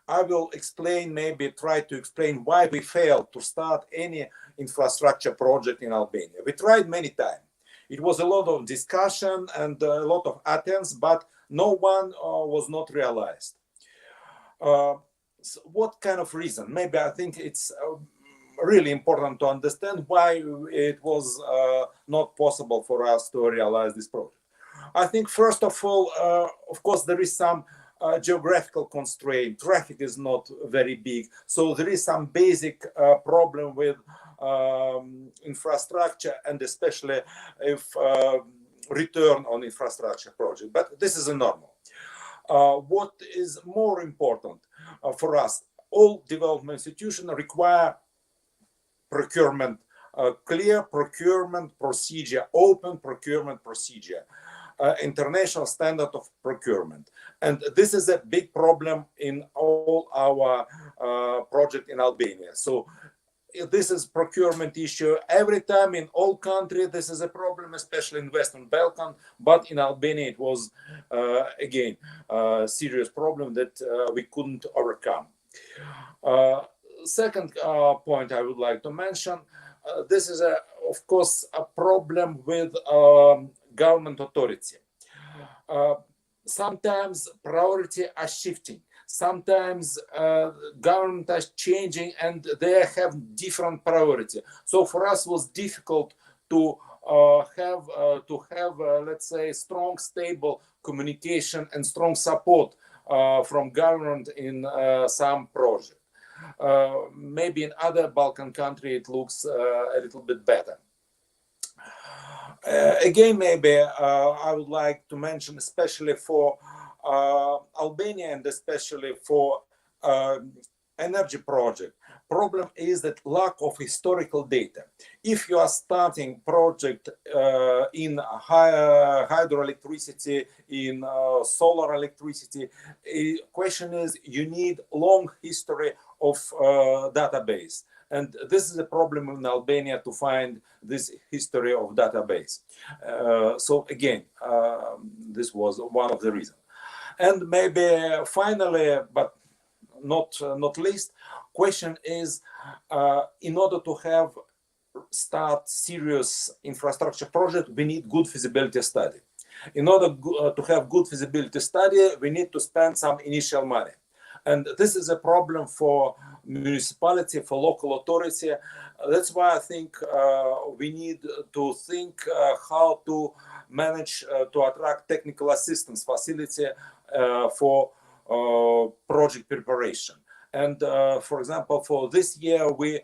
I will explain, maybe try to explain why we failed to start any infrastructure project in Albania. We tried many times. It was a lot of discussion and a lot of attempts, but no one was not realized. So what kind of reason? Maybe I think it's really important to understand why it was not possible for us to realize this project. I think first of all, of course, there is some geographical constraint. Traffic is not very big, so there is some basic problem with infrastructure, and especially if return on infrastructure project. But this is a normal. What is more important for us? All development institutions require procurement, clear procurement procedure, open procurement procedure, international standard of procurement. And this is a big problem in all our project in Albania. So this is procurement issue every time in all countries. This is a problem, especially in Western Balkan, but in Albania it was again a serious problem that we couldn't overcome. Second point I would like to mention, this is of course a problem with government authority. Sometimes priorities are shifting. Sometimes government is changing and they have different priority. So for us it was difficult to have let's say strong, stable communication and strong support from government in some project. Maybe in other Balkan countries it looks a little bit better. Again, maybe I would like to mention, especially for Albania and especially for energy project, problem is that lack of historical data. If you are starting project in hydroelectricity, in solar electricity, question is you need long history of database. And this is a problem in Albania to find this history of database. So again, this was one of the reasons. And maybe finally, but not least, question is, in order to start serious infrastructure project, we need good feasibility study. In order to have good feasibility study, we need to spend some initial money. And this is a problem for municipality, for local authority. That's why I think we need to think how to manage to attract technical assistance facility for project preparation. And for example, for this year, we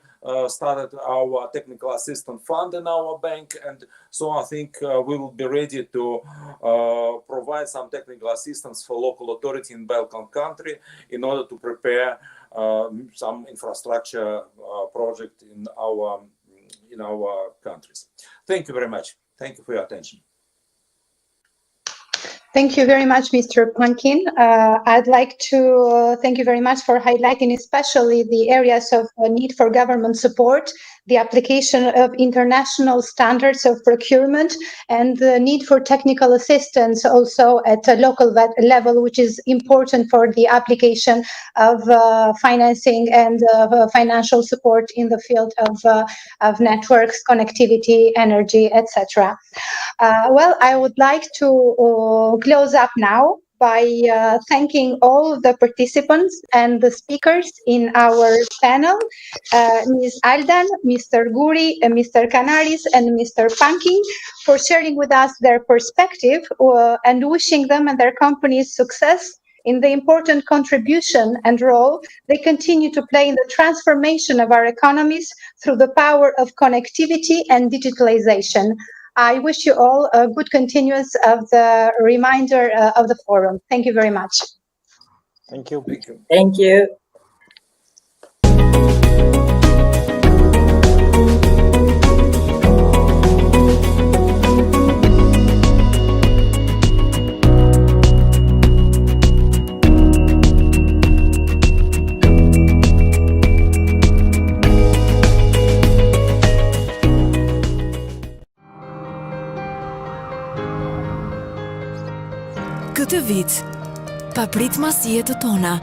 started our technical assistance fund in our bank. And so I think we will be ready to provide some technical assistance for local authority in Balkan country in order to prepare some infrastructure project in our countries. Thank you very much. Thank you for your attention. Thank you very much, Mr. Pankin. I'd like to thank you very much for highlighting especially the areas of need for government support, the application of international standards of procurement, and the need for technical assistance also at a local level, which is important for the application of financing and financial support in the field of networks, connectivity, energy, etc. Well, I would like to close up now by thanking all the participants and the speakers in our panel, Ms. Aldan, Mr. Guri, Mr. Canaris, and Mr. Pankin, for sharing with us their perspective and wishing them and their companies success in the important contribution and role they continue to play in the transformation of our economies through the power of connectivity and digitalization. I wish you all a good continuance of the remainder of the forum. Thank you very much. Thank you. Thank you. Thank you. Këtë vit, papritmasijet tona,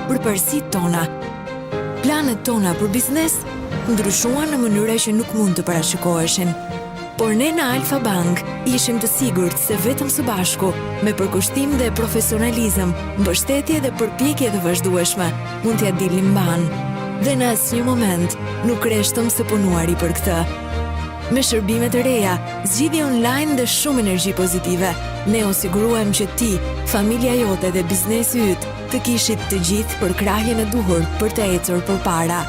përparësitë tona, planet tona për biznes ndryshuan në mënyra që nuk mund të parashikoheshin. Por ne në Alfa Bank ishim të sigurt se vetëm së bashku, me përkushtim dhe profesionalizëm, mbështetje dhe përpjekje të vazhdueshme, mund t'ja dilim mban. Dhe në asnjë moment nuk reshtëm së punuari për këtë. Me shërbime të reja, zgjidhje online dhe shumë energji pozitive, ne u siguruam që ti, familja jote dhe biznesi yt të kishit të gjithë për krahjen e duhur për të ecur përpara.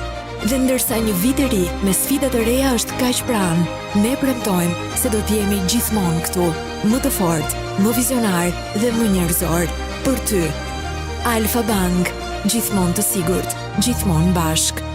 Dhe ndërsa një vit i ri me sfida të reja është kaq pranë, ne premtojmë se do të jemi gjithmonë këtu, më të fortë, më vizionar dhe më njerëzor. Për ty, Alfa Bank, gjithmonë të sigurt, gjithmonë bashk.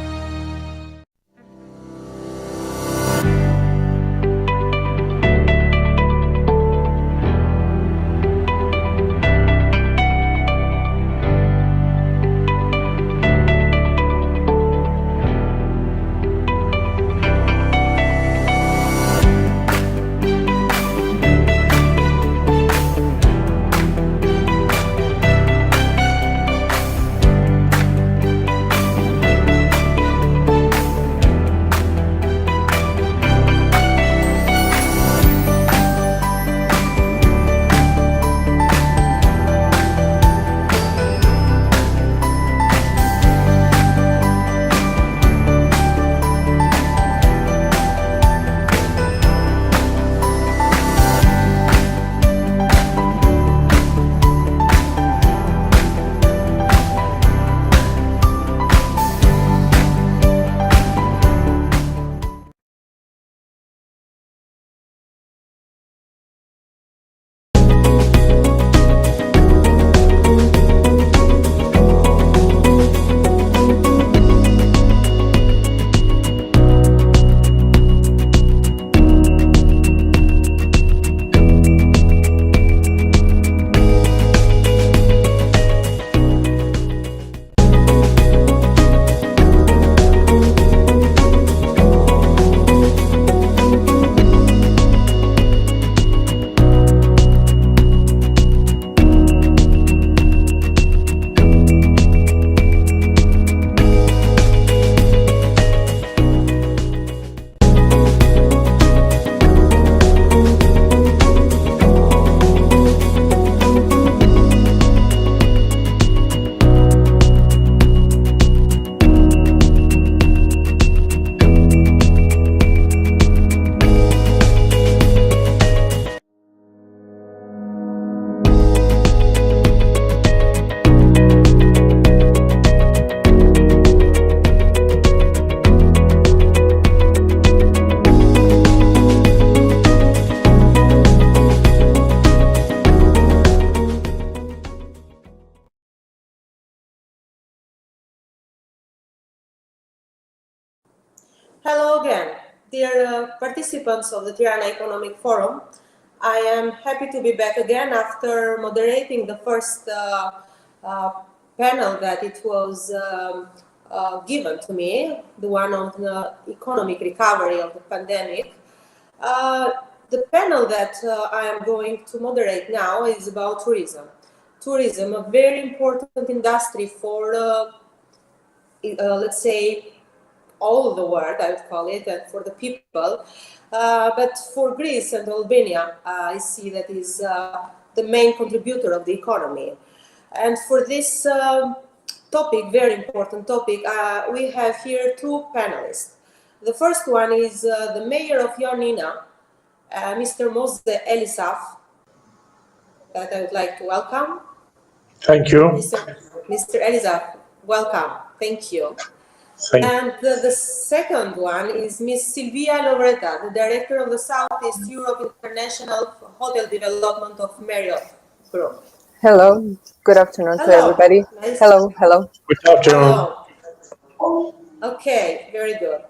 Hello again, dear participants of the Tirana Economic Forum. I am happy to be back again after moderating the first panel that it was given to me, the one on the economic recovery of the pandemic. The panel that I am going to moderate now is about tourism. Tourism, a very important industry for, let's say, all the world, I would call it, and for the people. But for Greece and Albania, I see that is the main contributor of the economy. And for this topic, very important topic, we have here two panelists. The first one is the mayor of Ioannina, Mr. Mose Elisaf, that I would like to welcome. Thank you. Mr. Elisaf, welcome. Thank you. And the second one is Ms. Silvia Lovreta, the director of the Southeast Europe International Hotel Development of Marriott Group. Hello, good afternoon to everybody. Nice. Hello. Good afternoon. Hello. Okay, very good.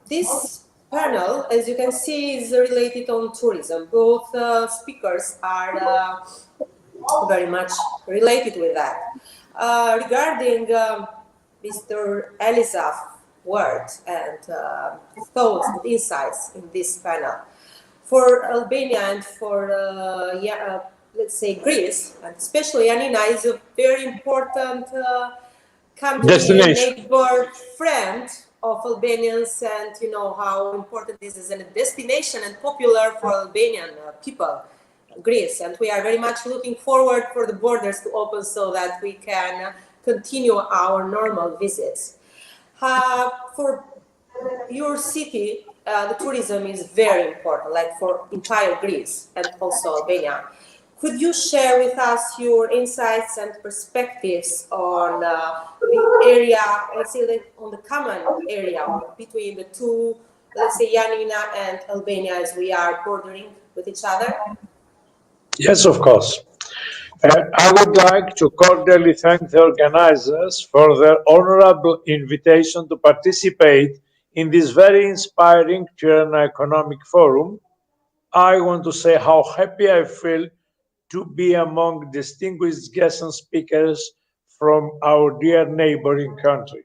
This panel, as you can see, is related on tourism. Both speakers are very much related with that. Regarding Mr. Elisaf's words and thoughts and insights in this panel. For Albania and for, let's say, Greece, and especially Ioannina, is a very important country, destination, neighbor, friend of Albanians, and you know how important this is as a destination and popular for Albanian people, Greece. And we are very much looking forward for the borders to open so that we can continue our normal visits. For your city, the tourism is very important, like for entire Greece and also Albania. Could you share with us your insights and perspectives on the area, let's say on the common area between the two, let's say Ioannina and Albania, as we are bordering with each other? Yes, of course. I would like to cordially thank the organizers for their honorable invitation to participate in this very inspiring Tirana Economic Forum. I want to say how happy I feel to be among distinguished guests and speakers from our dear neighboring country.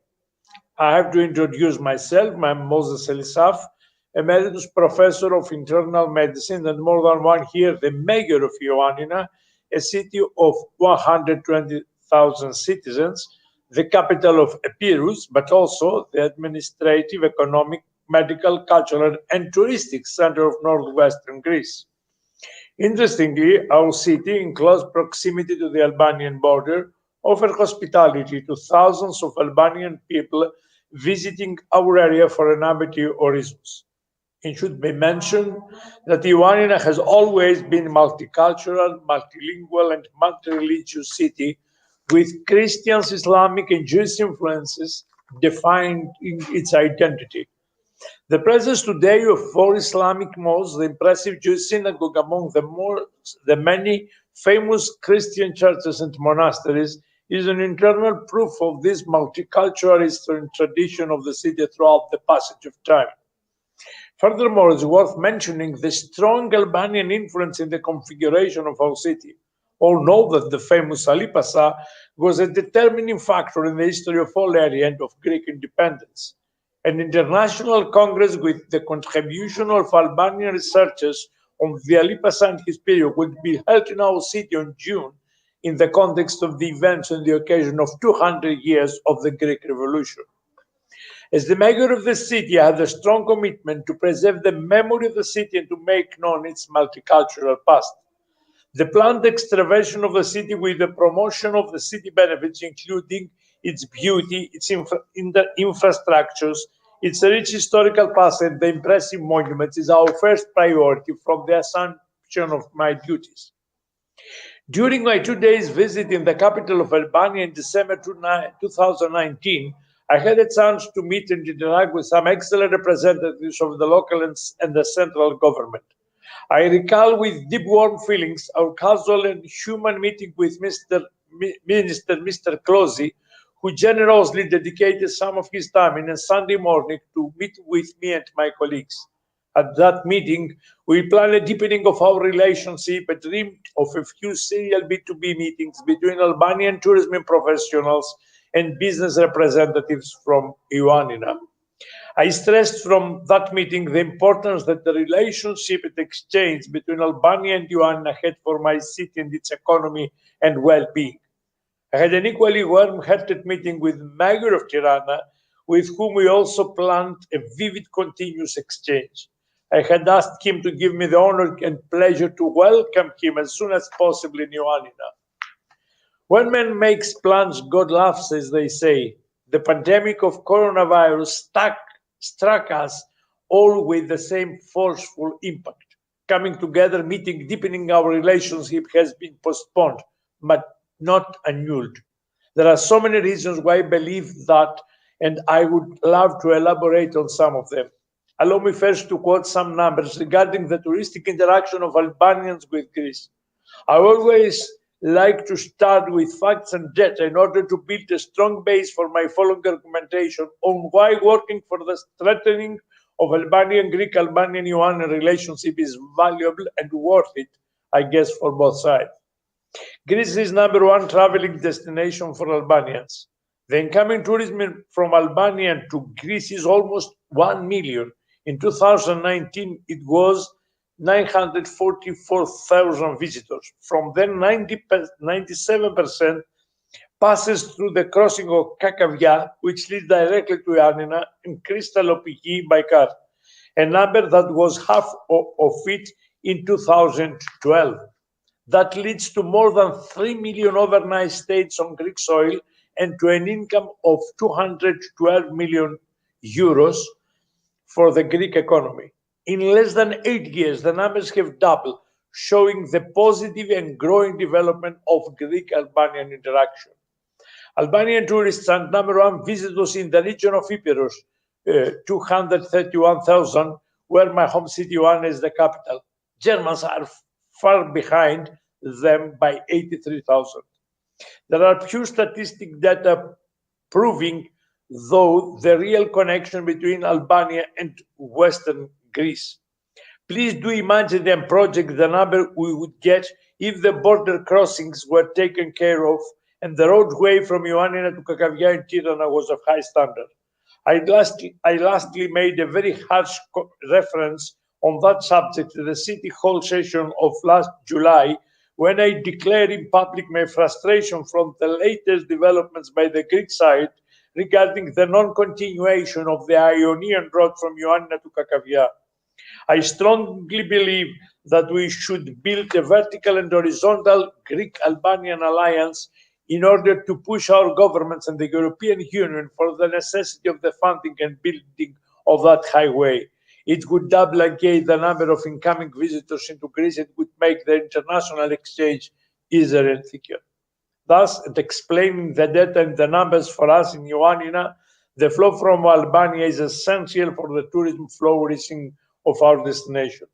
I have to introduce myself. I'm Moses Elisaf, Emeritus Professor of Internal Medicine and more than 1 year the Mayor of Ioannina, a city of 120,000 citizens, the capital of Epirus, but also the administrative, economic, medical, cultural, and touristic center of northwestern Greece. Interestingly, our city, in close proximity to the Albanian border, offers hospitality to thousands of Albanian people visiting our area for a number of reasons. It should be mentioned that Ioannina has always been a multicultural, multilingual, and multi-religious city with Christian, Islamic, and Jewish influences defining its identity. The presence today of 4 Islamic mosques, the impressive Jewish synagogue among the many famous Christian churches and monasteries, is an internal proof of this multicultural history and tradition of the city throughout the passage of time. Furthermore, it's worth mentioning the strong Albanian influence in the configuration of our city. All know that the famous Ali Pasha was a determining factor in the history of all area and of Greek independence. An international congress with the contribution of Albanian researchers on the Ali Pasha and his period would be held in our city in June in the context of the events on the occasion of 200 years of the Greek Revolution. As the mayor of the city, I have a strong commitment to preserve the memory of the city and to make known its multicultural past. The planned extraversion of the city with the promotion of the city benefits, including its beauty, its infrastructures, its rich historical past, and the impressive monuments, is our first priority from the assumption of my duties. During my 2 days visit in the capital of Albania in December 2019, I had a chance to meet and interact with some excellent representatives of the local and the central government. I recall with deep warm feelings our casual and human meeting with Mr. Klosi, who generously dedicated some of his time in a Sunday morning to meet with me and my colleagues. At that meeting, we planned a deepening of our relationship and dreamed of a few serial B2B meetings between Albanian tourism professionals and business representatives from Ioannina. I stressed from that meeting the importance that the relationship and exchange between Albania and Ioannina had for my city and its economy and well-being. I had an equally warm-hearted meeting with the Mayor of Tirana, with whom we also planned a vivid continuous exchange. I had asked him to give me the honor and pleasure to welcome him as soon as possible in Ioannina. When man makes plans, God laughs, as they say. The pandemic of coronavirus struck us all with the same forceful impact. Coming together, meeting, deepening our relationship has been postponed, but not annulled. There are so many reasons why I believe that, and I would love to elaborate on some of them. Allow me first to quote some numbers regarding the touristic interaction of Albanians with Greece. I always like to start with facts and data in order to build a strong base for my following argumentation on why working for the strengthening of Albanian-Greek, Albanian-Ioannina relationship is valuable and worth it, I guess, for both sides. Greece is #1 traveling destination for Albanians. The incoming tourism from Albania to Greece is almost 1 million. In 2019, it was 944,000 visitors. From them, 97% passes through the crossing of Kakavia, which leads directly to Ioannina, and Krystallopiki by car, a number that was half of it in 2012. That leads to more than 3 million overnight stays on Greek soil and to an income of 212 million euros for the Greek economy. In less than 8 years, the numbers have doubled, showing the positive and growing development of Greek-Albanian interaction. Albanian tourists and #1 visitors in the region of Epirus, 231,000, where my home city Ioannina is the capital. Germans are far behind them by 83,000. There are pure statistic data proving, though, the real connection between Albania and Western Greece. Please do imagine and project the number we would get if the border crossings were taken care of and the roadway from Ioannina to Kakavia and Tirana was of high standard. I lastly made a very harsh reference on that subject to the City Hall session of last July, when I declared in public my frustration from the latest developments by the Greek side regarding the non-continuation of the Ionian road from Ioannina to Kakavia. I strongly believe that we should build a vertical and horizontal Greek-Albanian alliance in order to push our governments and the European Union for the necessity of the funding and building of that highway. It would double again the number of incoming visitors into Greece and would make the international exchange easier and thicker. Thus, explaining the data and the numbers for us in Ioannina, the flow from Albania is essential for the tourism flourishing of our destination.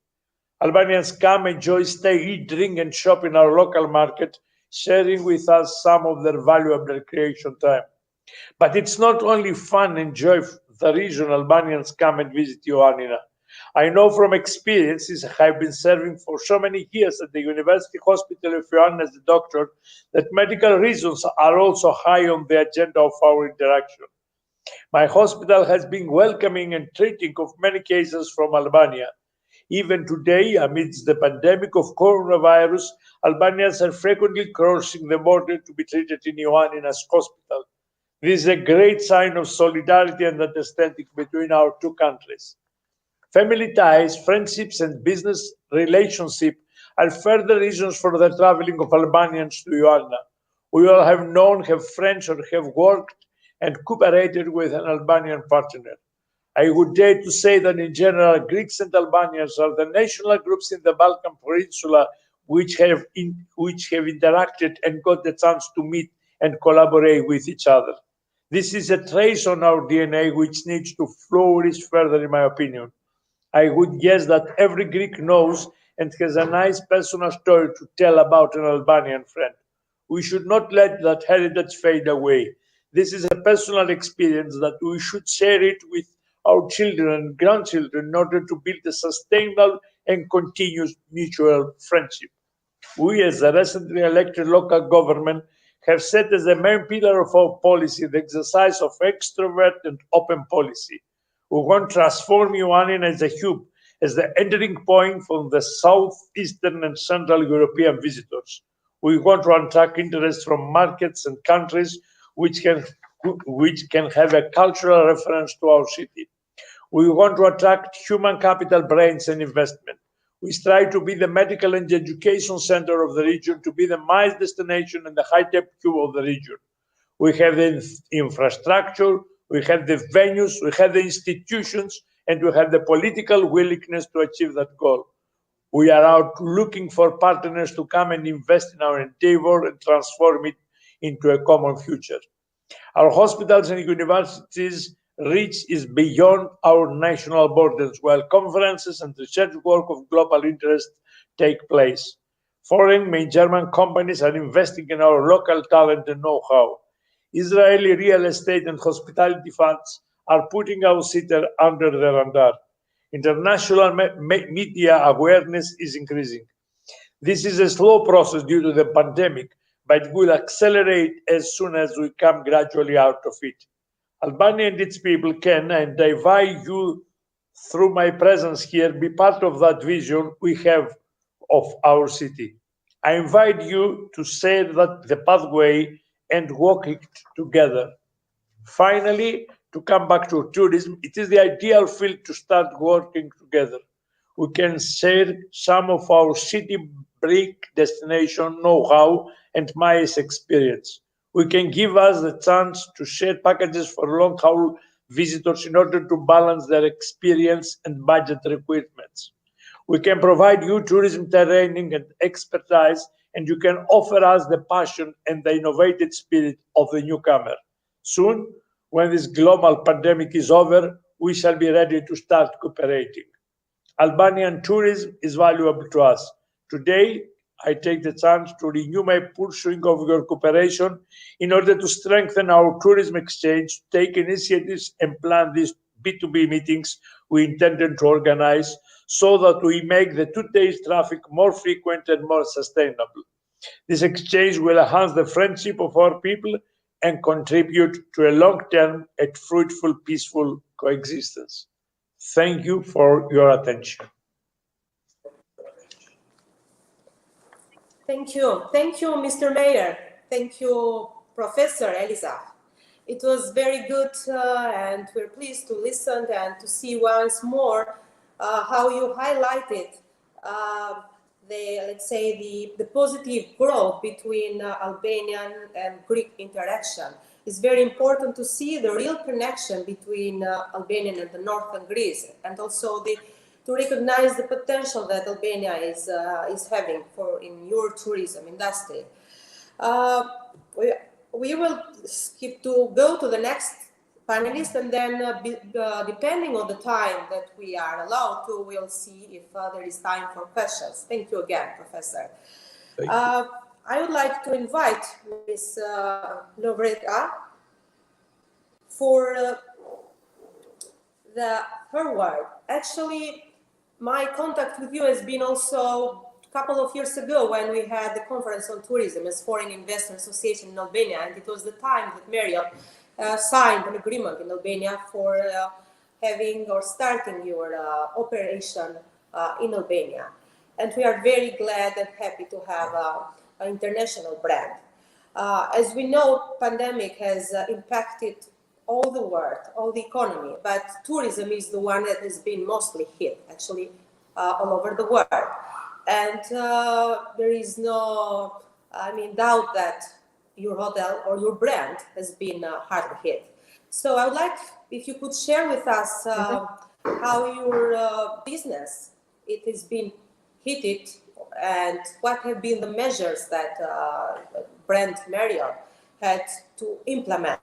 Albanians come, enjoy, stay, eat, drink, and shop in our local market, sharing with us some of their valuable recreation time. But it's not only fun and joy the region Albanians come and visit Ioannina. I know from experiences I've been serving for so many years at the University Hospital of Ioannina as a doctor that medical reasons are also high on the agenda of our interaction. My hospital has been welcoming and treating of many cases from Albania. Even today, amidst the pandemic of coronavirus, Albanians are frequently crossing the border to be treated in Ioannina's hospital. This is a great sign of solidarity and understanding between our two countries. Family ties, friendships, and business relationships are further reasons for the traveling of Albanians to Ioannina. We all have known, have friends, or have worked and cooperated with an Albanian partner. I would dare to say that in general, Greeks and Albanians are the national groups in the Balkan Peninsula which have interacted and got the chance to meet and collaborate with each other. This is a trace on our DNA which needs to flourish further, in my opinion. I would guess that every Greek knows and has a nice personal story to tell about an Albanian friend. We should not let that heritage fade away. This is a personal experience that we should share it with our children and grandchildren in order to build a sustainable and continuous mutual friendship. We, as a recently elected local government, have set as the main pillar of our policy the exercise of extrovert and open policy. We want to transform Ioannina as a hub, as the entering point for the southeastern and central European visitors. We want to attract interest from markets and countries which can have a cultural reference to our city. We want to attract human capital, brains, and investment. We strive to be the medical and education center of the region, to be the MICE destination and the high-tech hub of the region. We have the infrastructure, we have the venues, we have the institutions, and we have the political willingness to achieve that goal. We are out looking for partners to come and invest in our endeavor and transform it into a common future. Our hospitals and universities' reach is beyond our national borders, while conferences and research work of global interest take place. Foreign, main German companies are investing in our local talent and know-how. Israeli real estate and hospitality funds are putting our city under the radar. International media awareness is increasing. This is a slow process due to the pandemic, but will accelerate as soon as we come gradually out of it. Albania and its people can, and I invite you through my presence here, be part of that vision we have of our city. I invite you to share the pathway and walk it together. Finally, to come back to tourism, it is the ideal field to start working together. We can share some of our city break destination know-how and MICE experience. We can give us the chance to share packages for long-haul visitors in order to balance their experience and budget requirements. We can provide you tourism training and expertise, and you can offer us the passion and the innovative spirit of the newcomer. Soon, when this global pandemic is over, we shall be ready to start cooperating. Albanian tourism is valuable to us. Today, I take the chance to renew my pursuing of your cooperation in order to strengthen our tourism exchange, take initiatives and plan these B2B meetings we intended to organize so that we make the two-day traffic more frequent and more sustainable. This exchange will enhance the friendship of our people and contribute to a long-term and fruitful, peaceful coexistence. Thank you for your attention. Thank you. Thank you, Mr. Mayor. Thank you, Professor Eliza. It was very good and we're pleased to listen and to see once more how you highlighted the positive growth between Albanian and Greek interaction. It's very important to see the real connection between Albania and the northern Greece, and also to recognize the potential that Albania is having in your tourism industry. We will skip to go to the next panelist, and then depending on the time that we are allowed to, we'll see if there is time for questions. Thank you again, Professor. I would like to invite Ms. Lovreta for her word. Actually, my contact with you has been also a couple of years ago when we had the conference on tourism as Foreign Investor Association in Albania, and it was the time that Marriott signed an agreement in Albania for having or starting your operation in Albania. And we are very glad and happy to have an international brand. As we know, pandemic has impacted all the world, all the economy, but tourism is the one that has been mostly hit, actually, all over the world. And there is no, doubt that your hotel or your brand has been hard hit. So I would like if you could share with us how your business has been hit and what have been the measures that brand Marriott had to implement.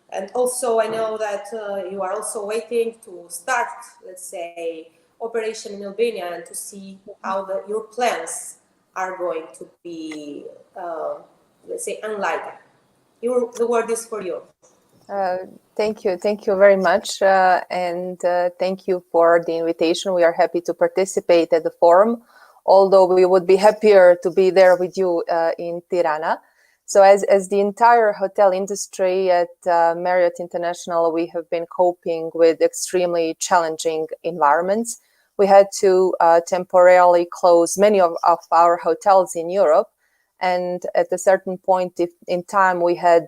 And also I know that you are also waiting to start, let's say, operation in Albania and to see how your plans are going to be, let's say, enlightened. The word is for you. Thank you very much, and thank you for the invitation. We are happy to participate at the forum, although we would be happier to be there with you in Tirana. So as the entire hotel industry at Marriott International, we have been coping with extremely challenging environments. We had to temporarily close many of our hotels in Europe. And at a certain point in time, we had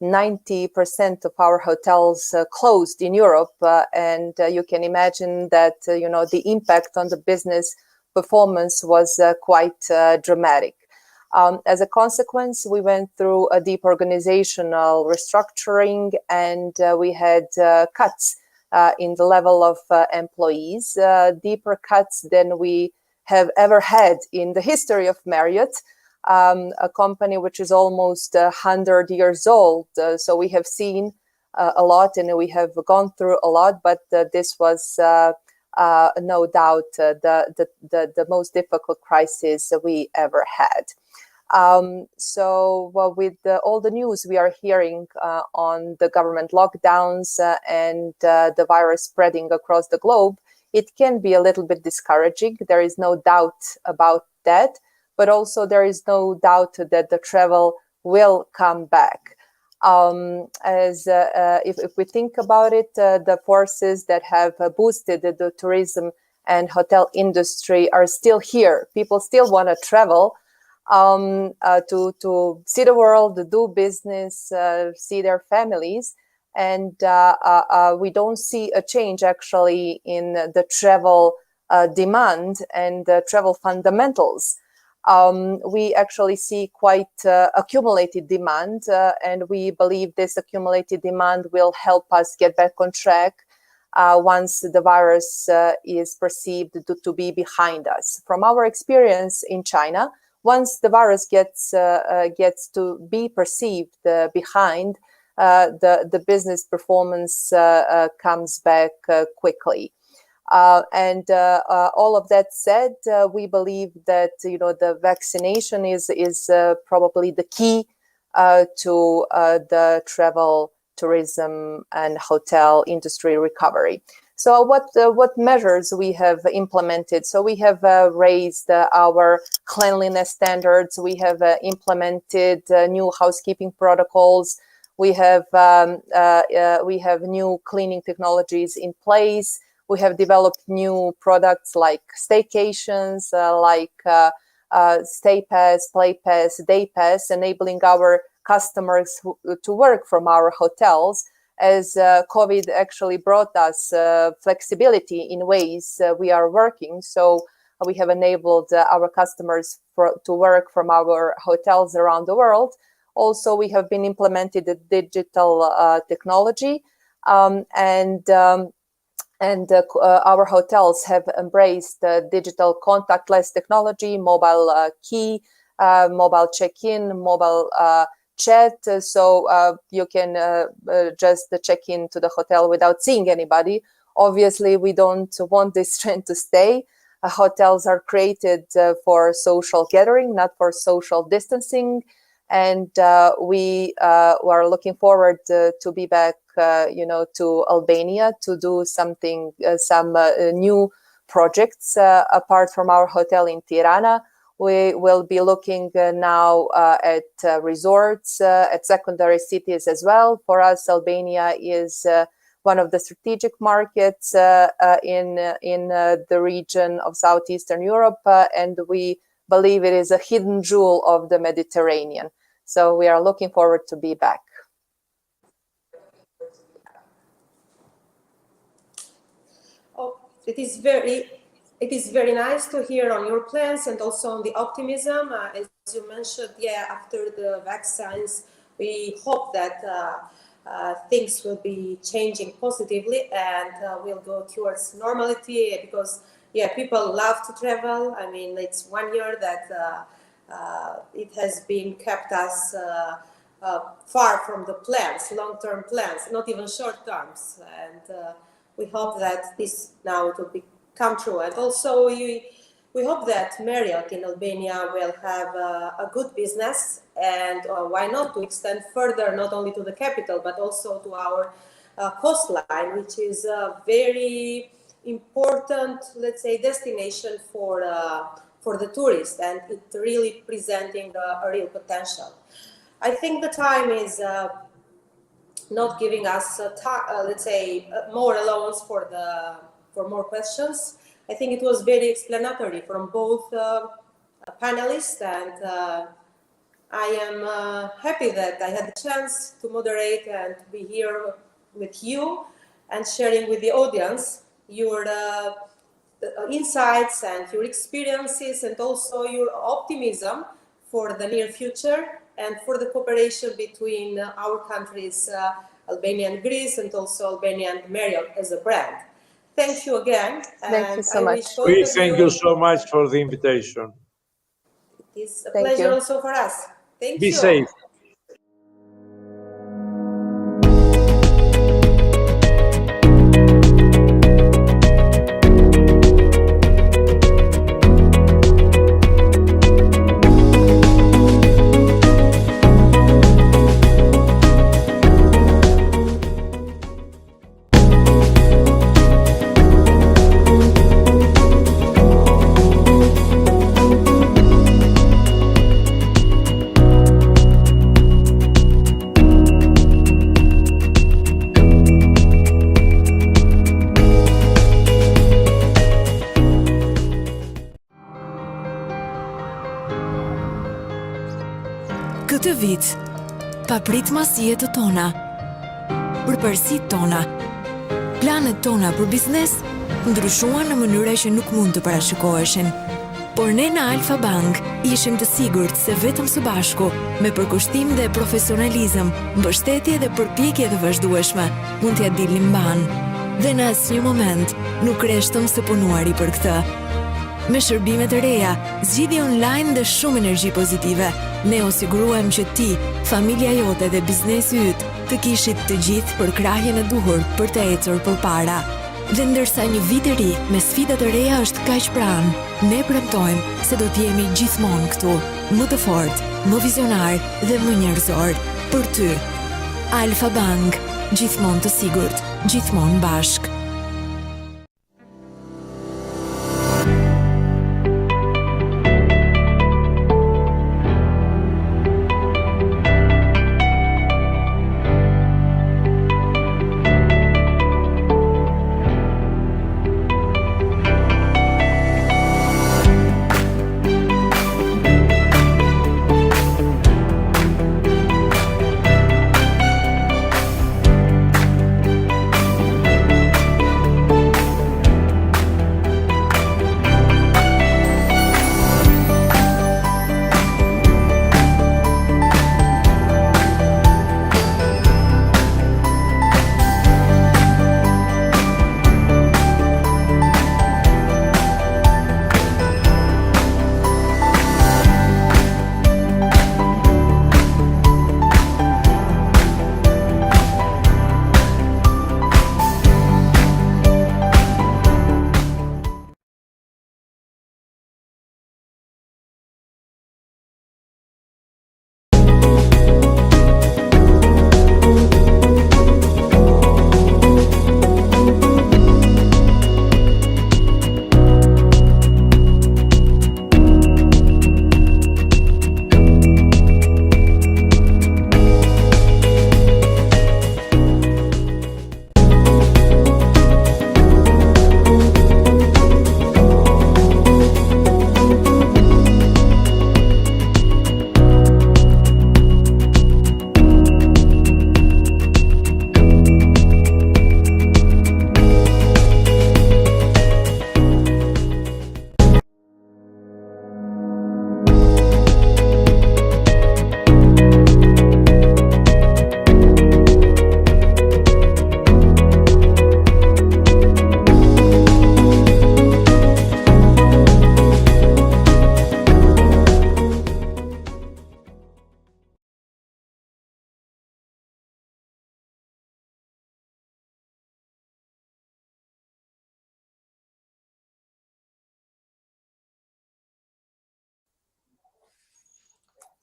90% of our hotels closed in Europe. And you can imagine that, the impact on the business performance was quite dramatic. As a consequence, we went through a deep organizational restructuring, and we had cuts in the level of employees, deeper cuts than we have ever had in the history of Marriott, a company which is almost 100 years old. So we have seen a lot and we have gone through a lot, but this was no doubt the most difficult crisis we ever had. With all the news we are hearing on the government lockdowns and the virus spreading across the globe, it can be a little bit discouraging. There is no doubt about that, but also there is no doubt that the travel will come back. If we think about it, the forces that have boosted the tourism and hotel industry are still here. People still want to travel to see the world, do business, see their families. And we don't see a change actually in the travel demand and the travel fundamentals. we actually see quite accumulated demand, and we believe this accumulated demand will help us get back on track once the virus is perceived to be behind us. From our experience in China, once the virus gets to be perceived behind, the business performance comes back quickly. And all of that said, we believe that the vaccination is probably the key to the travel, tourism, and hotel industry recovery. So what measures we have implemented? So we have raised our cleanliness standards. We have implemented new housekeeping protocols. We have new cleaning technologies in place. We have developed new products like staycations, like Stay Pass, Play Pass, Day Pass, enabling our customers to work from our hotels, as COVID actually brought us flexibility in ways we are working. So we have enabled our customers to work from our hotels around the world. Also, we have been implemented the digital technology, and our hotels have embraced digital contactless technology, mobile key, mobile check-in, mobile chat. So you can just check into the hotel without seeing anybody. Obviously, we don't want this trend to stay. Hotels are created for social gathering, not for social distancing. And we are looking forward to be back, to Albania to do some new projects apart from our hotel in Tirana. We will be looking now at resorts, at secondary cities as well. For us, Albania is one of the strategic markets in the region of Southeastern Europe, and we believe it is a hidden jewel of the Mediterranean. So we are looking forward to be back. Oh, it is very nice to hear on your plans and also on the optimism. As you mentioned, after the vaccines, we hope that things will be changing positively and we'll go towards normality, because people love to travel. I mean, it's 1 year that it has been kept us far from the plans, long-term plans, not even short-terms. And we hope that this now will come true. And also we hope that Marriott in Albania will have a good business, and why not to extend further, not only to the capital, but also to our coastline, which is a very important, let's say, destination for the tourists, and it really presenting a real potential. I think the time is not giving us let's say more allowance for more questions. I think it was very explanatory from both panelists, and I am happy that I had the chance to moderate and to be here with you and sharing with the audience your insights and your experiences, and also your optimism for the near future and for the cooperation between our countries, Albania and Greece, and also Albania and Marriott as a brand. Thank you again. Thank you so much. We thank you so much for the invitation. It is a pleasure also for us. Thank you. Be safe. Këtë vit, papritmasijet tona, përparësitë tona, planet tona për biznes ndryshuan në mënyra që nuk mund të parashikoheshin. Por ne në Alfa Bank ishim të sigurt se vetëm së bashku, me përkushtim dhe profesionalizëm, mbështetje dhe përpjekje të vazhdueshme, mund t'ja dilnim mban. Dhe në asnjë moment nuk reshtëm së punuari për këtë. Me shërbimet e reja, zgjidhje online dhe shumë energji pozitive, ne u siguruam që ti, familja jote dhe biznesi yt të kishit të gjithë për krahjen e duhur për të ecur përpara. Dhe ndërsa një vit i ri me sfidat e reja është kaq pranë, ne premtojmë se do të jemi gjithmonë këtu, më të fortë, më vizionar dhe më njerëzor për ty. Alfa Bank, gjithmonë të sigurt, gjithmonë bashk.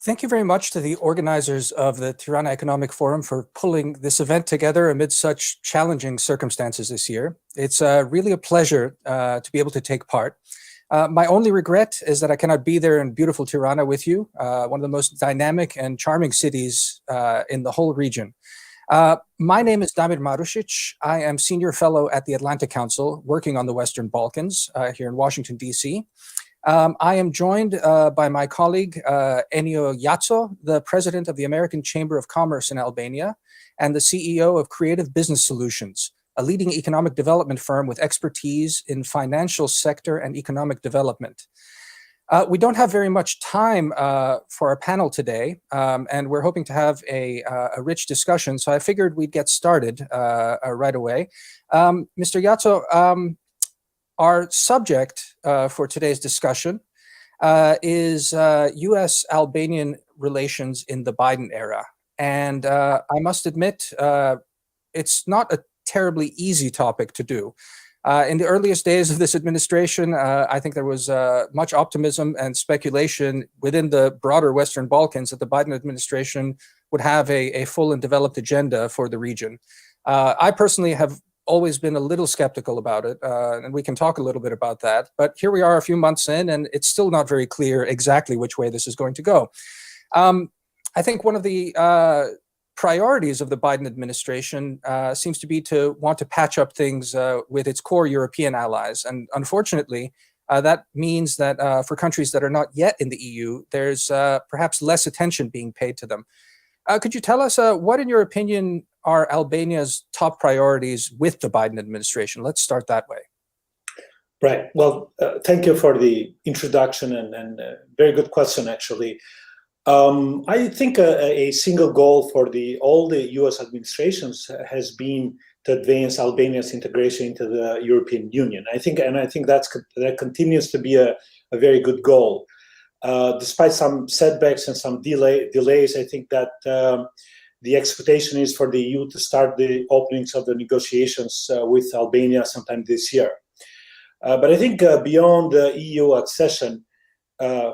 Thank you very much to the organizers of the Tirana Economic Forum for pulling this event together amid such challenging circumstances this year. It's really a pleasure to be able to take part. My only regret is that I cannot be there in beautiful Tirana with you, one of the most dynamic and charming cities in the whole region. My name is Damir Marušić. I am Senior Fellow at the Atlantic Council, working on the Western Balkans here in Washington, D.C. I am joined by my colleague, Enio Iatso, the President of the American Chamber of Commerce in Albania, and the CEO of Creative Business Solutions, a leading economic development firm with expertise in financial sector and economic development. We don't have very much time for our panel today, and we're hoping to have a rich discussion, so I figured we'd get started right away. Mr. Iatso, our subject for today's discussion is U.S.-Albanian relations in the Biden era. And I must admit, it's not a terribly easy topic to do. In the earliest days of this administration, I think there was much optimism and speculation within the broader Western Balkans that the Biden administration would have a full and developed agenda for the region. I personally have always been a little skeptical about it, and we can talk a little bit about that. But here we are a few months in, and it's still not very clear exactly which way this is going to go. I think one of the priorities of the Biden administration seems to be to want to patch up things with its core European allies. And unfortunately, that means that for countries that are not yet in the EU, there's perhaps less attention being paid to them. Could you tell us what, in your opinion, are Albania's top priorities with the Biden administration? Let's start that way. Right. Well, thank you for the introduction and very good question, actually. I think a single goal for all the U.S. administrations has been to advance Albania's integration into the European Union. I think that continues to be a very good goal. Despite some setbacks and some delays, I think that the expectation is for the EU to start the openings of the negotiations with Albania sometime this year. But I think beyond the EU accession,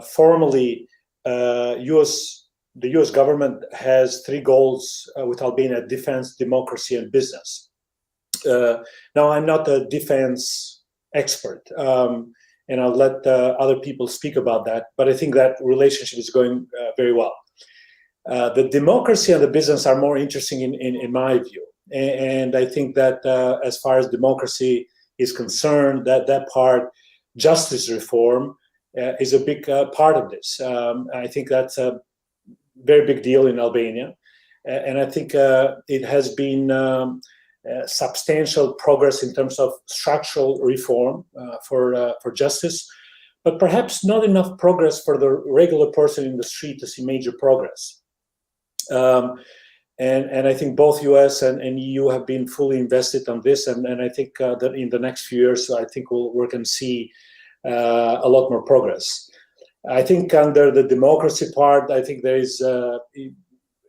formally, the U.S. government has three goals with Albania: defense, democracy, and business. Now, I'm not a defense expert, and I'll let other people speak about that, but I think that relationship is going very well. The democracy and the business are more interesting in my view. And I think that as far as democracy is concerned, that part, justice reform, is a big part of this. I think that's a very big deal in Albania. And I think it has been substantial progress in terms of structural reform for justice, but perhaps not enough progress for the regular person in the street to see major progress. And I think both US and EU have been fully invested on this, and I think that in the next few years, I think we can see a lot more progress. I think under the democracy part, I think there is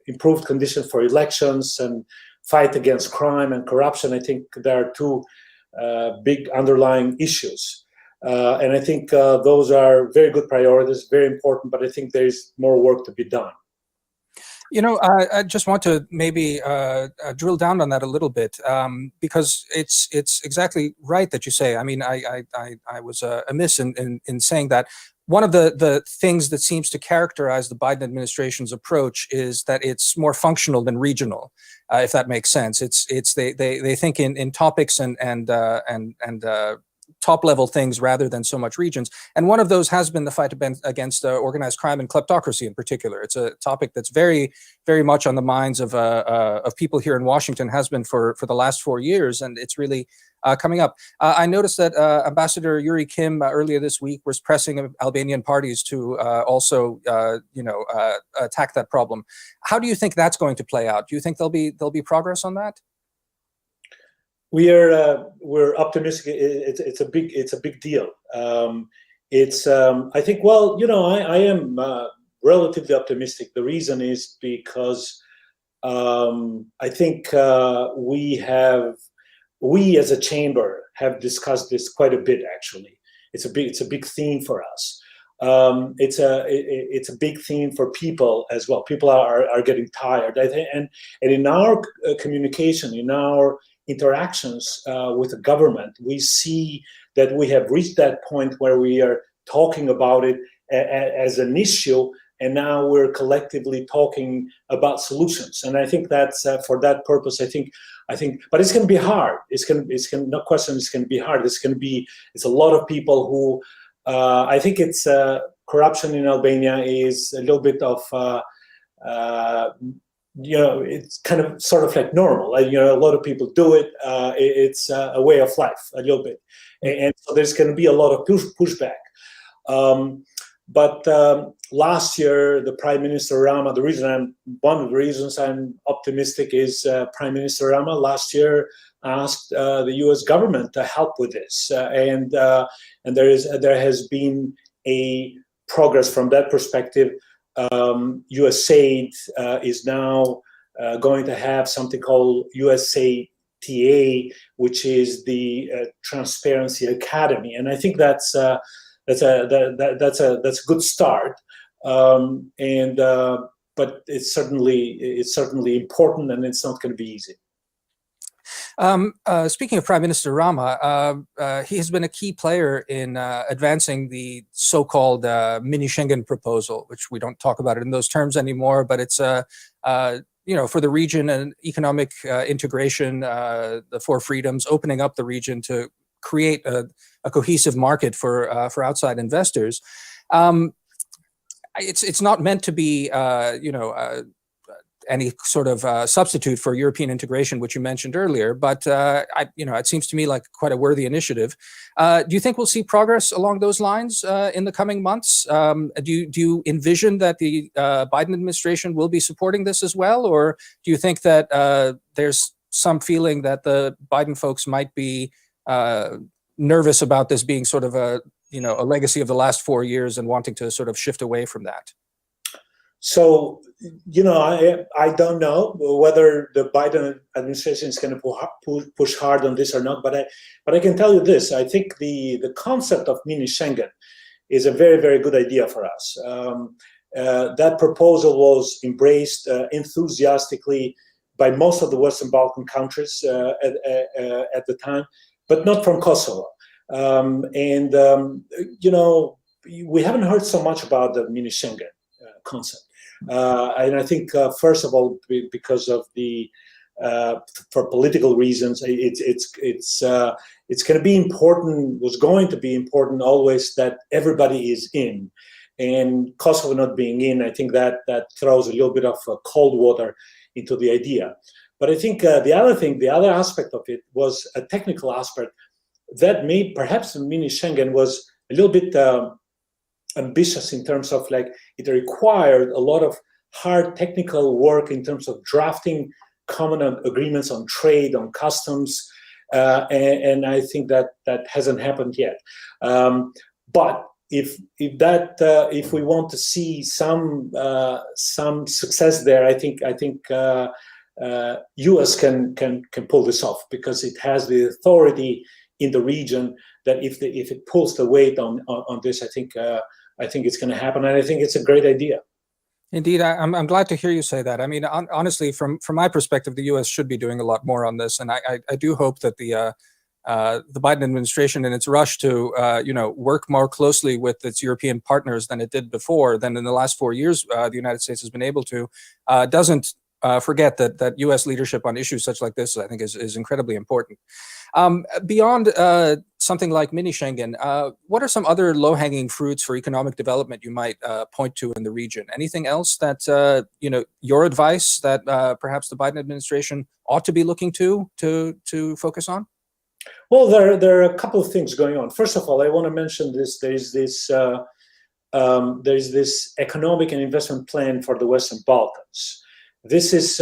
improved conditions for elections and fight against crime and corruption. I think there are two big underlying issues. And I think those are very good priorities, very important, but I think there is more work to be done. You know, I just want to maybe drill down on that a little bit, because it's exactly right that you say. I mean, I was amiss in saying that. One of the things that seems to characterize the Biden administration's approach is that it's more functional than regional, if that makes sense. They think in topics and top level things rather than so much regions. And one of those has been the fight against organized crime and kleptocracy in particular. It's a topic that's very, very much on the minds of people here in Washington, has been for the last 4 years, and it's really coming up. I noticed that Ambassador Yuri Kim earlier this week was pressing Albanian parties to also, attack that problem. How do you think that's going to play out? Do you think there'll be progress on that? We're optimistic. It's a big deal. I think, well, I am relatively optimistic. The reason is because I think we as a chamber have discussed this quite a bit. Actually, it's a big theme for us. It's a big theme for people as well. People are getting tired. I think, and in our communication, in our interactions with the government, we see that we have reached that point where we are talking about it as an issue, and now we're collectively talking about solutions. And I think that's for that purpose. I think, but it's going to be hard. No question, it's going to be hard. It's a lot of people who, I think it's corruption in Albania is a little bit of, it's kind of sort of like normal. Like, a lot of people do it. It's a way of life, a little bit. And so there's going to be a lot of pushback. But last year, the Prime Minister Rama, one of the reasons I'm optimistic is Prime Minister Rama last year asked the U.S. government to help with this. And there has been a progress from that perspective. USAID is now going to have something called USATA, which is the Transparency Academy, and I think that's a good start. But it's certainly important, and it's not going to be easy. Speaking of Prime Minister Rama, he has been a key player in advancing the so-called mini Schengen proposal, which we don't talk about it in those terms anymore, but it's for the region and economic integration, the four freedoms, opening up the region to create a cohesive market for outside investors. It's not meant to be any sort of substitute for European integration, which you mentioned earlier, but it seems to me like quite a worthy initiative. Do you think we'll see progress along those lines in the coming months? Do you envision that the Biden administration will be supporting this as well, or do you think that there's some feeling that the Biden folks might be nervous about this being sort of a legacy of the last 4 years and wanting to sort of shift away from that? So, I don't know whether the Biden administration is going to push hard on this or not, but I can tell you this. I think the concept of mini Schengen is a very, very good idea for us. That proposal was embraced enthusiastically by most of the Western Balkan countries at the time, but not from Kosovo. We haven't heard so much about the mini Schengen concept. And I think, first of all, because of for political reasons, it's going to be important, was going to be important always that everybody is in. And Kosovo not being in, I think that throws a little bit of cold water into the idea. But I think the other aspect of it was a technical aspect that made perhaps the mini Schengen was a little bit ambitious in terms of it required a lot of hard technical work in terms of drafting common agreements on trade, on customs, and I think that hasn't happened yet. But if we want to see some success there, I think U.S. can pull this off because it has the authority in the region that if it pulls the weight on this, I think it's going to happen, and I think it's a great idea. Indeed, I'm glad to hear you say that. I mean, honestly, from my perspective, the U.S. should be doing a lot more on this, and I do hope that the Biden administration, in its rush to work more closely with its European partners than it did before, than in the last 4 years, the United States has been able to, doesn't forget that U.S. leadership on issues such like this, I think, is incredibly important. Beyond something like mini Schengen, what are some other low-hanging fruits for economic development you might point to in the region? Anything else that your advice that perhaps the Biden administration ought to be looking to focus on? Well, there are a couple of things going on. First of all, I want to mention this. There's this economic and investment plan for the Western Balkans. This is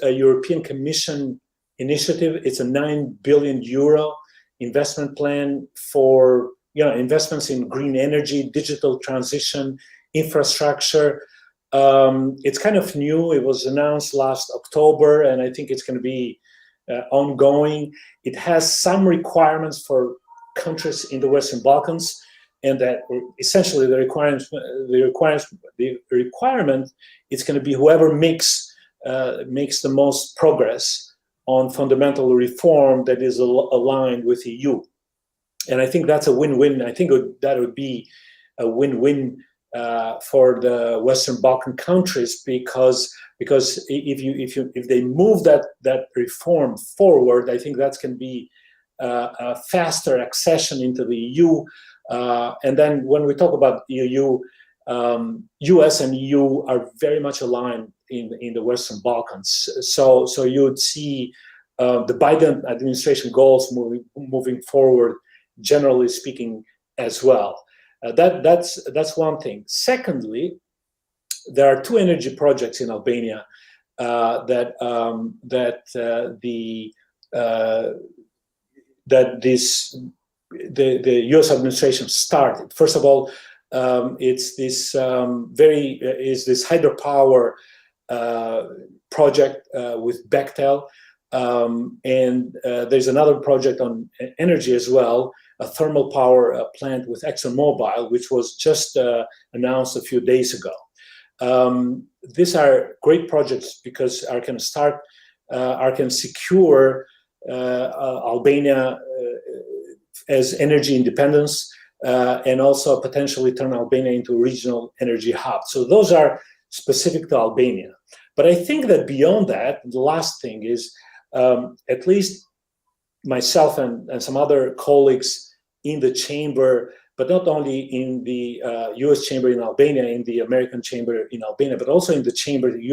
a European Commission initiative. It's a 9 billion euro investment plan for investments in green energy, digital transition, infrastructure. It's kind of new. It was announced last October, and I think it's going to be ongoing. It has some requirements for countries in the Western Balkans, and that essentially the requirement is going to be whoever makes the most progress on fundamental reform that is aligned with the EU. And I think that's a win-win. I think that would be a win-win for the Western Balkan countries because if they move that reform forward, I think that's going to be a faster accession into the EU. And then when we talk about EU, US and EU are very much aligned in the Western Balkans. So you would see the Biden administration goals moving forward, generally speaking, as well. That's one thing. Secondly, there are two energy projects in Albania that the U.S. administration started. First of all, it's this hydropower project with Bechtel, and there's another project on energy as well, a thermal power plant with ExxonMobil, which was just announced a few days ago. These are great projects because I can secure Albania as energy independence and also potentially turn Albania into a regional energy hub. So those are specific to Albania. But I think that beyond that, the last thing is at least myself and some other colleagues in the chamber but not only in the US chamber in Albania, in the American chamber in Albania, but also in the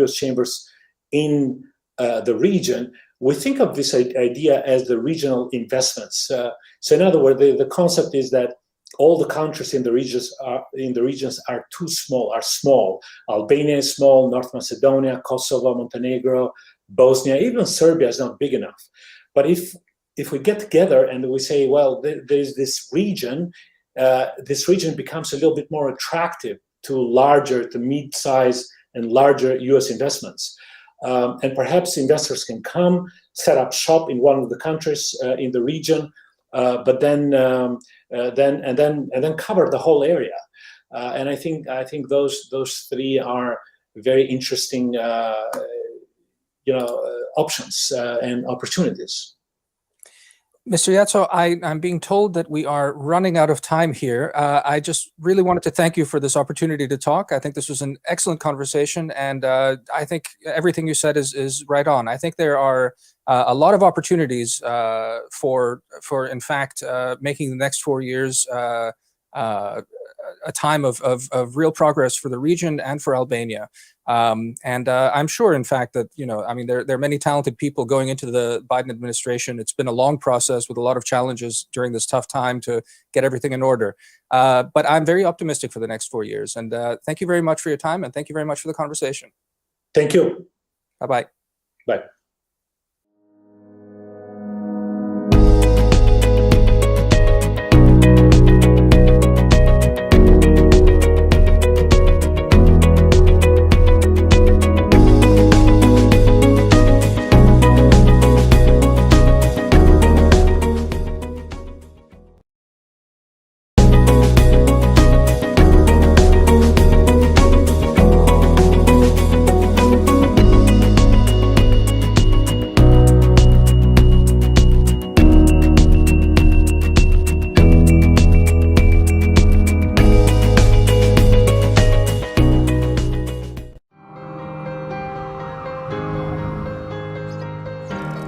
US chambers in the region, we think of this idea as the regional investments. So in other words, the concept is that all the countries in the regions are too small, are small. Albania is small, North Macedonia, Kosovo, Montenegro, Bosnia, even Serbia is not big enough. But if we get together and we say, well, there's this region becomes a little bit more attractive to mid-size and larger US investments. And perhaps investors can come, set up shop in one of the countries in the region, but then cover the whole area. And I think those three are very interesting, options and opportunities. Mr. Yatso, I'm being told that we are running out of time here. I just really wanted to thank you for this opportunity to talk. I think this was an excellent conversation, and I think everything you said is right on. I think there are a lot of opportunities for in fact, making the next 4 years a time of real progress for the region and for Albania. And I'm sure, in fact, that, there are many talented people going into the Biden administration. It's been a long process with a lot of challenges during this tough time to get everything in order. But I'm very optimistic for the next 4 years. And thank you very much for your time, and thank you very much for the conversation. Thank you. Bye-bye. Bye.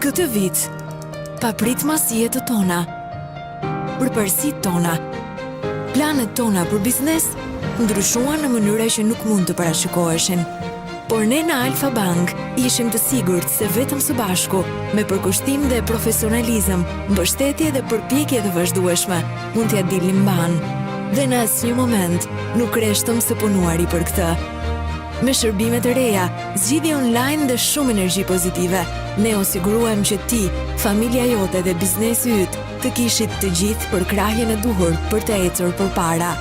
Këtë vit, papritmasijet tona, përparësitë tona, planet tona për biznes ndryshuan në mënyra që nuk mund të parashikoheshin. Por ne në Alfa Bank ishim të sigurt se vetëm së bashku, me përkushtim dhe profesionalizëm, mbështetje dhe përpjekje të vazhdueshme, mund t'ja dilnim mban. Dhe në asnjë moment nuk reshtëm së punuari për këtë. Me shërbime të reja, zgjidhje online dhe shumë energji pozitive, ne osiguruam që ti, familja jote dhe biznesi yt të kishit të gjithë për krahjen e duhur për të ecur përpara.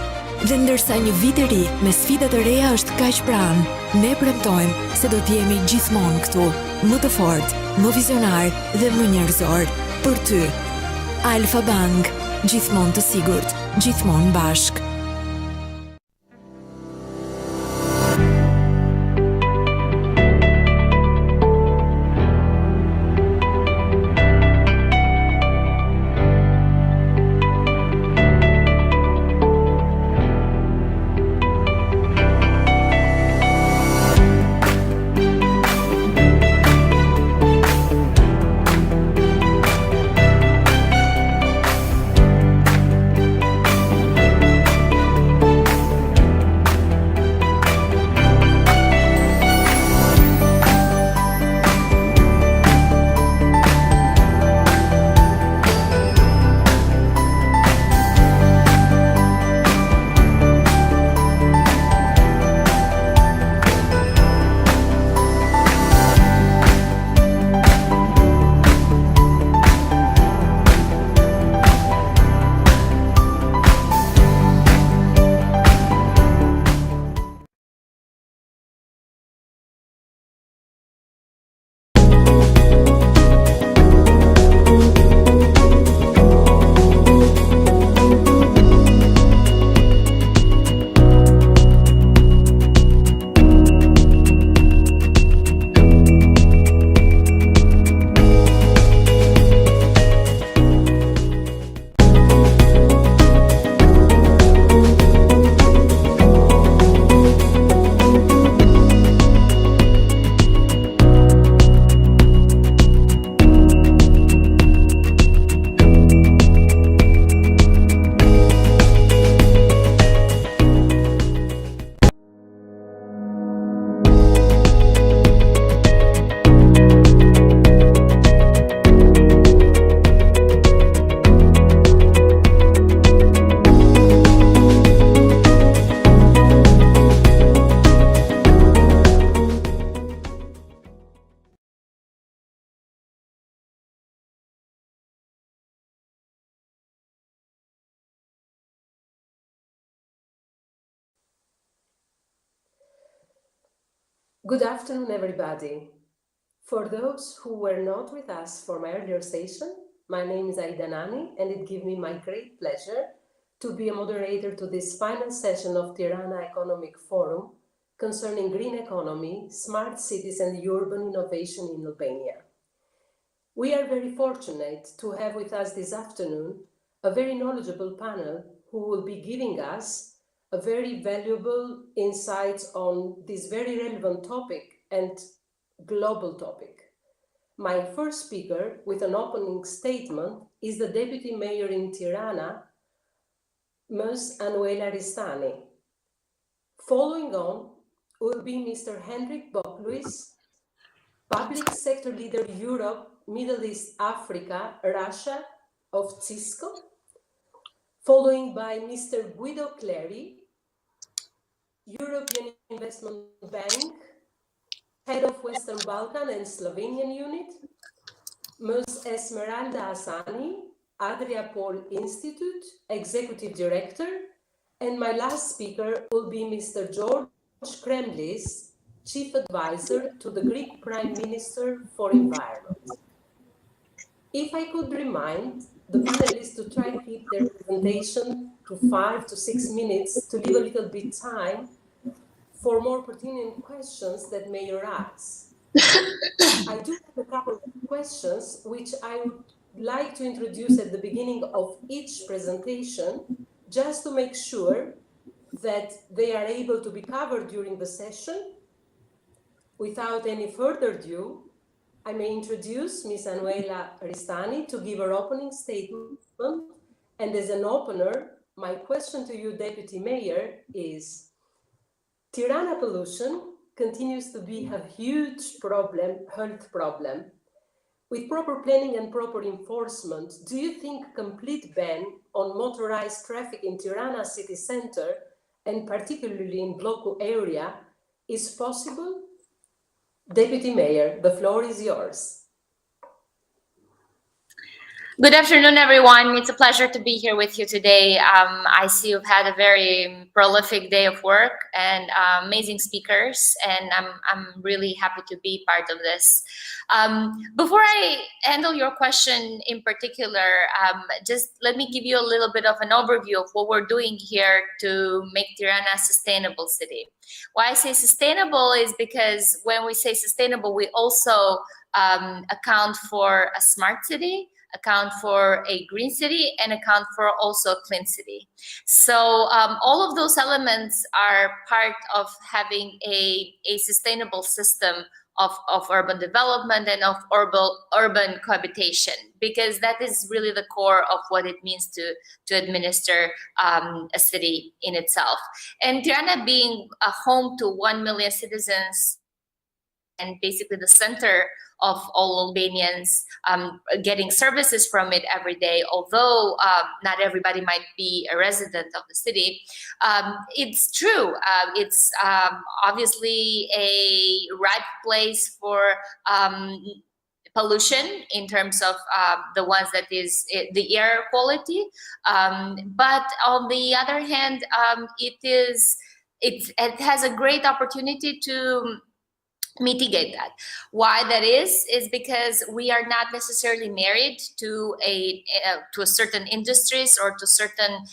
Dhe ndërsa një vit i ri me sfida të reja është kaq pranë, ne premtojmë se do të jemi gjithmonë këtu, më të fortë, më vizionar dhe më njerëzor. Për ty, Alfa Bank, gjithmonë të sigurt, gjithmonë bashk. Good afternoon, everybody. For those who were not with us for my earlier session, my name is Aida Nani, and it gives me my great pleasure to be a moderator to this final session of Tirana Economic Forum concerning green economy, smart cities, and urban innovation in Albania. We are very fortunate to have with us this afternoon a very knowledgeable panel who will be giving us a very valuable insights on this very relevant topic and global topic. My first speaker with an opening statement is the Deputy Mayor in Tirana, Ms. Anuela Ristani. Following on will be Mr. Henrik Bokluis, Public Sector Leader Europe, Middle East, Africa, Russia of Cisco, following by Mr. Guido Clery, European Investment Bank, Head of Western Balkan and Slovenian Unit, Ms. Esmeralda Asani, Adriapol Institute, Executive Director, and my last speaker will be Mr. George Kremlis, Chief Advisor to the Greek Prime Minister for Environment. If I could remind the panelists to try to keep their presentation to 5 to 6 minutes to leave a little bit time for more pertinent questions that may arise. I do have a couple of questions which I would like to introduce at the beginning of each presentation, just to make sure that they are able to be covered during the session. Without any further ado, I may introduce Ms. Anuela Ristani to give her opening statement. And as an opener, my question to you, Deputy Mayor, is Tirana pollution continues to be a huge problem, health problem. With proper planning and proper enforcement, do you think complete ban on motorized traffic in Tirana city center, and particularly in Bloku area, is possible? Deputy Mayor, the floor is yours. Good afternoon, everyone. It's a pleasure to be here with you today. I see you've had a very prolific day of work and amazing speakers, and I'm really happy to be part of this. Before I handle your question in particular, just let me give you a little bit of an overview of what we're doing here to make Tirana a sustainable city. Why I say sustainable is because when we say sustainable, we also account for a smart city, account for a green city, and account for also a clean city. So all of those elements are part of having a sustainable system of urban development and of urban cohabitation, because that is really the core of what it means to administer a city in itself. And Tirana being a home to 1 million citizens and basically the center of all Albanians getting services from it every day, although not everybody might be a resident of the city. It's true. It's obviously a ripe place for pollution in terms of the ones that is the air quality. But on the other hand, it has a great opportunity to mitigate that. Why that is because we are not necessarily married to a certain industries or to certain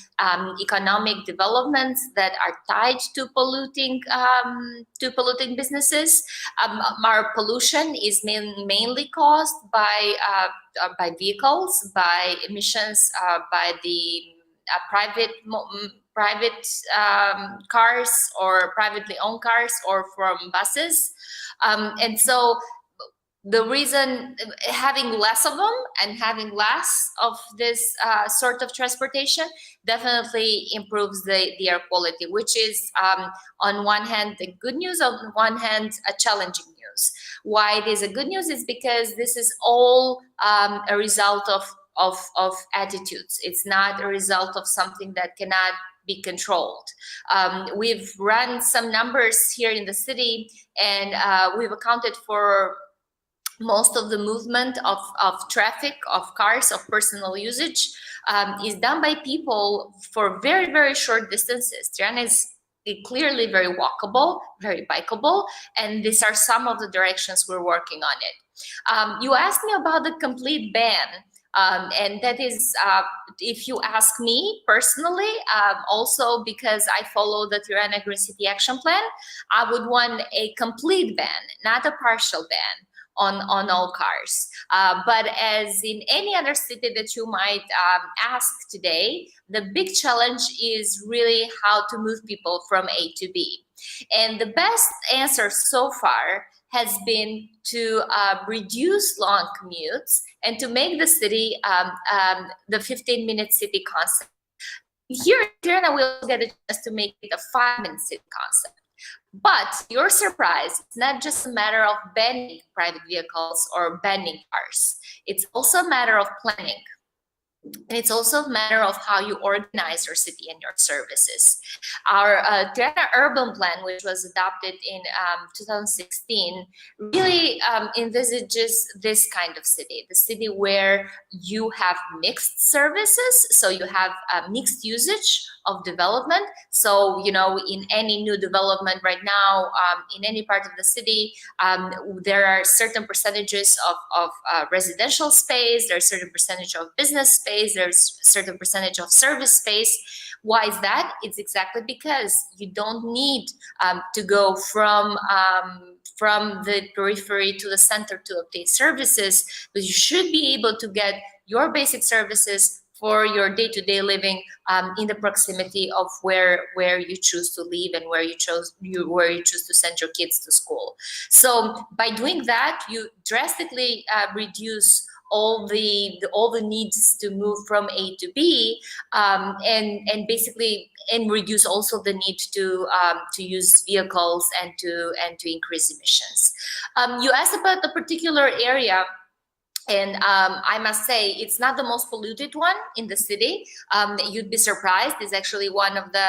economic developments that are tied to polluting businesses. Our pollution is mainly caused by vehicles, by emissions, by the private cars or privately owned cars, or from buses. And so the reason having less of them and having less of this sort of transportation definitely improves the air quality, which is on one hand the good news, on one hand a challenging news. Why it is a good news is because this is all a result of attitudes. It's not a result of something that cannot be controlled. We've run some numbers here in the city, and we've accounted for most of the movement of traffic, of cars, of personal usage is done by people for very, very short distances. Tirana clearly very walkable, very bikeable, and these are some of the directions we're working on it. You asked me about the complete ban. And that is, if you ask me personally, also because I follow the Tirana Green City Action Plan, I would want a complete ban, not a partial ban on all cars. But as in any other city that you might ask today, the big challenge is really how to move people from A to B. And the best answer so far has been to reduce long commutes and to make the city the 15-minute city concept. Here in Tirana, we'll get a chance to make it a 5-minute city concept. But to your surprise, it's not just a matter of banning private vehicles or banning cars. It's also a matter of planning. And it's also a matter of how you organize your city and your services. Our Tirana Urban Plan, which was adopted in 2016, really envisages this kind of city, the city where you have mixed services, so you have mixed usage of development. So, you know, in any new development right now, in any part of the city, there are certain percentages of residential space, there's a certain percentage of business space, there's a certain percentage of service space. Why is that? It's exactly because you don't need to go from the periphery to the center to obtain services, but you should be able to get your basic services for your day-to-day living in the proximity of where you choose to live and where you choose to send your kids to school. So by doing that, you drastically reduce all the needs to move from A to B, and basically reduce also the need to use vehicles and to increase emissions. You asked about the particular area. And I must say, it's not the most polluted one in the city. You'd be surprised. It's actually one of the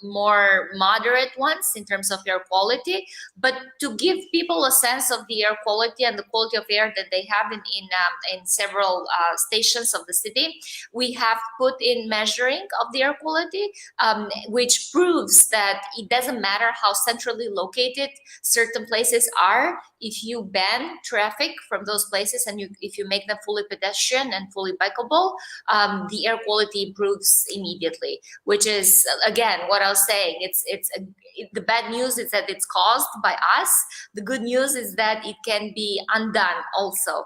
more moderate ones in terms of air quality. But to give people a sense of the air quality and the quality of air that they have in several stations of the city, we have put in measuring of the air quality, which proves that it doesn't matter how centrally located certain places are. If you ban traffic from those places and if you make them fully pedestrian and fully bikeable, the air quality improves immediately, which is, again, what I was saying. The bad news is that it's caused by us. The good news is that it can be undone also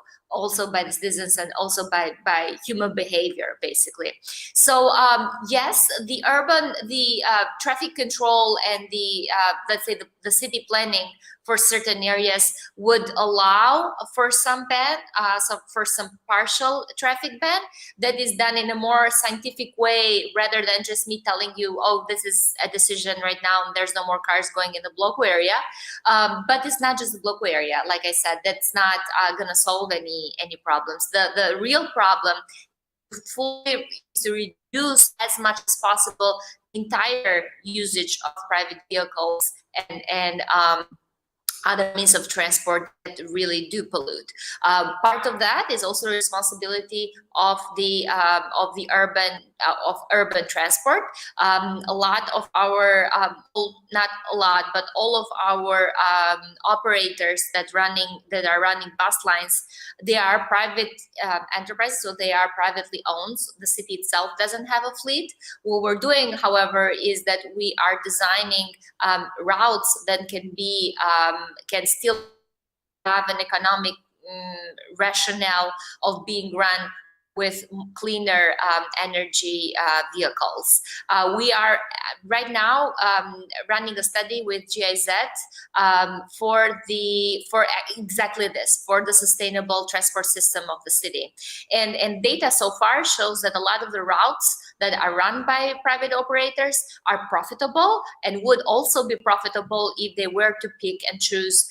by the citizens and also by human behavior, basically. So yes, the traffic control and let's say the city planning for certain areas would allow for some ban, for some partial traffic ban that is done in a more scientific way, rather than just me telling you, oh, this is a decision right now and there's no more cars going in the Bloco area. But it's not just the Bloco area. Like I said, that's not going to solve any problems. The real problem is to reduce as much as possible the entire usage of private vehicles and other means of transport that really do pollute. Part of that is also the responsibility of the urban transport. A lot of our, not a lot, but all of our operators that are running bus lines, they are private enterprises, so they are privately owned. The city itself doesn't have a fleet. What we're doing, however, is that we are designing routes that can still have an economic rationale of being run with cleaner energy vehicles. We are right now running a study with GIZ for exactly this, for the sustainable transport system of the city. And data so far shows that a lot of the routes that are run by private operators are profitable and would also be profitable if they were to pick and choose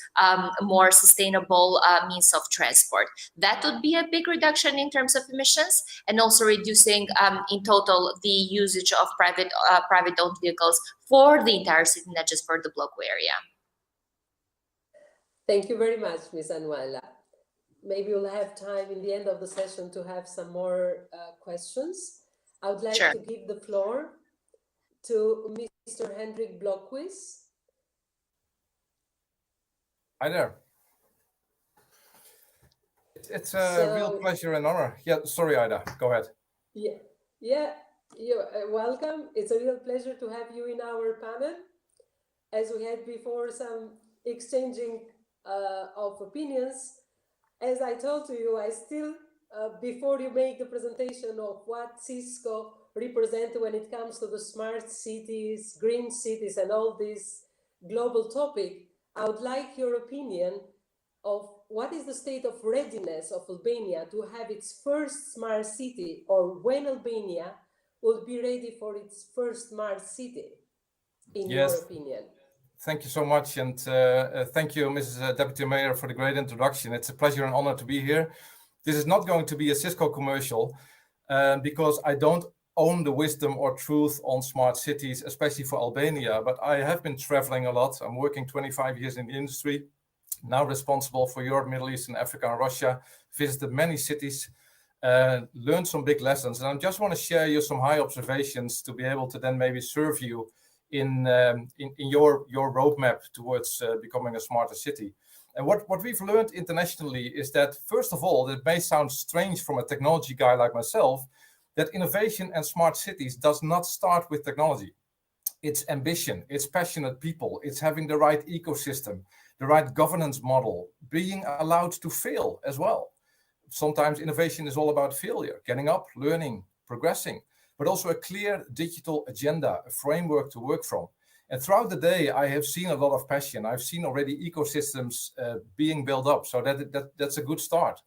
more sustainable means of transport. That would be a big reduction in terms of emissions, and also reducing in total the usage of private-owned vehicles for the entire city, not just for the Bloco area. Thank you very much, Ms. Anuela. Maybe we'll have time in the end of the session to have some more questions. I would like to give the floor to Mr. Hendrik Blokhuis. Hi there. It's a real pleasure and honor. Yeah, sorry, Ida, go ahead. Yeah, you're welcome. It's a real pleasure to have you in our panel. As we had before some exchanging of opinions, as I told to you, I still, before you make the presentation of what Cisco represents when it comes to the smart cities, green cities, and all this global topic, I would like your opinion of what is the state of readiness of Albania to have its first smart city, or when Albania will be ready for its first smart city, in your opinion. Thank you so much, and thank you, Mrs. Deputy Mayor, for the great introduction. It's a pleasure and honor to be here. This is not going to be a Cisco commercial, because I don't own the wisdom or truth on smart cities, especially for Albania, but I have been traveling a lot. I'm working 25 years in the industry, now responsible for Europe, Middle East, and Africa and Russia, visited many cities, learned some big lessons, and I just want to share you some high observations to be able to then maybe serve you in your roadmap towards becoming a smarter city. And what we've learned internationally is that, first of all, it may sound strange from a technology guy like myself, that innovation and smart cities does not start with technology. It's ambition, it's passionate people, it's having the right ecosystem, the right governance model, being allowed to fail as well. Sometimes innovation is all about failure, getting up, learning, progressing, but also a clear digital agenda, a framework to work from. And throughout the day, I have seen a lot of passion. I've seen already ecosystems being built up, so that's a good start.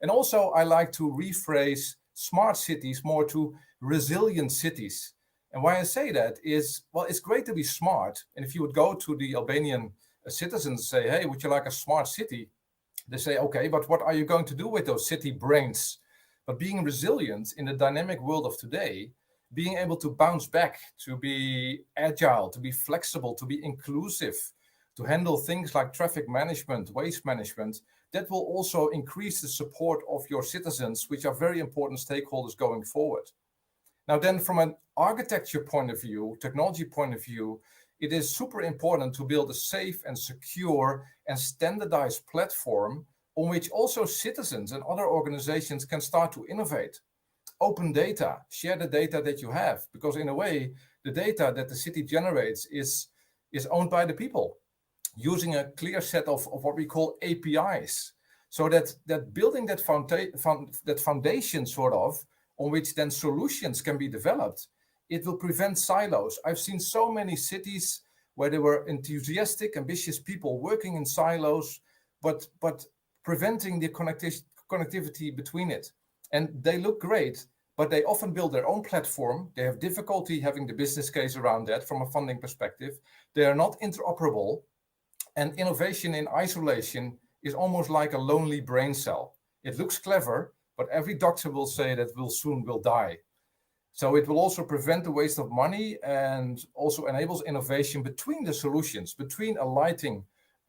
And also, I like to rephrase smart cities more to resilient cities. And why I say that is, well, it's great to be smart. And if you would go to the Albanian citizens and say, hey, would you like a smart city? They say, okay, but what are you going to do with those city brains? But being resilient in the dynamic world of today, being able to bounce back, to be agile, to be flexible, to be inclusive, to handle things like traffic management, waste management, that will also increase the support of your citizens, which are very important stakeholders going forward. Now then, from an architecture point of view, technology point of view, it is super important to build a safe and secure and standardized platform on which also citizens and other organizations can start to innovate. Open data, share the data that you have, because in a way, the data that the city generates is owned by the people, using a clear set of what we call APIs, so that building that foundation sort of, on which then solutions can be developed, it will prevent silos. I've seen so many cities where there were enthusiastic, ambitious people working in silos, but preventing the connectivity between it. And they look great, but they often build their own platform. They have difficulty having the business case around that from a funding perspective. They are not interoperable. And innovation in isolation is almost like a lonely brain cell. It looks clever, but every doctor will say that soon will die. So it will also prevent the waste of money and also enables innovation between the solutions, between a lighting,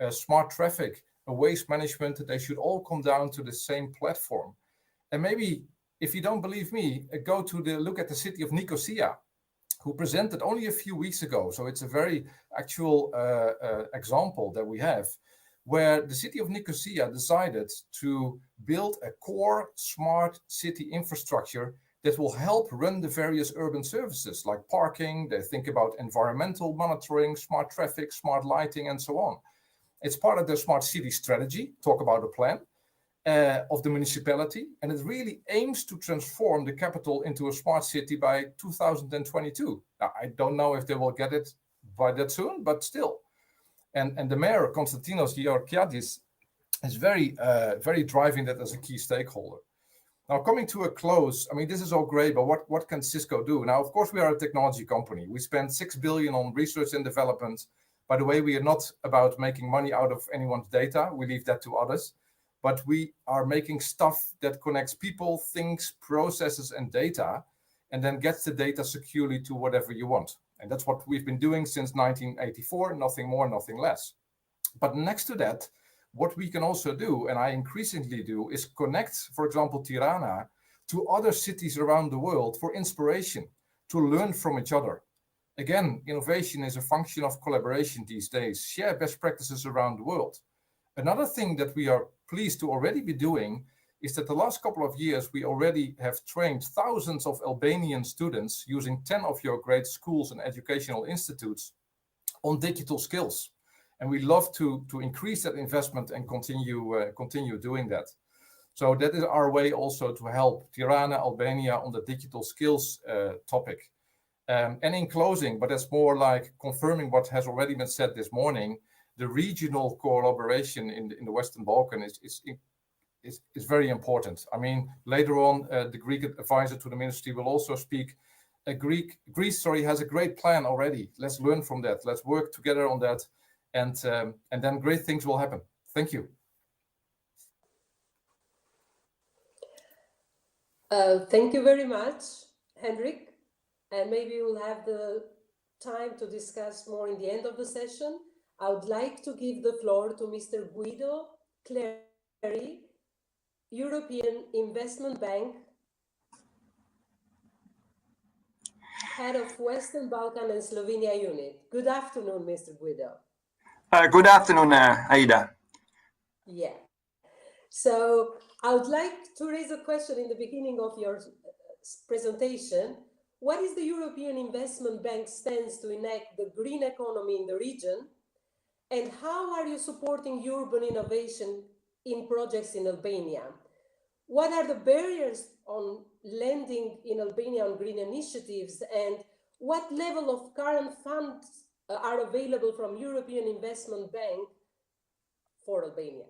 smart traffic, a waste management. They should all come down to the same platform. And maybe if you don't believe me, go to look at the city of Nicosia, who presented only a few weeks ago. So it's a very actual example that we have, where the city of Nicosia decided to build a core smart city infrastructure that will help run the various urban services like parking. They think about environmental monitoring, smart traffic, smart lighting, and so on. It's part of the smart city strategy, talk about a plan of the municipality, and it really aims to transform the capital into a smart city by 2022. Now, I don't know if they will get it by that soon, but still. And the mayor, Konstantinos Georgiadis, is very driving that as a key stakeholder. Now, coming to a close, I mean, this is all great, but what can Cisco do? Now, of course, we are a technology company. We spend 6 billion on research and development. By the way, we are not about making money out of anyone's data. We leave that to others. But we are making stuff that connects people, things, processes, and data, and then gets the data securely to whatever you want. And that's what we've been doing since 1984, nothing more, nothing less. But next to that, what we can also do, and I increasingly do, is connect, for example, Tirana to other cities around the world for inspiration, to learn from each other. Again, innovation is a function of collaboration these days. Share best practices around the world. Another thing that we are pleased to already be doing is that the last couple of years, we already have trained thousands of Albanian students using 10 of your great schools and educational institutes on digital skills. And we love to increase that investment and continue doing that. So that is our way also to help Tirana, Albania on the digital skills topic. And in closing, but that's more like confirming what has already been said this morning, the regional collaboration in the Western Balkans is very important. I mean, later on, the Greek advisor to the ministry will also speak. Greece has a great plan already. Let's learn from that. Let's work together on that, and then great things will happen. Thank you. Thank you very much, Henrik. And maybe we'll have the time to discuss more in the end of the session. I would like to give the floor to Mr. Guido Clery, European Investment Bank, Head of Western Balkan and Slovenia Unit. Good afternoon, Mr. Guido. Good afternoon, Aida. Yeah. So I would like to raise a question in the beginning of your presentation. What is the European Investment Bank stance to enact the green economy in the region? And how are you supporting urban innovation in projects in Albania? What are the barriers on lending in Albania on green initiatives? And what level of current funds are available from European Investment Bank for Albania?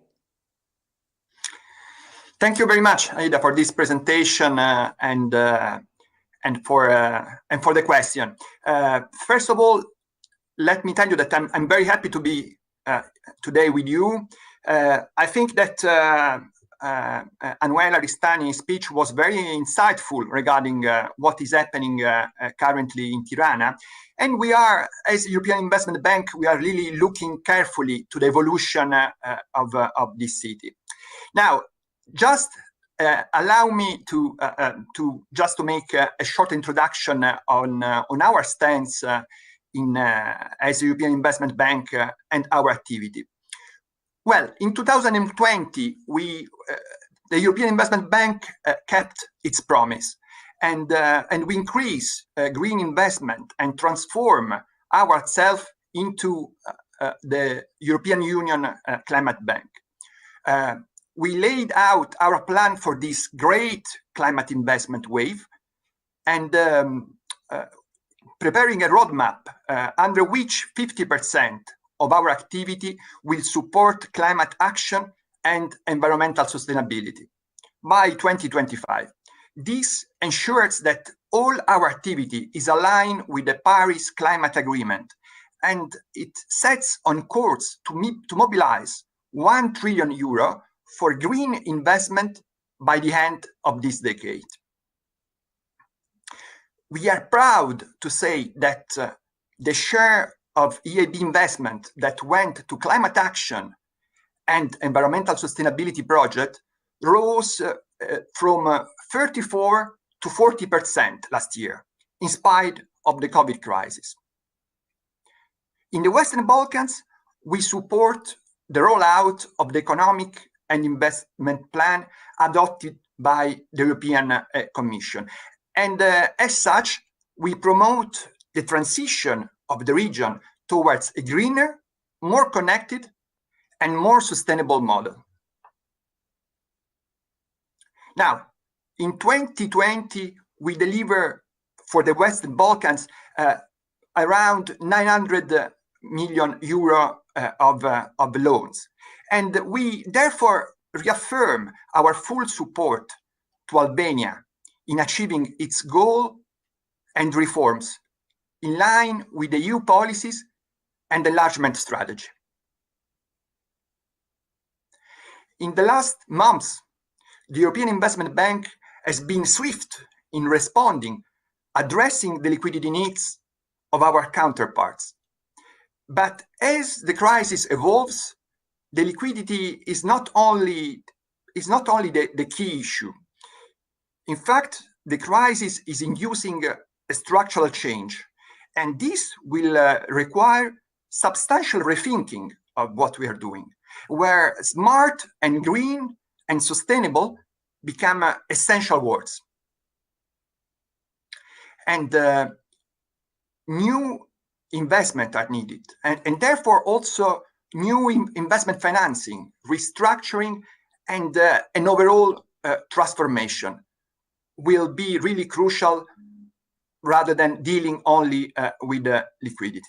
Thank you very much, Aida, for this presentation and for the question. First of all, let me tell you that I'm very happy to be today with you. I think that Anuela Ristani's speech was very insightful regarding what is happening currently in Tirana. And we are, as European Investment Bank, we are really looking carefully to the evolution of this city. Now, just allow me to make a short introduction on our stance as a European Investment Bank and our activity. Well, in 2020, the European Investment Bank kept its promise, and we increased green investment and transform ourselves into the European Union Climate Bank. We laid out our plan for this great climate investment wave and preparing a roadmap under which 50% of our activity will support climate action and environmental sustainability by 2025. This ensures that all our activity is aligned with the Paris Climate Agreement, and it sets on course to mobilize €1 trillion for green investment by the end of this decade. We are proud to say that the share of EIB investment that went to climate action and environmental sustainability project rose from 34 to 40% last year, in spite of the COVID crisis. In the Western Balkans, we support the rollout of the economic and investment plan adopted by the European Commission. And as such, we promote the transition of the region towards a greener, more connected, and more sustainable model. Now, in 2020, we deliver for the Western Balkans around 900 million euro of loans. And we therefore reaffirm our full support to Albania in achieving its goal and reforms in line with the EU policies and enlargement strategy. In the last months, the European Investment Bank has been swift in responding, addressing the liquidity needs of our counterparts. But as the crisis evolves, the liquidity is not only the key issue. In fact, the crisis is inducing a structural change, And this will require substantial rethinking of what we are doing, where smart and green and sustainable become essential words. And new investment are needed, and therefore also new investment financing, restructuring, and an overall transformation will be really crucial rather than dealing only with liquidity.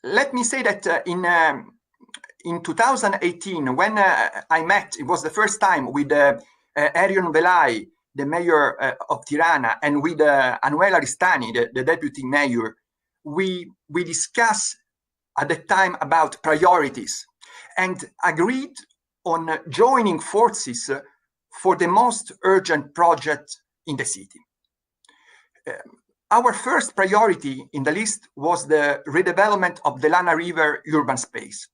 Let me say that in 2018, when I met, it was the first time with Erion Velai, the mayor of Tirana, and with Anuela Ristani, the deputy mayor, we discussed at the time about priorities and agreed on joining forces for the most urgent project in the city. Our first priority in the list was the redevelopment of the Lana River urban space.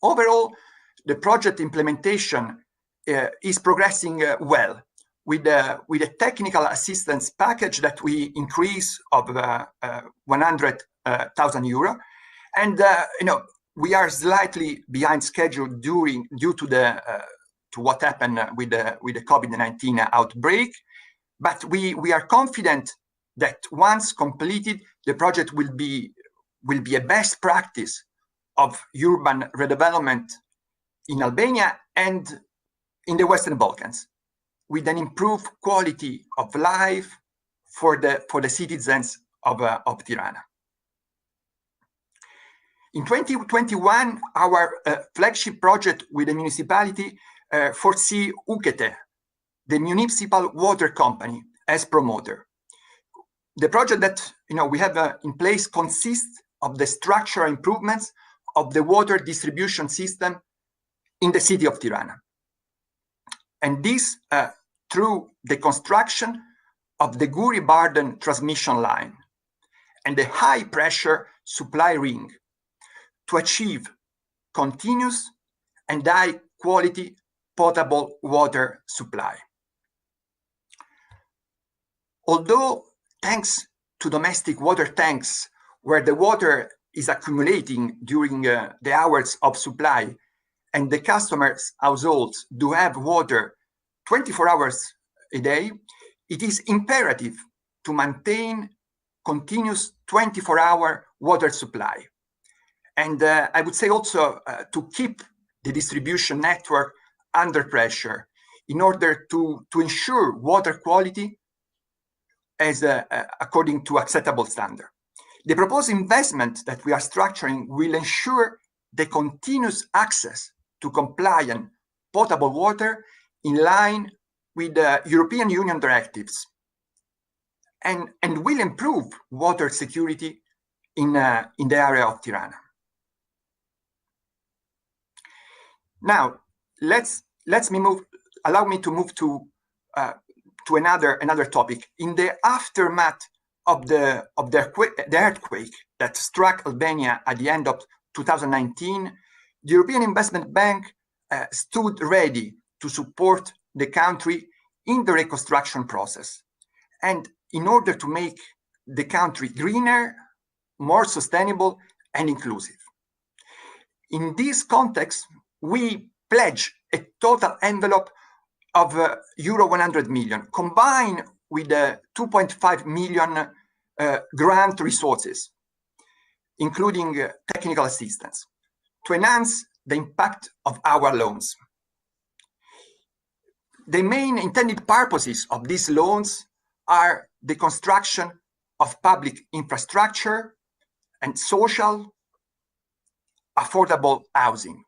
Overall, the project implementation is progressing well, with a technical assistance package that we increase of 100,000 euro, and we are slightly behind schedule due to what happened with the COVID-19 outbreak, but we are confident that once completed, the project will be a best practice of urban redevelopment in Albania and in the Western Balkans, with an improved quality of life for the citizens of Tirana. In 2021, our flagship project with the municipality foresee UKT, the municipal water company, as promoter. The project that we have in place consists of the structural improvements of the water distribution system in the city of Tirana. And this through the construction of the Guri-Barden transmission line and the high-pressure supply ring to achieve continuous and high-quality potable water supply. Although thanks to domestic water tanks, where the water is accumulating during the hours of supply, and the customers' households do have water 24 hours a day, it is imperative to maintain continuous 24-hour water supply. And I would say also to keep the distribution network under pressure in order to ensure water quality as according to acceptable standard. The proposed investment that we are structuring will ensure the continuous access to compliant potable water in line with the European Union directives, and will improve water security in the area of Tirana. Now, allow me to move to another topic. In the aftermath of the earthquake that struck Albania at the end of 2019, the European Investment Bank stood ready to support the country in the reconstruction process, and in order to make the country greener, more sustainable, and inclusive. In this context, we pledge a total envelope of euro 100 million, combined with the 2.5 million grant resources, including technical assistance, to enhance the impact of our loans. The main intended purposes of these loans are the construction of public infrastructure and social, affordable housing.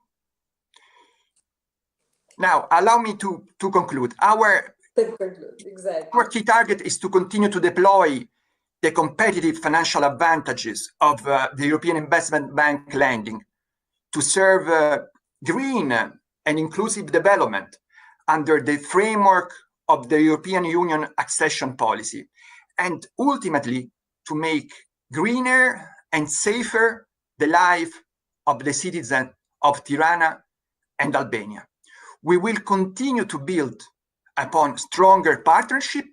Now, allow me to conclude. Our key target is to continue to deploy the competitive financial advantages of the European Investment Bank lending to serve green and inclusive development under the framework of the European Union accession policy, and ultimately to make greener and safer the life of the citizens of Tirana and Albania. We will continue to build upon stronger partnership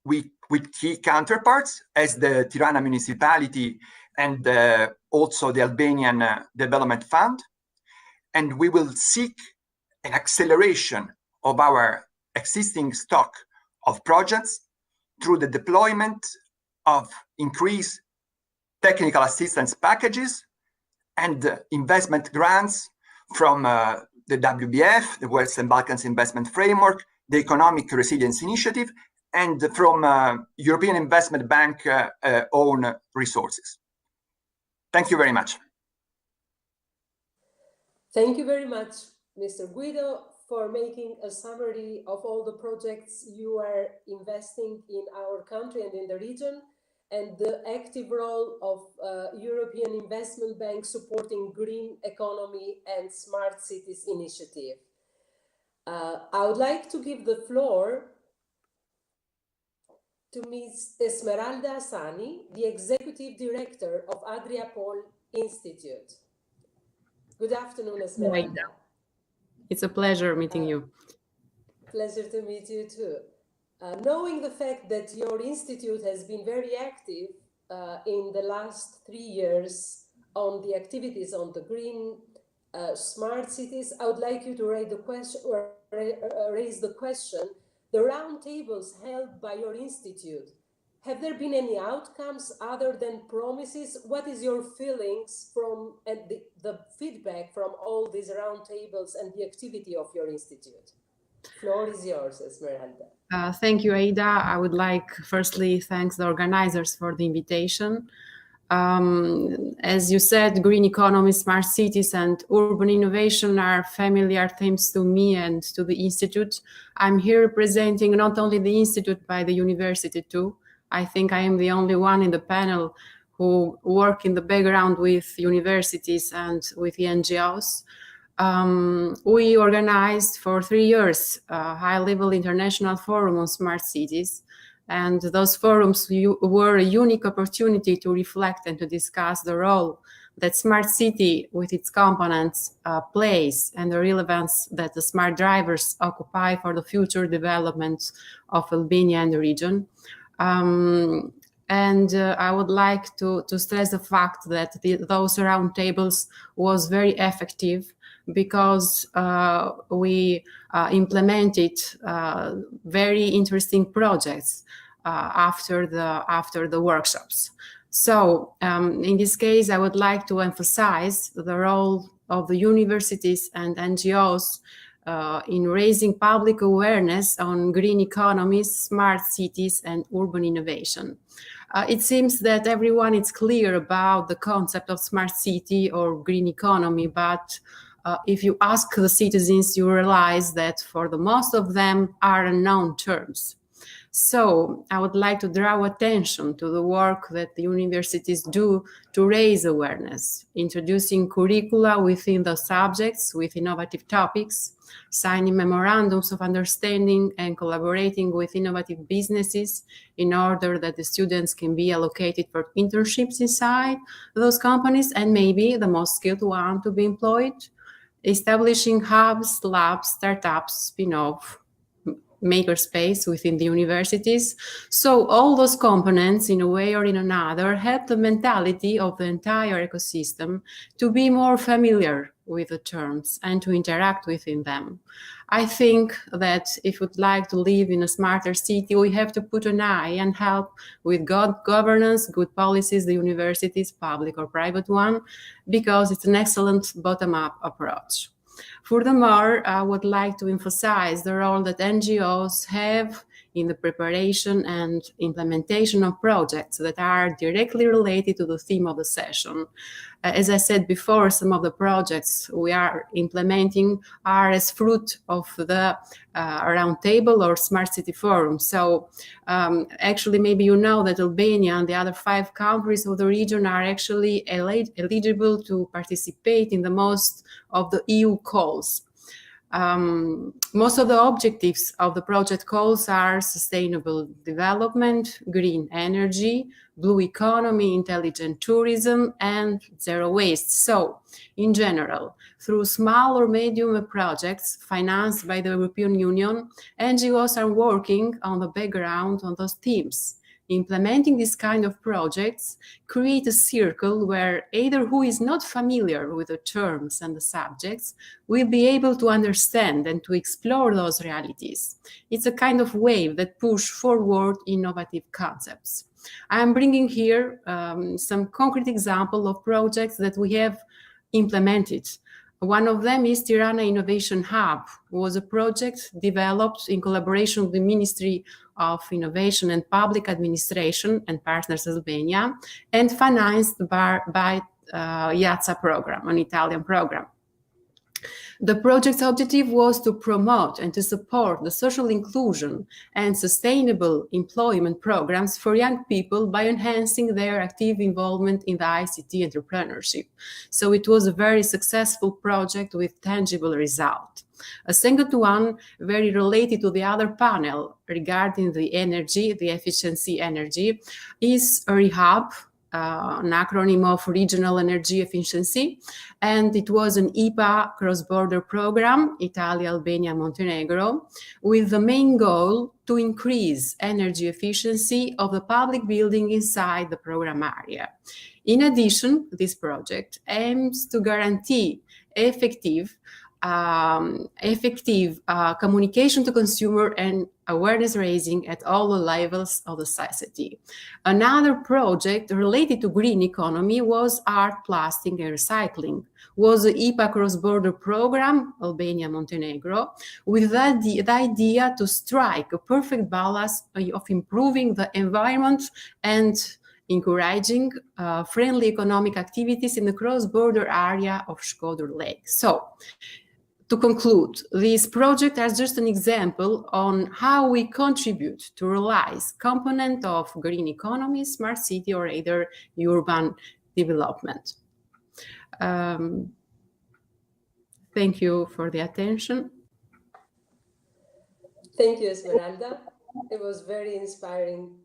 with with key counterparts as the Tirana municipality and also the Albanian Development Fund. And we will seek an acceleration of our existing stock of projects through the deployment of increased technical assistance packages and investment grants from the WBF, the Western Balkans Investment Framework, the Economic Resilience Initiative, and from European Investment Bank own resources. Thank you very much. Thank you very much, Mr. Guido, for making a summary of all the projects you are investing in our country and in the region, and the active role of European Investment Bank supporting green economy and smart cities initiative. I would like to give the floor to Ms. Esmeralda Hassani, the Executive Director of Adriapol Institute. Good afternoon, Esmeralda. It's a pleasure meeting you. Pleasure to meet you too. Knowing the fact that your institute has been very active in the last 3 years on the activities on the green smart cities, I would like you to raise the question, the roundtables held by your institute, have there been any outcomes other than promises? What is your feelings from the feedback from all these roundtables and the activity of your institute? Floor is yours, Esmeralda. Thank you, Aida. I would like firstly thank the organizers for the invitation. As you said, green economy, smart cities, and urban innovation are familiar themes to me and to the Institute. I'm here representing not only the Institute, but the university too. I think I am the only one in the panel who work in the background with universities and with the NGOs. We organized for 3 years a high-level international forum on smart cities. And those forums were a unique opportunity to reflect and to discuss the role that smart city with its components plays and the relevance that the smart drivers occupy for the future development of Albania and the region. I would like to stress the fact that those roundtables was very effective because we implemented very interesting projects after the workshops. So in this case, I would like to emphasize the role of the universities and NGOs in raising public awareness on green economies, smart cities, and urban innovation. It seems that everyone is clear about the concept of smart city or green economy, but if you ask the citizens, you realize that for the most of them are unknown terms. So I would like to draw attention to the work that the universities do to raise awareness, introducing curricula within the subjects with innovative topics, signing memorandums of understanding and collaborating with innovative businesses in order that the students can be allocated for internships inside those companies and maybe the most skilled one to be employed, establishing hubs, labs, startups, spin-off, makerspace within the universities. So all those components, in a way or in another, help the mentality of the entire ecosystem to be more familiar with the terms and to interact within them. I think that if we'd like to live in a smarter city, we have to put an eye and help with good governance, good policies, the universities, public or private one, because it's an excellent bottom-up approach. Furthermore, I would like to emphasize the role that NGOs have in the preparation and implementation of projects that are directly related to the theme of the session. As I said before, some of the projects we are implementing are as fruit of the roundtable or smart city forum. So actually, maybe you know that Albania and the other 5 countries of the region are actually eligible to participate in the most of the EU calls. Most of the objectives of the project calls are sustainable development, green energy, blue economy, intelligent tourism, and zero waste. So, in general, through small or medium projects financed by the European Union, NGOs are working on the background on those themes. implementing this kind of projects create a circle where either who is not familiar with the terms and the subjects will be able to understand and to explore those realities. It's a kind of wave that push forward innovative concepts. I'm bringing here some concrete example of projects that we have implemented. One of them is Tirana Innovation Hub, was a project developed in collaboration with the Ministry of Innovation and Public Administration and Partners Albania, and financed by IAZA program, an Italian program. The project's objective was to promote and to support the social inclusion and sustainable employment programs for young people by enhancing their active involvement in the ICT entrepreneurship. So it was a very successful project with tangible result. A second one, very related to the other panel regarding the energy, the efficiency energy, is a REHAB, an acronym of Regional Energy Efficiency, and it was an IPA cross-border program, Italy, Albania, Montenegro, with the main goal to increase energy efficiency of the public building inside the program area. In addition, this project aims to guarantee effective communication to consumer and awareness raising at all the levels of the society. Another project related to green economy was art, plastic and recycling, was the IPA cross-border program, Albania, Montenegro, with the idea to strike a perfect balance of improving the environment and encouraging friendly economic activities in the cross-border area of Shkodër Lake. So, to conclude, this project is just an example on how we contribute to realize component of green economy, smart city, or either urban development. Thank you for the attention. Thank you, Esmeralda. It was very inspiring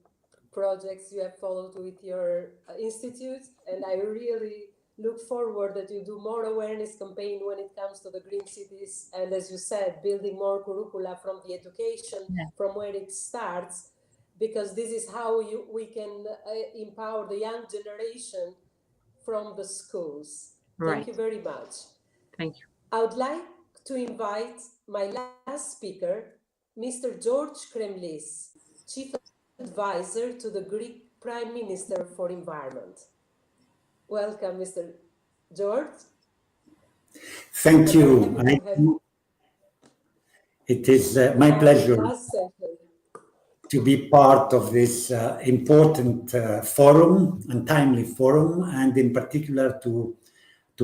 projects you have followed with your institute, and I really look forward that you do more awareness campaign when it comes to the green cities, and as you said, building more curricula from the education, from where it starts, because this is how we can empower the young generation from the schools. Right. Thank you very much. Thank you. I would like to invite my last speaker, Mr. George Kremlis, Chief Advisor to the Greek Prime Minister for Environment. Welcome, Mr. George. Thank you. It is my pleasure to be part of this important forum and timely forum, and in particular to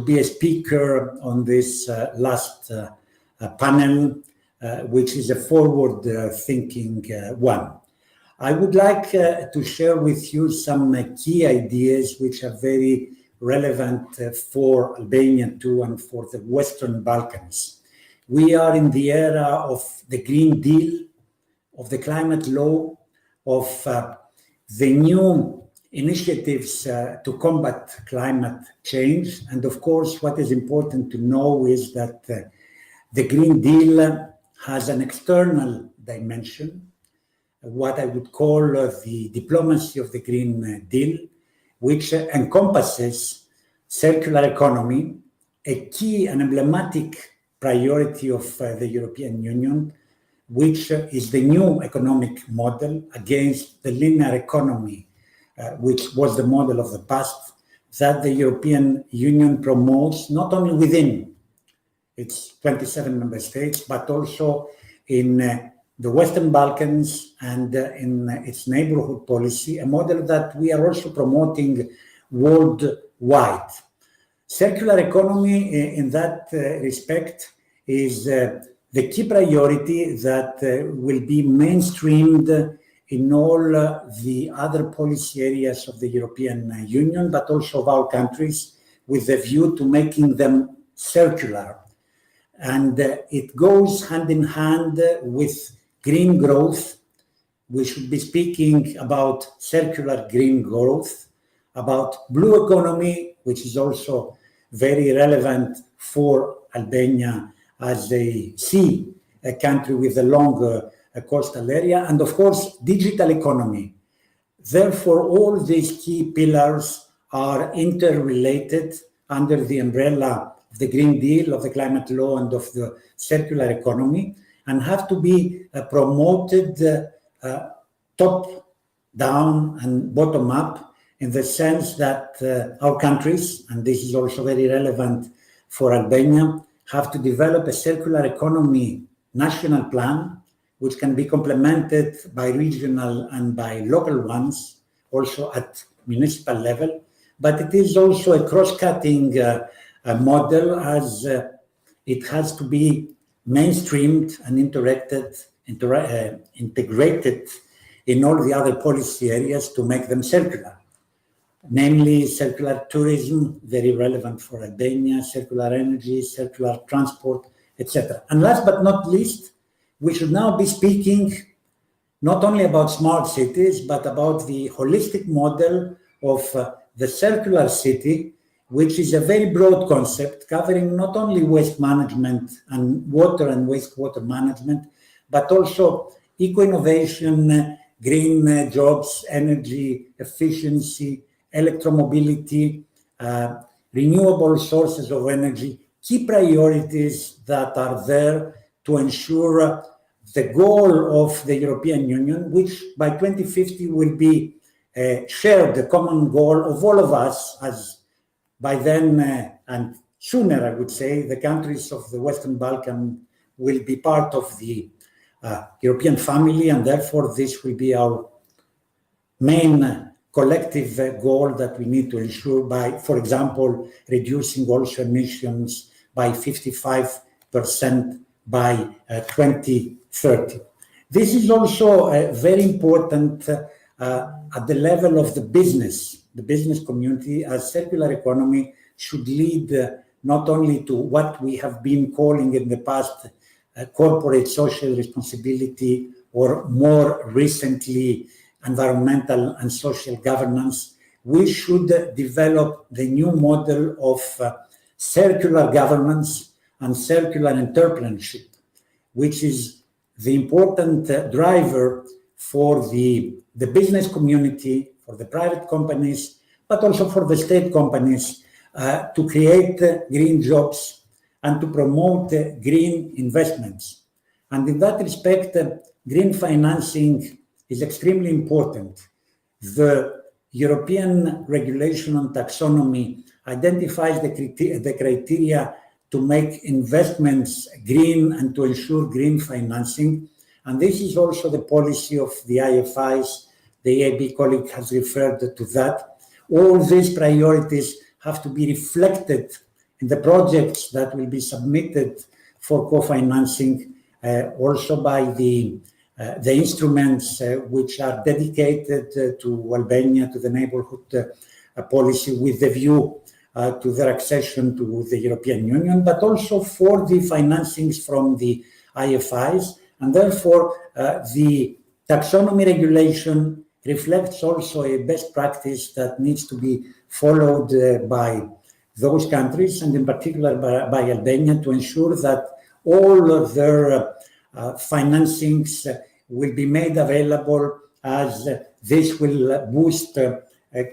be a speaker on this last panel, which is a forward-thinking one. I would like to share with you some key ideas which are very relevant for Albania too and for the Western Balkans. We are in the era of the Green Deal, of the climate law, of the new initiatives to combat climate change. And of course, what is important to know is that the Green Deal has an external dimension, what I would call the diplomacy of the Green Deal, which encompasses circular economy, a key and emblematic priority of the European Union, which is the new economic model against the linear economy, which was the model of the past, that the European Union promotes not only within its 27 member states, but also in the Western Balkans and in its neighborhood policy, a model that we are also promoting worldwide. Circular economy in that respect is the key priority that will be mainstreamed in all the other policy areas of the European Union, but also of our countries, with a view to making them circular. And it goes hand in hand with green growth. We should be speaking about circular green growth, about blue economy, which is also very relevant for Albania as a country with a long coastal area, and of course, digital economy. Therefore, all these key pillars are interrelated under the umbrella of the Green Deal, of the climate law, and of the circular economy, and have to be promoted top down and bottom up, in the sense that our countries, and this is also very relevant for Albania, have to develop a circular economy national plan, which can be complemented by regional and by local ones, also at municipal level. But it is also a cross-cutting model, as it has to be mainstreamed and integrated in all the other policy areas to make them circular. Namely, circular tourism, very relevant for Albania, circular energy, circular transport, etc. And last but not least, we should now be speaking not only about smart cities, but about the holistic model of the circular city, which is a very broad concept covering not only waste management and wastewater management, but also eco-innovation, green jobs, energy efficiency, electromobility, renewable sources of energy, key priorities that are there to ensure the goal of the European Union, which by 2050 will be shared, the common goal of all of us, as by then and sooner, I would say, the countries of the Western Balkan will be part of the European family, and therefore this will be our main collective goal that we need to ensure by, for example, reducing also emissions by 55% by 2030. This is also very important at the level of the business community, as circular economy should lead not only to what we have been calling in the past corporate social responsibility, or more recently environmental and social governance. We should develop the new model of circular governance and circular entrepreneurship, which is the important driver for the business community, for the private companies, but also for the state companies to create green jobs and to promote green investments. And in that respect, green financing is extremely important. The European regulation on taxonomy identifies the criteria to make investments green and to ensure green financing. And this is also the policy of the IFIs. The EIB colleague has referred to that. All these priorities have to be reflected in the projects that will be submitted for co-financing, also by the instruments which are dedicated to Albania, to the neighborhood policy, with the view to their accession to the European Union, but also for the financings from the IFIs. And therefore, the taxonomy regulation reflects also a best practice that needs to be followed by those countries, and in particular by Albania, to ensure that all of their financings will be made available, as this will boost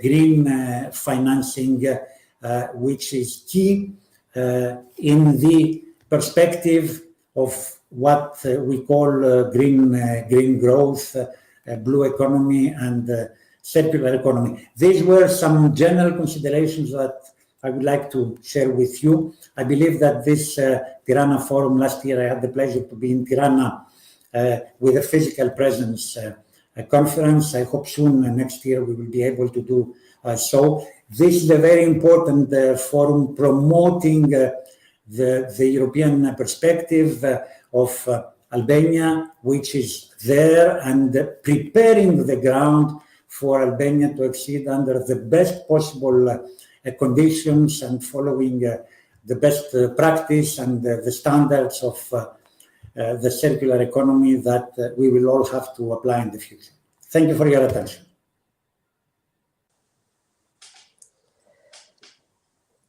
green financing, which is key in the perspective of what we call green growth, blue economy, and circular economy. These were some general considerations that I would like to share with you. I believe that this Tirana forum last year, I had the pleasure to be in Tirana with a physical presence conference. I hope soon next year we will be able to do so. This is a very important forum promoting the European perspective of Albania, which is there, and preparing the ground for Albania to exceed under the best possible conditions, and following the best practice and the standards of the circular economy that we will all have to apply in the future. Thank you for your attention.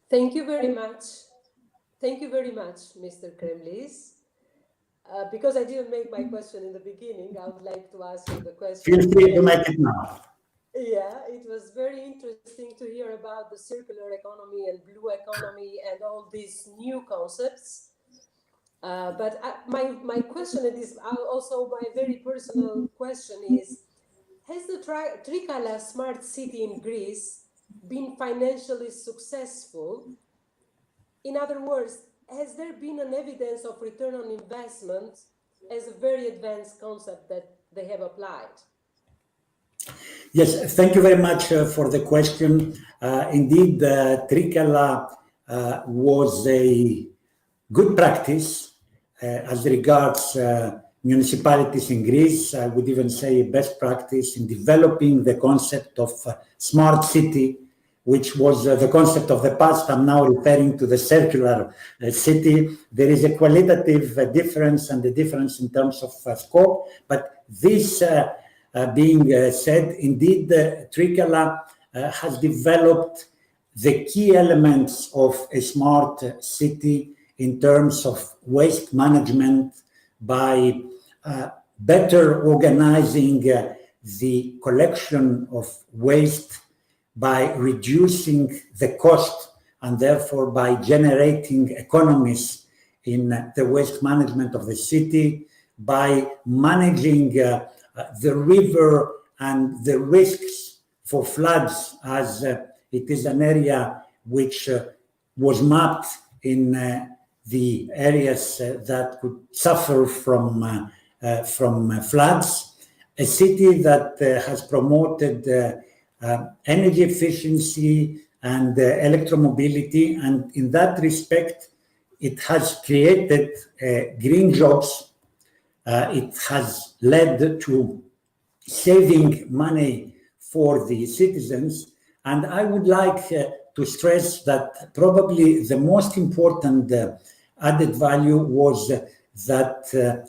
Thank you very much. Thank you very much, Mr. Kremlis. Because I didn't make my question in the beginning, I would like to ask you the question. Feel free to make it now. Yeah, it was very interesting to hear about the circular economy and blue economy and all these new concepts. But my question, and this also my very personal question is, has the Trikala smart city in Greece been financially successful? In other words, has there been an evidence of return on investment as a very advanced concept that they have applied? Yes, thank you very much for the question. Indeed, Trikala was a good practice as regards municipalities in Greece. I would even say best practice in developing the concept of smart city, which was the concept of the past. I'm now referring to the circular city. There is a qualitative difference and the difference in terms of scope, but this being said, indeed, Trikala has developed the key elements of a smart city in terms of waste management by better organizing the collection of waste, by reducing the cost, and therefore by generating economies in the waste management of the city, by managing the river and the risks for floods, as it is an area which was mapped in the areas that could suffer from floods. A city that has promoted energy efficiency and electromobility, and in that respect, it has created green jobs. It has led to saving money for the citizens. And I would like to stress that probably the most important added value was that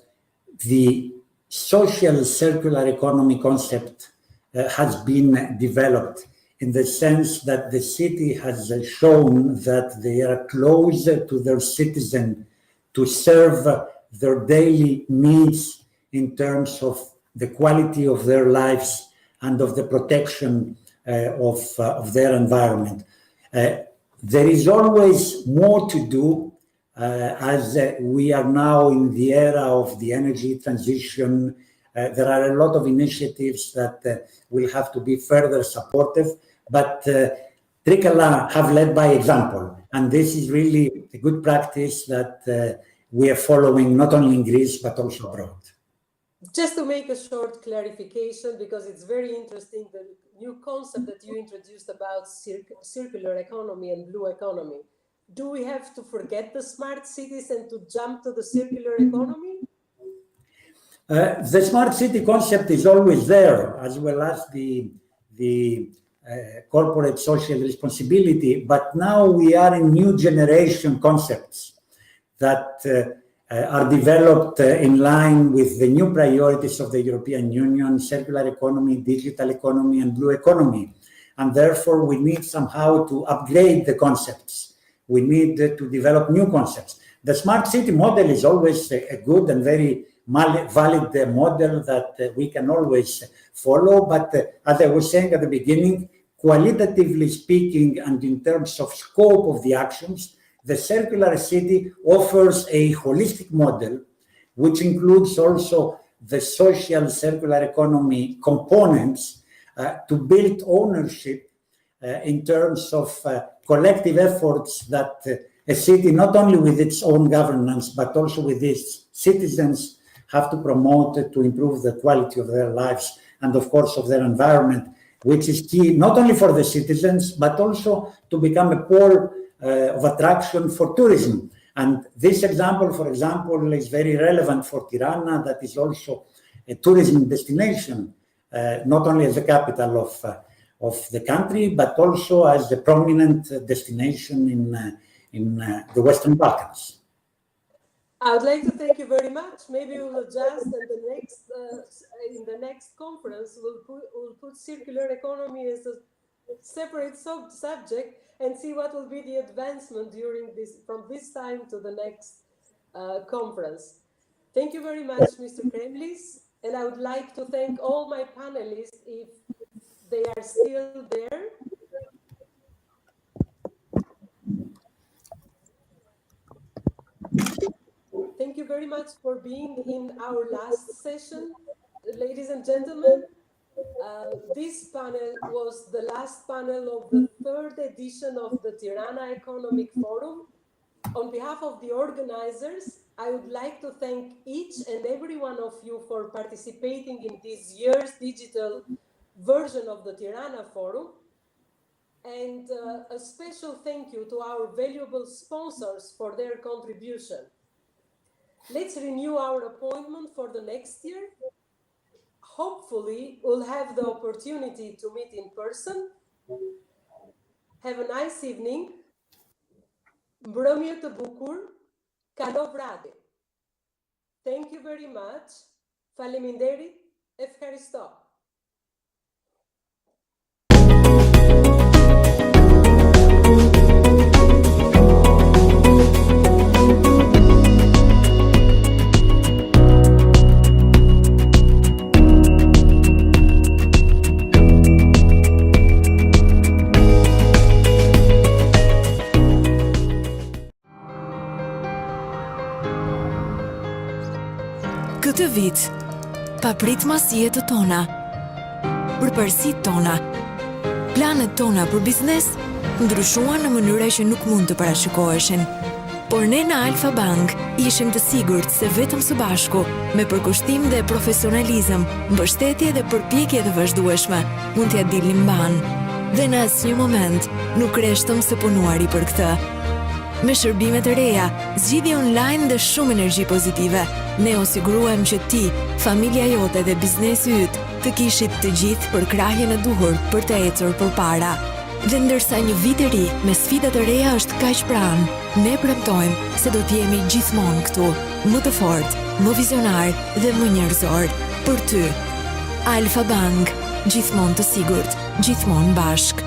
the social circular economy concept has been developed in the sense that the city has shown that they are closer to their citizen to serve their daily needs in terms of the quality of their lives and of the protection of their environment. There is always more to do as we are now in the era of the energy transition. There are a lot of initiatives that will have to be further supportive, but Trikala have led by example, and this is really a good practice that we are following not only in Greece but also abroad. Just to make a short clarification, because it's very interesting, the new concept that you introduced about circular economy and blue economy. Do we have to forget the smart cities and to jump to the circular economy? The smart city concept is always there, as well as the corporate social responsibility, but now we are in new generation concepts that are developed in line with the new priorities of the European Union: circular economy, digital economy, and blue economy. And therefore, we need somehow to upgrade the concepts. We need to develop new concepts. The smart city model is always a good and very valid model that we can always follow. But as I was saying at the beginning, qualitatively speaking, and in terms of scope of the actions, the circular city offers a holistic model, which includes also the social circular economy components to build ownership in terms of collective efforts that a city, not only with its own governance, but also with its citizens, have to promote to improve the quality of their lives and, of course, of their environment, which is key not only for the citizens, but also to become a pole of attraction for tourism. And this example, for example, is very relevant for Tirana, that is also a tourism destination, not only as the capital of the country, but also as a prominent destination in the Western Balkans. I would like to thank you very much. Maybe we'll adjust, and in the next conference, we'll put circular economy as a separate subject and see what will be the advancement from this time to the next conference. Thank you very much, Mr. Kremlis, and I would like to thank all my panelists. If they are still there. Thank you very much for being in our last session, ladies and gentlemen. This panel was the last panel of the third edition of the Tirana Economic Forum. On behalf of the organizers, I would like to thank each and every one of you for participating in this year's digital version of the Tirana Forum. And a special thank you to our valuable sponsors for their contribution. Let's renew our appointment for the next year. Hopefully, we'll have the opportunity to meet in person. Have a nice evening. Mbrëmje të bukur, kalo vrade. Thank you very much. Faleminderit. Efkaristo. Këtë vit, papritmasijet të tona, përparësitë tona, planet tona për biznes ndryshuan në mënyra që nuk mund të parashikoheshin. Por ne në Alfa Bank ishim të sigurt se vetëm së bashku, me përkushtim dhe profesionalizëm, mbështetje dhe përpjekje të vazhdueshme, mund t'ja dilnim mban. Dhe në asnjë moment nuk reshtëm së punuari për këtë. Me shërbimet e reja, zgjidhje online dhe shumë energji pozitive, ne u siguruam që ti, familja jote dhe biznesi yt të kishit të gjithë për krahjen e duhur për të ecur përpara. Dhe ndërsa një vit i ri me sfida të reja është kaq pranë, ne premtojmë se do të jemi gjithmonë këtu, më të fortë, më vizionar dhe më njerëzor për ty. Alfa Bank, gjithmonë të sigurt, gjithmonë bashk.